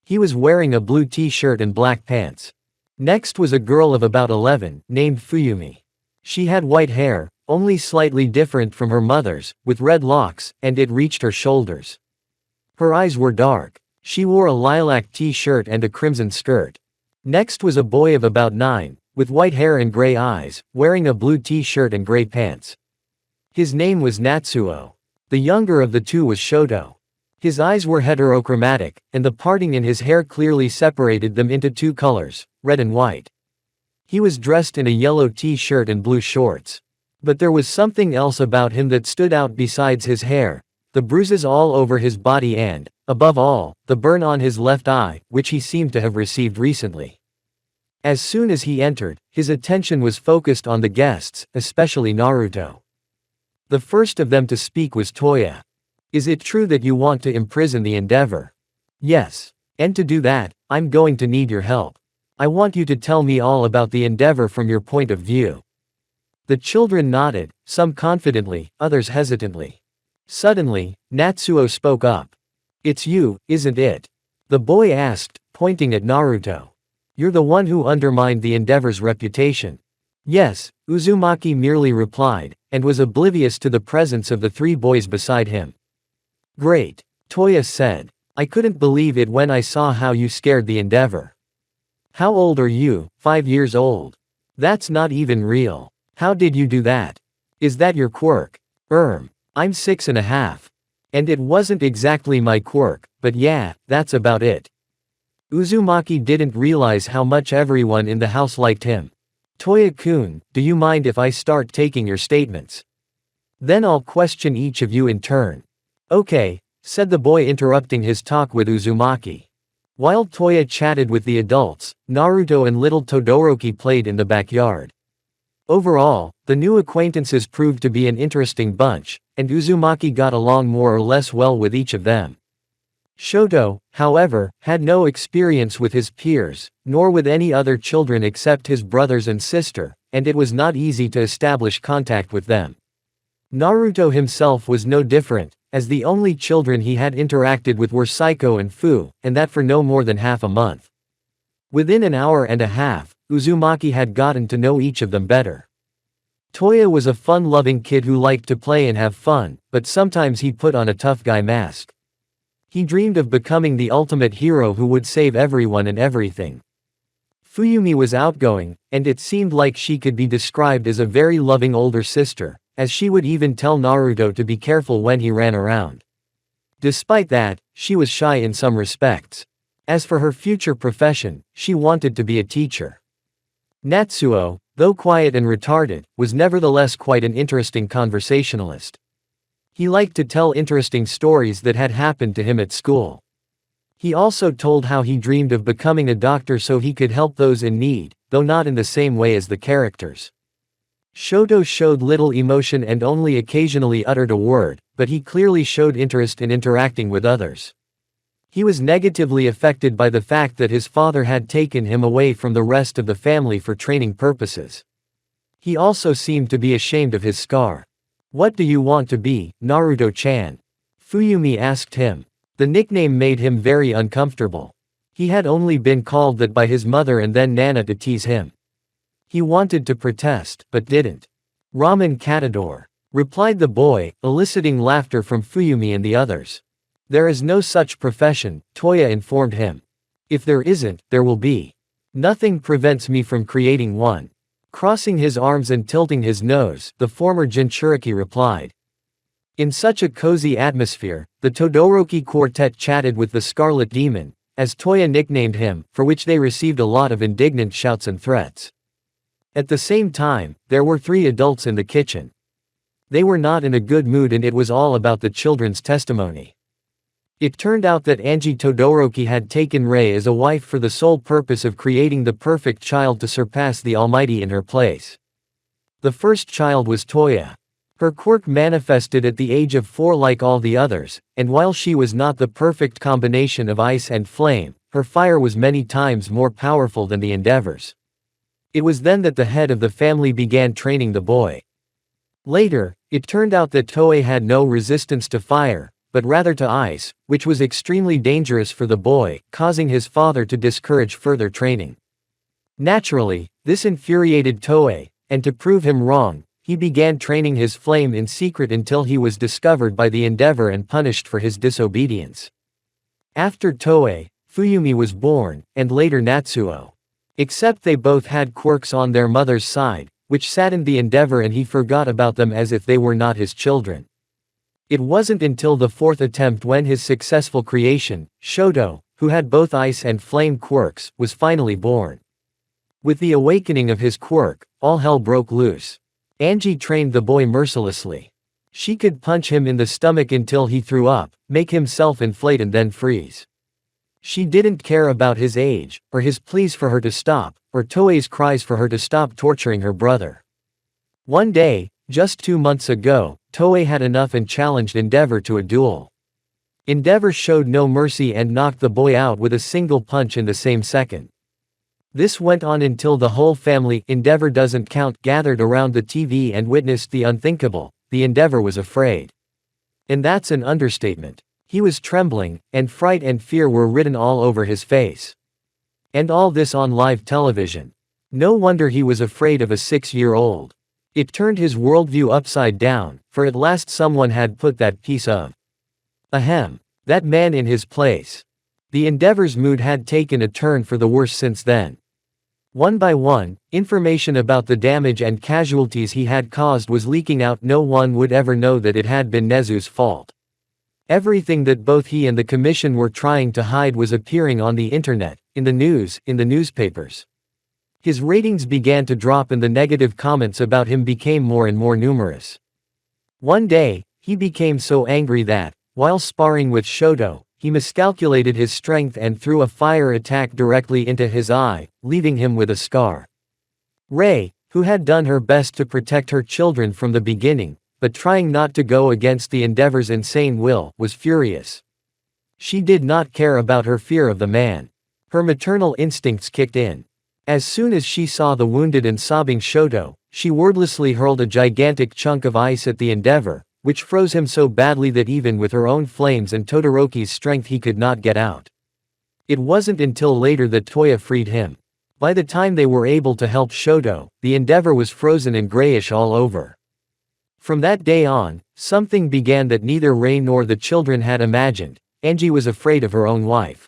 He was wearing a blue t-shirt and black pants. Next was a girl of about 11, named Fuyumi. She had white hair, only slightly different from her mother's, with red locks, and it reached her shoulders. Her eyes were dark. She wore a lilac t-shirt and a crimson skirt. Next was a boy of about 9, with white hair and gray eyes, wearing a blue t-shirt and gray pants. His name was Natsuo. The younger of the two was Shoto. His eyes were heterochromatic, and the parting in his hair clearly separated them into two colors, red and white. He was dressed in a yellow t-shirt and blue shorts. But there was something else about him that stood out besides his hair, the bruises all over his body and, above all, the burn on his left eye, which he seemed to have received recently. As soon as he entered, his attention was focused on the guests, especially Naruto. The first of them to speak was Toya. Is it true that you want to imprison the Endeavor? Yes. And to do that, I'm going to need your help. I want you to tell me all about the Endeavor from your point of view. The children nodded, some confidently, others hesitantly. Suddenly, Natsuo spoke up. It's you, isn't it? The boy asked, pointing at Naruto. You're the one who undermined the Endeavor's reputation. Yes, Uzumaki merely replied, and was oblivious to the presence of the three boys beside him. Great. Toya said. I couldn't believe it when I saw how you scared the Endeavor. How old are you? 5 years old. That's not even real. How did you do that? Is that your quirk? I'm 6.5. And it wasn't exactly my quirk, but yeah, that's about it. Uzumaki didn't realize how much everyone in the house liked him. Toya-kun, do you mind if I start taking your statements? Then I'll question each of you in turn. Okay, said the boy, interrupting his talk with Uzumaki. While Toya chatted with the adults, Naruto and little Todoroki played in the backyard. Overall, the new acquaintances proved to be an interesting bunch, and Uzumaki got along more or less well with each of them. Shoto, however, had no experience with his peers, nor with any other children except his brothers and sister, and it was not easy to establish contact with them. Naruto himself was no different, as the only children he had interacted with were Saiko and Fu, and that for no more than half a month. Within an hour and a half, Uzumaki had gotten to know each of them better. Toya was a fun-loving kid who liked to play and have fun, but sometimes he put on a tough guy mask. He dreamed of becoming the ultimate hero who would save everyone and everything. Fuyumi was outgoing, and it seemed like she could be described as a very loving older sister, as she would even tell Naruto to be careful when he ran around. Despite that, she was shy in some respects. As for her future profession, she wanted to be a teacher. Natsuo, though quiet and retarded, was nevertheless quite an interesting conversationalist. He liked to tell interesting stories that had happened to him at school. He also told how he dreamed of becoming a doctor so he could help those in need, though not in the same way as the characters. Shoto showed little emotion and only occasionally uttered a word, but he clearly showed interest in interacting with others. He was negatively affected by the fact that his father had taken him away from the rest of the family for training purposes. He also seemed to be ashamed of his scar. What do you want to be, Naruto-chan? Fuyumi asked him. The nickname made him very uncomfortable. He had only been called that by his mother and then Nana to tease him. He wanted to protest, but didn't. Ramen Katador, replied the boy, eliciting laughter from Fuyumi and the others. There is no such profession, Toya informed him. If there isn't, there will be. Nothing prevents me from creating one. Crossing his arms and tilting his nose, the former Jinchuriki replied. In such a cozy atmosphere, the Todoroki quartet chatted with the Scarlet Demon, as Toya nicknamed him, for which they received a lot of indignant shouts and threats. At the same time, there were 3 adults in the kitchen. They were not in a good mood and it was all about the children's testimony. It turned out that Angie Todoroki had taken Rei as a wife for the sole purpose of creating the perfect child to surpass the Almighty in her place. The first child was Toya. Her quirk manifested at the age of 4 like all the others, and while she was not the perfect combination of ice and flame, her fire was many times more powerful than the Endeavor's. It was then that the head of the family began training the boy. Later, it turned out that Toei had no resistance to fire, but rather to ice, which was extremely dangerous for the boy, causing his father to discourage further training. Naturally, this infuriated Toei, and to prove him wrong, he began training his flame in secret until he was discovered by the Endeavor and punished for his disobedience. After Toei, Fuyumi was born, and later Natsuo. Except they both had quirks on their mother's side, which saddened the Endeavor and he forgot about them as if they were not his children. It wasn't until the fourth attempt when his successful creation, Shoto, who had both ice and flame quirks, was finally born. With the awakening of his quirk, all hell broke loose. Angie trained the boy mercilessly. She could punch him in the stomach until he threw up, make himself inflate and then freeze. She didn't care about his age, or his pleas for her to stop, or Toei's cries for her to stop torturing her brother. One day, just 2 months ago, Toei had enough and challenged Endeavor to a duel. Endeavor showed no mercy and knocked the boy out with a single punch in the same second. This went on until the whole family, Endeavor doesn't count, gathered around the TV and witnessed the unthinkable. The Endeavor was afraid. And that's an understatement. He was trembling, and fright and fear were written all over his face. And all this on live television. No wonder he was afraid of a 6-year-old. It turned his worldview upside down, for at last someone had put that piece of that man in his place. The Endeavor's mood had taken a turn for the worse since then. One by one, information about the damage and casualties he had caused was leaking out. No one would ever know that it had been Nezu's fault. Everything that both he and the commission were trying to hide was appearing on the internet, in the news, in the newspapers. His ratings began to drop and the negative comments about him became more and more numerous. One day, he became so angry that, while sparring with Shoto, he miscalculated his strength and threw a fire attack directly into his eye, leaving him with a scar. Rei, who had done her best to protect her children from the beginning, but trying not to go against the Endeavor's insane will, was furious. She did not care about her fear of the man. Her maternal instincts kicked in. As soon as she saw the wounded and sobbing Shoto, she wordlessly hurled a gigantic chunk of ice at the Endeavor, which froze him so badly that even with her own flames and Todoroki's strength he could not get out. It wasn't until later that Toya freed him. By the time they were able to help Shoto, the Endeavor was frozen and grayish all over. From that day on, something began that neither Rei nor the children had imagined. Angie was afraid of her own wife.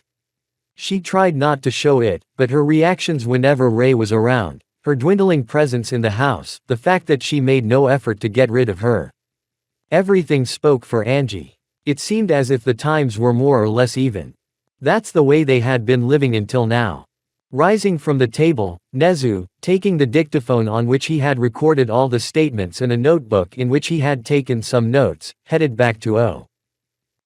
She tried not to show it, but her reactions whenever Rei was around, her dwindling presence in the house, the fact that she made no effort to get rid of her. Everything spoke for Angie. It seemed as if the times were more or less even. That's the way they had been living until now. Rising from the table, Nezu, taking the dictaphone on which he had recorded all the statements and a notebook in which he had taken some notes, headed back to O.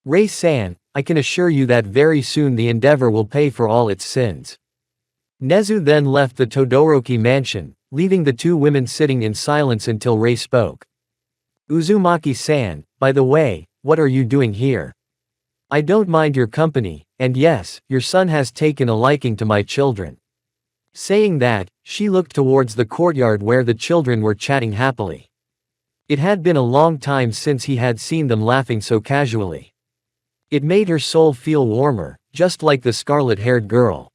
Rei-san, I can assure you that very soon the Endeavor will pay for all its sins. Nezu then left the Todoroki mansion, leaving the two women sitting in silence until Rei spoke. Uzumaki-san, by the way, what are you doing here? I don't mind your company, and yes, your son has taken a liking to my children. Saying that, she looked towards the courtyard where the children were chatting happily. It had been a long time since he had seen them laughing so casually. It made her soul feel warmer, just like the scarlet-haired girl.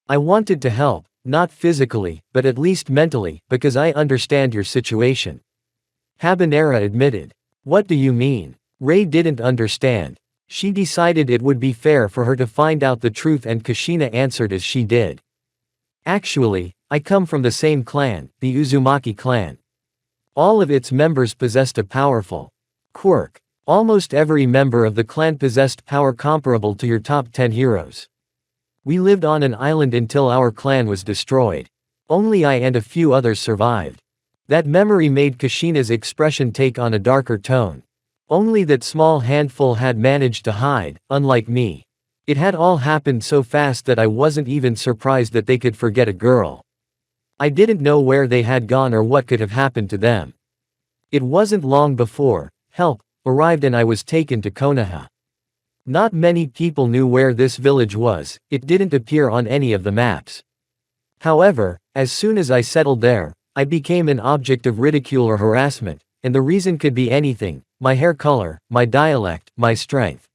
I wanted to help, not physically, but at least mentally, because I understand your situation. Habanera admitted. What do you mean? Rei didn't understand. She decided it would be fair for her to find out the truth and Kushina answered as she did. Actually, I come from the same clan, the Uzumaki clan. All of its members possessed a powerful quirk. Almost every member of the clan possessed power comparable to your top 10 heroes. We lived on an island until our clan was destroyed. Only I and a few others survived. That memory made Kushina's expression take on a darker tone. Only that small handful had managed to hide, unlike me. It had all happened so fast that I wasn't even surprised that they could forget a girl. I didn't know where they had gone or what could have happened to them. It wasn't long before help arrived and I was taken to Konoha. Not many people knew where this village was, it didn't appear on any of the maps. However, as soon as I settled there, I became an object of ridicule or harassment, and the reason could be anything: my hair color, my dialect, my strength.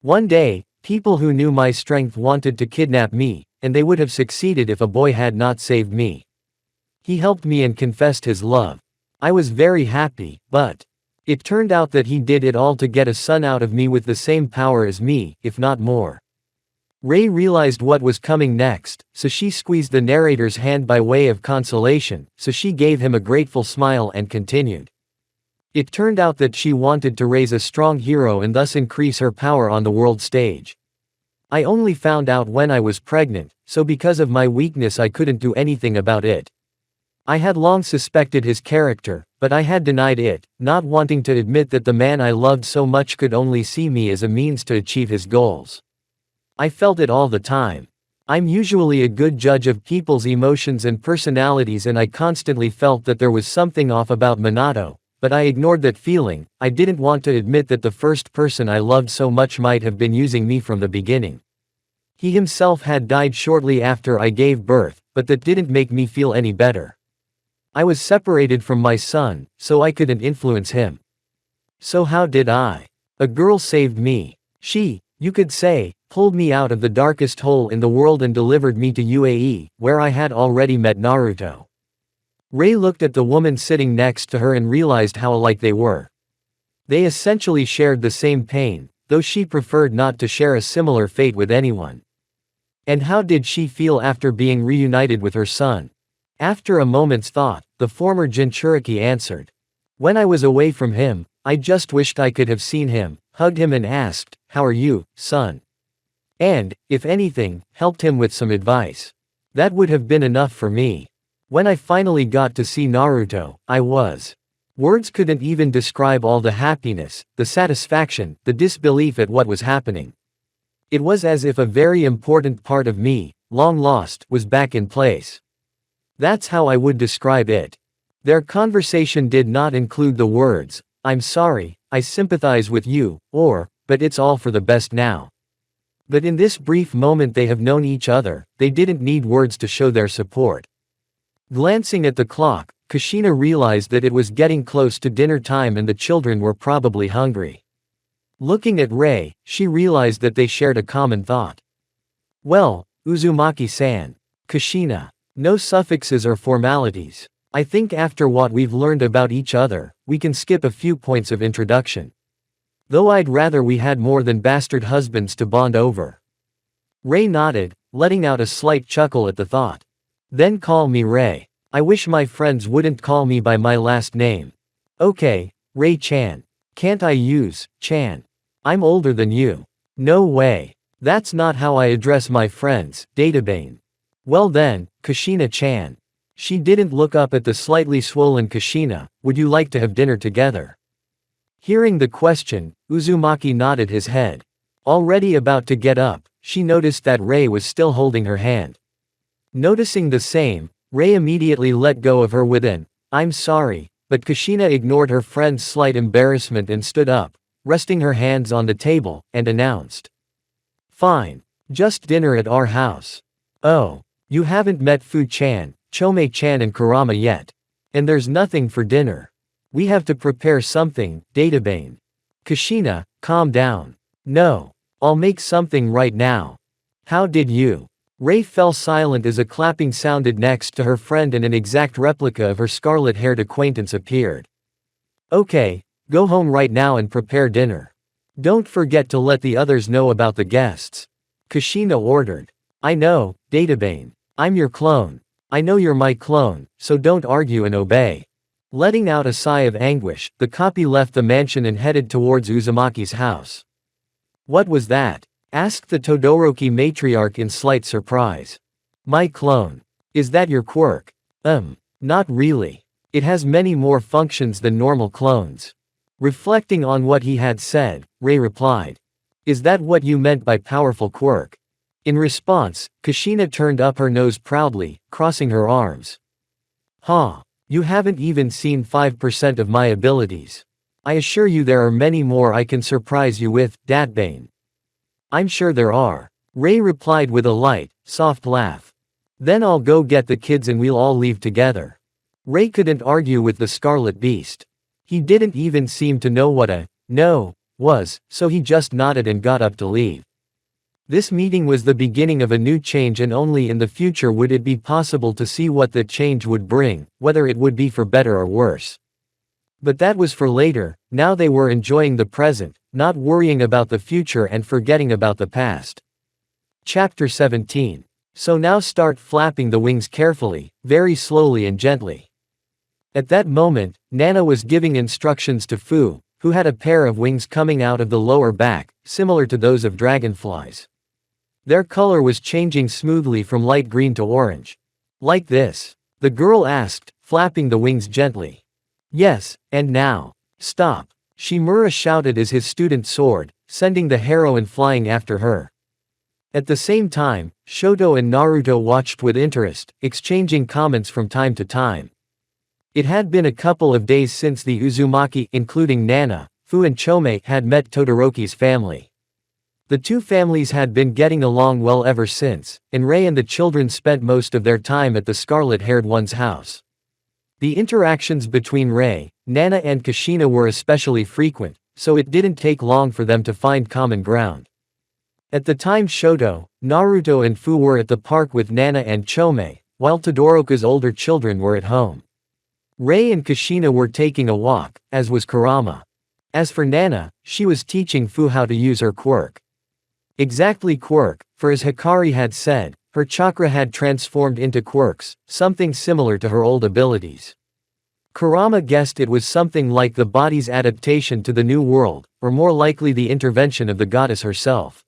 One day, people who knew my strength wanted to kidnap me, and they would have succeeded if a boy had not saved me. He helped me and confessed his love. I was very happy, but it turned out that he did it all to get a son out of me with the same power as me, if not more. Ray realized what was coming next, so she squeezed the narrator's hand by way of consolation, so she gave him a grateful smile and continued. It turned out that she wanted to raise a strong hero and thus increase her power on the world stage. I only found out when I was pregnant, so because of my weakness I couldn't do anything about it. I had long suspected his character, but I had denied it, not wanting to admit that the man I loved so much could only see me as a means to achieve his goals. I felt it all the time. I'm usually a good judge of people's emotions and personalities, and I constantly felt that there was something off about Minato, but I ignored that feeling. I didn't want to admit that the first person I loved so much might have been using me from the beginning. He himself had died shortly after I gave birth, but that didn't make me feel any better. I was separated from my son, so I couldn't influence him. So how did I? A girl saved me. She, you could say, pulled me out of the darkest hole in the world and delivered me to UAE, where I had already met Naruto. Ray looked at the woman sitting next to her and realized how alike they were. They essentially shared the same pain, though she preferred not to share a similar fate with anyone. And how did she feel after being reunited with her son? After a moment's thought, the former Jinchuriki answered. When I was away from him, I just wished I could have seen him, hugged him and asked, "How are you, son?" And, if anything, helped him with some advice. That would have been enough for me. When I finally got to see Naruto, words couldn't even describe all the happiness, the satisfaction, the disbelief at what was happening. It was as if a very important part of me, long lost, was back in place. That's how I would describe it. Their conversation did not include the words, "I'm sorry, I sympathize with you," or, "but it's all for the best now." But in this brief moment they have known each other, they didn't need words to show their support. Glancing at the clock, Kushina realized that it was getting close to dinner time and the children were probably hungry. Looking at Ray, she realized that they shared a common thought. "Well, Uzumaki-san." Kushina. No suffixes or formalities. I think after what we've learned about each other, we can skip a few points of introduction. Though I'd rather we had more than bastard husbands to bond over. Ray nodded, letting out a slight chuckle at the thought. Then call me Ray. I wish my friends wouldn't call me by my last name. Okay, Ray-chan. Can't I use chan? I'm older than you. No way. That's not how I address my friends, Databane. Well then, Kushina-chan. She didn't look up at the slightly swollen Kushina. Would you like to have dinner together? Hearing the question, Uzumaki nodded his head. Already about to get up, she noticed that Ray was still holding her hand. Noticing the same, Ray immediately let go of her with an, "I'm sorry," but Kushina ignored her friend's slight embarrassment and stood up, resting her hands on the table, and announced. "Fine. Just dinner at our house. Oh. You haven't met Fu-chan, Chome-chan and Kurama yet. And there's nothing for dinner. We have to prepare something, Databane." Kushina, calm down. "No. I'll make something right now." "How did you?" Ray fell silent as a clapping sounded next to her friend and an exact replica of her scarlet-haired acquaintance appeared. "Okay, go home right now and prepare dinner. Don't forget to let the others know about the guests." Kushina ordered. "I know, Databane. I'm your clone. I know you're my clone, so don't argue and obey." Letting out a sigh of anguish, the copy left the mansion and headed towards Uzumaki's house. "What was that?" asked the Todoroki matriarch in slight surprise. "My clone. Is that your quirk?" Not really. It has many more functions than normal clones." Reflecting on what he had said, Ray replied. "Is that what you meant by powerful quirk?" In response, Kushina turned up her nose proudly, crossing her arms. "Huh. You haven't even seen 5% of my abilities. I assure you there are many more I can surprise you with, Datbane." "I'm sure there are," Ray replied with a light, soft laugh. "Then I'll go get the kids and we'll all leave together." Ray couldn't argue with the Scarlet Beast. He didn't even seem to know what a no was, so he just nodded and got up to leave. This meeting was the beginning of a new change, and only in the future would it be possible to see what that change would bring, whether it would be for better or worse. But that was for later. Now they were enjoying the present, not worrying about the future and forgetting about the past. Chapter 17. So now start flapping the wings carefully, very slowly and gently. At that moment, Nana was giving instructions to Fu, who had a pair of wings coming out of the lower back, similar to those of dragonflies. Their color was changing smoothly from light green to orange. Like this? The girl asked, flapping the wings gently. Yes, and now. Stop. Shimura shouted as his student soared, sending the heroine flying after her. At the same time, Shoto and Naruto watched with interest, exchanging comments from time to time. It had been a couple of days since the Uzumaki, including Nana, Fu and Chome, had met Todoroki's family. The two families had been getting along well ever since, and Rei and the children spent most of their time at the scarlet-haired one's house. The interactions between Rei, Nana and Kushina were especially frequent, so it didn't take long for them to find common ground. At the time, Shoto, Naruto and Fu were at the park with Nana and Chome, while Todoroki's older children were at home. Rei and Kushina were taking a walk, as was Kurama. As for Nana, she was teaching Fu how to use her quirk. Exactly quirk, for as Hikari had said, her chakra had transformed into quirks, something similar to her old abilities. Kurama guessed it was something like the body's adaptation to the new world, or more likely the intervention of the goddess herself.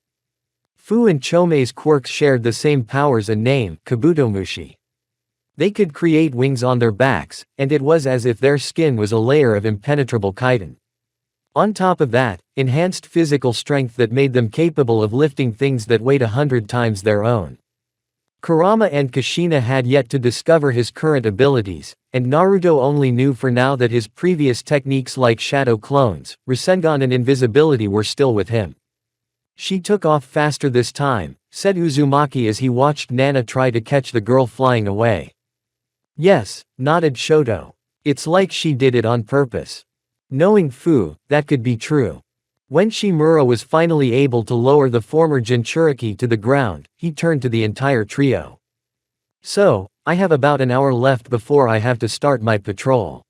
Fu and Chome's quirks shared the same powers and name, Kabutomushi. They could create wings on their backs, and it was as if their skin was a layer of impenetrable chitin. On top of that, enhanced physical strength that made them capable of lifting things that weighed 100 times their own. Kurama and Kushina had yet to discover his current abilities, and Naruto only knew for now that his previous techniques like shadow clones, Rasengan and invisibility were still with him. She took off faster this time, said Uzumaki as he watched Nana try to catch the girl flying away. Yes, nodded Shoto. It's like she did it on purpose. Knowing Fu, that could be true. When Shimura was finally able to lower the former Jinchuriki to the ground, he turned to the entire trio. So, I have about an hour left before I have to start my patrol.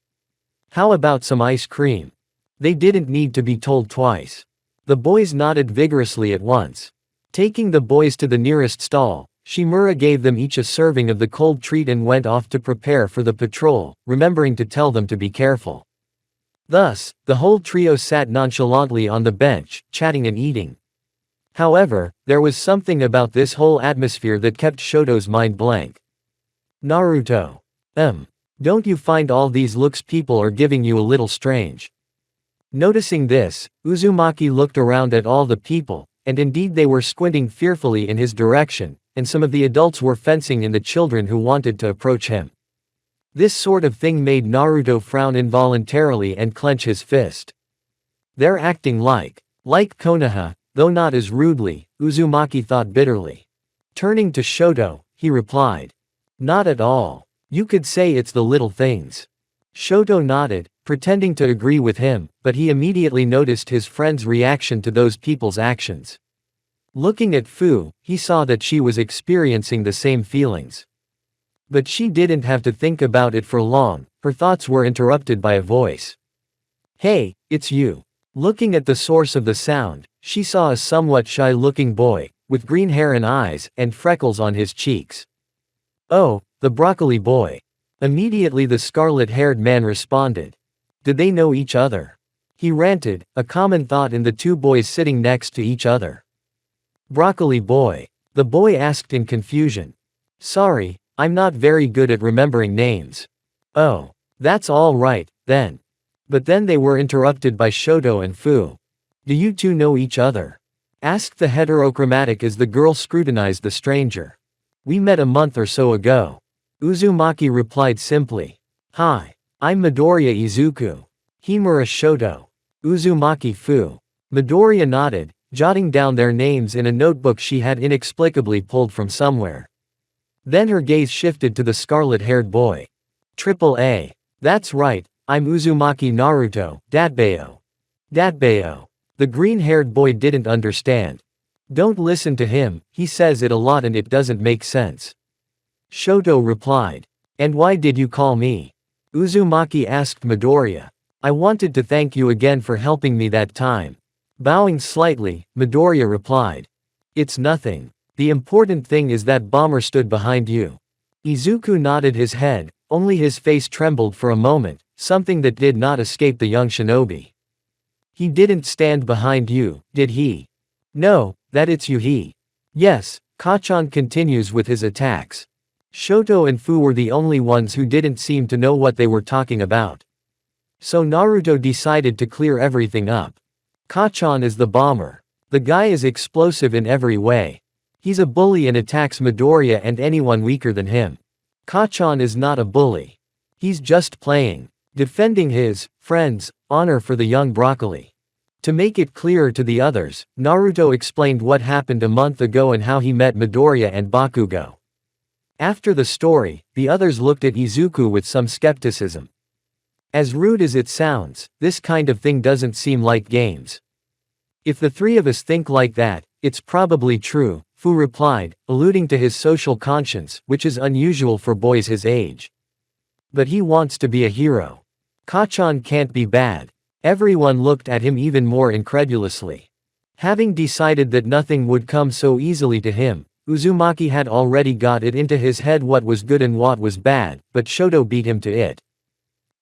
How about some ice cream? They didn't need to be told twice. The boys nodded vigorously at once. Taking the boys to the nearest stall, Shimura gave them each a serving of the cold treat and went off to prepare for the patrol, remembering to tell them to be careful. Thus, the whole trio sat nonchalantly on the bench, chatting and eating. However, there was something about this whole atmosphere that kept Shoto's mind blank. Naruto. Don't you find all these looks people are giving you a little strange? Noticing this, Uzumaki looked around at all the people, and indeed they were squinting fearfully in his direction, and some of the adults were fencing in the children who wanted to approach him. This sort of thing made Naruto frown involuntarily and clench his fist. They're acting like Konoha, though not as rudely, Uzumaki thought bitterly. Turning to Shoto, he replied. Not at all. You could say it's the little things. Shoto nodded, pretending to agree with him, but he immediately noticed his friend's reaction to those people's actions. Looking at Fu, he saw that she was experiencing the same feelings. But she didn't have to think about it for long, her thoughts were interrupted by a voice. Hey, it's you. Looking at the source of the sound, she saw a somewhat shy-looking boy, with green hair and eyes, and freckles on his cheeks. Oh, the broccoli boy. Immediately the scarlet-haired man responded. Did they know each other? He ranted, a common thought in the two boys sitting next to each other. Broccoli boy. The boy asked in confusion. Sorry, I'm not very good at remembering names. Oh, that's all right, then. But then they were interrupted by Shoto and Fu. Do you two know each other? Asked the heterochromatic as the girl scrutinized the stranger. We met a month or so ago. Uzumaki replied simply. Hi. I'm Midoriya Izuku. Himura Shoto. Uzumaki Fu. Midoriya nodded, jotting down their names in a notebook she had inexplicably pulled from somewhere. Then her gaze shifted to the scarlet-haired boy. AAA. That's right, I'm Uzumaki Naruto, Datbeo. Datbeo. The green-haired boy didn't understand. Don't listen to him, he says it a lot and it doesn't make sense. Shoto replied. And why did you call me? Uzumaki asked Midoriya. I wanted to thank you again for helping me that time. Bowing slightly, Midoriya replied. It's nothing. The important thing is that Bomber stood behind you. Izuku nodded his head, only his face trembled for a moment, something that did not escape the young shinobi. He didn't stand behind you, did he? No, that it's you he. Yes, Kacchan continues with his attacks. Shoto and Fu were the only ones who didn't seem to know what they were talking about. So Naruto decided to clear everything up. Kacchan is the bomber. The guy is explosive in every way. He's a bully and attacks Midoriya and anyone weaker than him. Kacchan is not a bully. He's just playing, defending his friend's honor for the young broccoli. To make it clearer to the others, Naruto explained what happened a month ago and how he met Midoriya and Bakugo. After the story, the others looked at Izuku with some skepticism. As rude as it sounds, this kind of thing doesn't seem like games. If the three of us think like that, it's probably true, Fu replied, alluding to his social conscience, which is unusual for boys his age. But he wants to be a hero. Kacchan can't be bad. Everyone looked at him even more incredulously. Having decided that nothing would come so easily to him, Uzumaki had already got it into his head what was good and what was bad, but Shoto beat him to it.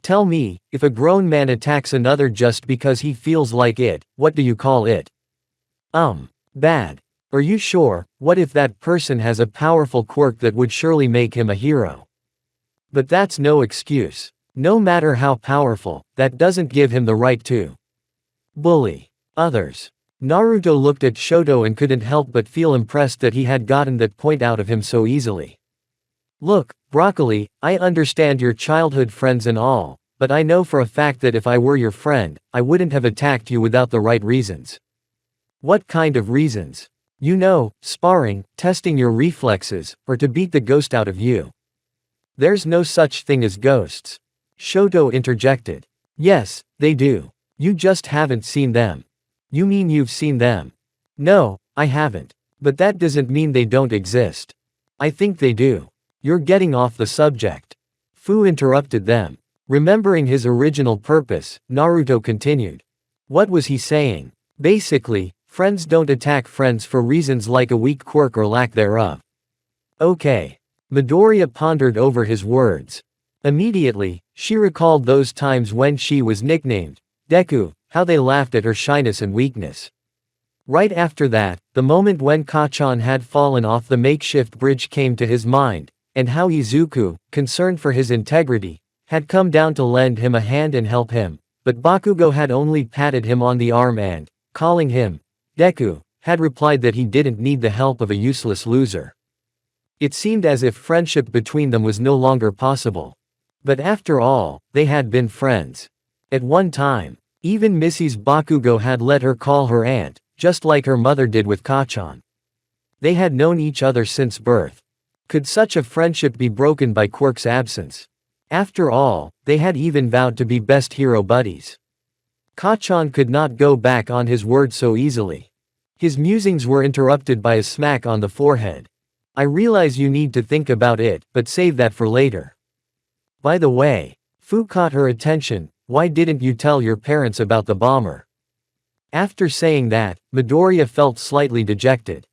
Tell me, if a grown man attacks another just because he feels like it, what do you call it? Bad. Are you sure? What if that person has a powerful quirk that would surely make him a hero? But that's no excuse. No matter how powerful, that doesn't give him the right to bully others. Naruto looked at Shoto and couldn't help but feel impressed that he had gotten that point out of him so easily. Look, Broccoli, I understand your childhood friends and all, but I know for a fact that if I were your friend, I wouldn't have attacked you without the right reasons. What kind of reasons? You know, sparring, testing your reflexes, or to beat the ghost out of you. There's no such thing as ghosts. Shoto interjected. Yes, they do. You just haven't seen them. You mean you've seen them? No, I haven't. But that doesn't mean they don't exist. I think they do. You're getting off the subject. Fu interrupted them. Remembering his original purpose, Naruto continued. What was he saying? Basically, friends don't attack friends for reasons like a weak quirk or lack thereof. Okay. Midoriya pondered over his words. Immediately, she recalled those times when she was nicknamed Deku, how they laughed at her shyness and weakness. Right after that, the moment when Kacchan had fallen off the makeshift bridge came to his mind, and how Izuku, concerned for his integrity, had come down to lend him a hand and help him, but Bakugo had only patted him on the arm and, calling him Deku, had replied that he didn't need the help of a useless loser. It seemed as if friendship between them was no longer possible. But after all, they had been friends. At one time, even Mrs. Bakugo had let her call her aunt, just like her mother did with Kacchan. They had known each other since birth. Could such a friendship be broken by Quirk's absence? After all, they had even vowed to be best hero buddies. Kacchan could not go back on his word so easily. His musings were interrupted by a smack on the forehead. I realize you need to think about it, but save that for later. By the way, Fu caught her attention. Why didn't you tell your parents about the bomber? After saying that, Midoriya felt slightly dejected.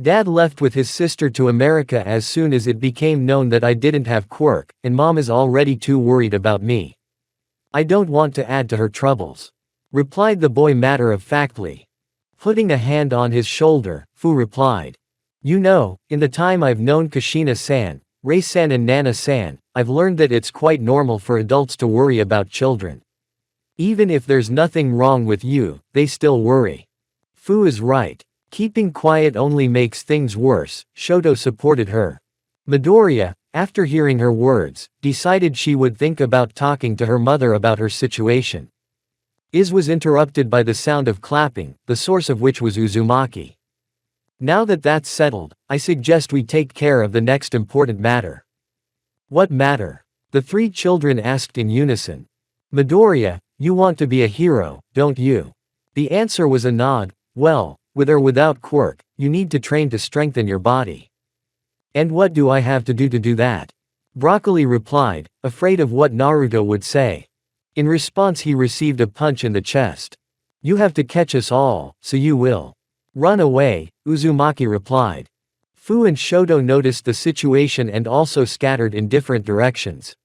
Dad left with his sister to America as soon as it became known that I didn't have quirk, and Mom is already too worried about me. I don't want to add to her troubles, replied the boy matter-of-factly. Putting a hand on his shoulder, Fu replied. You know, in the time I've known Kushina-san, Rei-san and Nana-san, I've learned that it's quite normal for adults to worry about children. Even if there's nothing wrong with you, they still worry. Fu is right. Keeping quiet only makes things worse, Shoto supported her. Midoriya, after hearing her words, decided she would think about talking to her mother about her situation. Iz was interrupted by the sound of clapping, the source of which was Uzumaki. Now that that's settled, I suggest we take care of the next important matter. What matter? The three children asked in unison. Midoriya, you want to be a hero, don't you? The answer was a nod. Well, With or without quirk, you need to train to strengthen your body. And what do I have to do that? Broccoli replied, afraid of what Naruto would say. In response he received a punch in the chest. You have to catch us all, so you will. Run away, Uzumaki replied. Fu and Shoto noticed the situation and also scattered in different directions.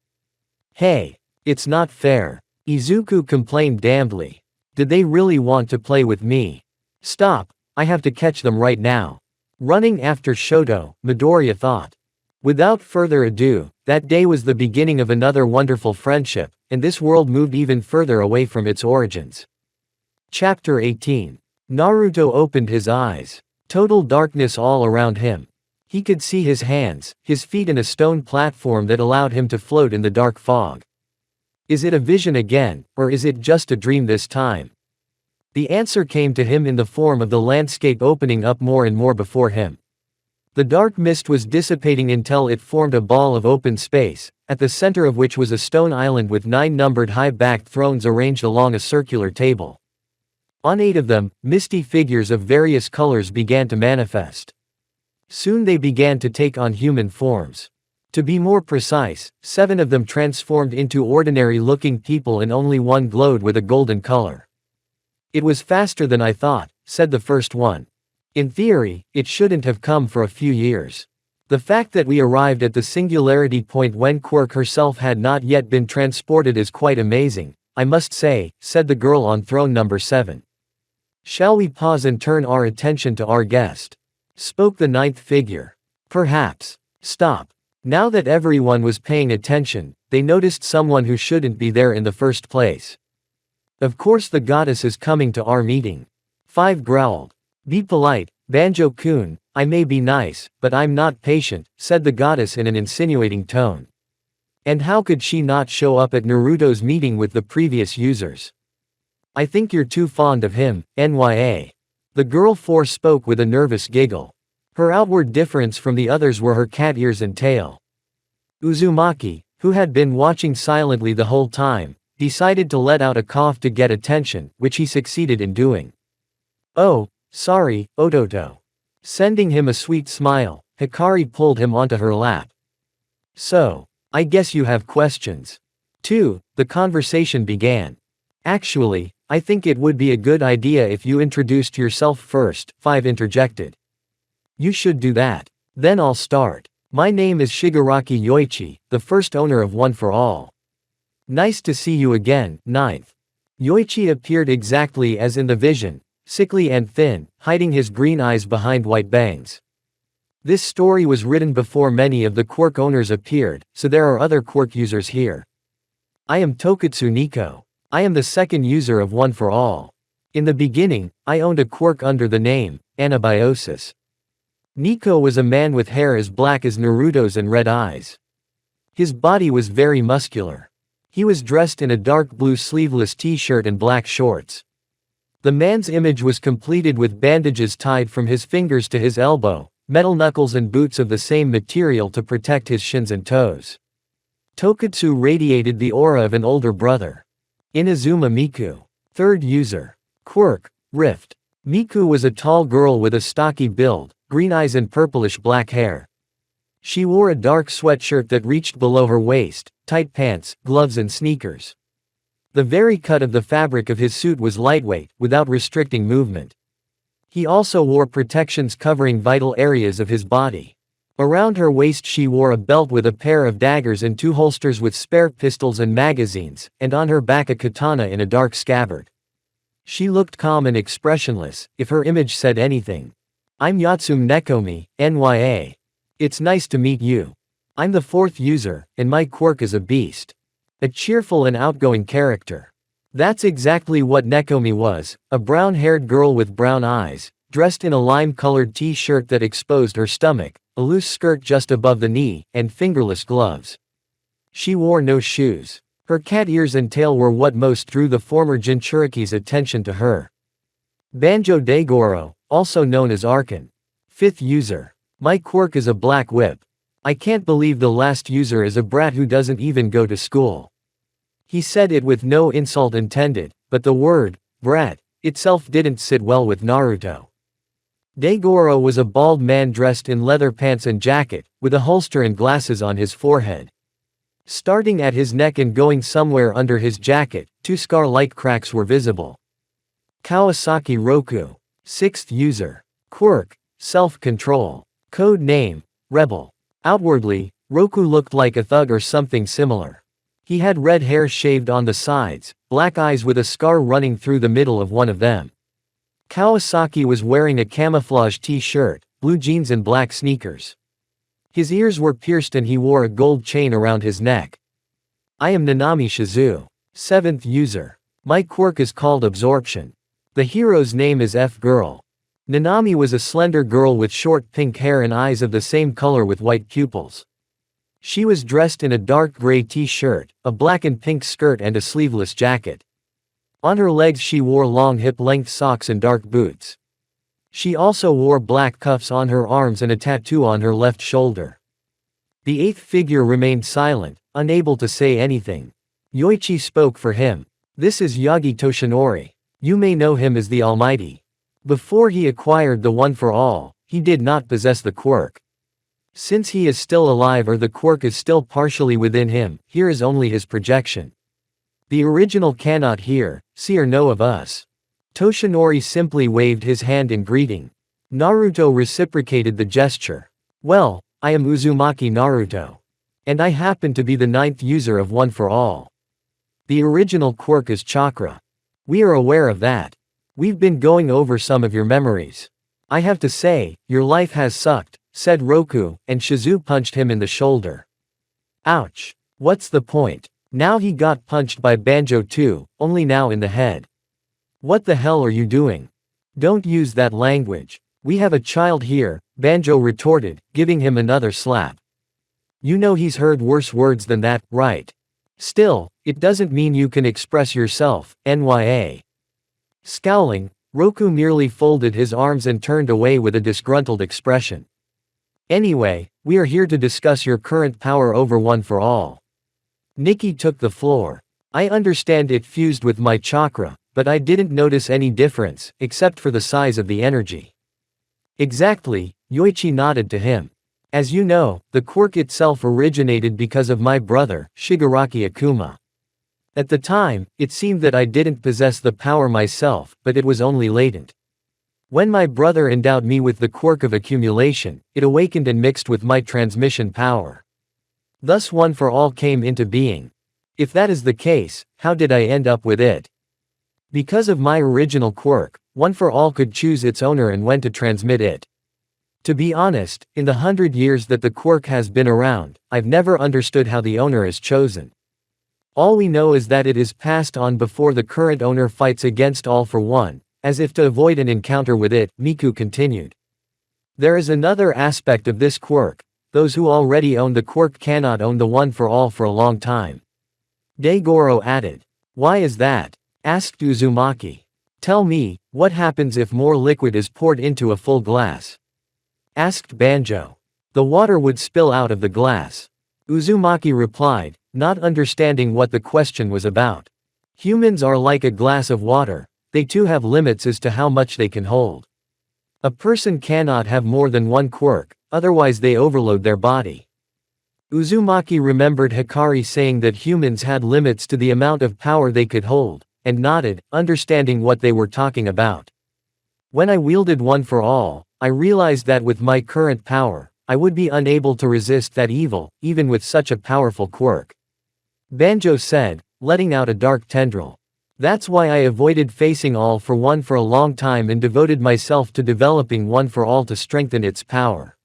Hey, it's not fair. Izuku complained damnedly. Did they really want to play with me? Stop, I have to catch them right now. Running after Shoto, Midoriya thought. Without further ado, that day was the beginning of another wonderful friendship, and this world moved even further away from its origins. Chapter 18. Naruto opened his eyes. Total darkness all around him. He could see his hands, his feet and a stone platform that allowed him to float in the dark fog. Is it a vision again, or is it just a dream this time? The answer came to him in the form of the landscape opening up more and more before him. The dark mist was dissipating until it formed a ball of open space, at the center of which was a stone island with 9 numbered high-backed thrones arranged along a circular table. On 8 of them, misty figures of various colors began to manifest. Soon they began to take on human forms. To be more precise, 7 of them transformed into ordinary-looking people and only one glowed with a golden color. It was faster than I thought, said the first one. In theory, it shouldn't have come for a few years. The fact that we arrived at the singularity point when Quirk herself had not yet been transported is quite amazing, I must say, said the girl on throne number 7. Shall we pause and turn our attention to our guest? Spoke the 9th figure. Perhaps. Stop. Now that everyone was paying attention, they noticed someone who shouldn't be there in the first place. Of course the goddess is coming to our meeting. 5 growled. Be polite, Banjo-kun, I may be nice, but I'm not patient, said the goddess in an insinuating tone. And how could she not show up at Naruto's meeting with the previous users? I think you're too fond of him, NYA. The girl 4 spoke with a nervous giggle. Her outward difference from the others were her cat ears and tail. Uzumaki, who had been watching silently the whole time, decided to let out a cough to get attention, which he succeeded in doing. Oh, sorry, Ototo. Sending him a sweet smile, Hikari pulled him onto her lap. So, I guess you have questions. 2. The conversation began. Actually, I think it would be a good idea if you introduced yourself first, 5 interjected. You should do that. Then I'll start. My name is Shigaraki Yoichi, the first owner of One for All. Nice to see you again, 9th. Yoichi appeared exactly as in the vision, sickly and thin, hiding his green eyes behind white bangs. This story was written before many of the quirk owners appeared, so there are other quirk users here. I am Tokatsu Nico. I am the second user of One for All. In the beginning, I owned a quirk under the name, Anabiosis. Nico was a man with hair as black as Naruto's and red eyes. His body was very muscular. He was dressed in a dark blue sleeveless t-shirt and black shorts. The man's image was completed with bandages tied from his fingers to his elbow, metal knuckles and boots of the same material to protect his shins and toes. Tokatsu radiated the aura of an older brother. Inazuma Miku. Third user. Quirk, Rift. Miku was a tall girl with a stocky build, green eyes and purplish black hair. She wore a dark sweatshirt that reached below her waist, tight pants, gloves and sneakers. The very cut of the fabric of his suit was lightweight, without restricting movement. He also wore protections covering vital areas of his body. Around her waist she wore a belt with a pair of daggers and 2 holsters with spare pistols and magazines, and on her back a katana in a dark scabbard. She looked calm and expressionless, if her image said anything. I'm Yatsum Nekomi, NYA. It's nice to meet you. I'm the 4th user, and my quirk is a beast. A cheerful and outgoing character. That's exactly what Nekomi was, a brown-haired girl with brown eyes, dressed in a lime-colored t-shirt that exposed her stomach, a loose skirt just above the knee, and fingerless gloves. She wore no shoes. Her cat ears and tail were what most drew the former Jinchuriki's attention to her. Banjo Daigoro, also known as Arkan. 5th user. My quirk is a black whip. I can't believe the last user is a brat who doesn't even go to school. He said it with no insult intended, but the word, brat, itself didn't sit well with Naruto. Daigoro was a bald man dressed in leather pants and jacket, with a holster and glasses on his forehead. Starting at his neck and going somewhere under his jacket, two scar-like cracks were visible. Kawasaki Roku. 6th user. Quirk, self-control. Code name, Rebel. Outwardly, Roku looked like a thug or something similar. He had red hair shaved on the sides, black eyes with a scar running through the middle of one of them. Kawasaki was wearing a camouflage t-shirt, blue jeans and black sneakers. His ears were pierced and he wore a gold chain around his neck. I am Nanami Shizu. 7th user. My quirk is called Absorption. The hero's name is F-Girl. Nanami was a slender girl with short pink hair and eyes of the same color with white pupils. She was dressed in a dark gray t-shirt, a black and pink skirt and a sleeveless jacket. On her legs she wore long hip-length socks and dark boots. She also wore black cuffs on her arms and a tattoo on her left shoulder. The 8th figure remained silent, unable to say anything. Yoichi spoke for him. This is Yagi Toshinori. You may know him as the Almighty. Before he acquired the One for All, he did not possess the quirk. Since he is still alive or the quirk is still partially within him, here is only his projection. The original cannot hear, see or know of us. Toshinori simply waved his hand in greeting. Naruto reciprocated the gesture. Well, I am Uzumaki Naruto. And I happen to be the 9th user of One for All. The original quirk is chakra. We are aware of that. We've been going over some of your memories. I have to say, your life has sucked, said Roku, and Shizu punched him in the shoulder. Ouch. What's the point? Now he got punched by Banjo too, only now in the head. What the hell are you doing? Don't use that language. We have a child here, Banjo retorted, giving him another slap. You know he's heard worse words than that, right? Still, it doesn't mean you can express yourself, NYA. Scowling, Roku merely folded his arms and turned away with a disgruntled expression. Anyway, we are here to discuss your current power over One for All. Nikki took the floor. I understand it fused with my chakra, but I didn't notice any difference, except for the size of the energy. Exactly, Yoichi nodded to him. As you know, the quirk itself originated because of my brother, Shigaraki Akuma. At the time, it seemed that I didn't possess the power myself, but it was only latent. When my brother endowed me with the quirk of accumulation, it awakened and mixed with my transmission power. Thus One for All came into being. If that is the case, how did I end up with it? Because of my original quirk, One for All could choose its owner and when to transmit it. To be honest, in the 100 years that the quirk has been around, I've never understood how the owner is chosen. All we know is that it is passed on before the current owner fights against All for One, as if to avoid an encounter with it, Miku continued. There is another aspect of this quirk. Those who already own the quirk cannot own the One for All for a long time. Daigoro added. Why is that? Asked Uzumaki. Tell me, what happens if more liquid is poured into a full glass? Asked Banjo. The water would spill out of the glass. Uzumaki replied, not understanding what the question was about. Humans are like a glass of water, they too have limits as to how much they can hold. A person cannot have more than one quirk, otherwise they overload their body. Uzumaki remembered Hikari saying that humans had limits to the amount of power they could hold, and nodded, understanding what they were talking about. When I wielded One for All, I realized that with my current power, I would be unable to resist that evil, even with such a powerful quirk. Banjo said, letting out a dark tendril. That's why I avoided facing All for One for a long time and devoted myself to developing One for All to strengthen its power.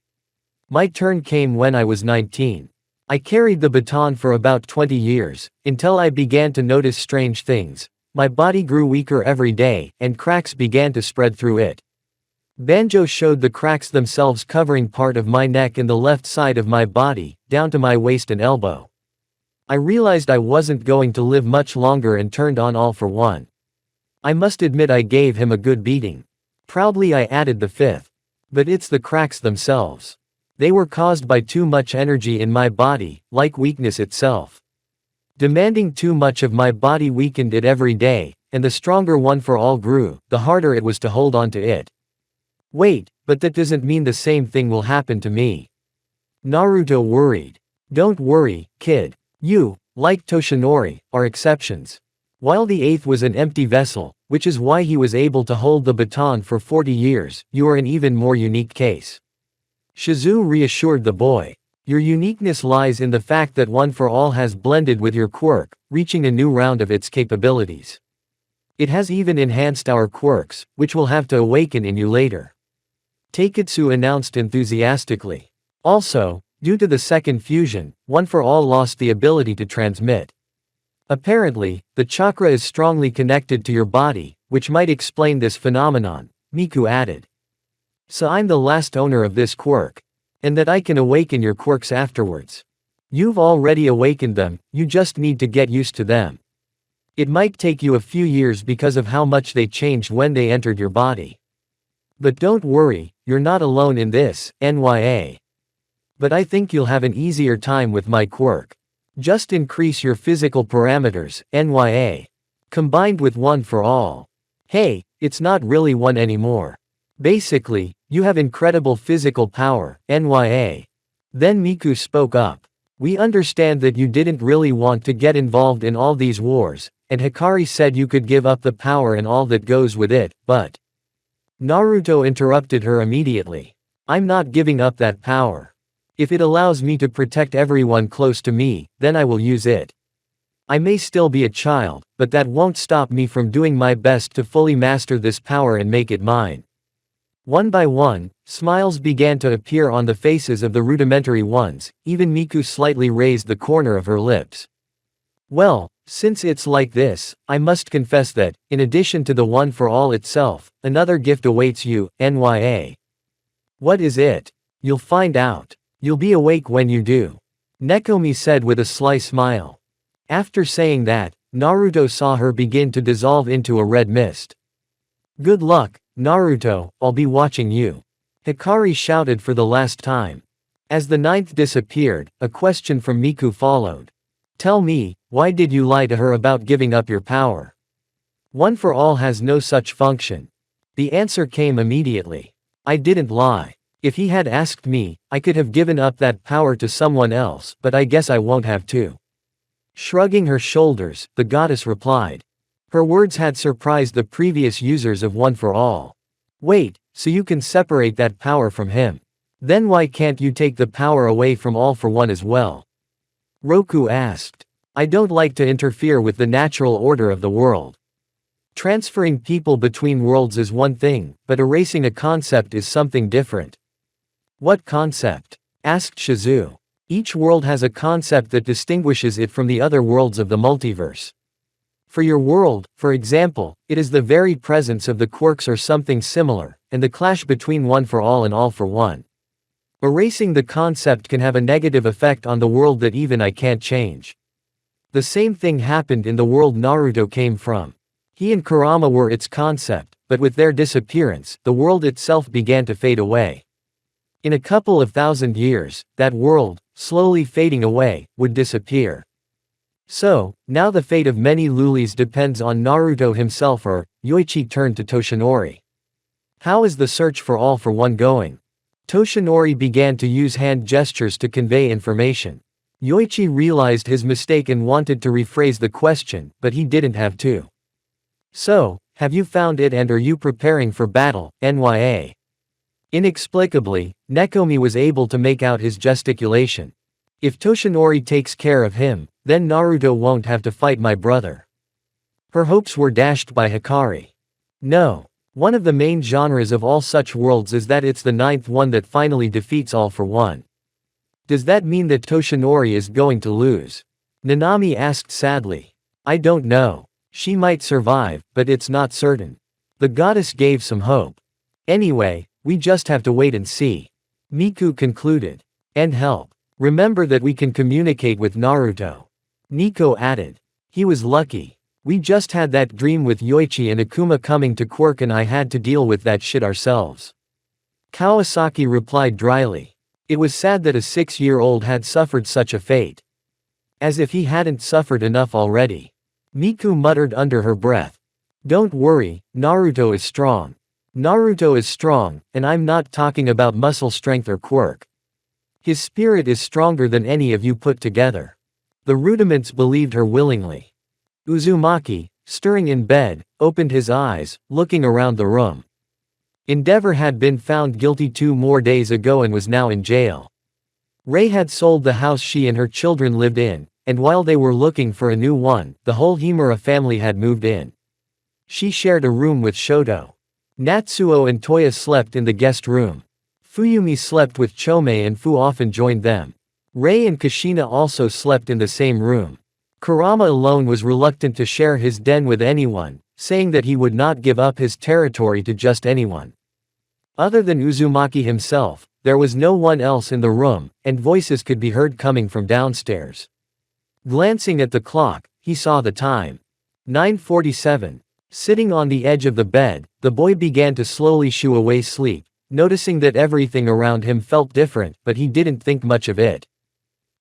My turn came when I was 19. I carried the baton for about 20 years, until I began to notice strange things. My body grew weaker every day, and cracks began to spread through it. Banjo showed the cracks themselves covering part of my neck and the left side of my body, down to my waist and elbow. I realized I wasn't going to live much longer and turned on All for One. I must admit I gave him a good beating. Proudly I added the fifth. But it's the cracks themselves. They were caused by too much energy in my body, like weakness itself. Demanding too much of my body weakened it every day, and the stronger One for All grew, the harder it was to hold on to it. Wait, But that doesn't mean the same thing will happen to me. Naruto worried. Don't worry, kid. You, like Toshinori, are exceptions. While the eighth was an empty vessel, which is why he was able to hold the baton for 40 years, you are an even more unique case. Shizu reassured the boy. Your uniqueness lies in the fact that One for All has blended with your quirk, reaching a new round of its capabilities. It has even enhanced our quirks, which will have to awaken in you later. Taiketsu announced enthusiastically. Also, due to the second fusion, One for All lost the ability to transmit. Apparently, the chakra is strongly connected to your body, which might explain this phenomenon, Miku added. So I'm the last owner of this quirk. And that I can awaken your quirks afterwards. You've already awakened them, you just need to get used to them. It might take you a few years because of how much they changed when they entered your body. But don't worry, you're not alone in this, NYA. But I think you'll have an easier time with my quirk. Just increase your physical parameters, NYA. Combined with One for All. Hey, it's not really one anymore. Basically, you have incredible physical power, NYA. Then Miku spoke up. We understand that you didn't really want to get involved in all these wars, and Hikari said you could give up the power and all that goes with it, but… Naruto interrupted her immediately. I'm not giving up that power. If it allows me to protect everyone close to me, then I will use it. I may still be a child, but that won't stop me from doing my best to fully master this power and make it mine. One by one, smiles began to appear on the faces of the rudimentary ones, even Miku slightly raised the corner of her lips. Well, since it's like this, I must confess that, in addition to the One for All itself, another gift awaits you, NYA. What is it? You'll find out. You'll be awake when you do. Nekomi said with a sly smile. After saying that, Naruto saw her begin to dissolve into a red mist. Good luck, Naruto, I'll be watching you. Hikari shouted for the last time. As the ninth disappeared, a question from Miku followed. Tell me, why did you lie to her about giving up your power? One for All has no such function. The answer came immediately. I didn't lie. If he had asked me, I could have given up that power to someone else, but I guess I won't have to. Shrugging her shoulders, the goddess replied. Her words had surprised the previous users of One for All. Wait, so you can separate that power from him. Then why can't you take the power away from All for One as well? Roku asked. I don't like to interfere with the natural order of the world. Transferring people between worlds is one thing, but erasing a concept is something different. What concept? Asked Shizu. Each world has a concept that distinguishes it from the other worlds of the multiverse. For your world, for example, it is the very presence of the quirks or something similar, and the clash between One for All and All for One. Erasing the concept can have a negative effect on the world that even I can't change. The same thing happened in the world Naruto came from. He and Kurama were its concept, but with their disappearance, the world itself began to fade away. In a couple of thousand years, that world, slowly fading away, would disappear. So, now the fate of many Lulies depends on Naruto himself or… Yoichi turned to Toshinori. How is the search for All for One going? Toshinori began to use hand gestures to convey information. Yoichi realized his mistake and wanted to rephrase the question, but he didn't have to. So, have you found it and are you preparing for battle, NYA? Inexplicably, Nekomi was able to make out his gesticulation. If Toshinori takes care of him, then Naruto won't have to fight my brother. Her hopes were dashed by Hikari. No. One of the main genres of all such worlds is that it's the ninth one that finally defeats All for One. Does that mean that Toshinori is going to lose? Nanami asked sadly. I don't know. She might survive, but it's not certain. The goddess gave some hope. Anyway, we just have to wait and see. Miku concluded. And help. Remember that we can communicate with Naruto. Nico added. He was lucky. We just had that dream with Yoichi and Akuma coming to Quirk and I had to deal with that shit ourselves. Kawasaki replied dryly. It was sad that a 6-year-old had suffered such a fate. As if he hadn't suffered enough already. Miku muttered under her breath. Don't worry, Naruto is strong. Naruto is strong, and I'm not talking about muscle strength or quirk. His spirit is stronger than any of you put together. The rudiments believed her willingly. Uzumaki, stirring in bed, opened his eyes, looking around the room. Endeavor had been found guilty 2 more days ago and was now in jail. Rei had sold the house she and her children lived in, and while they were looking for a new one, the whole Himura family had moved in. She shared a room with Shoto. Natsuo and Toya slept in the guest room. Fuyumi slept with Chome and Fu often joined them. Rei and Kushina also slept in the same room. Kurama alone was reluctant to share his den with anyone, saying that he would not give up his territory to just anyone. Other than Uzumaki himself, there was no one else in the room, and voices could be heard coming from downstairs. Glancing at the clock, he saw the time. 9:47. Sitting on the edge of the bed, the boy began to slowly shoo away sleep, noticing that everything around him felt different, but he didn't think much of it.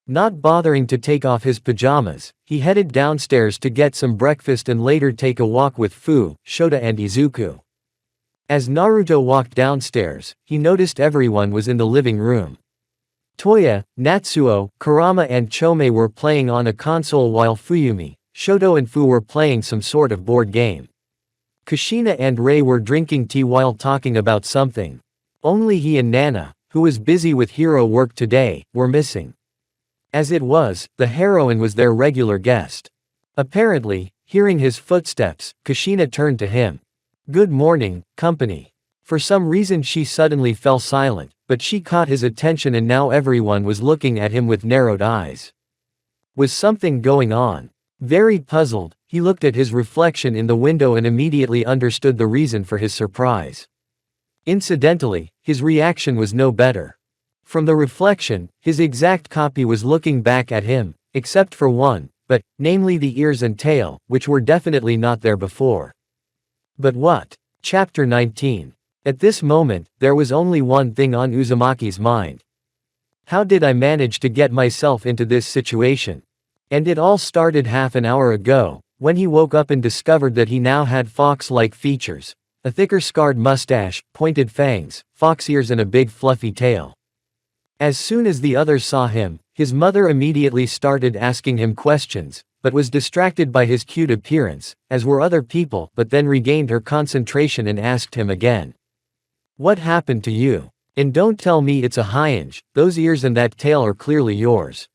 Not bothering to take off his pajamas, he headed downstairs to get some breakfast and later take a walk with Fu, Shota and Izuku. As Naruto walked downstairs, he noticed everyone was in the living room. Toya, Natsuo, Kurama and Chome were playing on a console while Fuyumi, Shoto and Fu were playing some sort of board game. Kushina and Rei were drinking tea while talking about something. Only he and Nana, who was busy with hero work today, were missing. As it was, the heroine was their regular guest. Apparently, hearing his footsteps, Kushina turned to him. "Good morning, company." For some reason she suddenly fell silent, but she caught his attention and now everyone was looking at him with narrowed eyes. Was something going on? Very puzzled, he looked at his reflection in the window and immediately understood the reason for his surprise. Incidentally, his reaction was no better. From the reflection, his exact copy was looking back at him, except for one, but, namely the ears and tail, which were definitely not there before. But what? Chapter 19. At this moment, there was only one thing on Uzumaki's mind. How did I manage to get myself into this situation? And it all started half an hour ago, when he woke up and discovered that he now had fox-like features. A thicker scarred mustache, pointed fangs, fox ears and a big fluffy tail. As soon as the others saw him, his mother immediately started asking him questions, but was distracted by his cute appearance, as were other people, but then regained her concentration and asked him again. "What happened to you? And don't tell me it's a hyenge, those ears and that tail are clearly yours."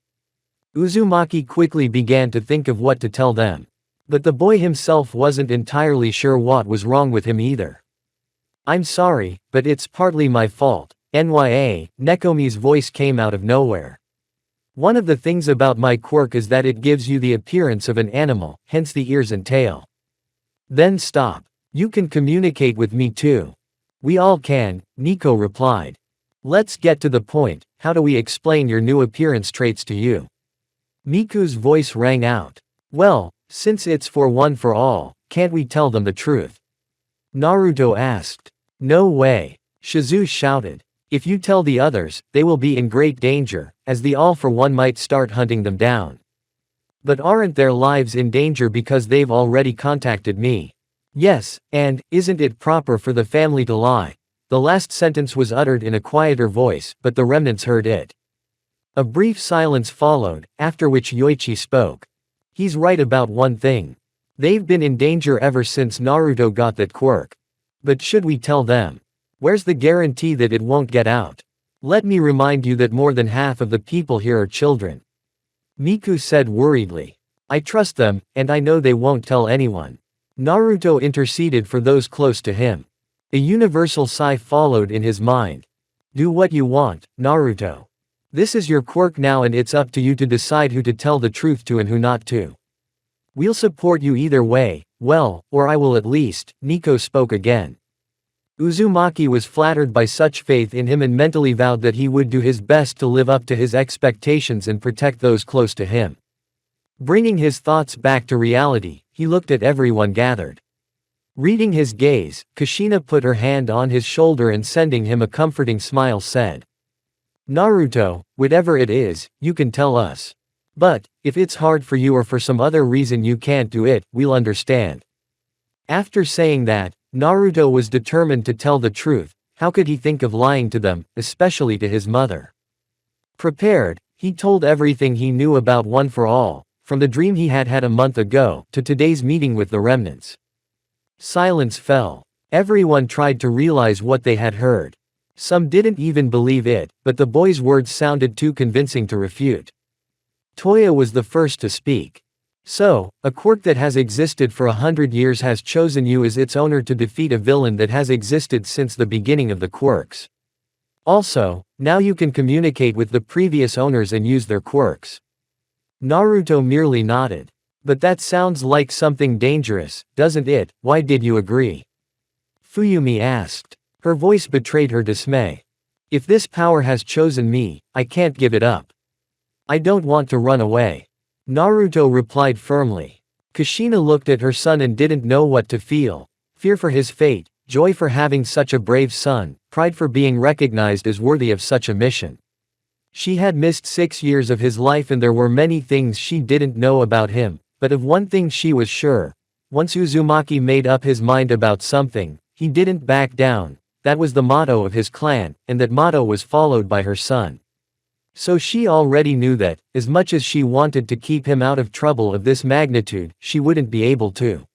Uzumaki quickly began to think of what to tell them. But the boy himself wasn't entirely sure what was wrong with him either. "I'm sorry, but it's partly my fault. Nya, Nekomi's voice came out of nowhere. "One of the things about my quirk is that it gives you the appearance of an animal, hence the ears and tail." "Then stop. You can communicate with me too." "We all can," Nico replied. "Let's get to the point. How do we explain your new appearance traits to you?" Miku's voice rang out. "Well, since it's for one for all, can't we tell them the truth?" Naruto asked. "No way," Shizu shouted. "If you tell the others, they will be in great danger, as the all for one might start hunting them down." "But aren't their lives in danger because they've already contacted me?" "Yes, and, isn't it proper for the family to lie?" The last sentence was uttered in a quieter voice, but the remnants heard it. A brief silence followed, after which Yoichi spoke. "He's right about one thing. They've been in danger ever since Naruto got that quirk. But should we tell them? Where's the guarantee that it won't get out? Let me remind you that more than half of the people here are children." Miku said worriedly. "I trust them, and I know they won't tell anyone." Naruto interceded for those close to him. A universal sigh followed in his mind. "Do what you want, Naruto. This is your quirk now and it's up to you to decide who to tell the truth to and who not to. We'll support you either way, well, or I will at least." Nico spoke again. Uzumaki was flattered by such faith in him and mentally vowed that he would do his best to live up to his expectations and protect those close to him. Bringing his thoughts back to reality, he looked at everyone gathered. Reading his gaze, Kushina put her hand on his shoulder and sending him a comforting smile said, "Naruto, whatever it is, you can tell us. But, if it's hard for you or for some other reason you can't do it, we'll understand." After saying that, Naruto was determined to tell the truth. How could he think of lying to them, especially to his mother? Prepared, he told everything he knew about One for All, from the dream he had had a month ago to today's meeting with the remnants. Silence fell. Everyone tried to realize what they had heard. Some didn't even believe it, but the boy's words sounded too convincing to refute. Toya was the first to speak. So, a quirk that has existed for 100 years has chosen you as its owner to defeat a villain that has existed since the beginning of the quirks. Also, now you can communicate with the previous owners and use their quirks. Naruto merely nodded. But that sounds like something dangerous, doesn't it? Why did you agree? Fuyumi asked. Her voice betrayed her dismay. If this power has chosen me, I can't give it up. I don't want to run away. Naruto replied firmly. Kushina looked at her son and didn't know what to feel. Fear for his fate, joy for having such a brave son, pride for being recognized as worthy of such a mission. She had missed 6 years of his life and there were many things she didn't know about him, but of one thing she was sure. Once Uzumaki made up his mind about something, he didn't back down. That was the motto of his clan, and that motto was followed by her son. So she already knew that, as much as she wanted to keep him out of trouble of this magnitude, she wouldn't be able to.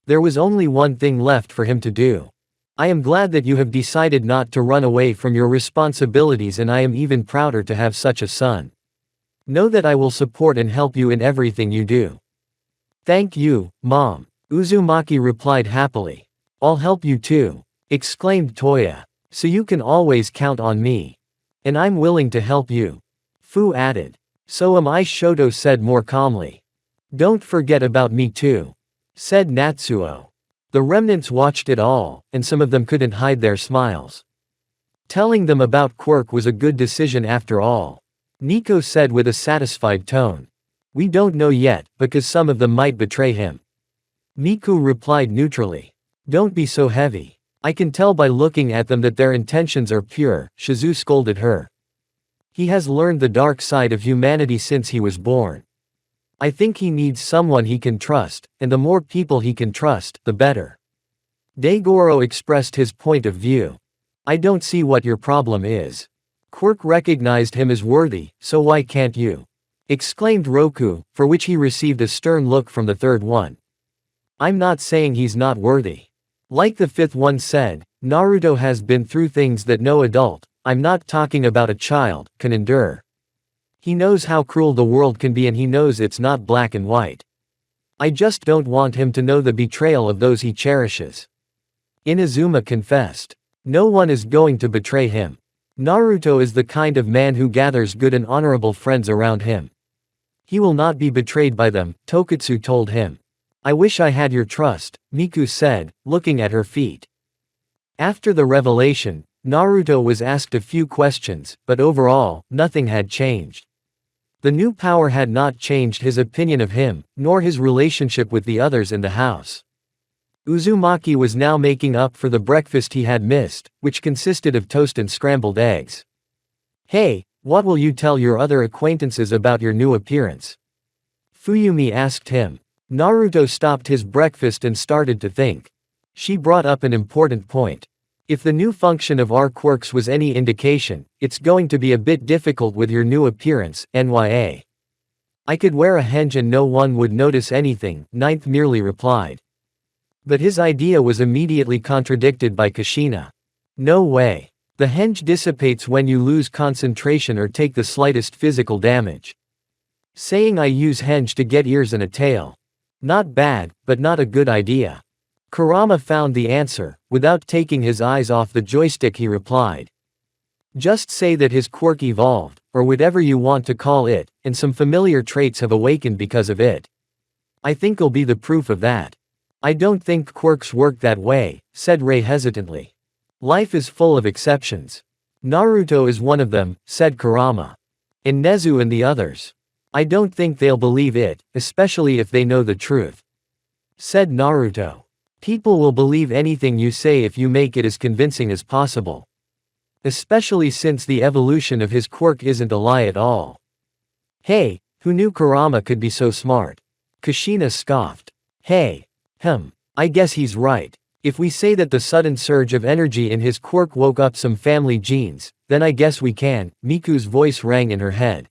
There was only one thing left for him to do. I am glad that you have decided not to run away from your responsibilities and I am even prouder to have such a son. Know that I will support and help you in everything you do. Thank you, Mom. Uzumaki replied happily. I'll help you too, exclaimed Toya. So you can always count on me. And I'm willing to help you. Fu added. So am I, Shoto said more calmly. Don't forget about me too, said Natsuo. The remnants watched it all, and some of them couldn't hide their smiles. Telling them about Quirk was a good decision after all. Nico said with a satisfied tone. We don't know yet, because some of them might betray him. Miku replied neutrally. Don't be so heavy. I can tell by looking at them that their intentions are pure, Shizu scolded her. He has learned the dark side of humanity since he was born. I think he needs someone he can trust, and the more people he can trust, the better. Daigoro expressed his point of view. I don't see what your problem is. Quirk recognized him as worthy, so why can't you? Exclaimed Roku, for which he received a stern look from the third one. I'm not saying he's not worthy. Like the fifth one said, Naruto has been through things that no adult, I'm not talking about a child, can endure. He knows how cruel the world can be and he knows it's not black and white. I just don't want him to know the betrayal of those he cherishes. Inazuma confessed. No one is going to betray him. Naruto is the kind of man who gathers good and honorable friends around him. He will not be betrayed by them, Tokatsu told him. I wish I had your trust, Miku said, looking at her feet. After the revelation, Naruto was asked a few questions, but overall, nothing had changed. The new power had not changed his opinion of him, nor his relationship with the others in the house. Uzumaki was now making up for the breakfast he had missed, which consisted of toast and scrambled eggs. Hey, what will you tell your other acquaintances about your new appearance? Fuyumi asked him. Naruto stopped his breakfast and started to think. She brought up an important point. If the new function of our quirks was any indication, it's going to be a bit difficult with your new appearance, NYA. I could wear a henge and no one would notice anything, Ninth merely replied. But his idea was immediately contradicted by Kushina. No way. The henge dissipates when you lose concentration or take the slightest physical damage. Saying I use henge to get ears and a tail. Not bad, but not a good idea. Kurama found the answer. Without taking his eyes off the joystick he replied. Just say that his quirk evolved, or whatever you want to call it, and some familiar traits have awakened because of it. I think I'll be the proof of that. I don't think quirks work that way, said Rei hesitantly. Life is full of exceptions. Naruto is one of them, said Kurama. And Nezu and the others. I don't think they'll believe it, especially if they know the truth. Said Naruto. People will believe anything you say if you make it as convincing as possible. Especially since the evolution of his quirk isn't a lie at all. Hey, who knew Kurama could be so smart? Kushina scoffed. Hey. I guess he's right. If we say that the sudden surge of energy in his quirk woke up some family genes, then I guess we can, Miku's voice rang in her head.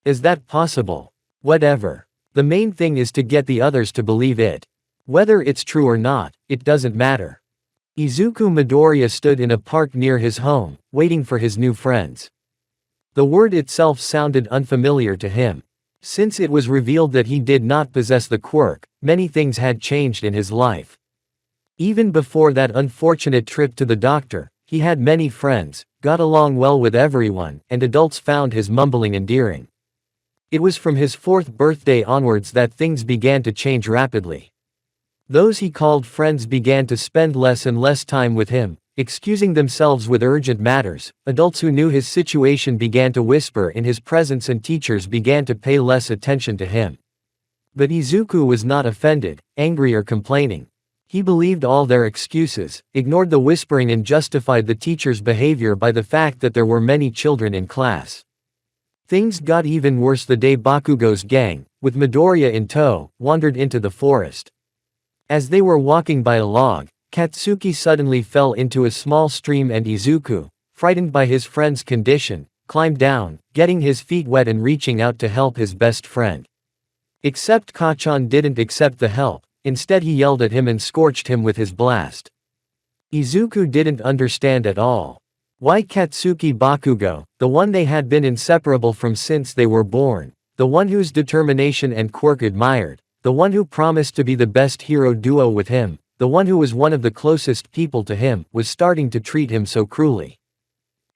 Is that possible? Whatever. The main thing is to get the others to believe it. Whether it's true or not, it doesn't matter. Izuku Midoriya stood in a park near his home, waiting for his new friends. The word itself sounded unfamiliar to him. Since it was revealed that he did not possess the quirk, many things had changed in his life. Even before that unfortunate trip to the doctor, he had many friends, got along well with everyone, and adults found his mumbling endearing. It was from his 4th birthday onwards that things began to change rapidly. Those he called friends began to spend less and less time with him, excusing themselves with urgent matters. Adults who knew his situation began to whisper in his presence, and teachers began to pay less attention to him. But Izuku was not offended, angry, or complaining. He believed all their excuses, ignored the whispering, and justified the teacher's behavior by the fact that there were many children in class. Things got even worse the day Bakugo's gang, with Midoriya in tow, wandered into the forest. As they were walking by a log, Katsuki suddenly fell into a small stream, and Izuku, frightened by his friend's condition, climbed down, getting his feet wet and reaching out to help his best friend. Except Kacchan didn't accept the help, instead he yelled at him and scorched him with his blast. Izuku didn't understand at all. Why Katsuki Bakugo, the one they had been inseparable from since they were born, the one whose determination and quirk admired, the one who promised to be the best hero duo with him, the one who was one of the closest people to him, was starting to treat him so cruelly?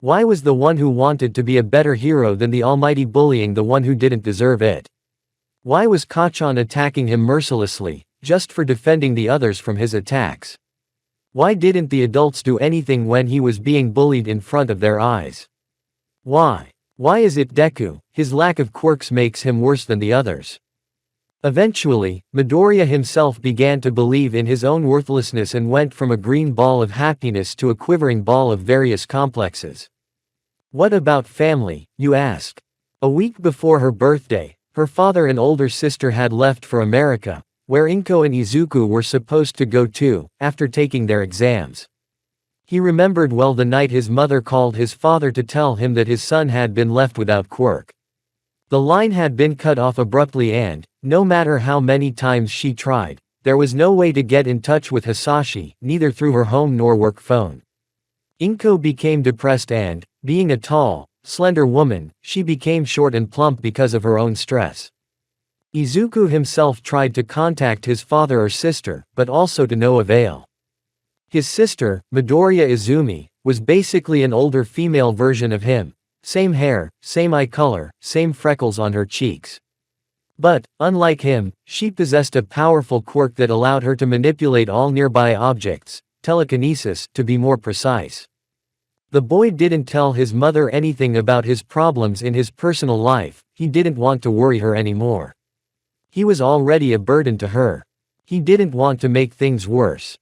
Why was the one who wanted to be a better hero than the Almighty bullying the one who didn't deserve it? Why was Kacchan attacking him mercilessly, just for defending the others from his attacks? Why didn't the adults do anything when he was being bullied in front of their eyes? Why? Why is it Deku, his lack of quirks makes him worse than the others? Eventually, Midoriya himself began to believe in his own worthlessness and went from a green ball of happiness to a quivering ball of various complexes. What about family, you ask? A week before her birthday, her father and older sister had left for America, where Inko and Izuku were supposed to go to, after taking their exams. He remembered well the night his mother called his father to tell him that his son had been left without quirk. The line had been cut off abruptly, and, no matter how many times she tried, there was no way to get in touch with Hisashi, neither through her home nor work phone. Inko became depressed and, being a tall, slender woman, she became short and plump because of her own stress. Izuku himself tried to contact his father or sister, but also to no avail. His sister, Midoriya Izumi, was basically an older female version of him. Same hair, same eye color, same freckles on her cheeks. But, unlike him, she possessed a powerful quirk that allowed her to manipulate all nearby objects, telekinesis, to be more precise. The boy didn't tell his mother anything about his problems in his personal life. He didn't want to worry her anymore. He was already a burden to her. He didn't want to make things worse.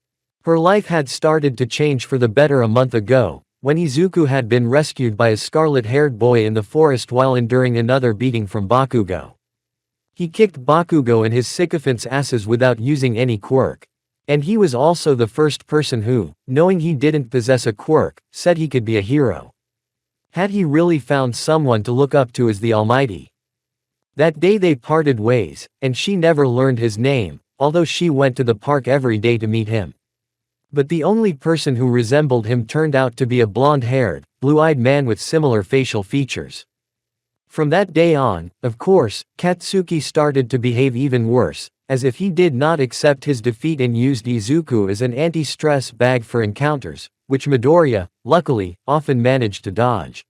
Her life had started to change for the better a month ago, when Izuku had been rescued by a scarlet-haired boy in the forest while enduring another beating from Bakugo. He kicked Bakugo and his sycophants' asses without using any quirk. And he was also the first person who, knowing he didn't possess a quirk, said he could be a hero. Had he really found someone to look up to as the Almighty? That day they parted ways, and she never learned his name, although she went to the park every day to meet him. But the only person who resembled him turned out to be a blonde-haired, blue-eyed man with similar facial features. From that day on, of course, Katsuki started to behave even worse, as if he did not accept his defeat and used Izuku as an anti-stress bag for encounters, which Midoriya, luckily, often managed to dodge.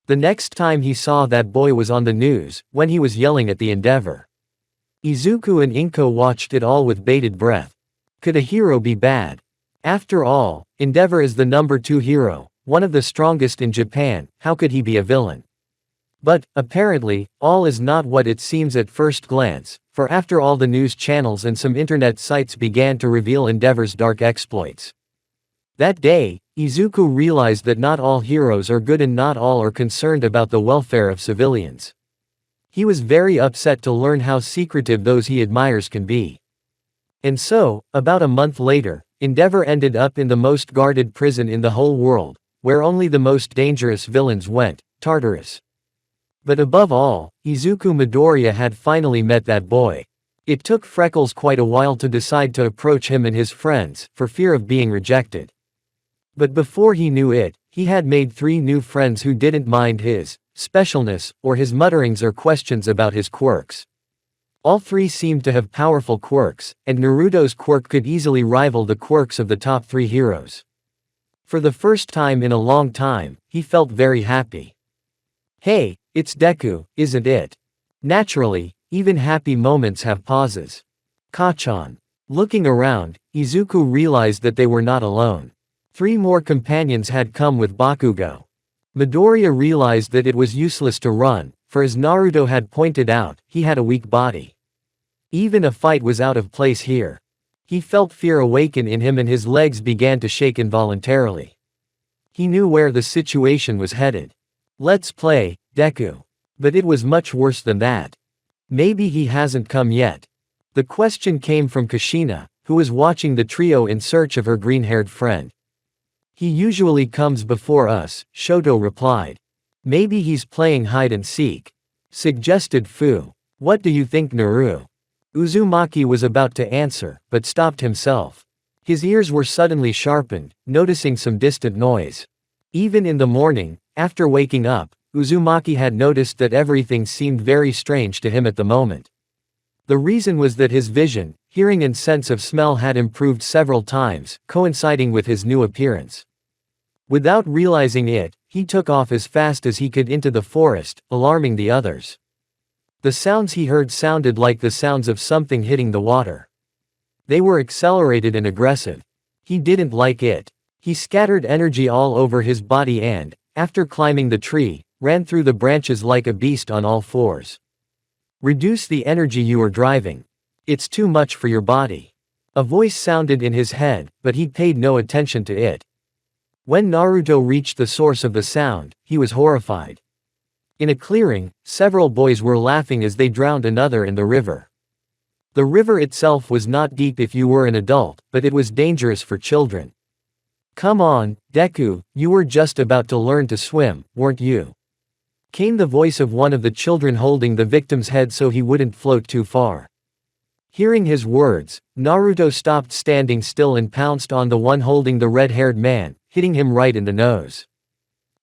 The next time he saw that boy was on the news, when he was yelling at the Endeavor. Izuku and Inko watched it all with bated breath. Could a hero be bad? After all, Endeavor is the number 2 hero, one of the strongest in Japan. How could he be a villain? But, apparently, all is not what it seems at first glance, for after all the news channels and some internet sites began to reveal Endeavor's dark exploits. That day, Izuku realized that not all heroes are good and not all are concerned about the welfare of civilians. He was very upset to learn how secretive those he admires can be. And so, about a month later, Endeavor ended up in the most guarded prison in the whole world, where only the most dangerous villains went, Tartarus. But above all, Izuku Midoriya had finally met that boy. It took Freckles quite a while to decide to approach him and his friends, for fear of being rejected. But before he knew it, he had made 3 new friends who didn't mind his specialness, or his mutterings or questions about his quirks. All 3 seemed to have powerful quirks, and Naruto's quirk could easily rival the quirks of the top 3 heroes. For the first time in a long time, he felt very happy. Hey, it's Deku, isn't it? Naturally, even happy moments have pauses. Kachan. Looking around, Izuku realized that they were not alone. 3 more companions had come with Bakugo. Midoriya realized that it was useless to run, for as Naruto had pointed out, he had a weak body. Even a fight was out of place here. He felt fear awaken in him and his legs began to shake involuntarily. He knew where the situation was headed. Let's play, Deku. But it was much worse than that. Maybe he hasn't come yet. The question came from Kushina, who was watching the trio in search of her green-haired friend. He usually comes before us, Shoto replied. Maybe he's playing hide-and-seek. Suggested Fu. What do you think, Naru? Uzumaki was about to answer, but stopped himself. His ears were suddenly sharpened, noticing some distant noise. Even in the morning, after waking up, Uzumaki had noticed that everything seemed very strange to him at the moment. The reason was that his vision, hearing and sense of smell had improved several times, coinciding with his new appearance. Without realizing it, he took off as fast as he could into the forest, alarming the others. The sounds he heard sounded like the sounds of something hitting the water. They were accelerated and aggressive. He didn't like it. He scattered energy all over his body and, after climbing the tree, ran through the branches like a beast on all 4s. Reduce the energy you are driving. It's too much for your body. A voice sounded in his head, but he paid no attention to it. When Naruto reached the source of the sound, he was horrified. In a clearing, several boys were laughing as they drowned another in the river. The river itself was not deep if you were an adult, but it was dangerous for children. Come on, Deku, you were just about to learn to swim, weren't you? Came the voice of one of the children holding the victim's head so he wouldn't float too far. Hearing his words, Naruto stopped standing still and pounced on the one holding the red-haired man, hitting him right in the nose.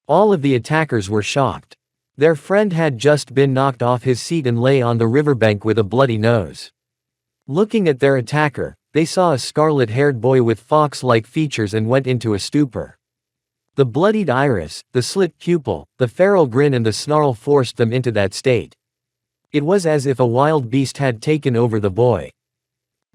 All of the attackers were shocked. Their friend had just been knocked off his seat and lay on the riverbank with a bloody nose. Looking at their attacker, they saw a scarlet-haired boy with fox-like features and went into a stupor. The bloodied iris, the slit pupil, the feral grin and the snarl forced them into that state. It was as if a wild beast had taken over the boy.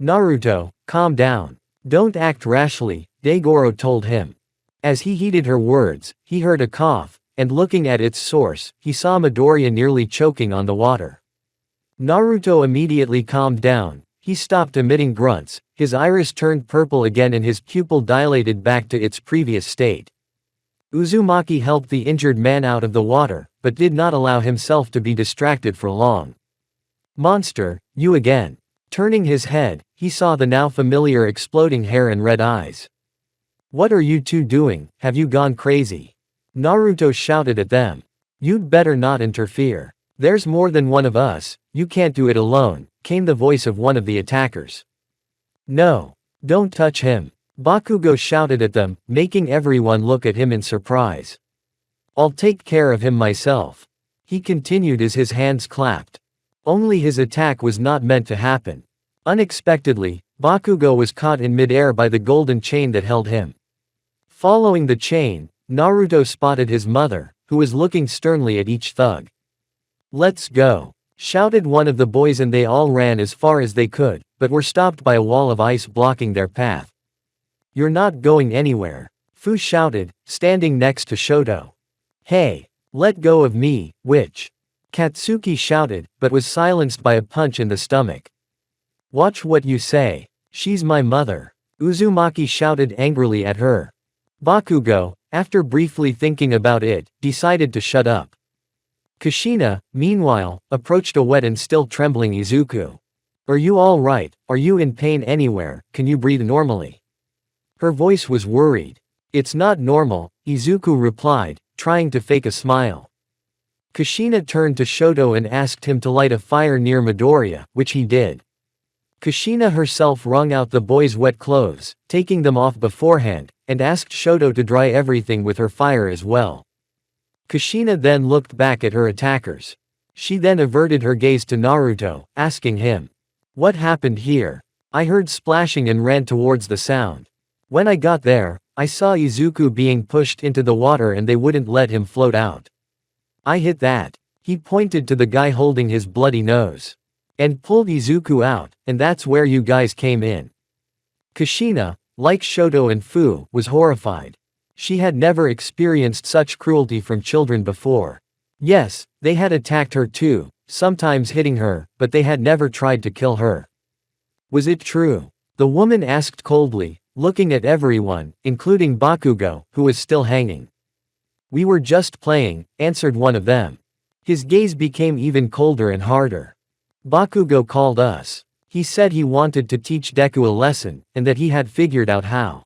Naruto, calm down. Don't act rashly, Daigoro told him. As he heeded her words, he heard a cough, and looking at its source, he saw Midoriya nearly choking on the water. Naruto immediately calmed down. He stopped emitting grunts, his iris turned purple again and his pupil dilated back to its previous state. Uzumaki helped the injured man out of the water, but did not allow himself to be distracted for long. Monster, you again. Turning his head, he saw the now familiar exploding hair and red eyes. What are you two doing, have you gone crazy? Naruto shouted at them. You'd better not interfere. There's more than one of us, you can't do it alone, came the voice of one of the attackers. No. Don't touch him. Bakugo shouted at them, making everyone look at him in surprise. I'll take care of him myself. He continued as his hands clapped. Only his attack was not meant to happen. Unexpectedly, Bakugo was caught in midair by the golden chain that held him. Following the chain, Naruto spotted his mother, who was looking sternly at each thug. Let's go, shouted one of the boys and they all ran as far as they could, but were stopped by a wall of ice blocking their path. You're not going anywhere, Fu shouted, standing next to Shoto. Hey, let go of me, witch. Katsuki shouted, but was silenced by a punch in the stomach. Watch what you say. She's my mother. Uzumaki shouted angrily at her. Bakugo, after briefly thinking about it, decided to shut up. Kushina, meanwhile, approached a wet and still trembling Izuku. Are you all right? Are you in pain anywhere? Can you breathe normally? Her voice was worried. It's not normal, Izuku replied, trying to fake a smile. Kushina turned to Shoto and asked him to light a fire near Midoriya, which he did. Kushina herself wrung out the boy's wet clothes, taking them off beforehand, and asked Shoto to dry everything with her fire as well. Kushina then looked back at her attackers. She then averted her gaze to Naruto, asking him, "What happened here?" I heard splashing and ran towards the sound. When I got there, I saw Izuku being pushed into the water and they wouldn't let him float out. I hit that. He pointed to the guy holding his bloody nose. And pulled Izuku out, and that's where you guys came in. Kushina, like Shoto and Fu, was horrified. She had never experienced such cruelty from children before. Yes, they had attacked her too, sometimes hitting her, but they had never tried to kill her. Was it true? The woman asked coldly, looking at everyone, including Bakugo, who was still hanging. We were just playing, answered one of them. His gaze became even colder and harder. Bakugo called us. He said he wanted to teach Deku a lesson, and that he had figured out how.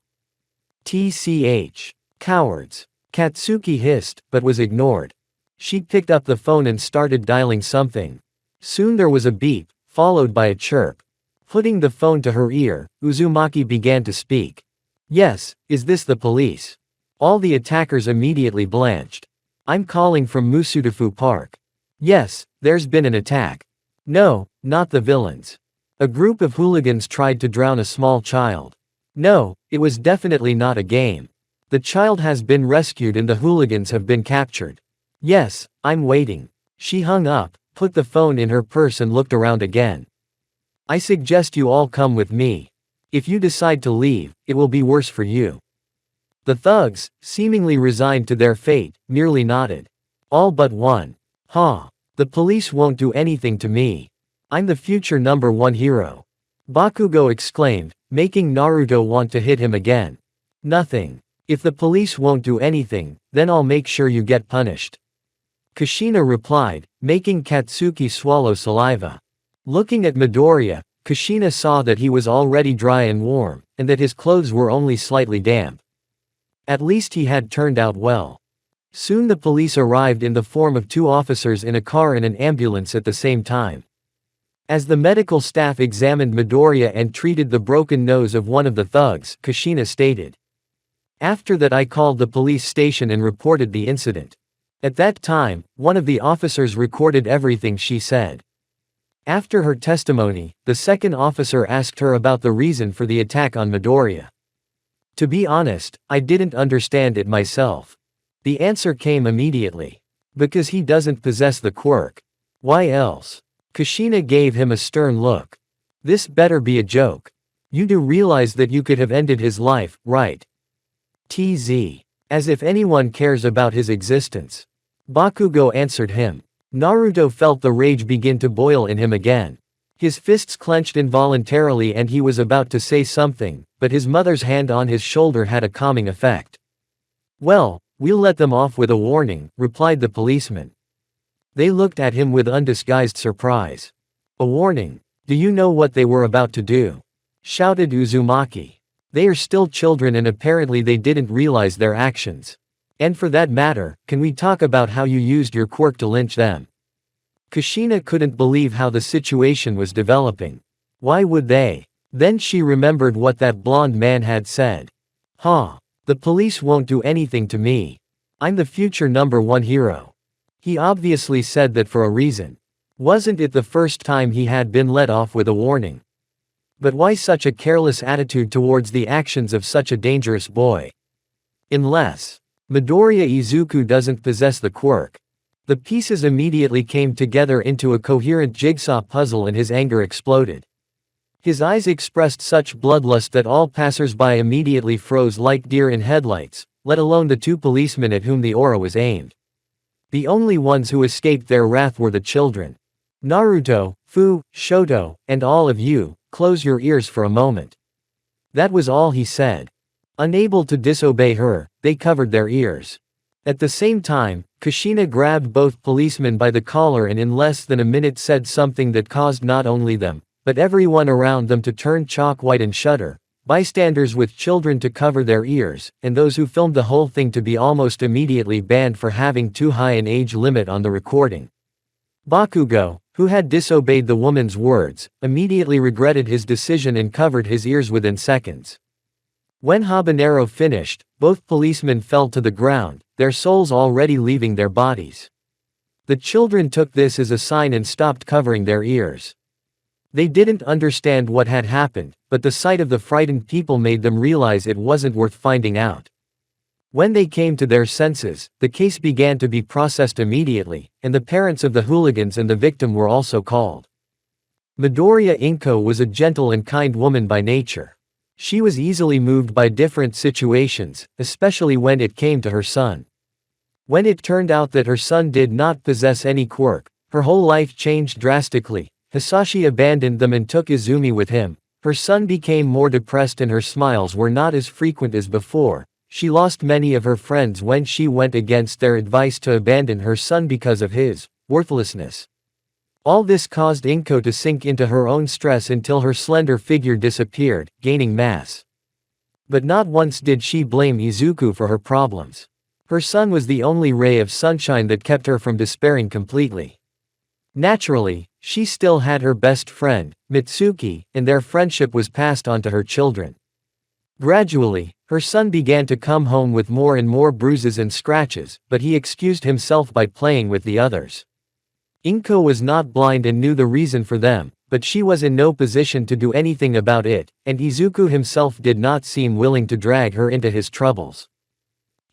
TCH. Cowards. Katsuki hissed, but was ignored. She picked up the phone and started dialing something. Soon there was a beep, followed by a chirp. Putting the phone to her ear, Uzumaki began to speak. Yes, is this the police? All the attackers immediately blanched. I'm calling from Musudafu Park. Yes, there's been an attack. No, not the villains. A group of hooligans tried to drown a small child. No, it was definitely not a game. The child has been rescued and the hooligans have been captured. Yes, I'm waiting. She hung up, put the phone in her purse and looked around again. I suggest you all come with me. If you decide to leave, it will be worse for you. The thugs, seemingly resigned to their fate, merely nodded. All but one. Huh. The police won't do anything to me. I'm the future #1 hero. Bakugo exclaimed, making Naruto want to hit him again. Nothing. If the police won't do anything, then I'll make sure you get punished. Kushina replied, making Katsuki swallow saliva. Looking at Midoriya, Kushina saw that he was already dry and warm, and that his clothes were only slightly damp. At least he had turned out well. Soon the police arrived in the form of 2 officers in a car and an ambulance at the same time. As the medical staff examined Midoriya and treated the broken nose of one of the thugs, Kushina stated. After that I called the police station and reported the incident. At that time, one of the officers recorded everything she said. After her testimony, the second officer asked her about the reason for the attack on Midoriya. To be honest, I didn't understand it myself. The answer came immediately. Because he doesn't possess the quirk. Why else? Kushina gave him a stern look. This better be a joke. You do realize that you could have ended his life, right? TZ. As if anyone cares about his existence. Bakugo answered him. Naruto felt the rage begin to boil in him again. His fists clenched involuntarily and he was about to say something, but his mother's hand on his shoulder had a calming effect. Well, we'll let them off with a warning, replied the policeman. They looked at him with undisguised surprise. A warning? Do you know what they were about to do? Shouted Uzumaki. They are still children and apparently they didn't realize their actions. And for that matter, can we talk about how you used your quirk to lynch them? Kushina couldn't believe how the situation was developing. Why would they? Then she remembered what that blonde man had said. Huh. The police won't do anything to me. I'm the future #1 hero. He obviously said that for a reason. Wasn't it the first time he had been let off with a warning? But why such a careless attitude towards the actions of such a dangerous boy? Unless Midoriya Izuku doesn't possess the quirk. The pieces immediately came together into a coherent jigsaw puzzle and his anger exploded. His eyes expressed such bloodlust that all passers-by immediately froze like deer in headlights, let alone the 2 policemen at whom the aura was aimed. The only ones who escaped their wrath were the children. Naruto, Fu, Shoto, and all of you, close your ears for a moment. That was all he said. Unable to disobey her, they covered their ears. At the same time, Kushina grabbed both policemen by the collar and in less than a minute said something that caused not only them, but everyone around them to turn chalk white and shudder. bystanders with children to cover their ears, and those who filmed the whole thing to be almost immediately banned for having too high an age limit on the recording. Bakugo, who had disobeyed the woman's words, immediately regretted his decision and covered his ears within seconds. When Habanero finished, both policemen fell to the ground, their souls already leaving their bodies. The children took this as a sign and stopped covering their ears. They didn't understand what had happened, but the sight of the frightened people made them realize it wasn't worth finding out. When they came to their senses, the case began to be processed immediately, and the parents of the hooligans and the victim were also called. Midoriya Inko was a gentle and kind woman by nature. She was easily moved by different situations, especially when it came to her son. When it turned out that her son did not possess any quirk, her whole life changed drastically. Hisashi abandoned them and took Izumi with him. Her son became more depressed and her smiles were not as frequent as before. She lost many of her friends when she went against their advice to abandon her son because of his worthlessness. All this caused Inko to sink into her own stress until her slender figure disappeared, gaining mass. But not once did she blame Izuku for her problems. Her son was the only ray of sunshine that kept her from despairing completely. Naturally, she still had her best friend, Mitsuki, and their friendship was passed on to her children. Gradually, her son began to come home with more and more bruises and scratches, but he excused himself by playing with the others. Inko was not blind and knew the reason for them, but she was in no position to do anything about it, and Izuku himself did not seem willing to drag her into his troubles.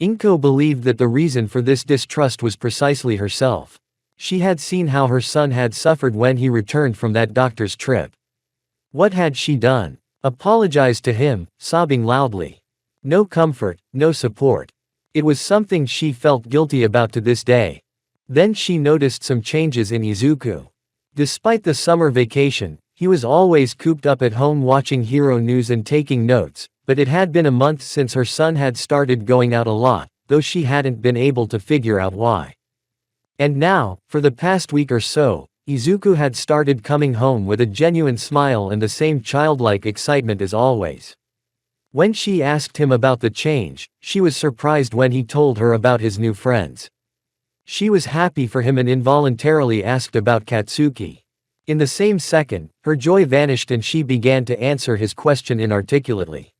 Inko believed that the reason for this distrust was precisely herself. She had seen how her son had suffered when he returned from that doctor's trip. What had she done? Apologized to him, sobbing loudly. No comfort, no support. It was something she felt guilty about to this day. Then she noticed some changes in Izuku. Despite the summer vacation, he was always cooped up at home watching Hero News and taking notes, but it had been a month since her son had started going out a lot, though she hadn't been able to figure out why. And now, for the past week or so, Izuku had started coming home with a genuine smile and the same childlike excitement as always. When she asked him about the change, she was surprised when he told her about his new friends. She was happy for him and involuntarily asked about Katsuki. In the same second, her joy vanished and she began to answer his question inarticulately.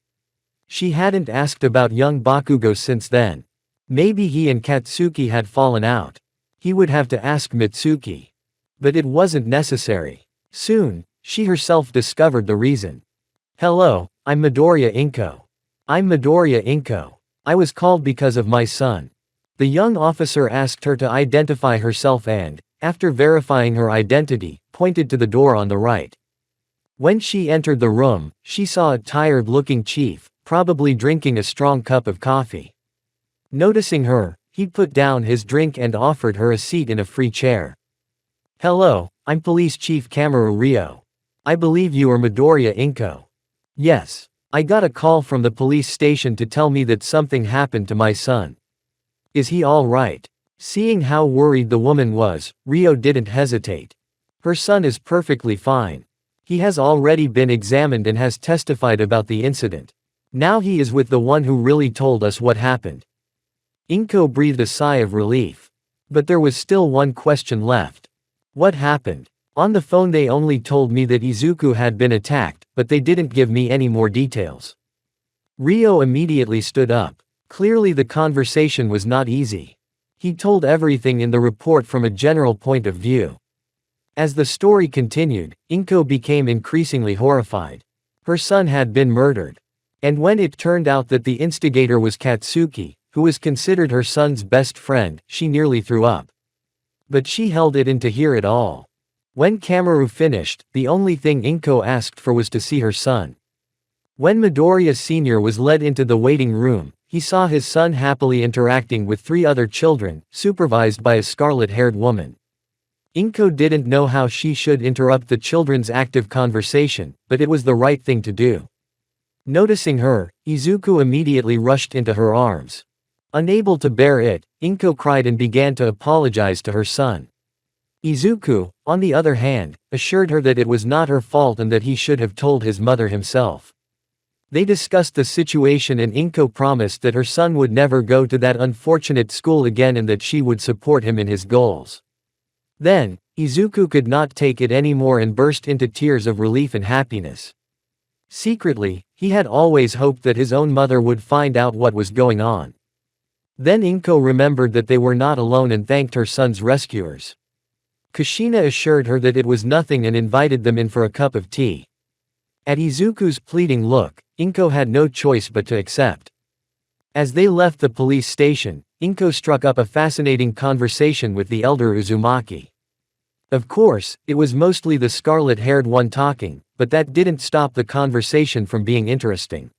She hadn't asked about young Bakugo since then. Maybe he and Katsuki had fallen out. He would have to ask Mitsuki. But it wasn't necessary. Soon, she herself discovered the reason. Hello, I'm Midoriya Inko. I'm Midoriya Inko. I was called because of my son. The young officer asked her to identify herself and, after verifying her identity, pointed to the door on the right. When she entered the room, she saw a tired-looking chief, probably drinking a strong cup of coffee. Noticing her, he put down his drink and offered her a seat in a free chair. Hello, I'm Police Chief Kamaru Ryo. I believe you are Midoriya Inko. Yes. I got a call from the police station to tell me that something happened to my son. Is he all right? Seeing how worried the woman was, Ryo didn't hesitate. Her son is perfectly fine. He has already been examined and has testified about the incident. Now he is with the one who really told us what happened. Inko breathed a sigh of relief. But there was still one question left. What happened? On the phone they only told me that Izuku had been attacked, but they didn't give me any more details. Ryo immediately stood up. Clearly the conversation was not easy. He told everything in the report from a general point of view. As the story continued, Inko became increasingly horrified. Her son had been murdered. And when it turned out that the instigator was Katsuki, who was considered her son's best friend, she nearly threw up. But she held it in to hear it all. When Kamaru finished, the only thing Inko asked for was to see her son. When Midoriya Sr. was led into the waiting room, he saw his son happily interacting with 3 other children, supervised by a scarlet-haired woman. Inko didn't know how she should interrupt the children's active conversation, but it was the right thing to do. Noticing her, Izuku immediately rushed into her arms. Unable to bear it, Inko cried and began to apologize to her son. Izuku, on the other hand, assured her that it was not her fault and that he should have told his mother himself. They discussed the situation and Inko promised that her son would never go to that unfortunate school again and that she would support him in his goals. Then, Izuku could not take it anymore and burst into tears of relief and happiness. Secretly, he had always hoped that his own mother would find out what was going on. Then Inko remembered that they were not alone and thanked her son's rescuers. Kushina assured her that it was nothing and invited them in for a cup of tea. At Izuku's pleading look, Inko had no choice but to accept. As they left the police station, Inko struck up a fascinating conversation with the elder Uzumaki. Of course, it was mostly the scarlet-haired one talking, but that didn't stop the conversation from being interesting.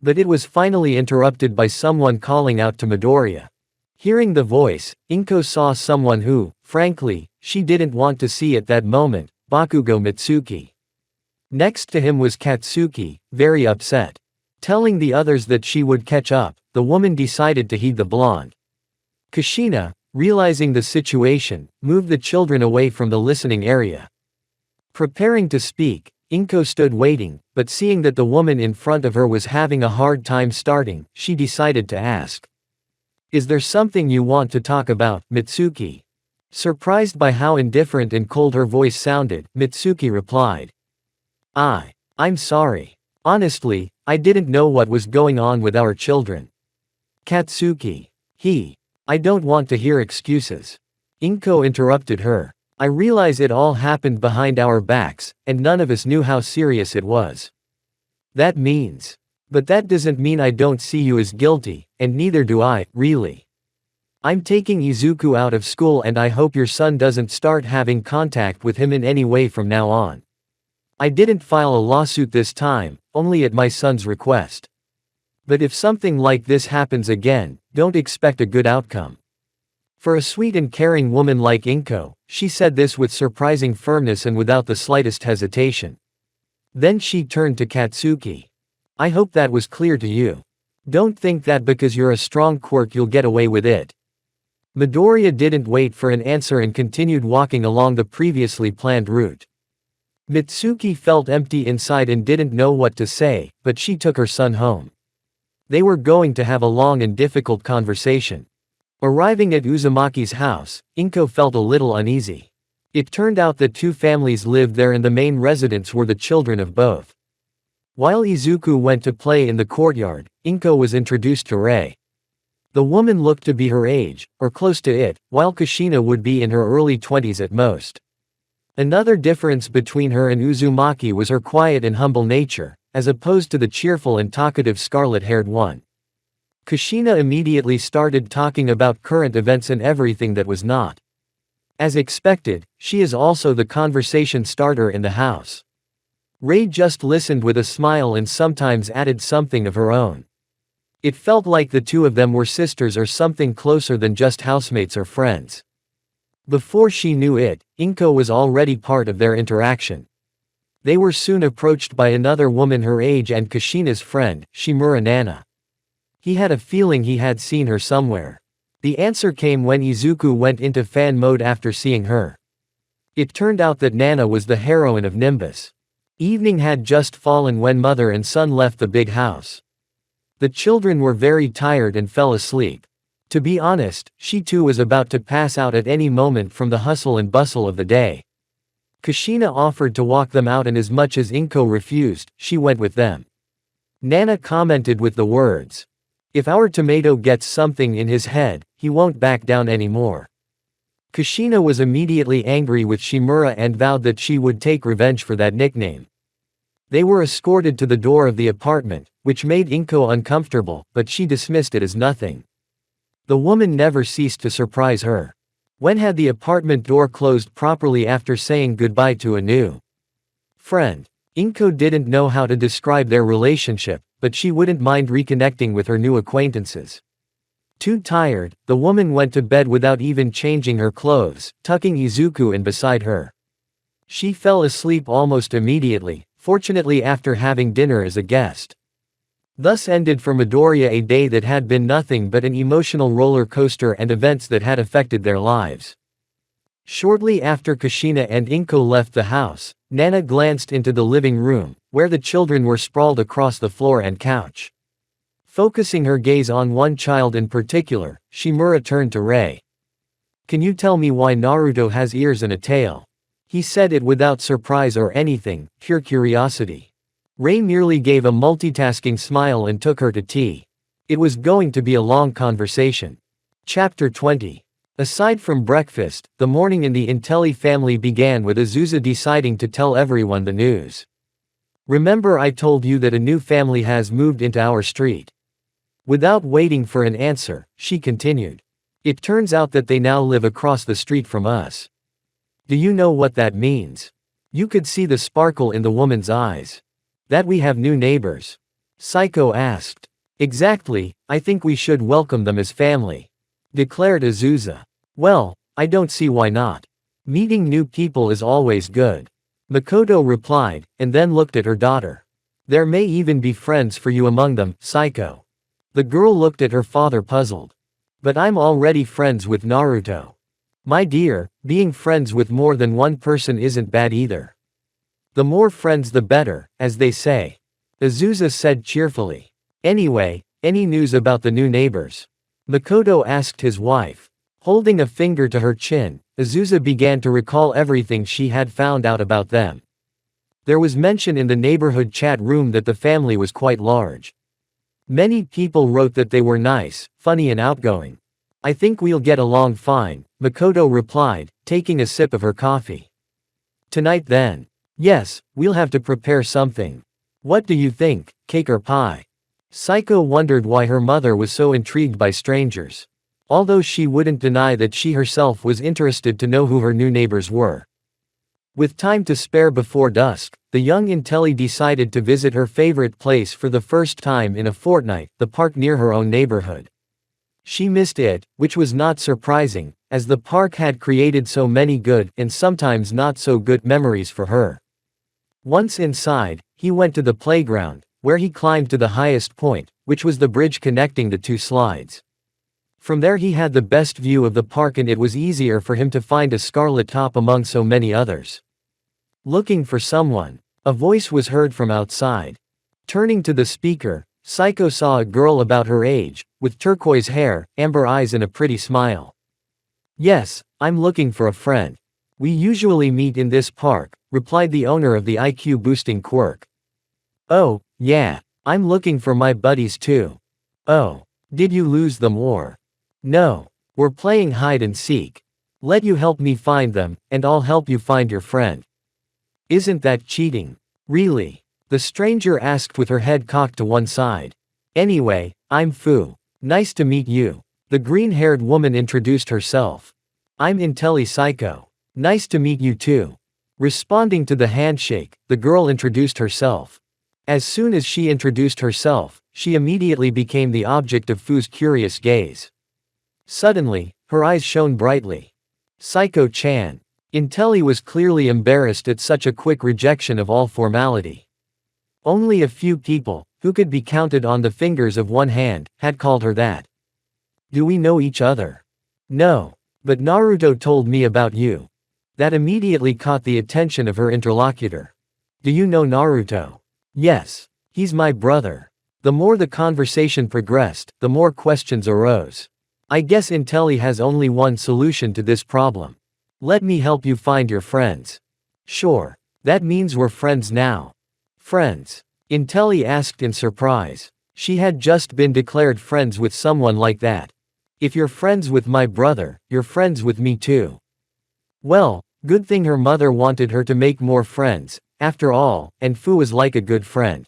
But it was finally interrupted by someone calling out to Midoriya. Hearing the voice, Inko saw someone who, frankly, she didn't want to see at that moment, Bakugo Mitsuki. Next to him was Katsuki, very upset. Telling the others that she would catch up, the woman decided to heed the blonde. Kushina, realizing the situation, moved the children away from the listening area. Preparing to speak, Inko stood waiting, but seeing that the woman in front of her was having a hard time starting, she decided to ask. "Is there something you want to talk about, Mitsuki?" Surprised by how indifferent and cold her voice sounded, Mitsuki replied. I'm sorry. Honestly, I didn't know what was going on with our children." Katsuki. I don't want to hear excuses. Inko interrupted her. "I realize it all happened behind our backs, and none of us knew how serious it was. But that doesn't mean I don't see you as guilty, and neither do I, really. I'm taking Izuku out of school and I hope your son doesn't start having contact with him in any way from now on. I didn't file a lawsuit this time, only at my son's request. But if something like this happens again, don't expect a good outcome." For a sweet and caring woman like Inko, she said this with surprising firmness and without the slightest hesitation. Then she turned to Katsuki. "I hope that was clear to you. Don't think that because you're a strong quirk you'll get away with it." Midoriya didn't wait for an answer and continued walking along the previously planned route. Mitsuki felt empty inside and didn't know what to say, but she took her son home. They were going to have a long and difficult conversation. Arriving at Uzumaki's house, Inko felt a little uneasy. It turned out that two families lived there and the main residents were the children of both. While Izuku went to play in the courtyard, Inko was introduced to Rei. The woman looked to be her age, or close to it, while Kushina would be in her early 20s at most. Another difference between her and Uzumaki was her quiet and humble nature, as opposed to the cheerful and talkative scarlet-haired one. Kushina immediately started talking about current events and everything that was not. As expected, she is also the conversation starter in the house. Rei just listened with a smile and sometimes added something of her own. It felt like the two of them were sisters or something closer than just housemates or friends. Before she knew it, Inko was already part of their interaction. They were soon approached by another woman her age and Kushina's friend, Shimura Nana. He had a feeling he had seen her somewhere. The answer came when Izuku went into fan mode after seeing her. It turned out that Nana was the heroine of Nimbus. Evening had just fallen when mother and son left the big house. The children were very tired and fell asleep. To be honest, she too was about to pass out at any moment from the hustle and bustle of the day. Kushina offered to walk them out and as much as Inko refused, she went with them. Nana commented with the words, "If our tomato gets something in his head, he won't back down anymore." Kushina was immediately angry with Shimura and vowed that she would take revenge for that nickname. They were escorted to the door of the apartment, which made Inko uncomfortable, but she dismissed it as nothing. The woman never ceased to surprise her. When had the apartment door closed properly after saying goodbye to a new friend? Inko didn't know how to describe their relationship, but she wouldn't mind reconnecting with her new acquaintances. Too tired, the woman went to bed without even changing her clothes, tucking Izuku in beside her. She fell asleep almost immediately, fortunately after having dinner as a guest. Thus ended for Midoriya a day that had been nothing but an emotional roller coaster and events that had affected their lives. Shortly after Kushina and Inko left the house, Nana glanced into the living room, where the children were sprawled across the floor and couch. Focusing her gaze on one child in particular, Shimura turned to Rei. "Can you tell me why Naruto has ears and a tail?" He said it without surprise or anything, pure curiosity. Rei merely gave a multitasking smile and took her to tea. It was going to be a long conversation. Chapter 20. Aside from breakfast, the morning in the Intelli family began with Azusa deciding to tell everyone the news. "Remember I told you that a new family has moved into our street?" Without waiting for an answer, she continued. "It turns out that they now live across the street from us. Do you know what that means?" You could see the sparkle in the woman's eyes. "That we have new neighbors?" Saiko asked. "Exactly, I think we should welcome them as family," declared Azusa. "Well, I don't see why not. Meeting new people is always good," Makoto replied, and then looked at her daughter. "There may even be friends for you among them, Saiko." The girl looked at her father puzzled. "But I'm already friends with Naruto." "My dear, being friends with more than one person isn't bad either. The more friends the better, as they say," Azusa said cheerfully. "Anyway, any news about the new neighbors?" Makoto asked his wife. Holding a finger to her chin, Azusa began to recall everything she had found out about them. There was mention in the neighborhood chat room that the family was quite large. Many people wrote that they were nice, funny and outgoing. "I think we'll get along fine," Makoto replied, taking a sip of her coffee. "Tonight then?" "Yes, we'll have to prepare something." "What do you think, cake or pie?" Saiko wondered why her mother was so intrigued by strangers. Although she wouldn't deny that she herself was interested to know who her new neighbors were. With time to spare before dusk, the young Intelli decided to visit her favorite place for the first time in a fortnight, the park near her own neighborhood. She missed it, which was not surprising, as the park had created so many good and sometimes not so good memories for her. Once inside, he went to the playground, where he climbed to the highest point, which was the bridge connecting the two slides. From there he had the best view of the park and it was easier for him to find a scarlet top among so many others. "Looking for someone?" a voice was heard from outside. Turning to the speaker, Saiko saw a girl about her age, with turquoise hair, amber eyes and a pretty smile. "Yes, I'm looking for a friend. We usually meet in this park," replied the owner of the IQ-boosting quirk. "Oh, yeah, I'm looking for my buddies too." "Oh, did you lose them or?" "No. We're playing hide and seek. Let you help me find them, and I'll help you find your friend." "Isn't that cheating?" "Really?" the stranger asked with her head cocked to one side. "Anyway, I'm Fu. Nice to meet you." The green-haired woman introduced herself. "I'm Intelli Saiko. Nice to meet you too." Responding to the handshake, the girl introduced herself. As soon as she introduced herself, she immediately became the object of Fu's curious gaze. Suddenly, her eyes shone brightly. "Saiko-chan." Intelli was clearly embarrassed at such a quick rejection of all formality. Only a few people, who could be counted on the fingers of one hand, had called her that. "Do we know each other?" "No. But Naruto told me about you." That immediately caught the attention of her interlocutor. "Do you know Naruto?" "Yes. He's my brother." The more the conversation progressed, the more questions arose. "I guess Intelli has only one solution to this problem. Let me help you find your friends." "Sure. That means we're friends now." "Friends?" Intelli asked in surprise. She had just been declared friends with someone like that. "If you're friends with my brother, you're friends with me too." Well, good thing her mother wanted her to make more friends, after all, and Fu was like a good friend.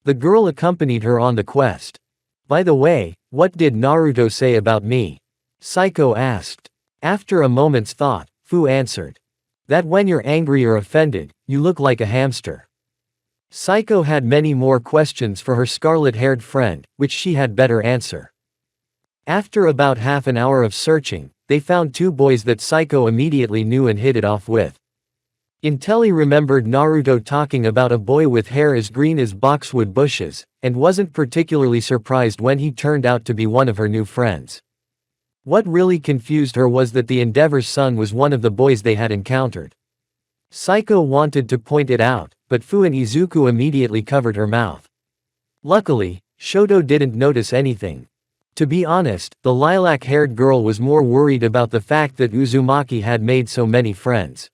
The girl accompanied her on the quest. "By the way, what did Naruto say about me?" Saiko asked. After a moment's thought, Fu answered. "That when you're angry or offended, you look like a hamster." Saiko had many more questions for her scarlet-haired friend, which she had better answer. After about half an hour of searching, they found two boys that Saiko immediately knew and hit it off with. Intelli remembered Naruto talking about a boy with hair as green as boxwood bushes, and wasn't particularly surprised when he turned out to be one of her new friends. What really confused her was that the Endeavor's son was one of the boys they had encountered. Saiko wanted to point it out, but Fu and Izuku immediately covered her mouth. Luckily, Shoto didn't notice anything. To be honest, the lilac-haired girl was more worried about the fact that Uzumaki had made so many friends.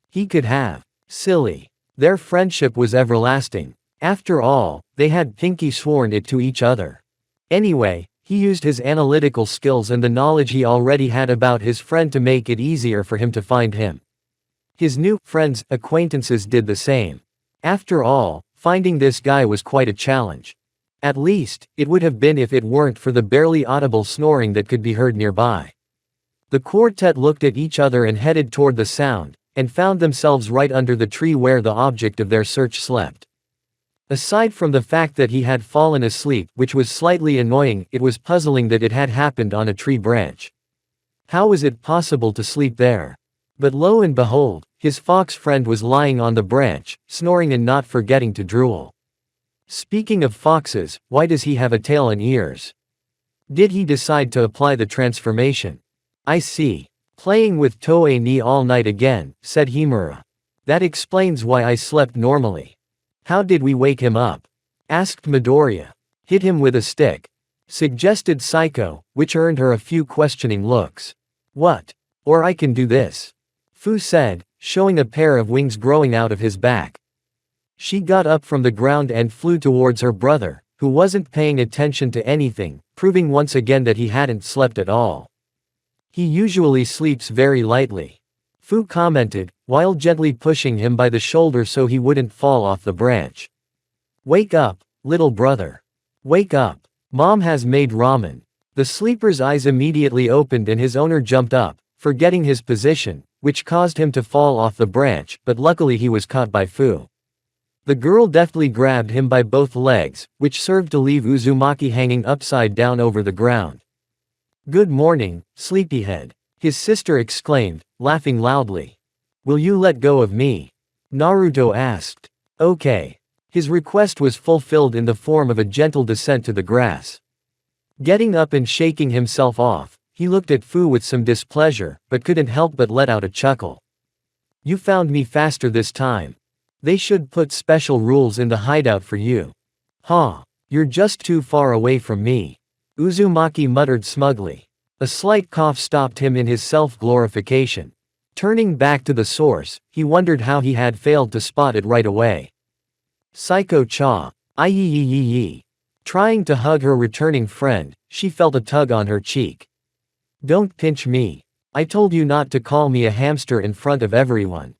He could have. Silly. Their friendship was everlasting. After all, they had pinky sworn it to each other. Anyway, he used his analytical skills and the knowledge he already had about his friend to make it easier for him to find him. His new acquaintances did the same. After all, finding this guy was quite a challenge. At least, it would have been if it weren't for the barely audible snoring that could be heard nearby. The quartet looked at each other and headed toward the sound, and found themselves right under the tree where the object of their search slept. Aside from the fact that he had fallen asleep, which was slightly annoying, it was puzzling that it had happened on a tree branch. How was it possible to sleep there? But lo and behold, his fox friend was lying on the branch, snoring and not forgetting to drool. Speaking of foxes, why does he have a tail and ears? Did he decide to apply the transformation? I see. Playing with Toei ni all night again, said Himura. That explains why I slept normally. How did we wake him up? Asked Midoriya. Hit him with a stick. Suggested Saiko, which earned her a few questioning looks. What? Or I can do this. Fu said, showing a pair of wings growing out of his back. She got up from the ground and flew towards her brother, who wasn't paying attention to anything, proving once again that he hadn't slept at all. He usually sleeps very lightly. Fu commented, while gently pushing him by the shoulder so he wouldn't fall off the branch. Wake up, little brother. Wake up. Mom has made ramen. The sleeper's eyes immediately opened and his owner jumped up, forgetting his position, which caused him to fall off the branch, but luckily he was caught by Fu. The girl deftly grabbed him by both legs, which served to leave Uzumaki hanging upside down over the ground. Good morning, sleepyhead, his sister exclaimed, laughing loudly. Will you let go of me? Naruto asked. Okay. His request was fulfilled in the form of a gentle descent to the grass. Getting up and shaking himself off, he looked at Fu with some displeasure, but couldn't help but let out a chuckle. You found me faster this time. They should put special rules in the hideout for you. Huh. You're just too far away from me. Uzumaki muttered smugly. A slight cough stopped him in his self-glorification. Turning back to the source, he wondered how he had failed to spot it right away. Saiko-cha. Aiyee. Trying to hug her returning friend, she felt a tug on her cheek. Don't pinch me. I told you not to call me a hamster in front of everyone.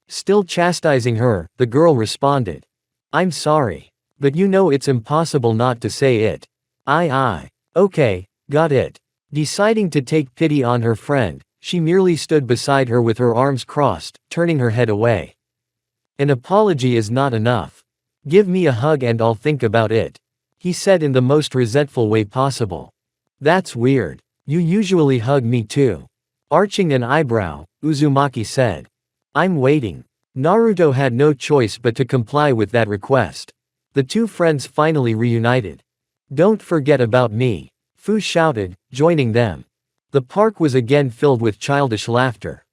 Still chastising her, the girl responded. I'm sorry. But you know it's impossible not to say it. Okay, got it. Deciding to take pity on her friend, she merely stood beside her with her arms crossed, turning her head away. An apology is not enough. Give me a hug and I'll think about it. He said in the most resentful way possible. That's weird. You usually hug me too. Arching an eyebrow, Uzumaki said. I'm waiting. Naruto had no choice but to comply with that request. The two friends finally reunited. Don't forget about me, Fu shouted, joining them. The park was again filled with childish laughter.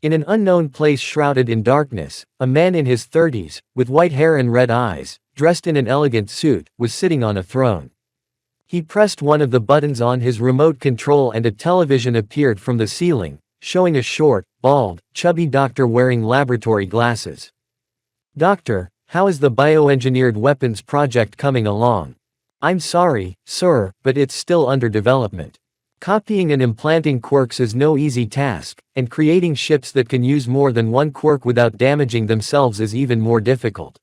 In an unknown place shrouded in darkness, a man in his 30s, with white hair and red eyes, dressed in an elegant suit, was sitting on a throne. He pressed one of the buttons on his remote control and a television appeared from the ceiling, showing a short, bald, chubby doctor wearing laboratory glasses. Doctor, how is the bioengineered weapons project coming along? I'm sorry, sir, but it's still under development. Copying and implanting quirks is no easy task, and creating ships that can use more than one quirk without damaging themselves is even more difficult.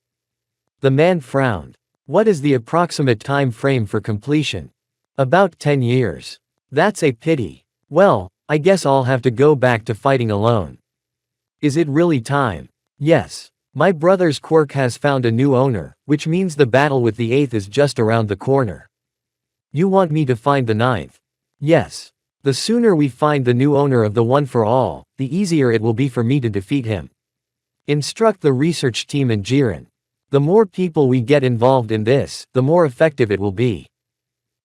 The man frowned. What is the approximate time frame for completion? About 10 years. That's a pity. Well, I guess I'll have to go back to fighting alone. Is it really time? Yes. My brother's quirk has found a new owner, which means the battle with the 8th is just around the corner. You want me to find the 9th? Yes. The sooner we find the new owner of the One for All, the easier it will be for me to defeat him. Instruct the research team in Jiren. The more people we get involved in this, the more effective it will be.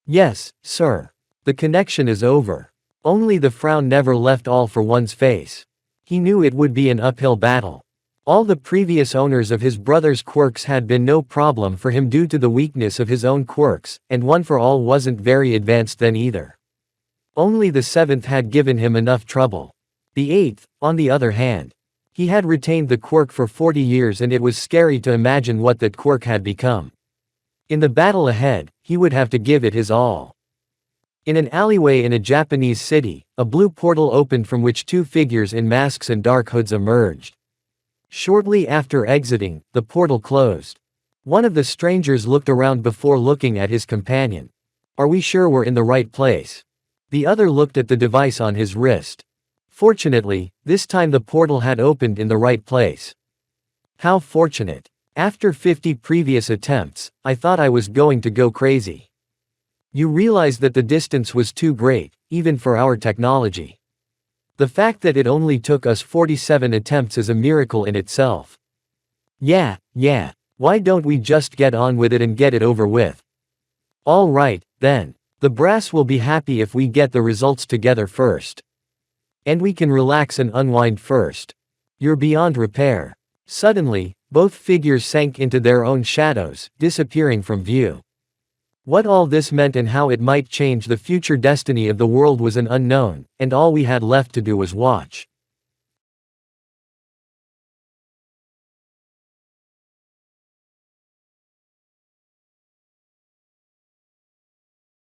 Yes, sir. The connection is over. Only the frown never left all for one's face. He knew it would be an uphill battle. All the previous owners of his brother's quirks had been no problem for him due to the weakness of his own quirks, and One for All wasn't very advanced then either. Only the seventh had given him enough trouble. The eighth, on the other hand. He had retained the quirk for 40 years and it was scary to imagine what that quirk had become. In the battle ahead, he would have to give it his all. In an alleyway in a Japanese city, a blue portal opened from which two figures in masks and dark hoods emerged. Shortly after exiting, the portal closed. One of the strangers looked around before looking at his companion. "Are we sure we're in the right place?" The other looked at the device on his wrist. Fortunately, this time the portal had opened in the right place. How fortunate. After 50 previous attempts, I thought I was going to go crazy. You realize that the distance was too great, even for our technology. The fact that it only took us 47 attempts is a miracle in itself. Yeah, why don't we just get on with it and get it over with? All right, then. The brass will be happy if we get the results together first. And we can relax and unwind first. You're beyond repair. Suddenly, both figures sank into their own shadows, disappearing from view. What all this meant and how it might change the future destiny of the world was an unknown, and all we had left to do was watch.